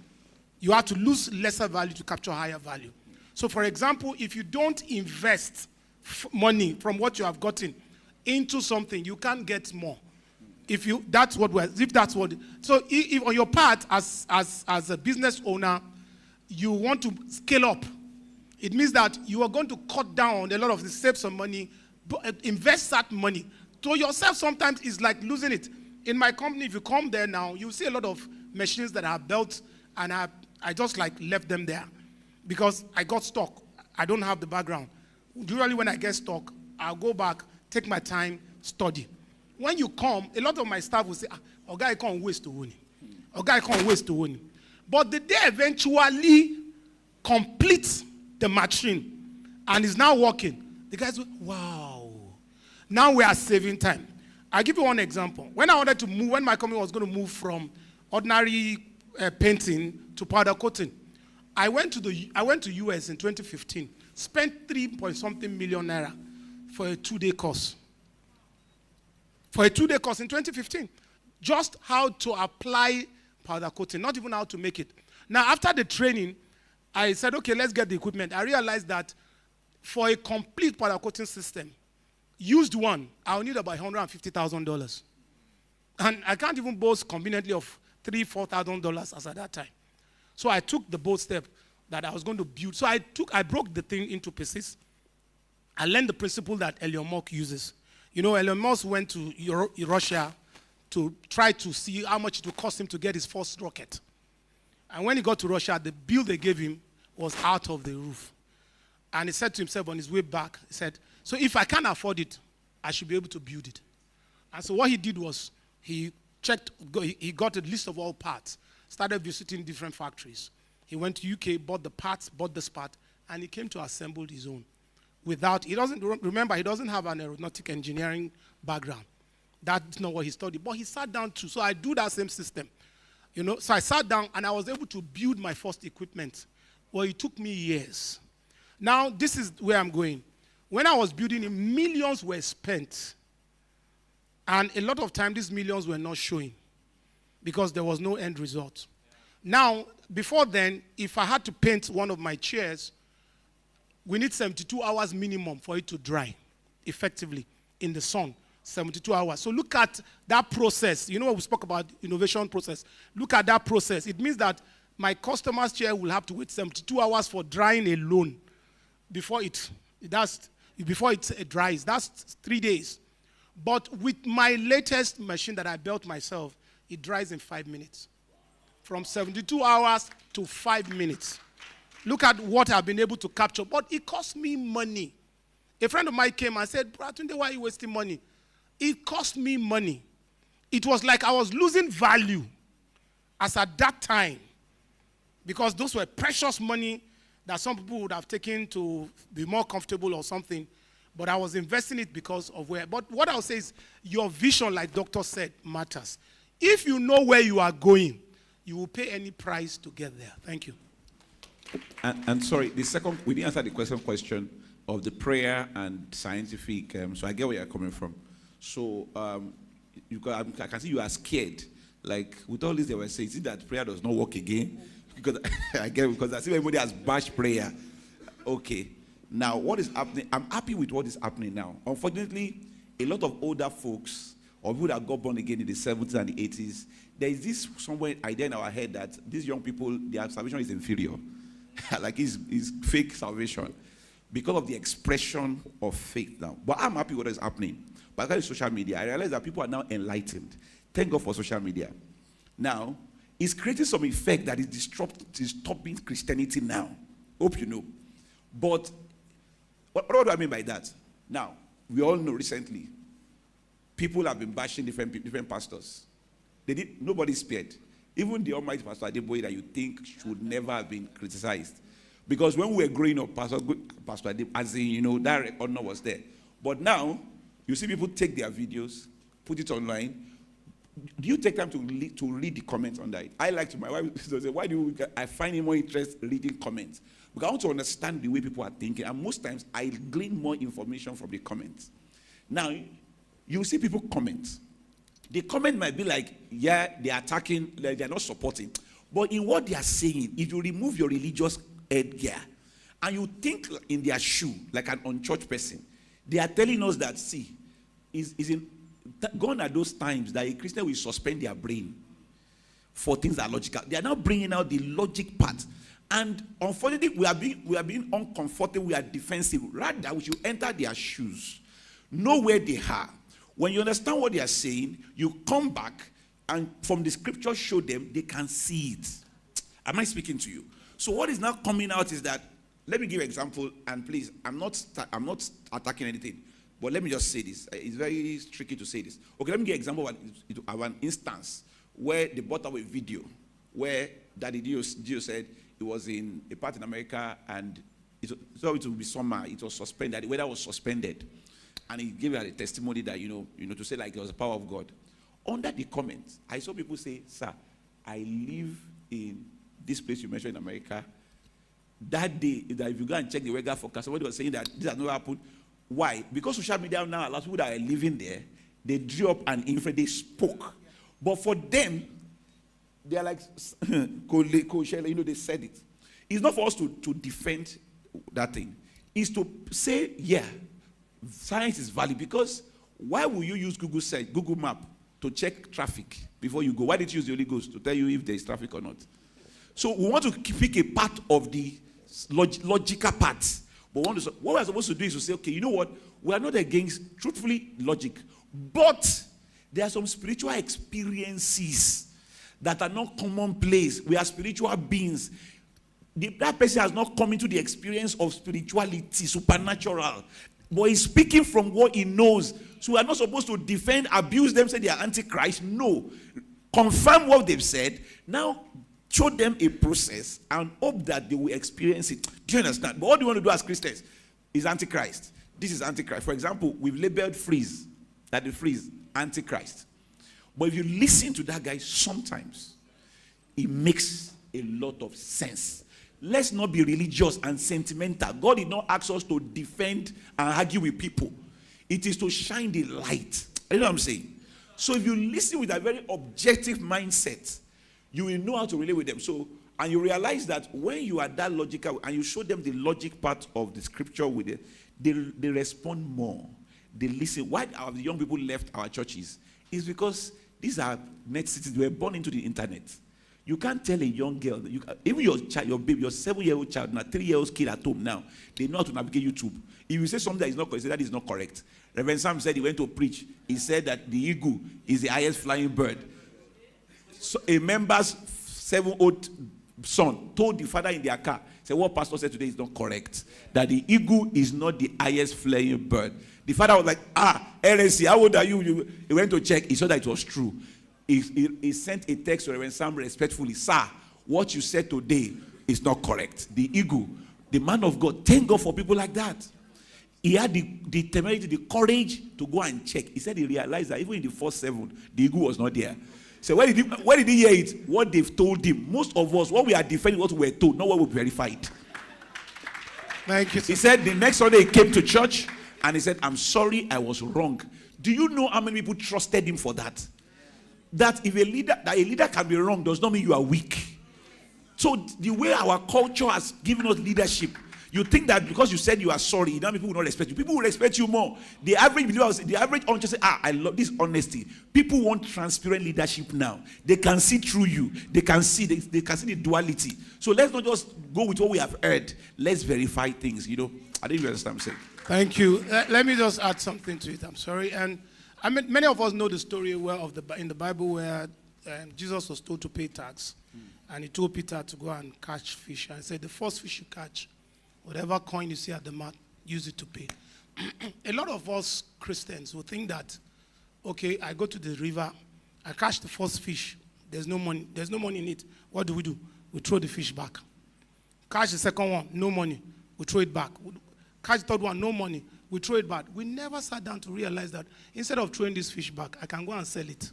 You have to lose lesser value to capture higher value. So for example, if you don't invest money from what you have gotten into something, you can't get more. So if on your part as a business owner, you want to scale up, it means that you are going to cut down a lot of the, save some money, invest that money. To yourself, sometimes it's like losing it. In my company, if you come there now, you see a lot of machines that are built, and I just like left them there because I got stuck. I don't have the background. Usually when I get stuck, I'll go back, take my time, study. When you come, a lot of my staff will say, "Oh, guy can't waste to win. Oh, guy can't waste to win." But the day eventually completes the machine and is now working, the guys go, "Wow, now we are saving time." I'll give you one example. When I wanted to move, when my company was going to move from ordinary painting to powder coating, I went to US in 2015, spent 3-point-something million naira for a 2-day course. For a 2-day course in 2015, just how to apply powder coating, not even how to make it. Now, after the training, I said, okay, let's get the equipment. I realized that for a complete powder coating system, used one, I'll need about $150,000. And I can't even boast conveniently of $3,000-$4,000 as at that time. So I took the bold step that I was going to build. So I broke the thing into pieces. I learned the principle that Elon Musk uses. You know, Elon Musk went to Russia to try to see how much it would cost him to get his first rocket. And when he got to Russia, the bill they gave him was out of the roof. And he said to himself on his way back, he said, so if I can't afford it, I should be able to build it. And so what he did was he got a list of all parts, started visiting different factories. He went to UK, bought the parts, bought this part, and he came to assemble his own. He doesn't have an aeronautic engineering background. That's not what he studied. But he sat down too. So I do that same system. So I sat down and I was able to build my first equipment. Well, it took me years. Now, this is where I'm going. When I was building it, millions were spent. And a lot of time, these millions were not showing because there was no end result. Now, before then, if I had to paint one of my chairs, we need 72 hours minimum for it to dry effectively in the sun. 72 hours. So look at that process. You know what we spoke about, innovation process. Look at that process. It means that my customer's chair will have to wait 72 hours for drying alone before it dries. That's 3 days. But with my latest machine that I built myself, it dries in 5 minutes. From 72 hours to 5 minutes. Look at what I've been able to capture. But it cost me money. A friend of mine came and said, Tunde, why are you wasting money? It cost me money. It was like I was losing value as at that time. Because those were precious money that some people would have taken to be more comfortable or something. But I was investing it because of where. But what I'll say is your vision, like Doctor said, matters. If you know where you are going, you will pay any price to get there. Thank you. And sorry, the second, we didn't answer the question of the prayer and scientific. So I get where you're coming from. So I can see you are scared. Like with all this, they were saying, is it that prayer does not work again? Because I see everybody has bashed prayer. Okay. Now, what is happening? I'm happy with what is happening now. Unfortunately, a lot of older folks or people that got born again in the 70s and the 80s, there is this somewhere idea in our head that these young people, their salvation is inferior. Like it's fake salvation because of the expression of faith now. But I'm happy with what is happening. But because of social media, I realize that people are now enlightened. Thank God for social media. Now, it's creating some effect that is stopping Christianity now. Hope you know. But what do I mean by that? Now, we all know recently, people have been bashing different pastors. Nobody spared. Even the Almighty Pastor Adeboye that you think should never have been criticized. Because when we were growing up, Pastor Adeboye, as in, that honor was there. But now, you see people take their videos, put it online. Do you take time to read the comments on that? I like to, my wife say, why do I find it more interesting reading comments? Because I want to understand the way people are thinking. And most times, I glean more information from the comments. Now, you see people comment. The comment might be like, yeah, they're attacking, like they're not supporting. But in what they are saying, if you remove your religious headgear and you think in their shoe like an unchurched person, they are telling us that, see, gone are those times that a Christian will suspend their brain for things that are logical. They are now bringing out the logic part. And unfortunately, we are being uncomfortable, we are defensive. Rather, we should enter their shoes, know where they are. When you understand what they are saying, you come back and from the scripture show them, they can see it. Am I speaking to you? So what is now coming out is that, let me give an example, and please, I'm not attacking anything, but let me just say this. It's very tricky to say this. Okay, let me give an example of an instance where they brought up a video where Daddy Dio said it was in a part in America and it would be summer, it was suspended, the weather was suspended. And he gave her a testimony that, to say like it was the power of God. Under the comments, I saw people say, sir, I live in this place you mentioned in America. That day, that if you go and check the weather forecast, somebody was saying that this has not happened. Why? Because social media now allows people that are living there, they drew up an info, they spoke. But for them, they are like, they said it. It's not for us to defend that thing. It's to say, yeah, science is valid, because why will you use Google Map to check traffic before you go? Why did you use the Holy Ghost to tell you if there is traffic or not? So we want to pick a part of the logical part. But what we're supposed to do is to say, okay, you know what? We are not against, truthfully, logic. But there are some spiritual experiences that are not commonplace. We are spiritual beings. that person has not come into the experience of spirituality, supernatural, but he's speaking from what he knows. So we are not supposed to defend, abuse them, say they are antichrist. No. Confirm what they've said. Now, show them a process and hope that they will experience it. Do you understand? But what do you want to do as Christians? Is antichrist. This is antichrist. For example, we've labeled freeze, that the freeze, antichrist. But if you listen to that guy, sometimes it makes a lot of sense. Let's not be religious and sentimental. God did not ask us to defend and argue with people. It is to shine the light. You know what I'm saying? So if you listen with a very objective mindset, you will know how to relate with them. So, and you realize that when you are that logical and you show them the logic part of the scripture with it, they respond more. They listen. Why have the young people left our churches? It's because these are net cities. They were born into the internet. You can't tell a young girl, even your child, your baby, your 7-year-old child, now 3-year-old kid at home now, they know how to navigate YouTube. If you say something that is not correct, that is not correct. Reverend Sam said he went to preach. He said that the eagle is the highest flying bird. So a member's 7-year-old son told the father in their car, said, what pastor said today is not correct. That the eagle is not the highest flying bird. The father was like, LSC, how old are you? He went to check. He saw that it was true. He sent a text to Reverend Sam respectfully. Sir, what you said today is not correct. The eagle, the man of God, thank God for people like that. He had the temerity, the courage to go and check. He said he realized that even in the first 7, the eagle was not there. So where did he hear it? What they've told him. Most of us, what we are defending, what we were told, not what we verified. Thank you. He said the next Sunday he came to church and he said, I'm sorry, I was wrong. Do you know how many people trusted him for that? That if a leader can be wrong does not mean you are weak. So the way our culture has given us leadership, you think that because you said you are sorry, now people will not respect you. People will respect you more. The average believer, the average audience say, I love this honesty. People want transparent leadership now. They can see through you. They can see the duality. So let's not just go with what we have heard. Let's verify things. I think you understand what I'm saying. Thank you. Let me just add something to it. I'm sorry. And I mean, many of us know the story well in the Bible where Jesus was told to pay tax. And he told Peter to go and catch fish. And he said, the first fish you catch, whatever coin you see at the mat, use it to pay. A lot of us Christians will think that, okay, I go to the river, I catch the first fish. There's no money in it. What do? We throw the fish back. Catch the second one, no money. We throw it back. Catch the third one, no money. We throw it back. We never sat down to realize that instead of throwing this fish back, I can go and sell it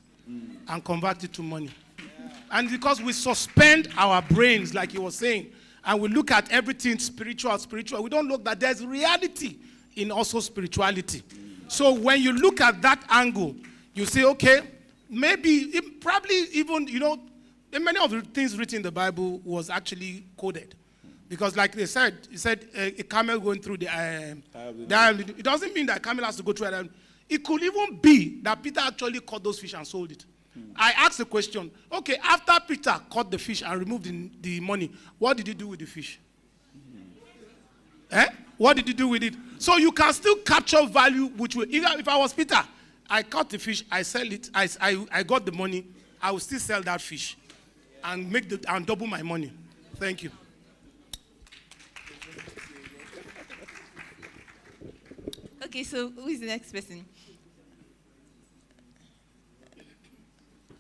and convert it to money. And because we suspend our brains, like he was saying, and we look at everything spiritual, we don't look that there's reality in also spirituality. So when you look at that angle, you say, okay, maybe, probably even, many of the things written in the Bible was actually coded. Because like they said, he said a camel going through the it doesn't mean that a camel has to go through it. It could even be that Peter actually caught those fish and sold it. I asked the question, okay, after Peter caught the fish and removed the money, what did he do with the fish? What did he do with it? So you can still capture value, which will, even if I was Peter, I caught the fish, I sell it, I got the money, I will still sell that fish and and double my money. Thank you. Okay, so who is the next person?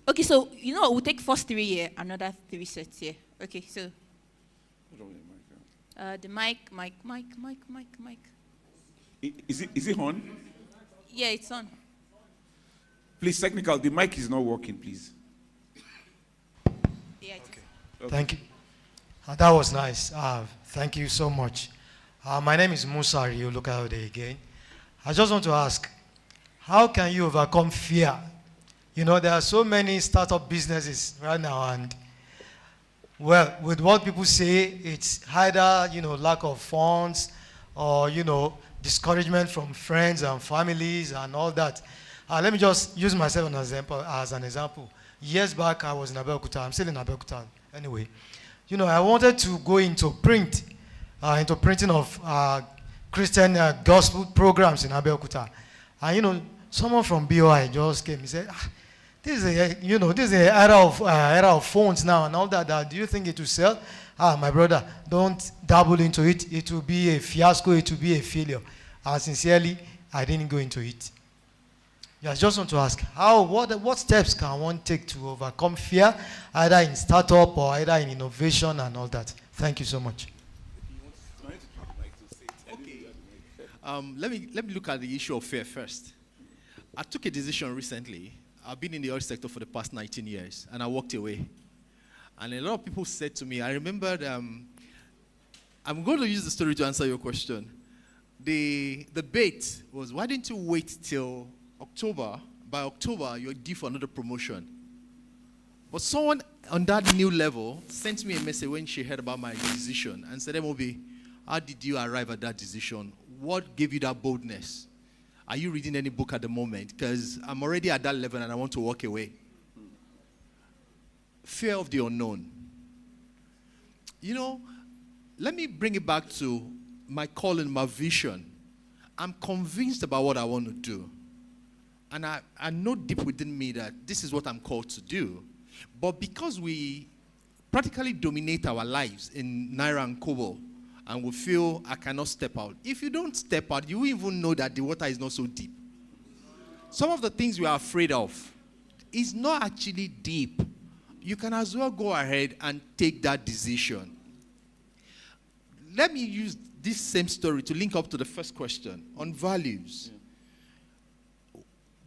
Okay, so we'll take first 3 here, another 3 sets here. Okay, so the mic. Is it on? Yeah, it's on. Please, technical, the mic is not working, please. Yeah, okay. Thank you. That was nice. Thank you so much. My name is Musa Riolukayode again. I just want to ask, how can you overcome fear? There are so many startup businesses right now, and well, with what people say, it's either, lack of funds or, discouragement from friends and families and all that. Let me just use myself as an example. Years back, I was in Abeokuta. I'm still in Abeokuta anyway. I wanted to go into printing of Christian gospel programs in Abeokuta. And, someone from BOI just came. He said, this is the era of phones now and all that. Do you think it will sell? My brother, don't dabble into it. It will be a fiasco. It will be a failure. Sincerely, I didn't go into it. I just want to ask, what steps can one take to overcome fear, either in startup or either in innovation and all that? Thank you so much. Let me look at the issue of fear first. I took a decision recently. I've been in the oil sector for the past 19 years, and I walked away. And a lot of people said to me, I remembered, I'm going to use the story to answer your question. The bait was, why didn't you wait till October? By October, you're due for another promotion. But someone on that new level sent me a message when she heard about my decision and said, MOB, how did you arrive at that decision? What gave you that boldness? Are you reading any book at the moment? Because I'm already at that level and I want to walk away. Fear of the unknown. Let me bring it back to my calling, my vision. I'm convinced about what I want to do. And I know deep within me that this is what I'm called to do. But because we practically dominate our lives in Naira and Kobo, and we feel I cannot step out. If you don't step out, you will even know that the water is not so deep. Some of the things we are afraid of is not actually deep. You can as well go ahead and take that decision. Let me use this same story to link up to the first question on values.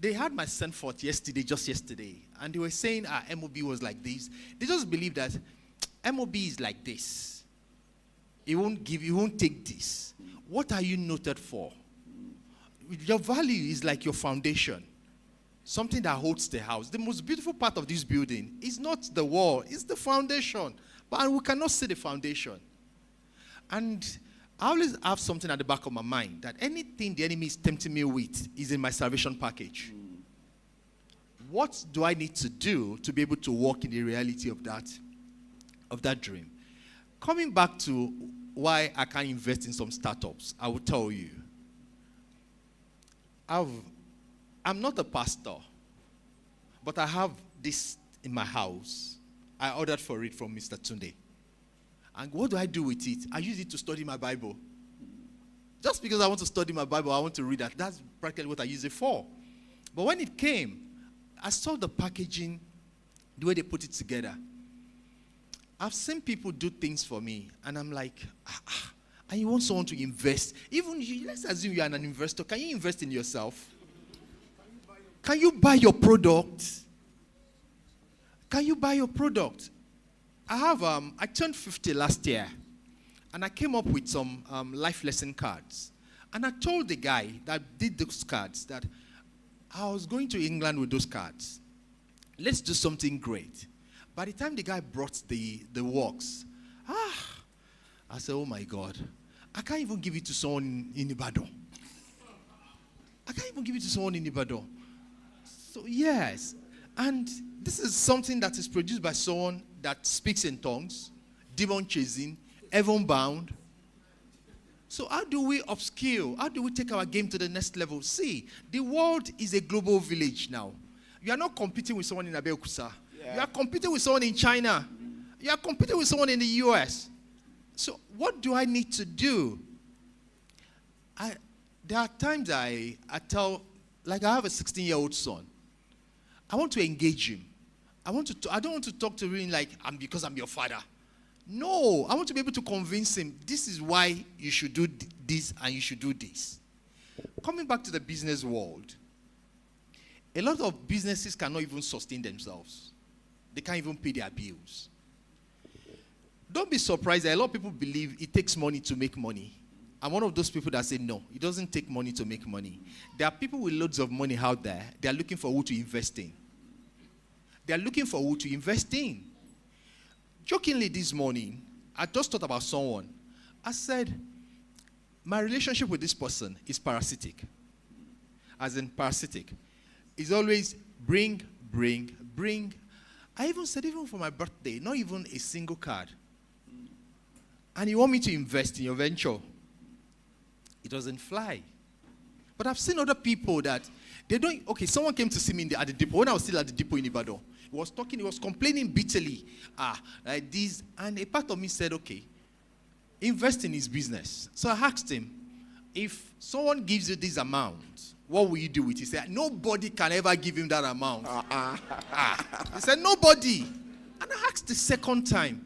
They had my son forth just yesterday, and they were saying our MOB was like this. They just believe that MOB is like this. He won't take this. What are you noted for? Your value is like your foundation. Something that holds the house. The most beautiful part of this building is not the wall, it's the foundation. But we cannot see the foundation. And I always have something at the back of my mind, that anything the enemy is tempting me with is in my salvation package. What do I need to do to be able to walk in the reality of that dream? Coming back to why I can't invest in some startups, I will tell you. I'm not a pastor, but I have this in my house. I ordered for it from Mr. Tunde. And what do I do with it? I use it to study my Bible. Just because I want to study my Bible, I want to read that. That's practically what I use it for. But when it came, I saw the packaging, the way they put it together. I've seen people do things for me, and I'm like, and you want someone to invest. Even you, let's assume you are an investor. Can you invest in yourself? Can you buy your product? Can you buy your product? I turned 50 last year, and I came up with some life lesson cards. And I told the guy that did those cards that I was going to England with those cards. Let's do something great. By the time the guy brought the works, I said, oh my God, I can't even give it to someone in Ibadan. I can't even give it to someone in Ibadan. So yes, and this is something that is produced by someone that speaks in tongues, demon chasing, heaven bound. So how do we upskill? How do we take our game to the next level? See, the world is a global village now. You are not competing with someone in Abeokuta. Yeah. You are competing with someone in China. You are competing with someone in the US. So what do I need to do? There are times I tell, like I have a 16-year-old son. I want to engage him. I don't want to talk to him like, because I'm your father. No, I want to be able to convince him, this is why you should do this and you should do this. Coming back to the business world, a lot of businesses cannot even sustain themselves. They can't even pay their bills. Don't be surprised that a lot of people believe it takes money to make money. I'm one of those people that say, no, it doesn't take money to make money. There are people with loads of money out there. They are looking for who to invest in. They are looking for who to invest in. Jokingly this morning, I just thought about someone. I said, my relationship with this person is parasitic. As in parasitic. It's always bring. I even said, even for my birthday, not even a single card. And you want me to invest in your venture. It doesn't fly. But I've seen other people that They don't. Okay, someone came to see me at the depot when I was still at the depot in Ibadan. He was talking. He was complaining bitterly. Like this, and a part of me said, okay, invest in his business. So I asked him, if someone gives you this amount, what will you do with it? He said, nobody can ever give him that amount. He said, nobody. And I asked the second time,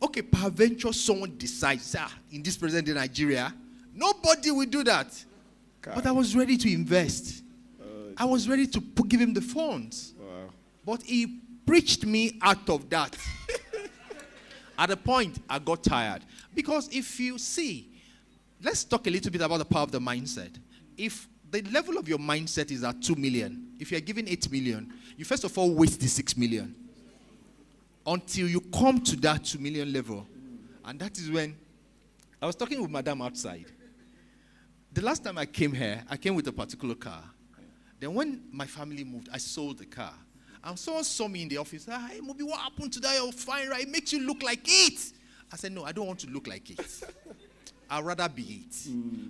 okay, peradventure someone decides, in this present day Nigeria, nobody will do that. God. But I was ready to invest. I was ready to give him the funds. Wow. But he preached me out of that. At a point, I got tired. Because if you see, let's talk a little bit about the power of the mindset. If the level of your mindset is at 2 million, if you're given 8 million, you first of all waste the 6 million. Until you come to that 2 million level. And that is when I was talking with Madam outside. The last time I came here, I came with a particular car. Then when my family moved, I sold the car. And someone saw me in the office. Hey, Mobi, what happened to that? You're fine, right? It makes you look like it. I said, no, I don't want to look like it. I'd rather be it.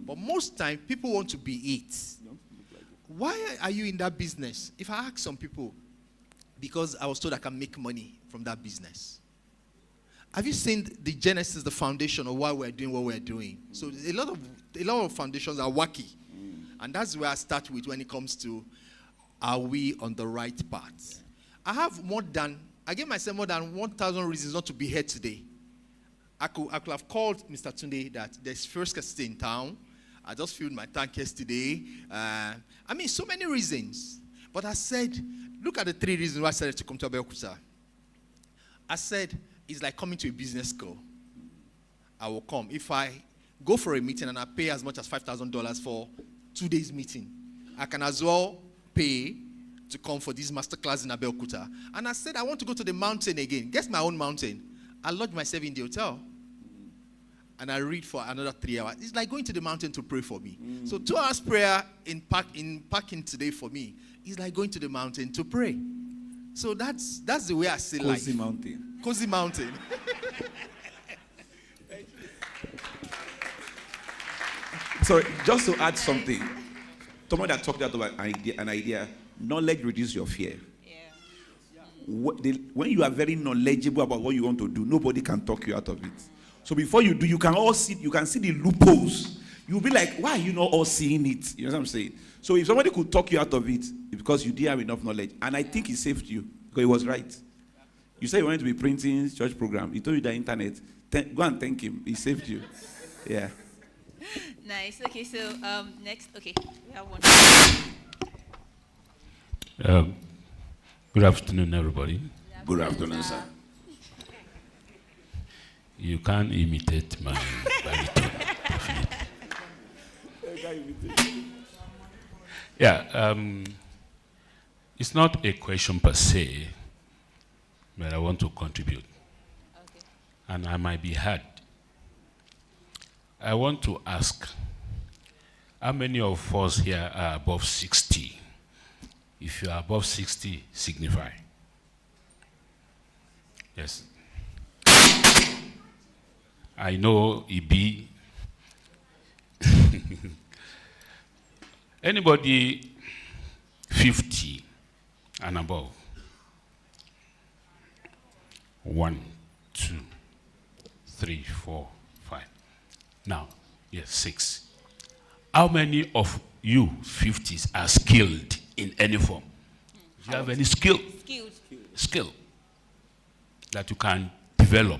But most times, people want to be it. Why are you in that business? If I ask some people, because I was told I can make money from that business. Have you seen the genesis, the foundation of why we're doing what we're doing? So a lot of foundations are wacky. And that's where I start with when it comes to, are we on the right path? I gave myself more than 1,000 reasons not to be here today. I could have called Mr. Tunde that there's first scarcity in town. I just filled my tank yesterday. So many reasons. But I said, look at the 3 reasons why I decided to come to Abeokuta. I said, it's like coming to a business school. I will come. If I go for a meeting and I pay as much as $5,000 for 2 days meeting, I can as well pay to come for this masterclass in Abeokuta. And I said, I want to go to the mountain again. Guess my own mountain. I lodge myself in the hotel. And I read for another 3 hours. It's like going to the mountain to pray for me. So 2 hours prayer in parking today for me is like going to the mountain to pray. So that's the way I see life. Cozy mountain. Cozy mountain. So just to add something, someone that talked about an idea, knowledge reduces your fear. When you are very knowledgeable about what you want to do, nobody can talk you out of it. So before you do, you can see the loopholes. You'll be like, why are you not all seeing it? You know what I'm saying? So if somebody could talk you out of it, it's because you didn't have enough knowledge. And I think he saved you, because he was right. You said you wanted to be printing church program. He told you the internet. Go and thank him. He saved you. Yeah. Nice. Okay, so next. Okay, we have one. Good afternoon, everybody. Good afternoon, sir. You can't imitate my baritone. Yeah, it's not a question per se, but I want to contribute. Okay. And I might be hard. I want to ask, how many of us here are above 60? If you are above 60, signify. Yes. I know EB. Anybody 50 and above? 1, 2, 3, 4, 5. Now, yes, 6. How many of you 50s are skilled in any form? Do you have any skill? Skill that you can develop.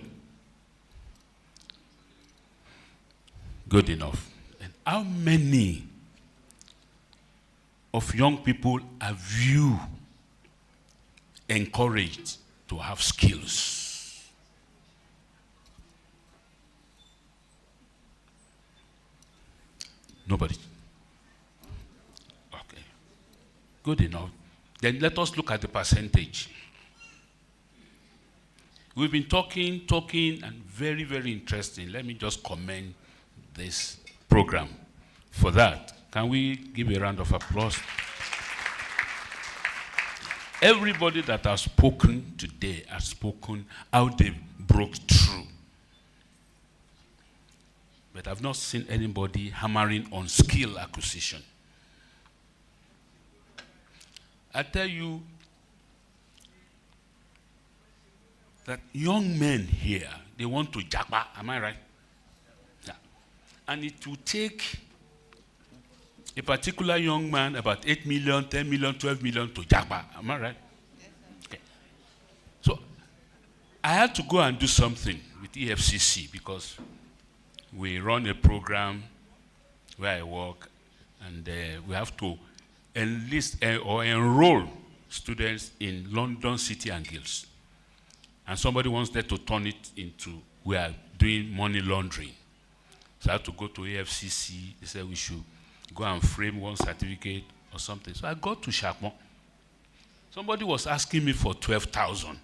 Good enough. And how many of young people have you encouraged to have skills? Nobody. Okay. Good enough. Then let us look at the percentage. We've been talking, and very, very interesting. Let me just commend this program. For that, can we give a round of applause? Everybody that has spoken today has spoken how they broke through. But I've not seen anybody hammering on skill acquisition. I tell you that young men here, they want to japa, am I right? Yeah. And it will take a particular young man about 8 million, 10 million, 12 million to japa, am I right? Okay. So I had to go and do something with EFCC because we run a program where I work, and we have to enlist or enroll students in London City and Guilds. And somebody wants them to turn it into, we are doing money laundering. So I had to go to AFCC. They said we should go and frame one certificate or something. So I got to Chapman. Somebody was asking me for 12,000.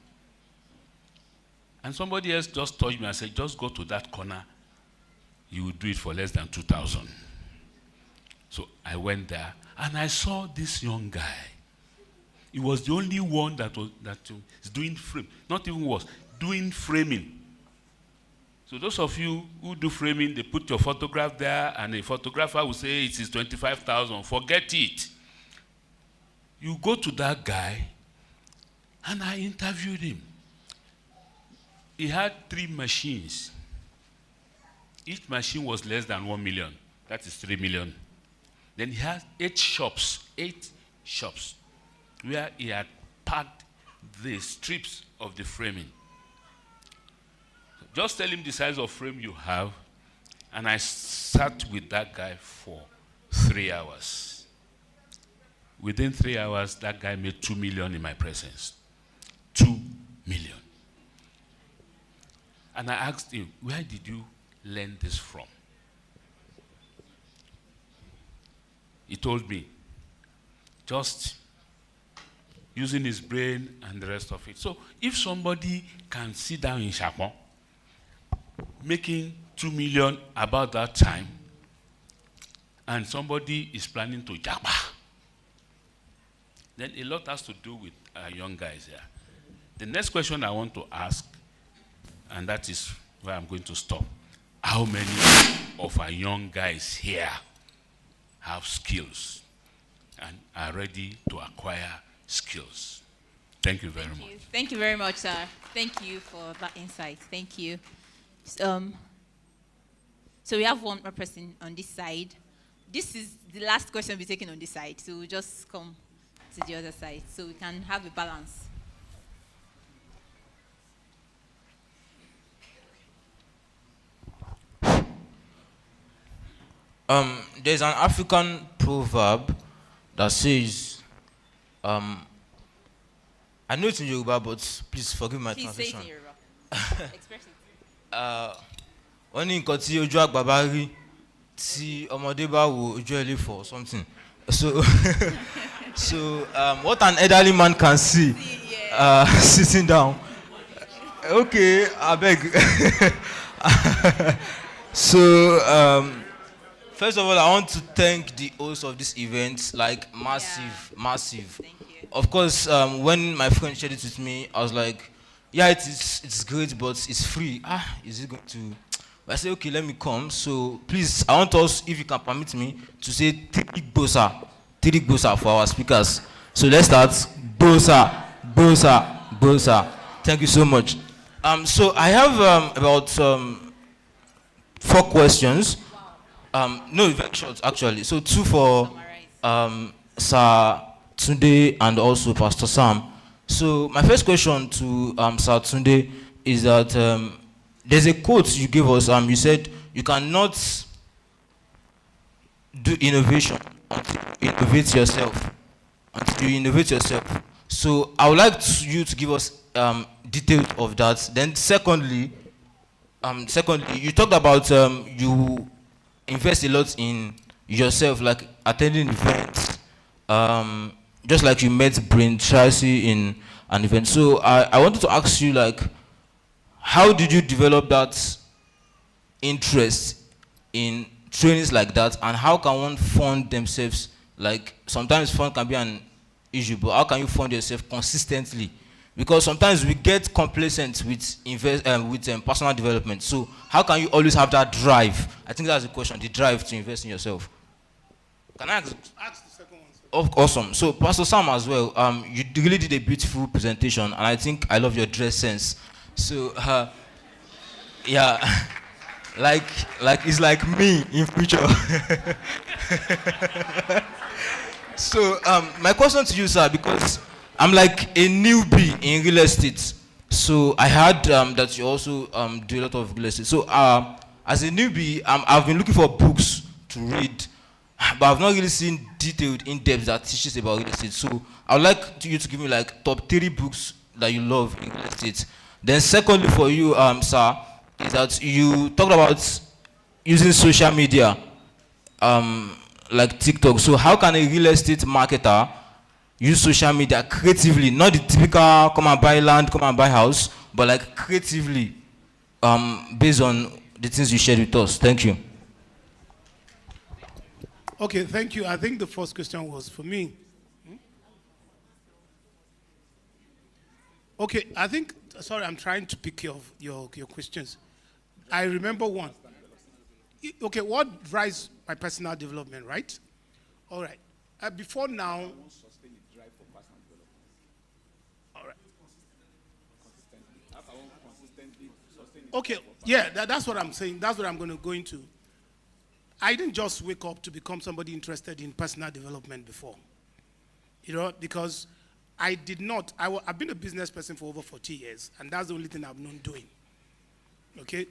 And somebody else just touched me and said, just go to that corner. You will do it for less than 2,000. So I went there, and I saw this young guy. He was the only one that was doing frame. Not even was doing framing. So those of you who do framing, they put your photograph there, and a photographer will say it is 25,000. Forget it. You go to that guy, and I interviewed him. He had 3 machines. Each machine was less than 1 million. That is 3 million. Then he had 8 shops where he had packed the strips of the framing. Just tell him the size of frame you have, and I sat with that guy for 3 hours. Within 3 hours, that guy made 2 million in my presence. 2 million. And I asked him, where did you learn this from? He told me, just using his brain and the rest of it. So if somebody can sit down in Chapman, making 2 million about that time, and somebody is planning to japa, then a lot has to do with our young guys here. The next question I want to ask, and that is where I'm going to stop. How many of our young guys here have skills and are ready to acquire skills? Thank you very much. Thank you very much, sir. Thank you for that insight. Thank you. So we have one more person on this side. This is the last question we'll be taken on this side. So we'll just come to the other side so we can have a balance. There's an African proverb that says, I know it's in Yoruba, but please forgive my translation. Say it in Yoruba. Express it. Wọ́n ní nǹkan tí ojú àgbà bá rí tí ọmọdé bá wò ojú ẹ̀ lè fọ́ or something. So what an elderly man can see sitting down. Okay, I beg. So first of all, I want to thank the host of this event, like massive. Of course, when my friend shared it with me, I was like, yeah, it's great, but it's free. Is it going to? I said, okay, let me come. So please, I want us, if you can permit me, to say Tirik Bosa for our speakers. So let's start. Bosa. Thank you so much. So I have about 4 questions. No, very short actually. So 2 for Sir Tunde and also Pastor Sam. So my first question to Sir Tunde is that there's a quote you gave us. You said you cannot do innovation until you innovate yourself. So I would like you to give us details of that. Then secondly, you talked about you invest a lot in yourself, like attending events, just like you met Brain Tracy in an event. So I wanted to ask you, like, how did you develop that interest in trainings like that, and how can one fund themselves? Like, sometimes fund can be an issue, but how can you fund yourself consistently? Because sometimes we get complacent with personal development. So how can you always have that drive? I think that's the question, the drive to invest in yourself. Can I ask? Ask the second one, sir. Awesome. So, Pastor Sam as well, you really did a beautiful presentation, and I think I love your dress sense. So, yeah, like it's like me in future. So, my question to you, sir, because I'm like a newbie in real estate. So, I heard that you also do a lot of real estate. So, as a newbie, I've been looking for books to read, but I've not really seen detailed, in-depth that teaches about real estate. So, I would like you to give me like top 3 books that you love in real estate. Then, secondly, for you, sir, is that you talked about using social media. Like TikTok. So how can a real estate marketer use social media creatively? Not the typical come and buy land, come and buy house, but like creatively, based on the things you shared with us. Thank you. Okay, thank you. I think the first question was for me. Okay, I think, sorry, I'm trying to pick your questions. I remember one. Okay, what drives my personal development, right? All right. Before now. All right. Okay, yeah, that's what I'm saying. That's what I'm going to go into. I didn't just wake up to become somebody interested in personal development before. You know, because I did not. I've been a business person for over 40 years, and that's the only thing I've known doing. Okay?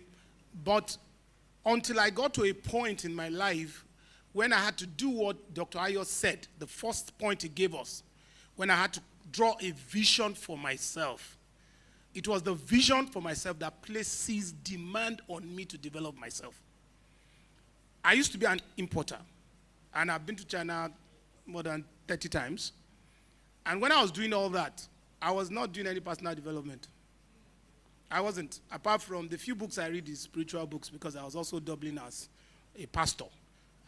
But until I got to a point in my life when I had to do what Dr. Ayo said, the first point he gave us, when I had to draw a vision for myself. It was the vision for myself that places demand on me to develop myself. I used to be an importer, and I've been to China more than 30 times. And when I was doing all that, I was not doing any personal development. I wasn't, apart from the few books I read is spiritual books, because I was also doubling as a pastor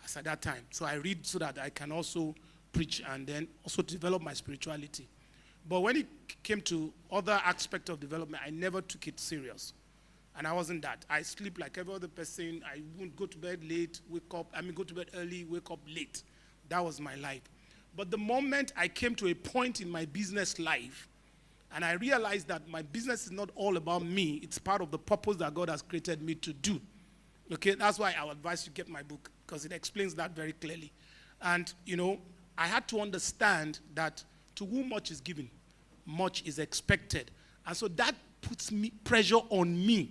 as at that time. So I read so that I can also preach and then also develop my spirituality. But when it came to other aspects of development, I never took it serious. And I wasn't that. I sleep like every other person. I wouldn't go to bed late, go to bed early, wake up late. That was my life. But the moment I came to a point in my business life, and I realized that my business is not all about me. It's part of the purpose that God has created me to do. Okay, that's why I would advise you get my book, because it explains that very clearly. And, you know, I had to understand that to whom much is given, much is expected. And so that puts pressure on me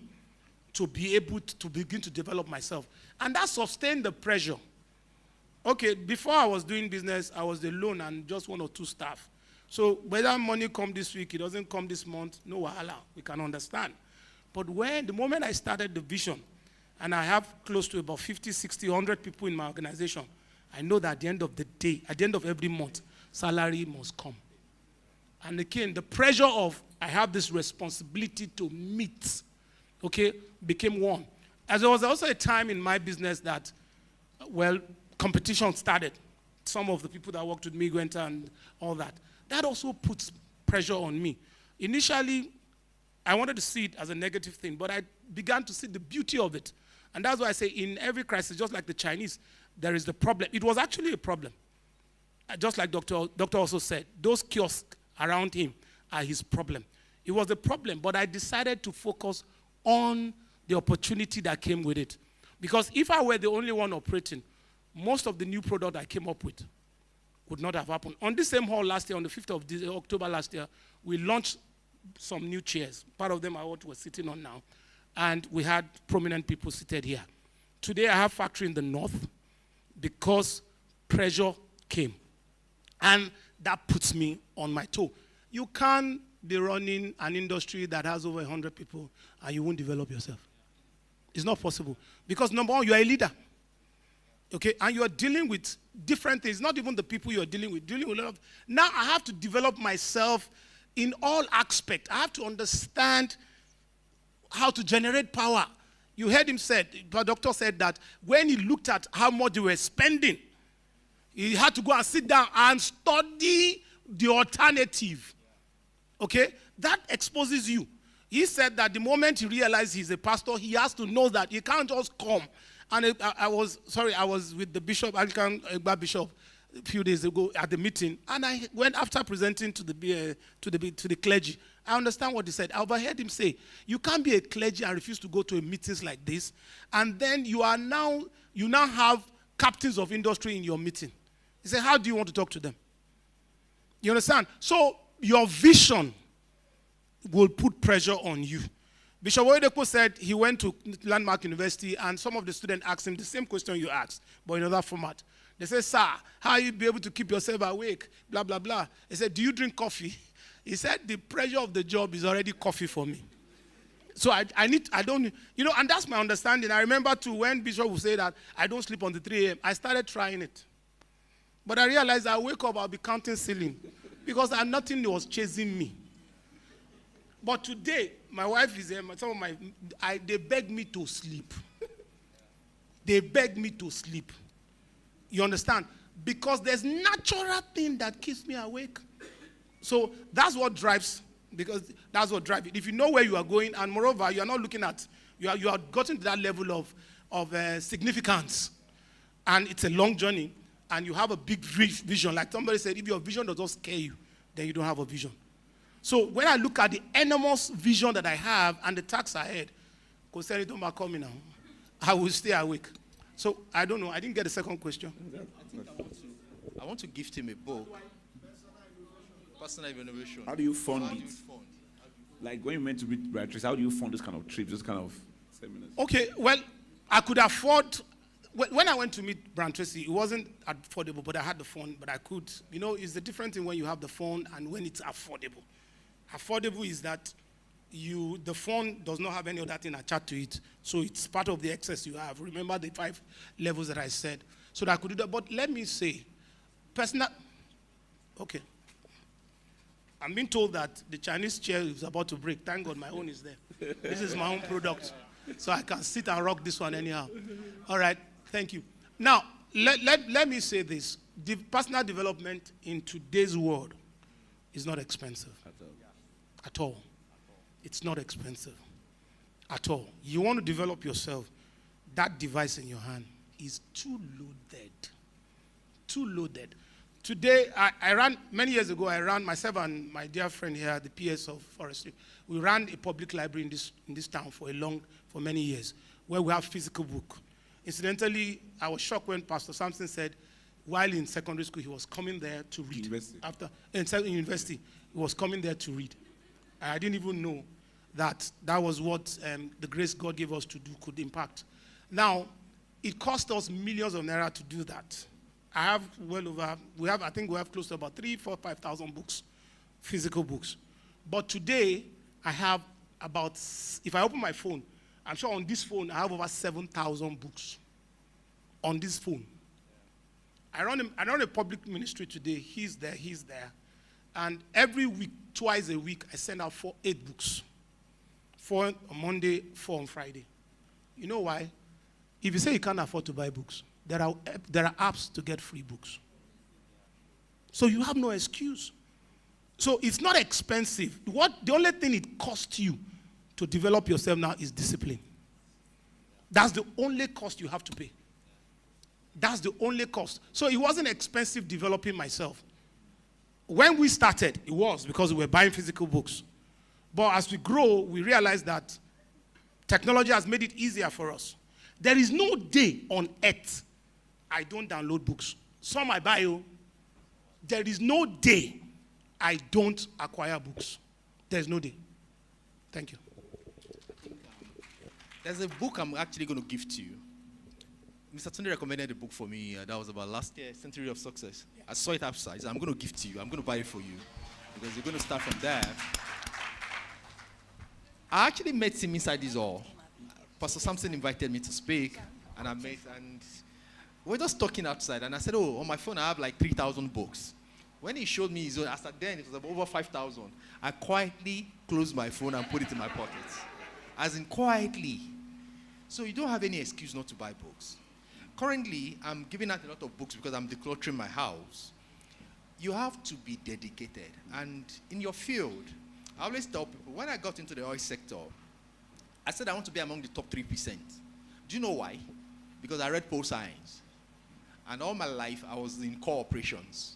to be able to begin to develop myself. And that sustained the pressure. Okay, before I was doing business, I was alone and just 1 or 2 staff. So whether money come this week, it doesn't come this month, no wahala, we can understand. But the moment I started the vision, and I have close to about 50, 60, 100 people in my organization, I know that at the end of the day, at the end of every month, salary must come. And again, the pressure of I have this responsibility to meet, okay, became one. As there was also a time in my business that, well, competition started. Some of the people that worked with me went and all that. That also puts pressure on me. Initially, I wanted to see it as a negative thing, but I began to see the beauty of it. And that's why I say in every crisis, just like the Chinese, there is the problem. It was actually a problem. Just like Doctor also said, those kiosks around him are his problem. It was a problem, but I decided to focus on the opportunity that came with it. Because if I were the only one operating, most of the new product I came up with would not have happened. On this same hall last year, on the 5th of October last year, we launched some new chairs. Part of them are what we're sitting on now. And we had prominent people seated here. Today I have factory in the north because pressure came. And that puts me on my toe. You can't be running an industry that has over 100 people and you won't develop yourself. It's not possible. Because number one, you are a leader. Okay, and you are dealing with different things, not even the people you are dealing with a lot of. Now I have to develop myself in all aspects. I have to understand how to generate power. You heard him said, the doctor said that when he looked at how much they were spending, he had to go and sit down and study the alternative. Okay, that exposes you. He said that the moment he realized he's a pastor, he has to know that he can't just come. And I was with the bishop, Anglican Bishop, a few days ago at the meeting, and I went after presenting to the clergy. I understand what he said. I overheard him say, "You can't be a clergy and refuse to go to a meetings like this, and then you now have captains of industry in your meeting." He said, "How do you want to talk to them?" You understand? So your vision will put pressure on you. Bishop Oyedepo said he went to Landmark University and some of the students asked him the same question you asked, but in another format. They said, "Sir, how you be able to keep yourself awake? Blah, blah, blah." He said, "Do you drink coffee?" He said, "The pressure of the job is already coffee for me." So and that's my understanding. I remember too when Bishop would say that I don't sleep until 3 a.m. I started trying it. But I realized I wake up, I'll be counting ceiling because nothing was chasing me. But today, my wife is here, they beg me to sleep. They beg me to sleep. You understand? Because there's natural thing that keeps me awake. So that's what drives, because that's what drives it. If you know where you are going, and moreover, you are not looking at, you are gotten to that level of significance, and it's a long journey, and you have a big vision. Like somebody said, if your vision does not scare you, then you don't have a vision. So when I look at the enormous vision that I have and the tasks ahead, concerning don't call me now, I will stay awake. So I don't know. I didn't get the second question. I want to gift him a book. Personal innovation. How do you fund it? Like when you meant to read Beatrice, how do you fund this kind of trips, this kind of seminars? Okay, well, I could afford. When I went to meet Brian Tracy, it wasn't affordable, but I had the phone, but I could. You know, it's the different thing when you have the phone and when it's affordable. Affordable is that the phone does not have any other thing attached to it, so it's part of the excess you have. Remember the 5 levels that I said, so that I could do that. But let me say, okay. I'm being told that the Chinese chair is about to break. Thank God my own is there. This is my own product, so I can sit and rock this one anyhow. All right, thank you. Now, let me say this. The personal development in today's world is not expensive. At all. It's not expensive. At all. You want to develop yourself, that device in your hand is too loaded. Too loaded. Today, I ran, many years ago, I ran myself and my dear friend here, the PS of Forestry. We ran a public library in this town for many years, where we have physical book. Incidentally, I was shocked when Pastor Sampson said, while in secondary school, he was coming there to read. In university, he was coming there to read. I didn't even know that was what the grace God gave us to do could impact. Now, it cost us millions of naira to do that. I think we have close to about 3,000, 4,000, 5,000 books, physical books. But today, I have about, if I open my phone, I'm sure on this phone, I have over 7,000 books. On this phone. I run a public ministry today. He's there. And every week, twice a week, I send out 8 books. 4 on Monday, 4 on Friday. You know why? If you say you can't afford to buy books, there are apps to get free books. So you have no excuse. So it's not expensive. The only thing it costs you to develop yourself now is discipline. That's the only cost you have to pay. That's the only cost. So it wasn't expensive developing myself. When we started, it was because we were buying physical books. But as we grow, we realize that technology has made it easier for us. There is no day on earth I don't download books. Some I buy. There is no day I don't acquire books. There's no day. Thank you. There's a book I'm actually going to give to you. Mr. Tunde recommended a book for me. That was about last year, Century of Success. I saw it outside. I'm going to give it to you. I'm going to buy it for you because you're going to start from there. I actually met him inside this hall. Pastor Sampson invited me to speak, and we're just talking outside. And I said, "Oh, on my phone I have like 3,000 books." When he showed me his own, after then it was over 5,000. I quietly closed my phone and put it in my pocket, as in quietly. So you don't have any excuse not to buy books. Currently, I'm giving out a lot of books because I'm decluttering my house. You have to be dedicated. And in your field, I always tell people, when I got into the oil sector, I said I want to be among the top 3%. Do you know why? Because I read pole science. And all my life, I was in core operations.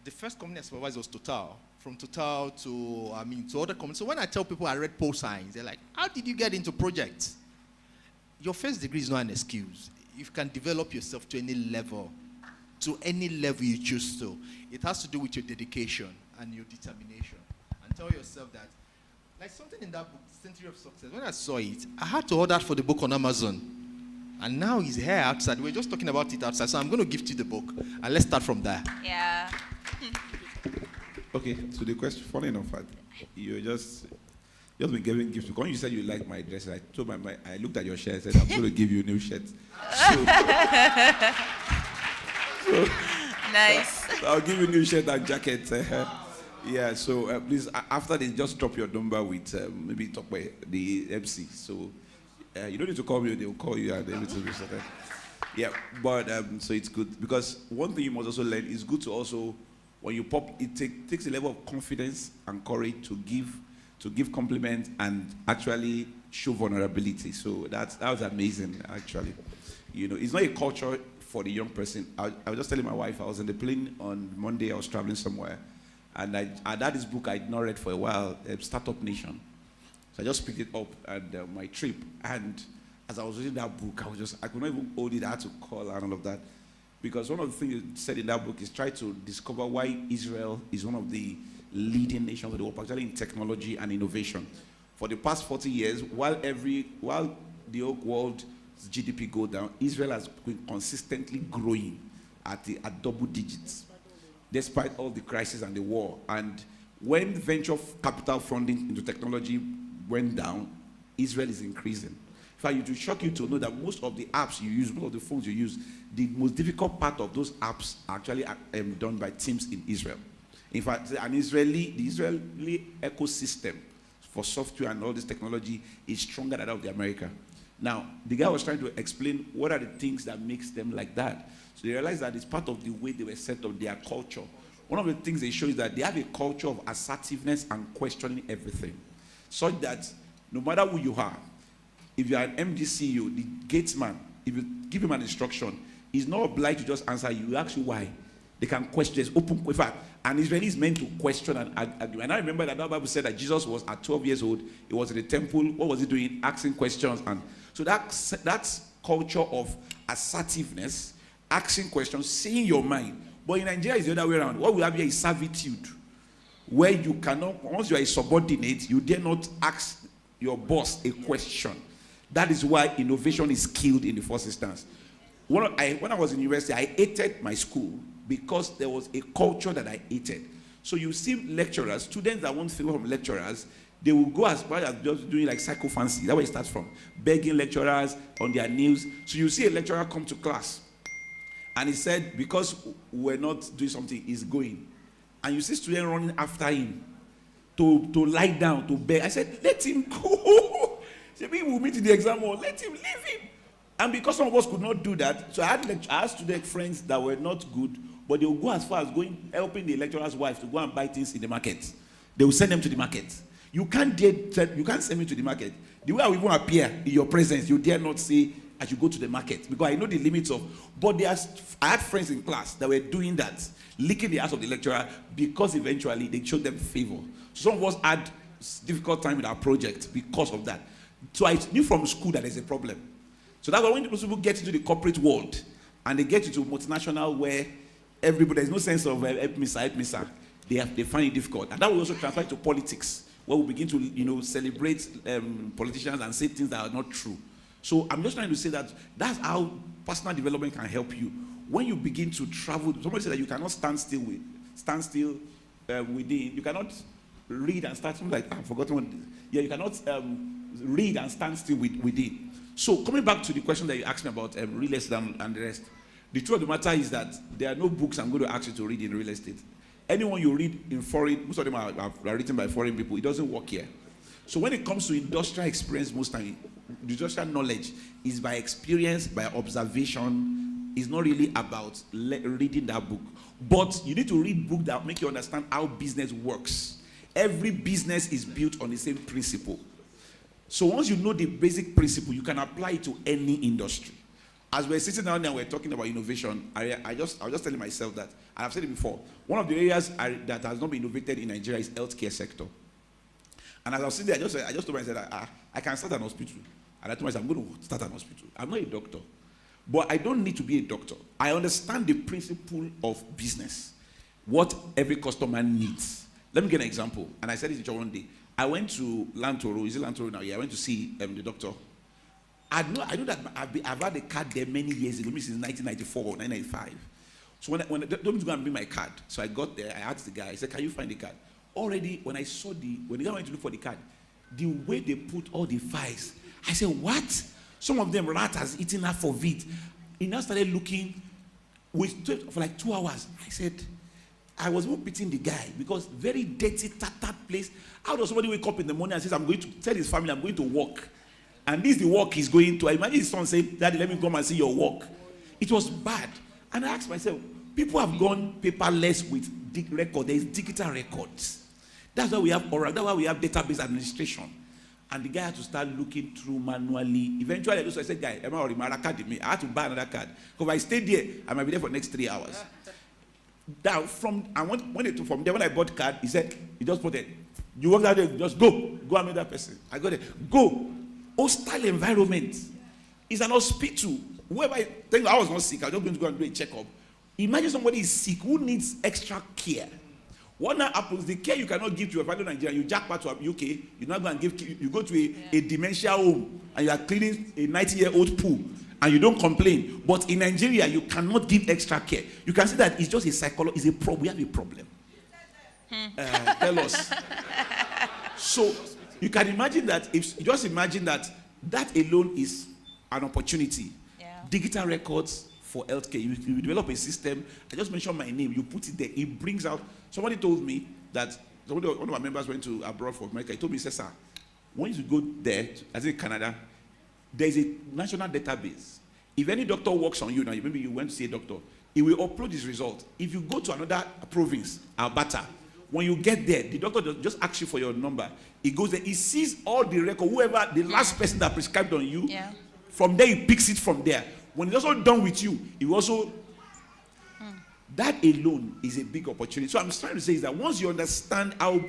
The first company I supervised was Total. From Total to other companies. So when I tell people I read pole science, they're like, how did you get into projects? Your first degree is not an excuse. You can develop yourself to any level you choose to. It has to do with your dedication and your determination. And tell yourself that, like something in that book, Century of Success, when I saw it, I had to order for the book on Amazon. And now it's here outside. We're just talking about it outside. So I'm going to gift you the book. And let's start from there. Yeah. Okay, so the question, funny enough, you just been giving gifts. When you said you like my dress, I told I looked at your shirt and said, I'm going to give you a new shirt. So nice. So I'll give you a new shirt and jacket. Yeah, so please, after this, just drop your number with maybe talk by the MC. So you don't need to call me, they'll call you and everything will be sorted. Yeah, but so it's good because one thing you must also learn is good to also, when you pop, it takes a level of confidence and courage to give compliments and actually show vulnerability. So that was amazing, actually. You know, it's not a culture for the young person. I was just telling my wife, I was on the plane on Monday, I was traveling somewhere, and I had this book I'd not read for a while, Startup Nation. So I just picked it up at my trip, and as I was reading that book, I could not even hold it. I had to call and all of that. Because one of the things it said in that book is try to discover why Israel is one of the leading nations of the world, particularly in technology and innovation. For the past 40 years, while the whole world's GDP go down, Israel has been consistently growing at double digits, despite all the crisis and the war. And when venture capital funding into technology went down, Israel is increasing. In fact, it will shock you to know that most of the apps you use, most of the phones you use, the most difficult part of those apps are actually done by teams in Israel. In fact, the Israeli ecosystem for software and all this technology is stronger than that of the America. Now, the guy was trying to explain what are the things that makes them like that. So they realized that it's part of the way they were set up, their culture. One of the things they show is that they have a culture of assertiveness and questioning everything. Such that no matter who you are, if you are an MD CEO, the gatesman, if you give him an instruction, he's not obliged to just answer you. You ask you why. They can question. There's open. In fact, an Israeli is meant to question and argue. And I remember that the Bible said that Jesus was at 12 years old. He was in the temple. What was he doing? Asking questions. And so that's culture of assertiveness, asking questions, saying your mind. But in Nigeria, it's the other way around. What we have here is servitude, where you cannot, once you are a subordinate, you dare not ask your boss a question. That is why innovation is killed in the first instance. When I was in university, I hated my school because there was a culture that I hated. So you see lecturers, students that want favor from lecturers, they will go as far as just doing like psychophancy. That's where it starts from. Begging lecturers on their knees. So you see a lecturer come to class, and he said, because we're not doing something, he's going. And you see students running after him to lie down, to beg. I said, let him go. He said, we'll meet in the exam hall. Let him, leave him. And because some of us could not do that, so I had student friends that were not good, but they would go as far as helping the lecturer's wife to go and buy things in the market. They will send them to the market. You can't send me to the market. The way I will even appear in your presence, you dare not say I should go to the market, because I know the limits of. But I had friends in class that were doing that, licking the ass of the lecturer, because eventually they showed them favor. So some of us had difficult time with our project because of that. So I knew from school that there's a problem. So that's why when people get into the corporate world and they get into multinational where there's no sense of help me sir, they find it difficult. And that will also transfer to politics, where we begin to celebrate politicians and say things that are not true. So I'm just trying to say that that's how personal development can help you. When you begin to travel, somebody said that you cannot stand still within. You cannot read and start something like I've forgotten what. Yeah, you cannot read and stand still within. So coming back to the question that you asked me about real estate and the rest, the truth of the matter is that there are no books I'm going to ask you to read in real estate. Anyone you read in foreign, most of them are written by foreign people. It doesn't work here. So when it comes to industrial experience, most time, the industrial knowledge is by experience, by observation. It's not really about reading that book. But you need to read books that make you understand how business works. Every business is built on the same principle. So once you know the basic principle, you can apply it to any industry. as we're sitting down there and we're talking about innovation, I was just telling myself that, and I've said it before, one of the areas that has not been innovated in Nigeria is healthcare sector. And as I was sitting there, I just told myself that I can start an hospital. And I told myself, I'm going to start an hospital. I'm not a doctor. But I don't need to be a doctor. I understand the principle of business, what every customer needs. Let me get an example. And I said it to you one day. I went to Lantoro. Is it Lantoro now? Yeah, I went to see the doctor. I know that I've had a card there many years ago, maybe since 1994 or 1995. So when they told me to go and bring my card, so I got there, I asked the guy, I said, can you find the card? Already, when the guy went to look for the card, the way they put all the files, I said, what? Some of them, rat has eaten half of it. He now started looking, we stood for like 2 hours. I said, I was even pitying the guy because very dirty, tattered place. How does somebody wake up in the morning and says, I'm going to tell his family I'm going to work? And this is the work he's going to. I imagine his son saying, Daddy, let me come and see your work. It was bad. And I asked myself, people have gone paperless with record. There is digital records. That's why we have oral. That's why we have database administration. And the guy had to start looking through manually. Eventually, I said, guy, I had to buy another card. Because if I stayed there, I might be there for the next 3 hours. Now, from there, when I bought card, he said, he just put it. You walk out there, just go and meet that person. I got it. Go. Hostile environment. It's an hospital. Whoever I think I was not sick, I was just going to go and do a checkup. Imagine somebody is sick who needs extra care. What now happens? The care you cannot give to your fellow Nigerian, you jackpot to UK, you're not going to give. You go to a dementia home and you are cleaning a 90-year-old pool and you don't complain. But in Nigeria, you cannot give extra care. You can see that it's just a psychology. It's a problem. We have a problem. Tell us. So you can imagine that that alone is an opportunity. Yeah. Digital records for healthcare. You develop a system. I just mentioned my name. You put it there. It brings out. Somebody told me that one of my members went to abroad for America. He told me, sir, when you go there, as in Canada, there is a national database. If any doctor works on you now, maybe you went to see a doctor, he will upload his result. If you go to another province, Alberta, when you get there, the doctor just asks you for your number. He goes there, he sees all the record, whoever the last person that prescribed on you. Yeah. From there, he picks it from there. When he's also done with you, he will also. That alone is a big opportunity. So I'm trying to say is that once you understand how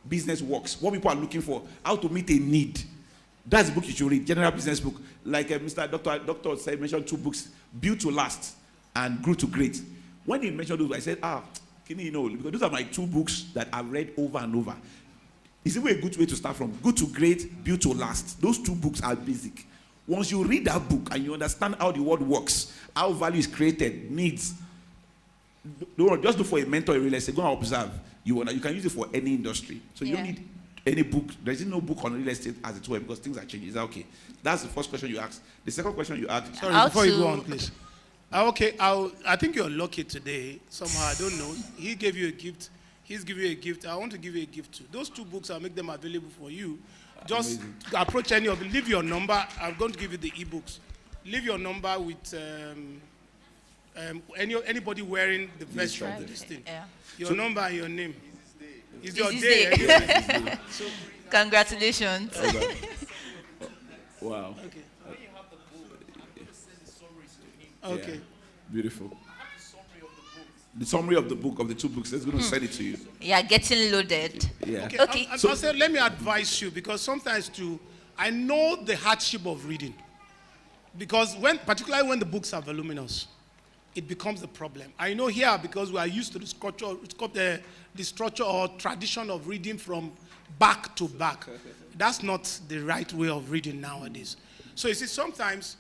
business works, what people are looking for, how to meet a need, that's the book you should read, general business book. Like Dr. said, mentioned 2 books, Built to Last and Grew to Great. When he mentioned those, I said, because those are my 2 books that I've read over and over. It's even a good way to start from. Good to Great, Built to Last. Those 2 books are basic. Once you read that book and you understand how the world works, how value is created, needs, don't just look for a mentor in real estate. Go and observe. You can use it for any industry. So you don't need any book. There is no book on real estate as it were because things are changing. Is that okay? That's the first question you asked. The second question you asked. Sorry, before you go on, please. Okay, I think you're lucky today. Somehow, I don't know. He gave you a gift. He's giving you a gift. I want to give you a gift too. Those 2 books, I'll make them available for you. Just approach any of them. Leave your number. I'm going to give you the e-books. Leave your number with anybody wearing the vest of this thing. Yeah. Your number and your name. It's your day. Anyway. So, congratulations. Wow. Okay. Yeah. Beautiful. The summary of the book, of the 2 books, let's go and send it to you. Yeah, getting loaded. Yeah. Okay. So let me advise you, because sometimes I know the hardship of reading. Because particularly when the books are voluminous, it becomes a problem. I know here, because we are used to the structure, it's called the structure or tradition of reading from back to back. That's not the right way of reading nowadays. So you see, sometimes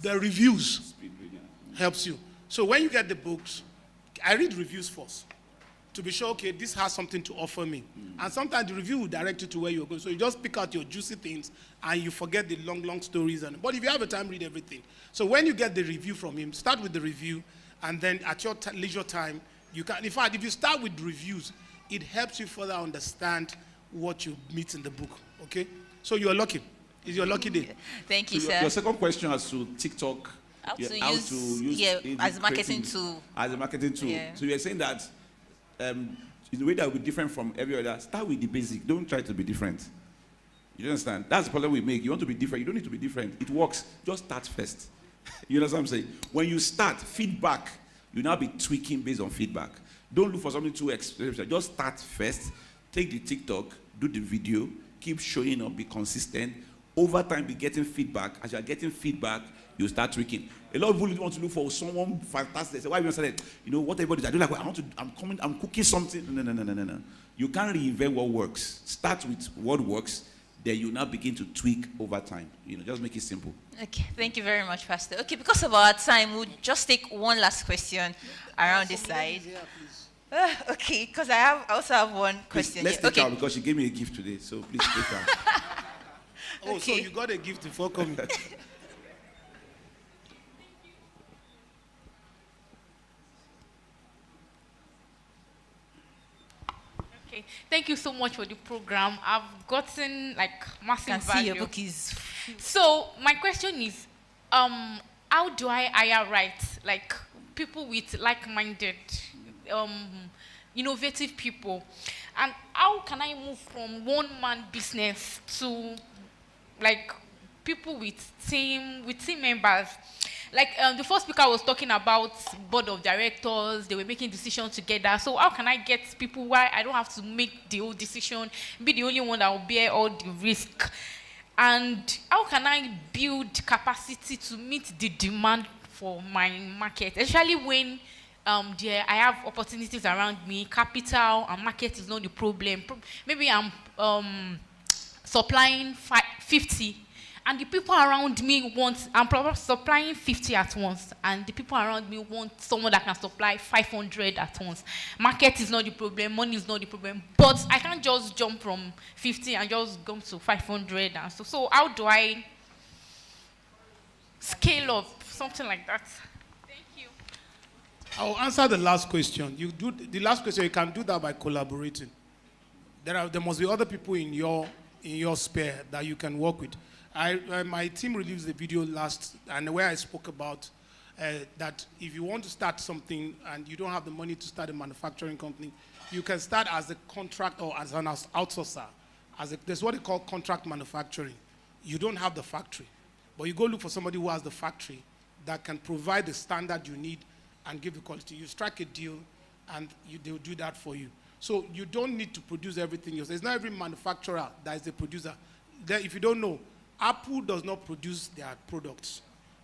the reviews helps you. So when you get the books, I read reviews first to be sure, okay, this has something to offer me. And sometimes the review will direct you to where you're going. So you just pick out your juicy things and you forget the long stories. But if you have a time, read everything. So when you get the review from him, start with the review, and then at your leisure time, you can. In fact, if you start with reviews, it helps you further understand what you meet in the book. Okay? So you're lucky. It's your lucky day. Thank you, sir. Your second question as to TikTok. How to use as a marketing tool. As a marketing tool. Yeah. So you're saying that in the way that will be different from every other, start with the basic. Don't try to be different. You understand? That's the problem we make. You want to be different. You don't need to be different. It works. Just start first. You know what I'm saying? When you start feedback, you now be tweaking based on feedback. Don't look for something too expensive. Just start first. Take the TikTok, do the video, keep showing up, be consistent. Over time, be getting feedback. As you are getting feedback, you start tweaking. A lot of people want to look for someone fantastic. They say, why you say that? You know, what everybody does. I do like, well, I'm cooking something. No. You can't reinvent what works. Start with what works. Then you now begin to tweak over time. You know, just make it simple. Okay, thank you very much, Pastor. Okay, because of our time, we'll just take one last question around this side. Okay, because I also have one question. Please, let's take her because she gave me a gift today. So please take her. Oh, so you got a gift before coming. Okay, thank you so much for the program. I've gotten like massive value. See your book is. So my question is, how do I hire right? Like people with like-minded, innovative people, and how can I move from one-man business to like people with team members? Like the first speaker was talking about board of directors, they were making decisions together. So how can I get people where I don't have to make the whole decision, be the only one that will bear all the risk? And how can I build capacity to meet the demand for my market, especially when I have opportunities around me, capital and market is not the problem. Maybe I'm supplying 50. And the people around me I'm probably supplying 50 at once, and the people around me want someone that can supply 500 at once. Market is not the problem, money is not the problem, but I can't just jump from 50 and just go to 500. And so how do I scale up, something like that? Thank you. I'll answer the last question. The last question, you can do that by collaborating. There must be other people in your sphere that you can work with. My team released a video and where I spoke about that if you want to start something and you don't have the money to start a manufacturing company, you can start as a contract or as an outsourcer. There's what they call contract manufacturing. You don't have the factory, but you go look for somebody who has the factory that can provide the standard you need and give the quality. You strike a deal and they'll do that for you. So you don't need to produce everything yourself. It's not every manufacturer that is a producer. If you don't know, Apple does not produce their products.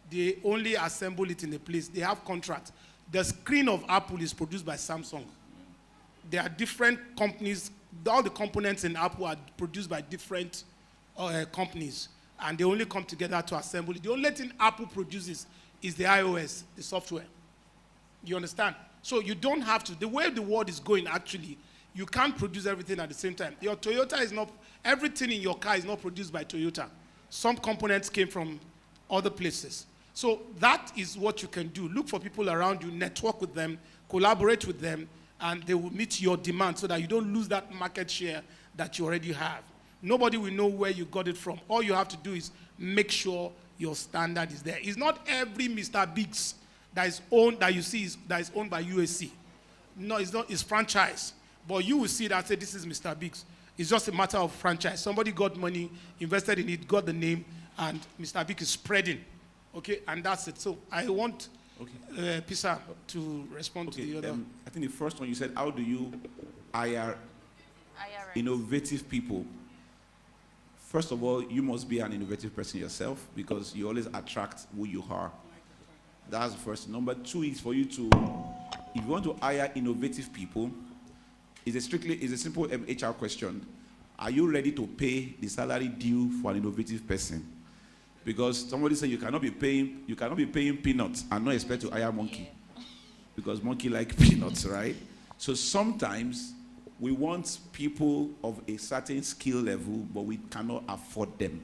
They only assemble it in a place. They have contracts. The screen of Apple is produced by Samsung. There are different companies. All the components in Apple are produced by different companies, and they only come together to assemble it. The only thing Apple produces is the iOS, the software. You understand? So you don't have to. The way the world is going, actually, you can't produce everything at the same time. Your Toyota is not, everything in your car is not produced by Toyota. Some components came from other places. So that is what you can do. Look for people around you, network with them, collaborate with them, and they will meet your demand so that you don't lose that market share that you already have. Nobody will know where you got it from. All you have to do is make sure your standard is there. It's not every Mr. Biggs that is owned, that you see that is owned by USC. No, it's not. It's franchise. But you will see that say this is Mr. Biggs. It's just a matter of franchise. Somebody got money, invested in it, got the name, and Mr. Biggs is spreading. Okay, and that's it. So I want Pisa to respond to the other. I think the first one you said, how do you hire innovative people? First of all, you must be an innovative person yourself because you always attract who you are. That's the first. Number two is for you to, if you want to hire innovative people, it's a simple HR question. Are you ready to pay the salary due for an innovative person? Because somebody said you cannot be paying peanuts and not expect to hire monkey. Because monkey like peanuts, right? So sometimes we want people of a certain skill level, but we cannot afford them.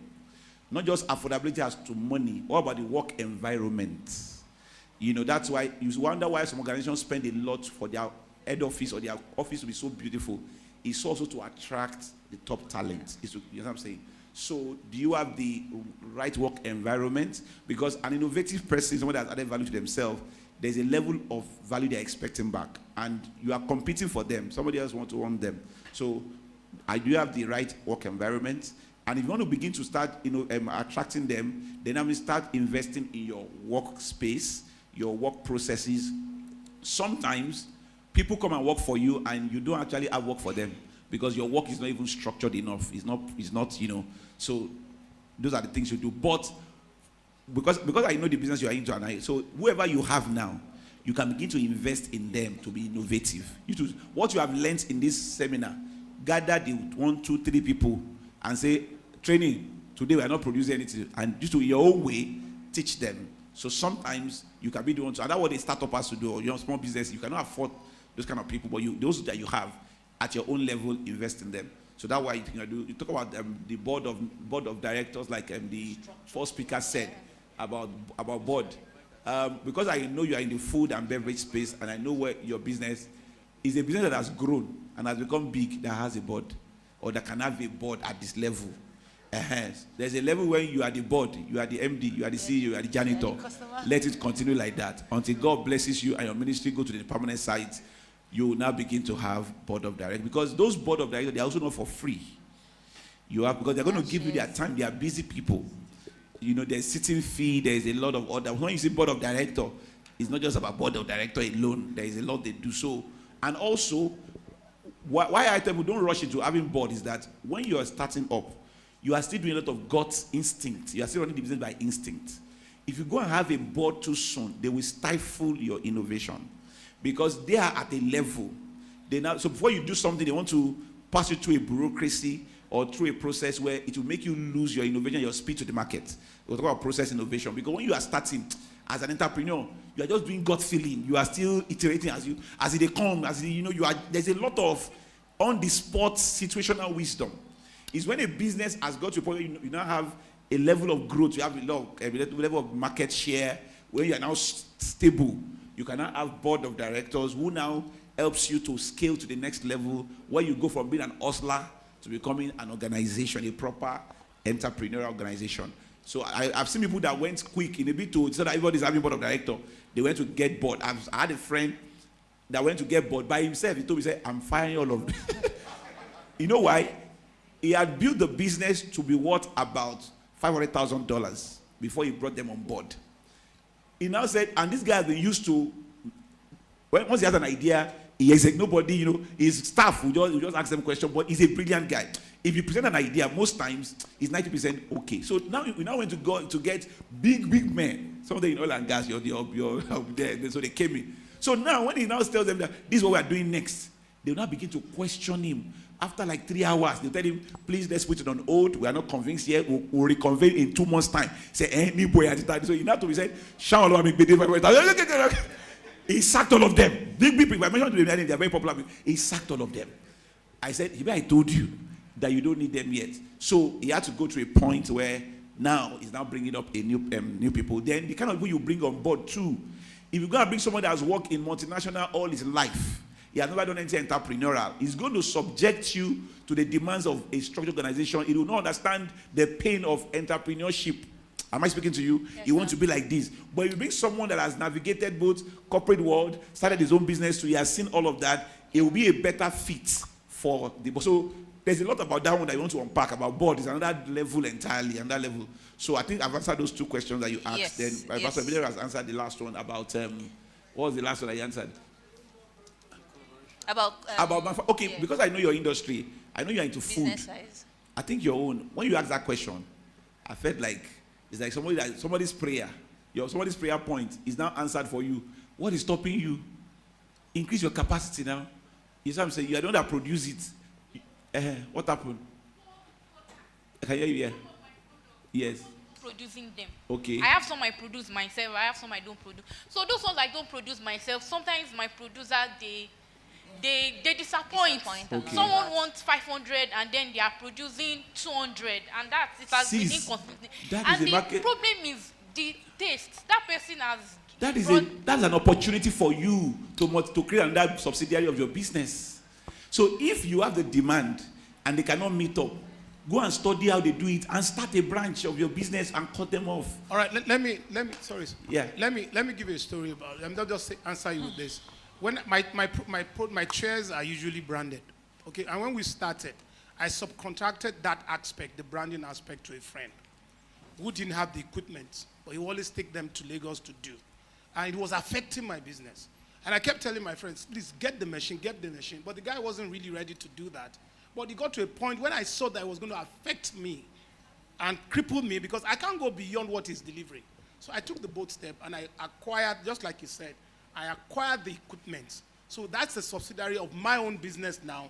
Not just affordability as to money, what about the work environment? You know, that's why you wonder why some organizations spend a lot for their head office or their office to be so beautiful. It's also to attract the top talent. You know what I'm saying? So do you have the right work environment? Because an innovative person, someone that has added value to themselves, there's a level of value they're expecting back. And you are competing for them. Somebody else wants to own them. So do you have the right work environment? And if you want to begin to start, attracting them, then I will start investing in your workspace, your work processes. Sometimes people come and work for you, and you don't actually have work for them because your work is not even structured enough. It's not. So those are the things you do. But because I know the business you are into, and so whoever you have now, you can begin to invest in them to be innovative. What you have learned in this seminar, gather the 1, 2, 3 people and say, training, today we are not producing anything. And just to your own way, teach them. So sometimes you can be the one to, and that's what a startup has to do, or your small business, you cannot afford those kind of people, but those that you have at your own level, invest in them. So that's why you talk about the board of directors, like the first speaker said about board. Because I know you are in the food and beverage space, and I know where your business is a business that has grown and has become big, that has a board, or that can have a board at this level. There's a level where you are the board, you are the MD, you are the CEO, you are the janitor. Let it continue like that until God blesses you and your ministry go to the permanent site. You will now begin to have board of directors, because those board of directors, they are also not for free. Because they're going to give you their time. They are busy people. There's sitting fee. There's a lot of other. When you say board of director, it's not just about board of director alone. There is a lot they do. So, and also, why I tell people don't rush into having board is that when you are starting up, you are still doing a lot of God's instinct. You are still running the business by instinct. If you go and have a board too soon, they will stifle your innovation, because they are at a level. So before you do something, they want to pass you through a bureaucracy or through a process where it will make you lose your innovation, your speed to the market. We'll talk about process innovation, because when you are starting as an entrepreneur, you are just doing gut feeling. You are still iterating as they come, there's a lot of on-the-spot situational wisdom. It's when a business has got to a point where you now have a level of growth, you have a level of market share, where you are now stable. You can now have board of directors who now helps you to scale to the next level, where you go from being an hustler to becoming an organization, a proper entrepreneurial organization. So I've seen people that went quick in a bit to, so that everybody's having board of director, they went to get board. I had a friend that went to get board by himself. He told me, he said, I'm firing all of them. You know why? He had built the business to be worth about $500,000 before he brought them on board. He now said, and this guy has been used to, once he has an idea, he is like nobody, his staff will just ask them questions, but he's a brilliant guy. If you present an idea, most times it's 90% okay. So now we went to go to get big men. Some of them in oil and gas, you're there, so they came in. So now when he now tells them that this is what we are doing next, they will now begin to question him. After like 3 hours, they'll tell him, please, let's put it on hold. We are not convinced yet. We'll reconvene in 2 months' time. Say, any boy at the time. So you have to be said, he sacked all of them. Big people. I mentioned to them, they are very popular. He sacked all of them. I said, I told you that you don't need them yet. So he had to go to a point where now he's now bringing up a new people. Then the kind of people you bring on board too. If you're going to bring someone that has worked in multinational all his life, he has never done anything entrepreneurial, he's going to subject you to the demands of a structured organization. He will not understand the pain of entrepreneurship. Am I speaking to you? Yes, you want to be like this. But if you bring someone that has navigated both corporate world, started his own business, so he has seen all of that, it will be a better fit for the board. So there's a lot about that one that you want to unpack about board. It's another level entirely, another level. So I think I've answered those 2 questions that you asked. Yes, then Pastor Ebidero has answered the last one about, what was the last one I answered? Okay, yeah. Because I know your industry, I know you're into food. Size. I think your own, when you ask that question, I felt like it's like somebody's prayer. Somebody's prayer point is now answered for you. What is stopping you? Increase your capacity now. You see what I'm saying? You are the one that produce it. What happened? Can you hear you here? Yes. Producing them. Okay. I have some I produce myself. I have some I don't produce. So those ones I don't produce myself, sometimes my producer, they disappoint. Okay. Someone wants 500 and then they are producing 200, and it has been inconsistent. And the problem is the taste. That person has. That's an opportunity for you to create another subsidiary of your business. So if you have the demand and they cannot meet up, go and study how they do it and start a branch of your business and cut them off. All right, let me sorry. Yeah. Let me give you a story about it. I'm not just answer you with this. When my chairs are usually branded, okay, and when we started, I subcontracted that aspect, the branding aspect, to a friend who didn't have the equipment, but he always take them to Lagos to do. And it was affecting my business. And I kept telling my friends, please get the machine, get the machine. But the guy wasn't really ready to do that. But it got to a point when I saw that it was going to affect me and cripple me because I can't go beyond what he's delivering. So I took the bold step and I acquired, just like you said, I acquired the equipment. So that's a subsidiary of my own business now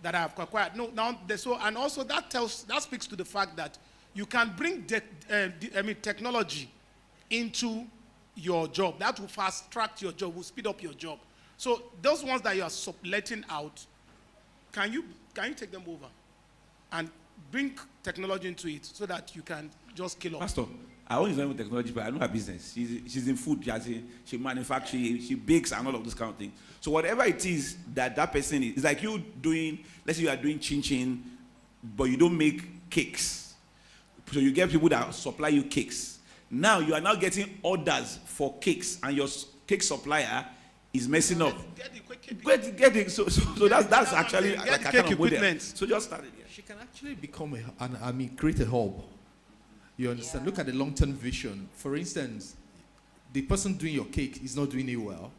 that I have acquired. No, now, and also that speaks to the fact that you can bring technology into your job. That will fast track your job, will speed up your job. So those ones that you are letting out, can you take them over and bring technology into it so that you can just scale up? Pastor, I only know technology, but I know her business. She's in food, she manufactures, she bakes and all of those kind of things. So whatever it is that person is, it's like you doing, let's say you are doing chin-chin, but you don't make cakes. So you get people that supply you cakes. Now you are now getting orders for cakes, and your cake supplier is messing up. Get it. So that's actually like a kind of model. So just start it. Yeah. She can actually become create a hub. You understand? Look at the long-term vision. For instance, the person doing your cake is not doing it well.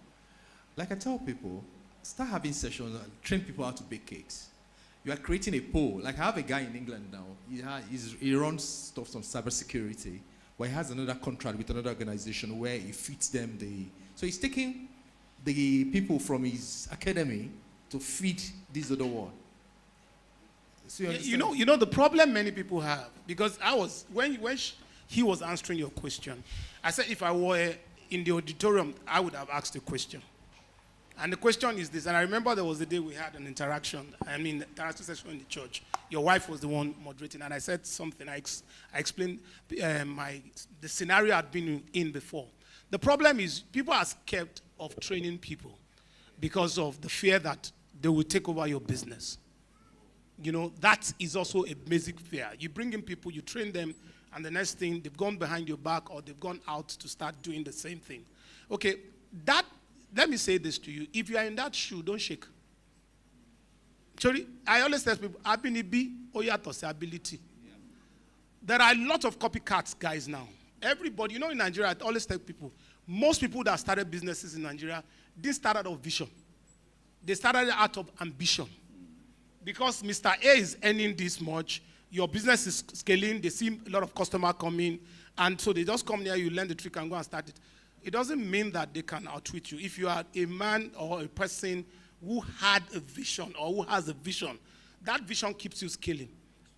Like I tell people, start having sessions and train people how to bake cakes. You are creating a pool. Like I have a guy in England now. He runs stuff on cybersecurity, but he has another contract with another organization where he feeds them so he's taking the people from his academy to feed this other one. So you know the problem many people have, because when he was answering your question, I said if I were in the auditorium, I would have asked a question. And the question is this, and I remember there was a day we had an interaction, interaction session in the church. Your wife was the one moderating, and I said something. I explained the scenario I'd been in before. The problem is people are scared of training people because of the fear that they will take over your business. You know, that is also a basic fear. You bring in people, you train them, and the next thing, they've gone behind your back or they've gone out to start doing the same thing. Okay, let me say this to you. If you are in that shoe, don't shake. Sorry, I always tell people, ability. There are a lot of copycats guys now. Everybody, in Nigeria, I always tell people, most people that started businesses in Nigeria didn't start out of vision. They started out of ambition. Because Mr. A is earning this much, your business is scaling, they see a lot of customers coming, and so they just come near you, learn the trick, and go and start it. It doesn't mean that they can outwit you. If you are a man or a person who had a vision or who has a vision, that vision keeps you scaling.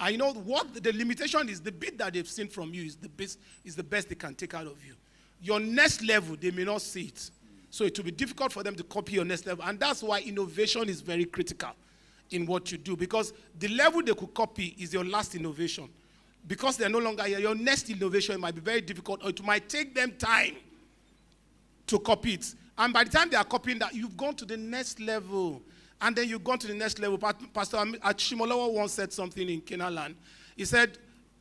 And you know what the limitation is? The bit that they've seen from you is the best they can take out of you. Your next level, they may not see it. So it will be difficult for them to copy your next level. And that's why innovation is very critical in what you do. Because the level they could copy is your last innovation. Because they're no longer here, your next innovation might be very difficult, or it might take them time to copy it. And by the time they are copying that, you've gone to the next level. And then you've gone to the next level. Pastor Achimolowo once said something in Canaan land. He said,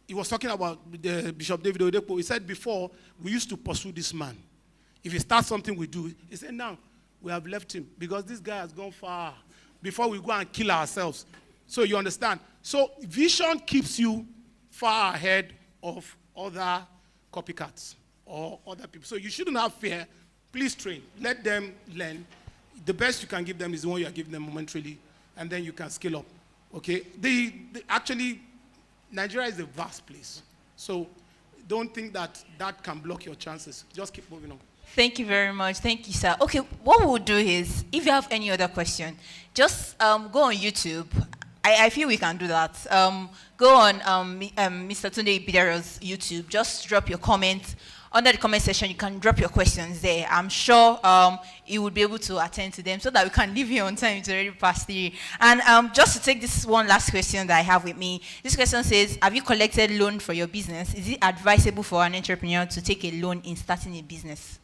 he was talking about the Bishop David Oyedepo. He said, before, we used to pursue this man. If he starts something, we do. He said, now, we have left him because this guy has gone far before we go and kill ourselves. So you understand? So vision keeps you far ahead of other copycats or other people. So you shouldn't have fear. Please train. Let them learn. The best you can give them is the one you are giving them momentarily, and then you can scale up. Okay? Actually, Nigeria is a vast place. So don't think that can block your chances. Just keep moving on. Thank you very much. Thank you, sir. Okay, what we'll do is, if you have any other question, just go on YouTube. I feel we can do that. Go on Mr. Tunde Ebidero's YouTube. Just drop your comment. Under the comment section, you can drop your questions there. I'm sure he will be able to attend to them so that we can leave here on time. It's already past 3. And just to take this one last question that I have with me. This question says, have you collected loan for your business? Is it advisable for an entrepreneur to take a loan in starting a business?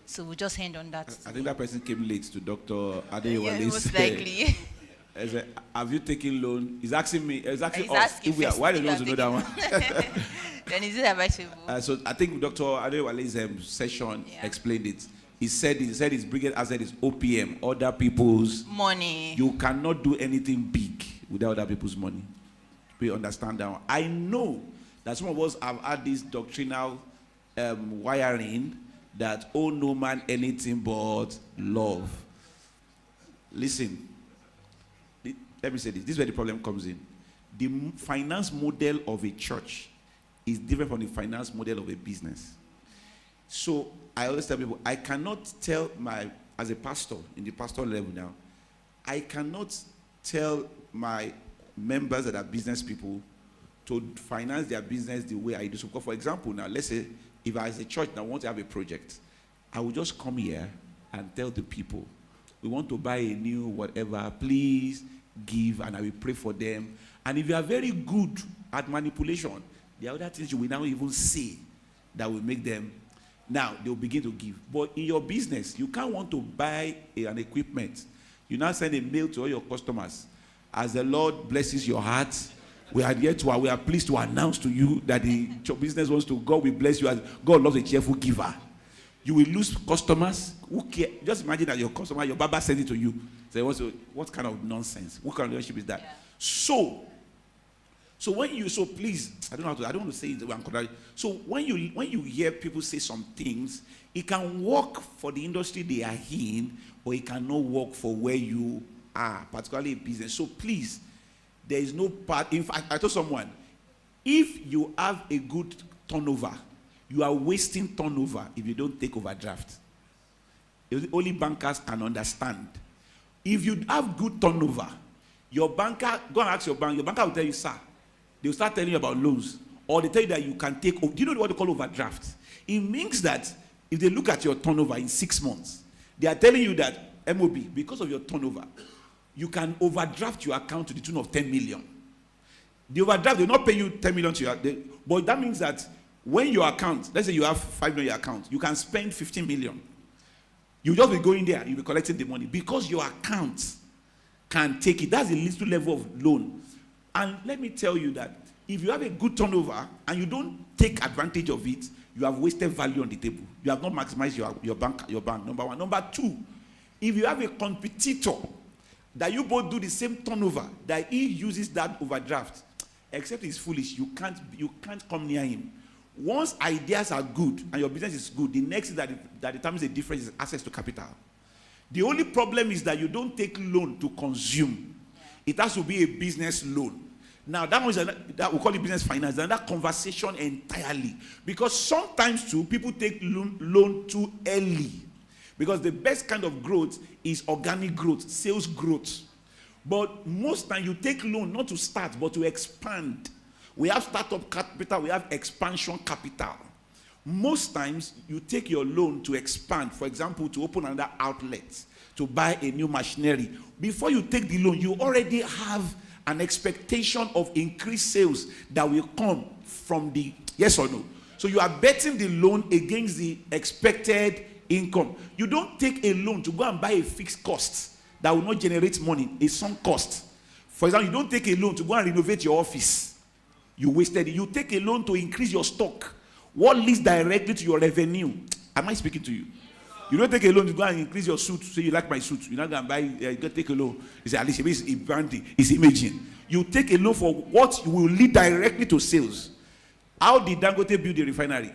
So we'll just end on that. I think that person came late to Dr. Adewale's. Yeah, most likely. Have you taken loan? He's asking me. He's asking us. Why do you want to know that one? Then is it advisable? So I think Dr. Adewale's session explained it. He said his brigade asset is OPM, other people's money. You cannot do anything big without other people's money. we understand that one. I know that some of us have had this doctrinal wiring that owe no man anything but love. Listen, let me say this. This is where the problem comes in. The finance model of a church is different from the finance model of a business. So I always tell people, I cannot tell as a pastor, in the pastoral level now, I cannot tell my members that are business people to finance their business the way I do. So for example, now, let's say, if I as a church now want to have a project, I will just come here and tell the people, we want to buy a new whatever, please give, and I will pray for them. And if you are very good at manipulation, there are other things you will now even say that will make them, now they will begin to give. But in your business, you can't want to buy an equipment. You now send a mail to all your customers. As the Lord blesses your heart, we are pleased to announce to you that your business wants to, God will bless you as God loves a cheerful giver. You will lose customers. Who care? Just imagine that your customer, your barber sends it to you. So what kind of nonsense? What kind of relationship is that? Yeah. So please, I don't want to say it. So when you hear people say some things, it can work for the industry they are in, or it cannot work for where you are, particularly in business. So please, there is no part. In fact, I told someone, if you have a good turnover, you are wasting turnover if you don't take overdraft. Only bankers can understand. If you have good turnover, your banker, go and ask your banker will tell you, sir, they'll start telling you about loans, or they tell you that you can take, do you know what they call overdraft? It means that if they look at your turnover in 6 months, they are telling you that, MOB, because of your turnover, you can overdraft your account to the tune of 10 million. The overdraft, they will not pay you 10 million to your, but that means that when your account, let's say you have 5 million account, you can spend 15 million. You'll just be going there, you'll be collecting the money because your account can take it. That's a little level of loan. And let me tell you that if you have a good turnover and you don't take advantage of it, you have wasted value on the table. You have not maximized your bank, number one. Number two, if you have a competitor that you both do the same turnover, that he uses that overdraft, except he's foolish, you can't come near him. Once ideas are good and your business is good, the next thing that determines the difference is access to capital. The only problem is that you don't take loan to consume. It has to be a business loan. Now, that we call it business finance. Another conversation entirely. Because sometimes, too, people take loan too early. Because the best kind of growth is organic growth, sales growth. But most times, you take loan not to start, but to expand. We have startup capital, we have expansion capital. Most times, you take your loan to expand, for example, to open another outlet, to buy a new machinery. Before you take the loan, you already have an expectation of increased sales that will come from the yes or no. So you are betting the loan against the expected income. You don't take a loan to go and buy a fixed cost that will not generate money, a sunk cost. For example, you don't take a loan to go and renovate your office. You wasted it. You take a loan to increase your stock. What leads directly to your revenue? Am I speaking to you? You don't take a loan to go and increase your suit. Say you like my suit. You're not going to buy, you can take a loan. You say, at least it's branding, it's imaging. You take a loan for what will lead directly to sales. How did Dangote build the refinery?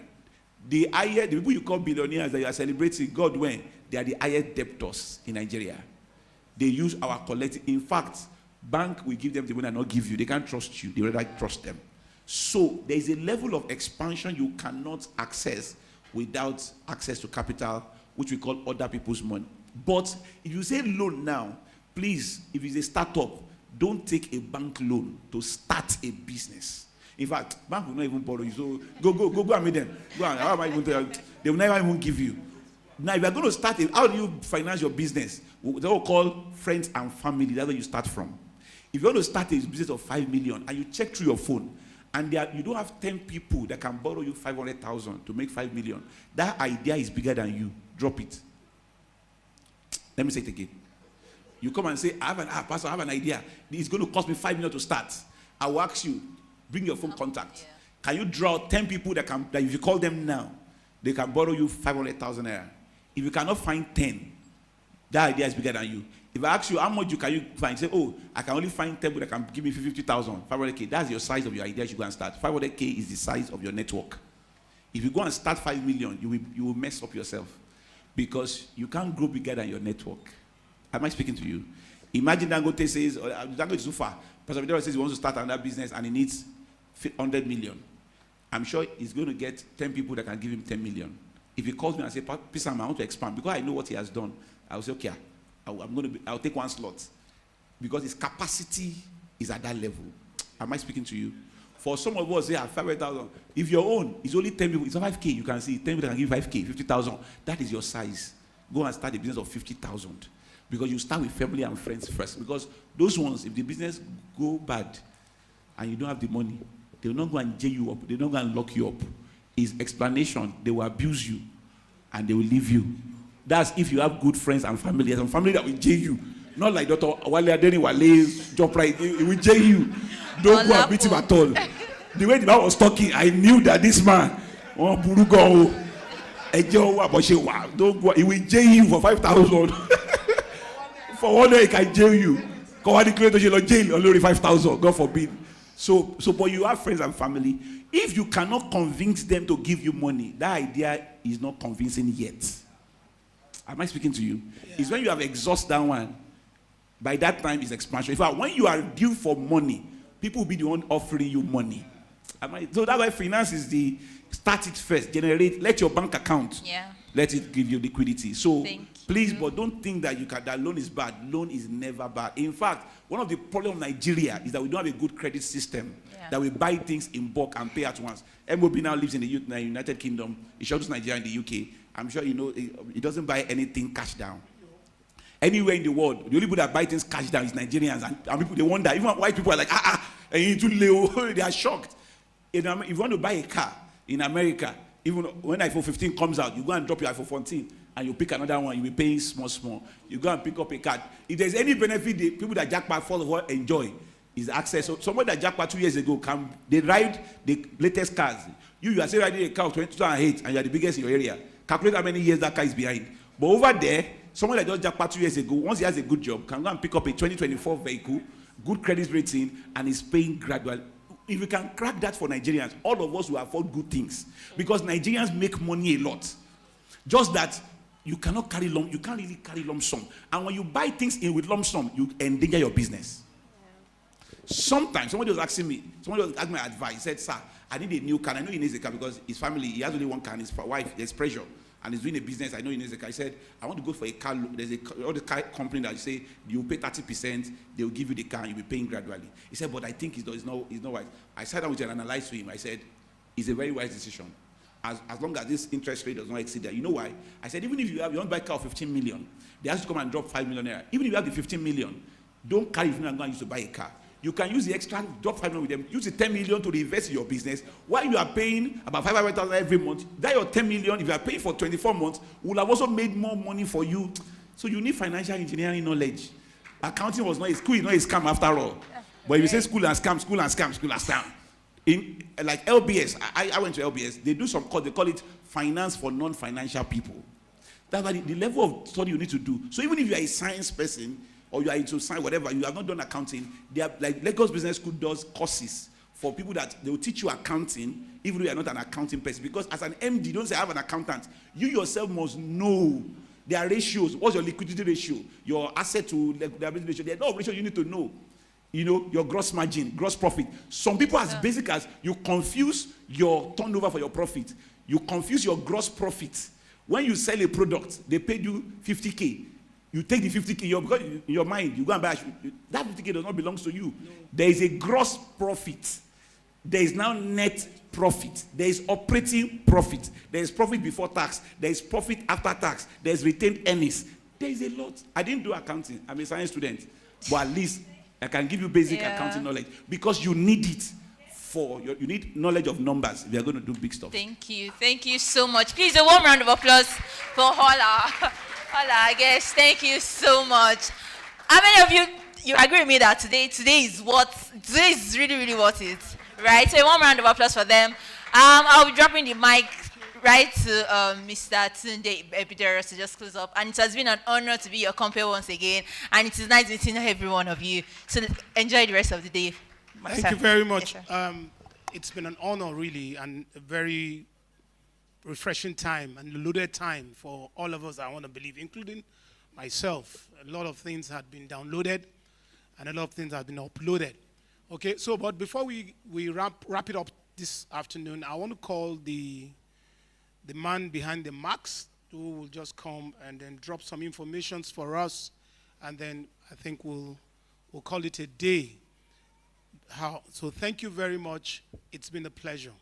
The people you call billionaires that you are celebrating, God when, they are the highest debtors in Nigeria. They use our collective. In fact, bank will give them the money and not give you. They can't trust you. They rather trust them. So there is a level of expansion you cannot access without access to capital, which we call other people's money. But if you say loan now, please, if it's a startup, don't take a bank loan to start a business. In fact, bank will not even borrow you. So go and meet them. Go and, how am I even tell you? They will never even give you. Now, if you are going to start, how do you finance your business? They will call friends and family. That's where you start from. If you want to start a business of 5 million and you check through your phone, and you don't have 10 people that can borrow you 500,000 to make 5 million, that idea is bigger than you. Drop it. Let me say it again. You come and say, Pastor, I have an idea. It's going to cost me 5 million to start. I will ask you, bring your phone contact. Yeah. Can you draw 10 people that if you call them now, they can borrow you 500,000 naira? If you cannot find 10, that idea is bigger than you. If I ask you how much can you find, say, oh, I can only find 10 people that can give me 50,000, 500K. That's your size of your idea. You should go and start. 500K is the size of your network. If you go and start 5 million, you will mess up yourself because you can't grow bigger than your network. Am I speaking to you? Imagine Dangote says, Dangote is too far. Pastor Ebidero says he wants to start another business and he needs 100 million. I'm sure he's going to get 10 people that can give him 10 million. If he calls me and says, please, I want to expand, because I know what he has done, I will say, okay, I'll take one slot. Because his capacity is at that level. Am I speaking to you? For some of us, they have 500,000. If your own is only 10 people, it's not 5K. You can see 10 people that can give 5K, 50,000. That is your size. Go and start a business of 50,000. Because you start with family and friends first. Because those ones, if the business go bad and you don't have the money, they will not go and jail you up. They will not go and lock you up. His explanation, they will abuse you and they will leave you. That's if you have good friends and family. There's some family that will jail you. Not like Dr. Wale Adeni Wale's job right. It will jail you. Don't go and beat him at all. The way the man was talking, I knew that this man, don't go. He will jail you for 5,000. For 1 day, he can jail you. Go and declare to jail only 5,000. God forbid. So, but you have friends and family. If you cannot convince them to give you money, that idea is not convincing yet. Am I speaking to you? Yeah. It's when you have exhausted that one. By that time, it's expansion. In fact, when you are due for money, people will be the one offering you money. So that's why finance is the start it first, generate, let your bank account, let it give you liquidity. So please, but don't think that that loan is bad. Loan is never bad. In fact, one of the problems of Nigeria is that we don't have a good credit system, that we buy things in bulk and pay at once. MOB now lives in the United Kingdom. He shows Nigeria in the UK. I'm sure you know he doesn't buy anything cash down. Anywhere in the world, the only people that buy things cash down is Nigerians, and people, they wonder. Even white people are like, and you too low. They are shocked. If you want to buy a car in America, even when iPhone 15 comes out, you go and drop your iPhone 14 and you pick another one. You'll be paying small. You go and pick up a card. If there's any benefit, the people that jackpot for enjoy is access. So somebody that jackpot 2 years ago, they ride the latest cars. You are still riding a car of 2008 and you are the biggest in your area. Calculate how many years that car is behind. But over there, someone that just jackpot 2 years ago, once he has a good job, can go and pick up a 2024 vehicle, good credit rating, and is paying gradually. If we can crack that for Nigerians, all of us will afford good things. Because Nigerians make money a lot. Just that you cannot carry you can't really carry lump sum. And when you buy things in with lump sum, you endanger your business. Sometimes somebody was asking me my advice. He said, sir, I need a new car. I know he needs a car because his family, he has only one car and his wife, there's pressure. And he's doing a business. I know he needs a car. I said, I want to go for a car. There's all the car company that you say you pay 30%, they will give you the car and you'll be paying gradually. He said, but I think it's not wise. I sat down with him and analyzed to him. I said, it's a very wise decision. As long as this interest rate does not exceed that. You know why? I said, even if you want to buy a car of 15 million, they have to come and drop 5 million naira. Even if you have the 15 million, don't carry it and go and use to buy a car. You can use the extra, drop 5 million with them, use the 10 million to invest in your business. While you are paying about 500,000 every month, that your 10 million, if you are paying for 24 months, will have also made more money for you. So you need financial engineering knowledge. Accounting was not a school, is not a scam after all. But if you say school and scam. In like LBS, I went to LBS, they do some course, they call it finance for non-financial people. That's why the level of study you need to do. So even if you are a science person, or you are into science, whatever, you have not done accounting, they are like Lagos Business School does courses for people that they will teach you accounting, even though you are not an accounting person. Because as an MD, don't say I have an accountant. You yourself must know their ratios. What's your liquidity ratio? Your asset to liability ratio. There are no ratio you need to know. You know, your gross margin, gross profit. Some people as basic as you confuse your turnover for your profit. You confuse your gross profit. When you sell a product, they paid you 50K. You take the 50K, because in your mind, you go and buy, that 50K does not belong to you. No. There is a gross profit. There is now net profit. There is operating profit. There is profit before tax. There is profit after tax. There is retained earnings. There is a lot. I didn't do accounting. I'm a science student. But at least I can give you basic accounting knowledge. Because you need it you need knowledge of numbers if you're going to do big stuff. Thank you. Thank you so much. Please, a warm round of applause for Hola. Hola, guys. Thank you so much. How many of you agree with me that today is really, really worth it? Right? So a warm round of applause for them. I'll be dropping the mic right to Mr. Tunde Ebidero to just close up. And it has been an honor to be your compere once again. And it is nice meeting every one of you. So enjoy the rest of the day. Thank you very much. Yes, It's been an honor, really, and a very refreshing time and loaded time for all of us, I want to believe, including myself. A lot of things had been downloaded and a lot of things have been uploaded. Okay, so but before we wrap it up this afternoon, I want to call the man behind the marks who will just come and then drop some information for us, and then I think we'll call it a day. So thank you very much. It's been a pleasure.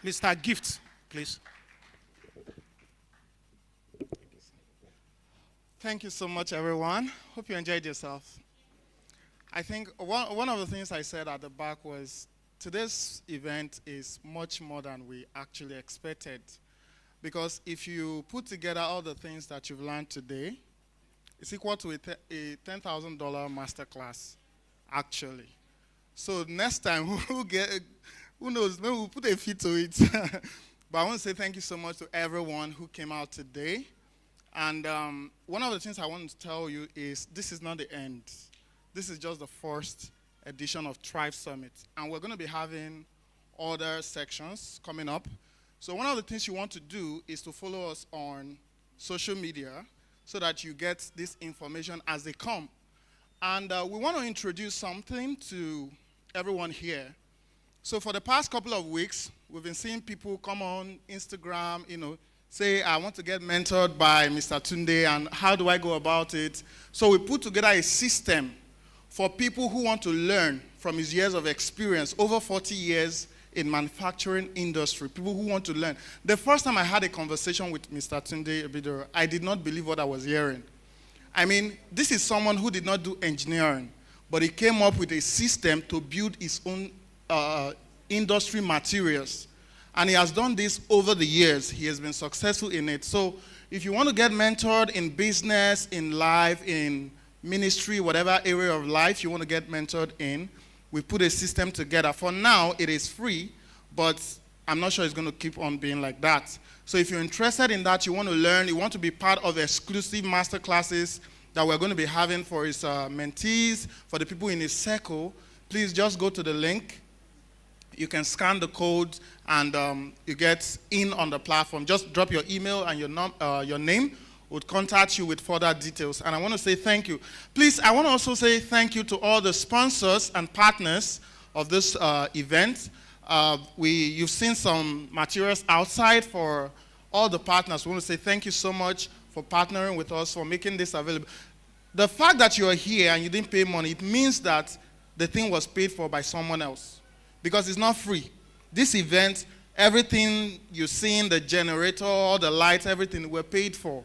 Mr. Gift, please. Thank you so much, everyone. Hope you enjoyed yourself. I think one of the things I said at the back was today's event is much more than we actually expected. Because if you put together all the things that you've learned today, it's equal to a $10,000 masterclass, actually. So next time, who knows, maybe we'll put a fee to it. But I want to say thank you so much to everyone who came out today. And one of the things I want to tell you is this is not the end. This is just the first edition of TRIVE Summit. And we're going to be having other sections coming up. So one of the things you want to do is to follow us on social media so that you get this information as they come. And we want to introduce something to everyone here. So for the past couple of weeks, we've been seeing people come on Instagram, say, I want to get mentored by Mr. Tunde, and how do I go about it? So we put together a system for people who want to learn from his years of experience, over 40 years in manufacturing industry, people who want to learn. The first time I had a conversation with Mr. Tunde Ebidero, I did not believe what I was hearing. I mean, this is someone who did not do engineering, but he came up with a system to build his own industry materials. And he has done this over the years. He has been successful in it. So if you want to get mentored in business, in life, in ministry, whatever area of life you want to get mentored in, we put a system together. For now, it is free, but I'm not sure it's going to keep on being like that. So if you're interested in that, you want to learn, you want to be part of the exclusive master classes that we're going to be having for his mentees, for the people in his circle, please just go to the link. You can scan the code and you get in on the platform. Just drop your email and your name. We'll contact you with further details. And I want to say thank you. Please, I want to also say thank you to all the sponsors and partners of this event. You've seen some materials outside for all the partners. We want to say thank you so much for partnering with us, for making this available. The fact that you're here and you didn't pay money, it means that the thing was paid for by someone else. Because it's not free. This event, everything you've seen, the generator, all the lights, everything, were paid for.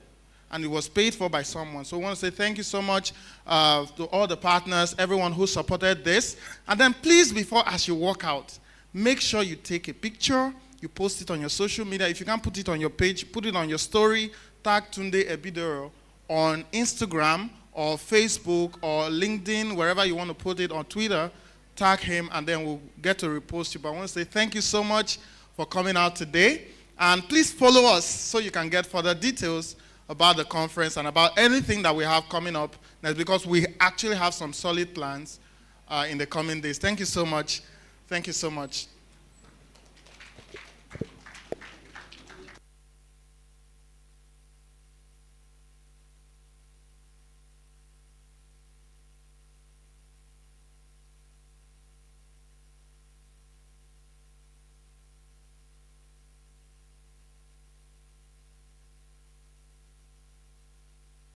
And it was paid for by someone. So I want to say thank you so much to all the partners, everyone who supported this. And then please, as you walk out, make sure you take a picture, you post it on your social media. If you can't put it on your page, put it on your story, tag Tunde Ebidero on Instagram or Facebook or LinkedIn, wherever you want to put it, on Twitter. Tag him, and then we'll get to repost you. But I want to say thank you so much for coming out today. And please follow us so you can get further details about the conference and about anything that we have coming up. That's because we actually have some solid plans in the coming days. Thank you so much. Thank you so much.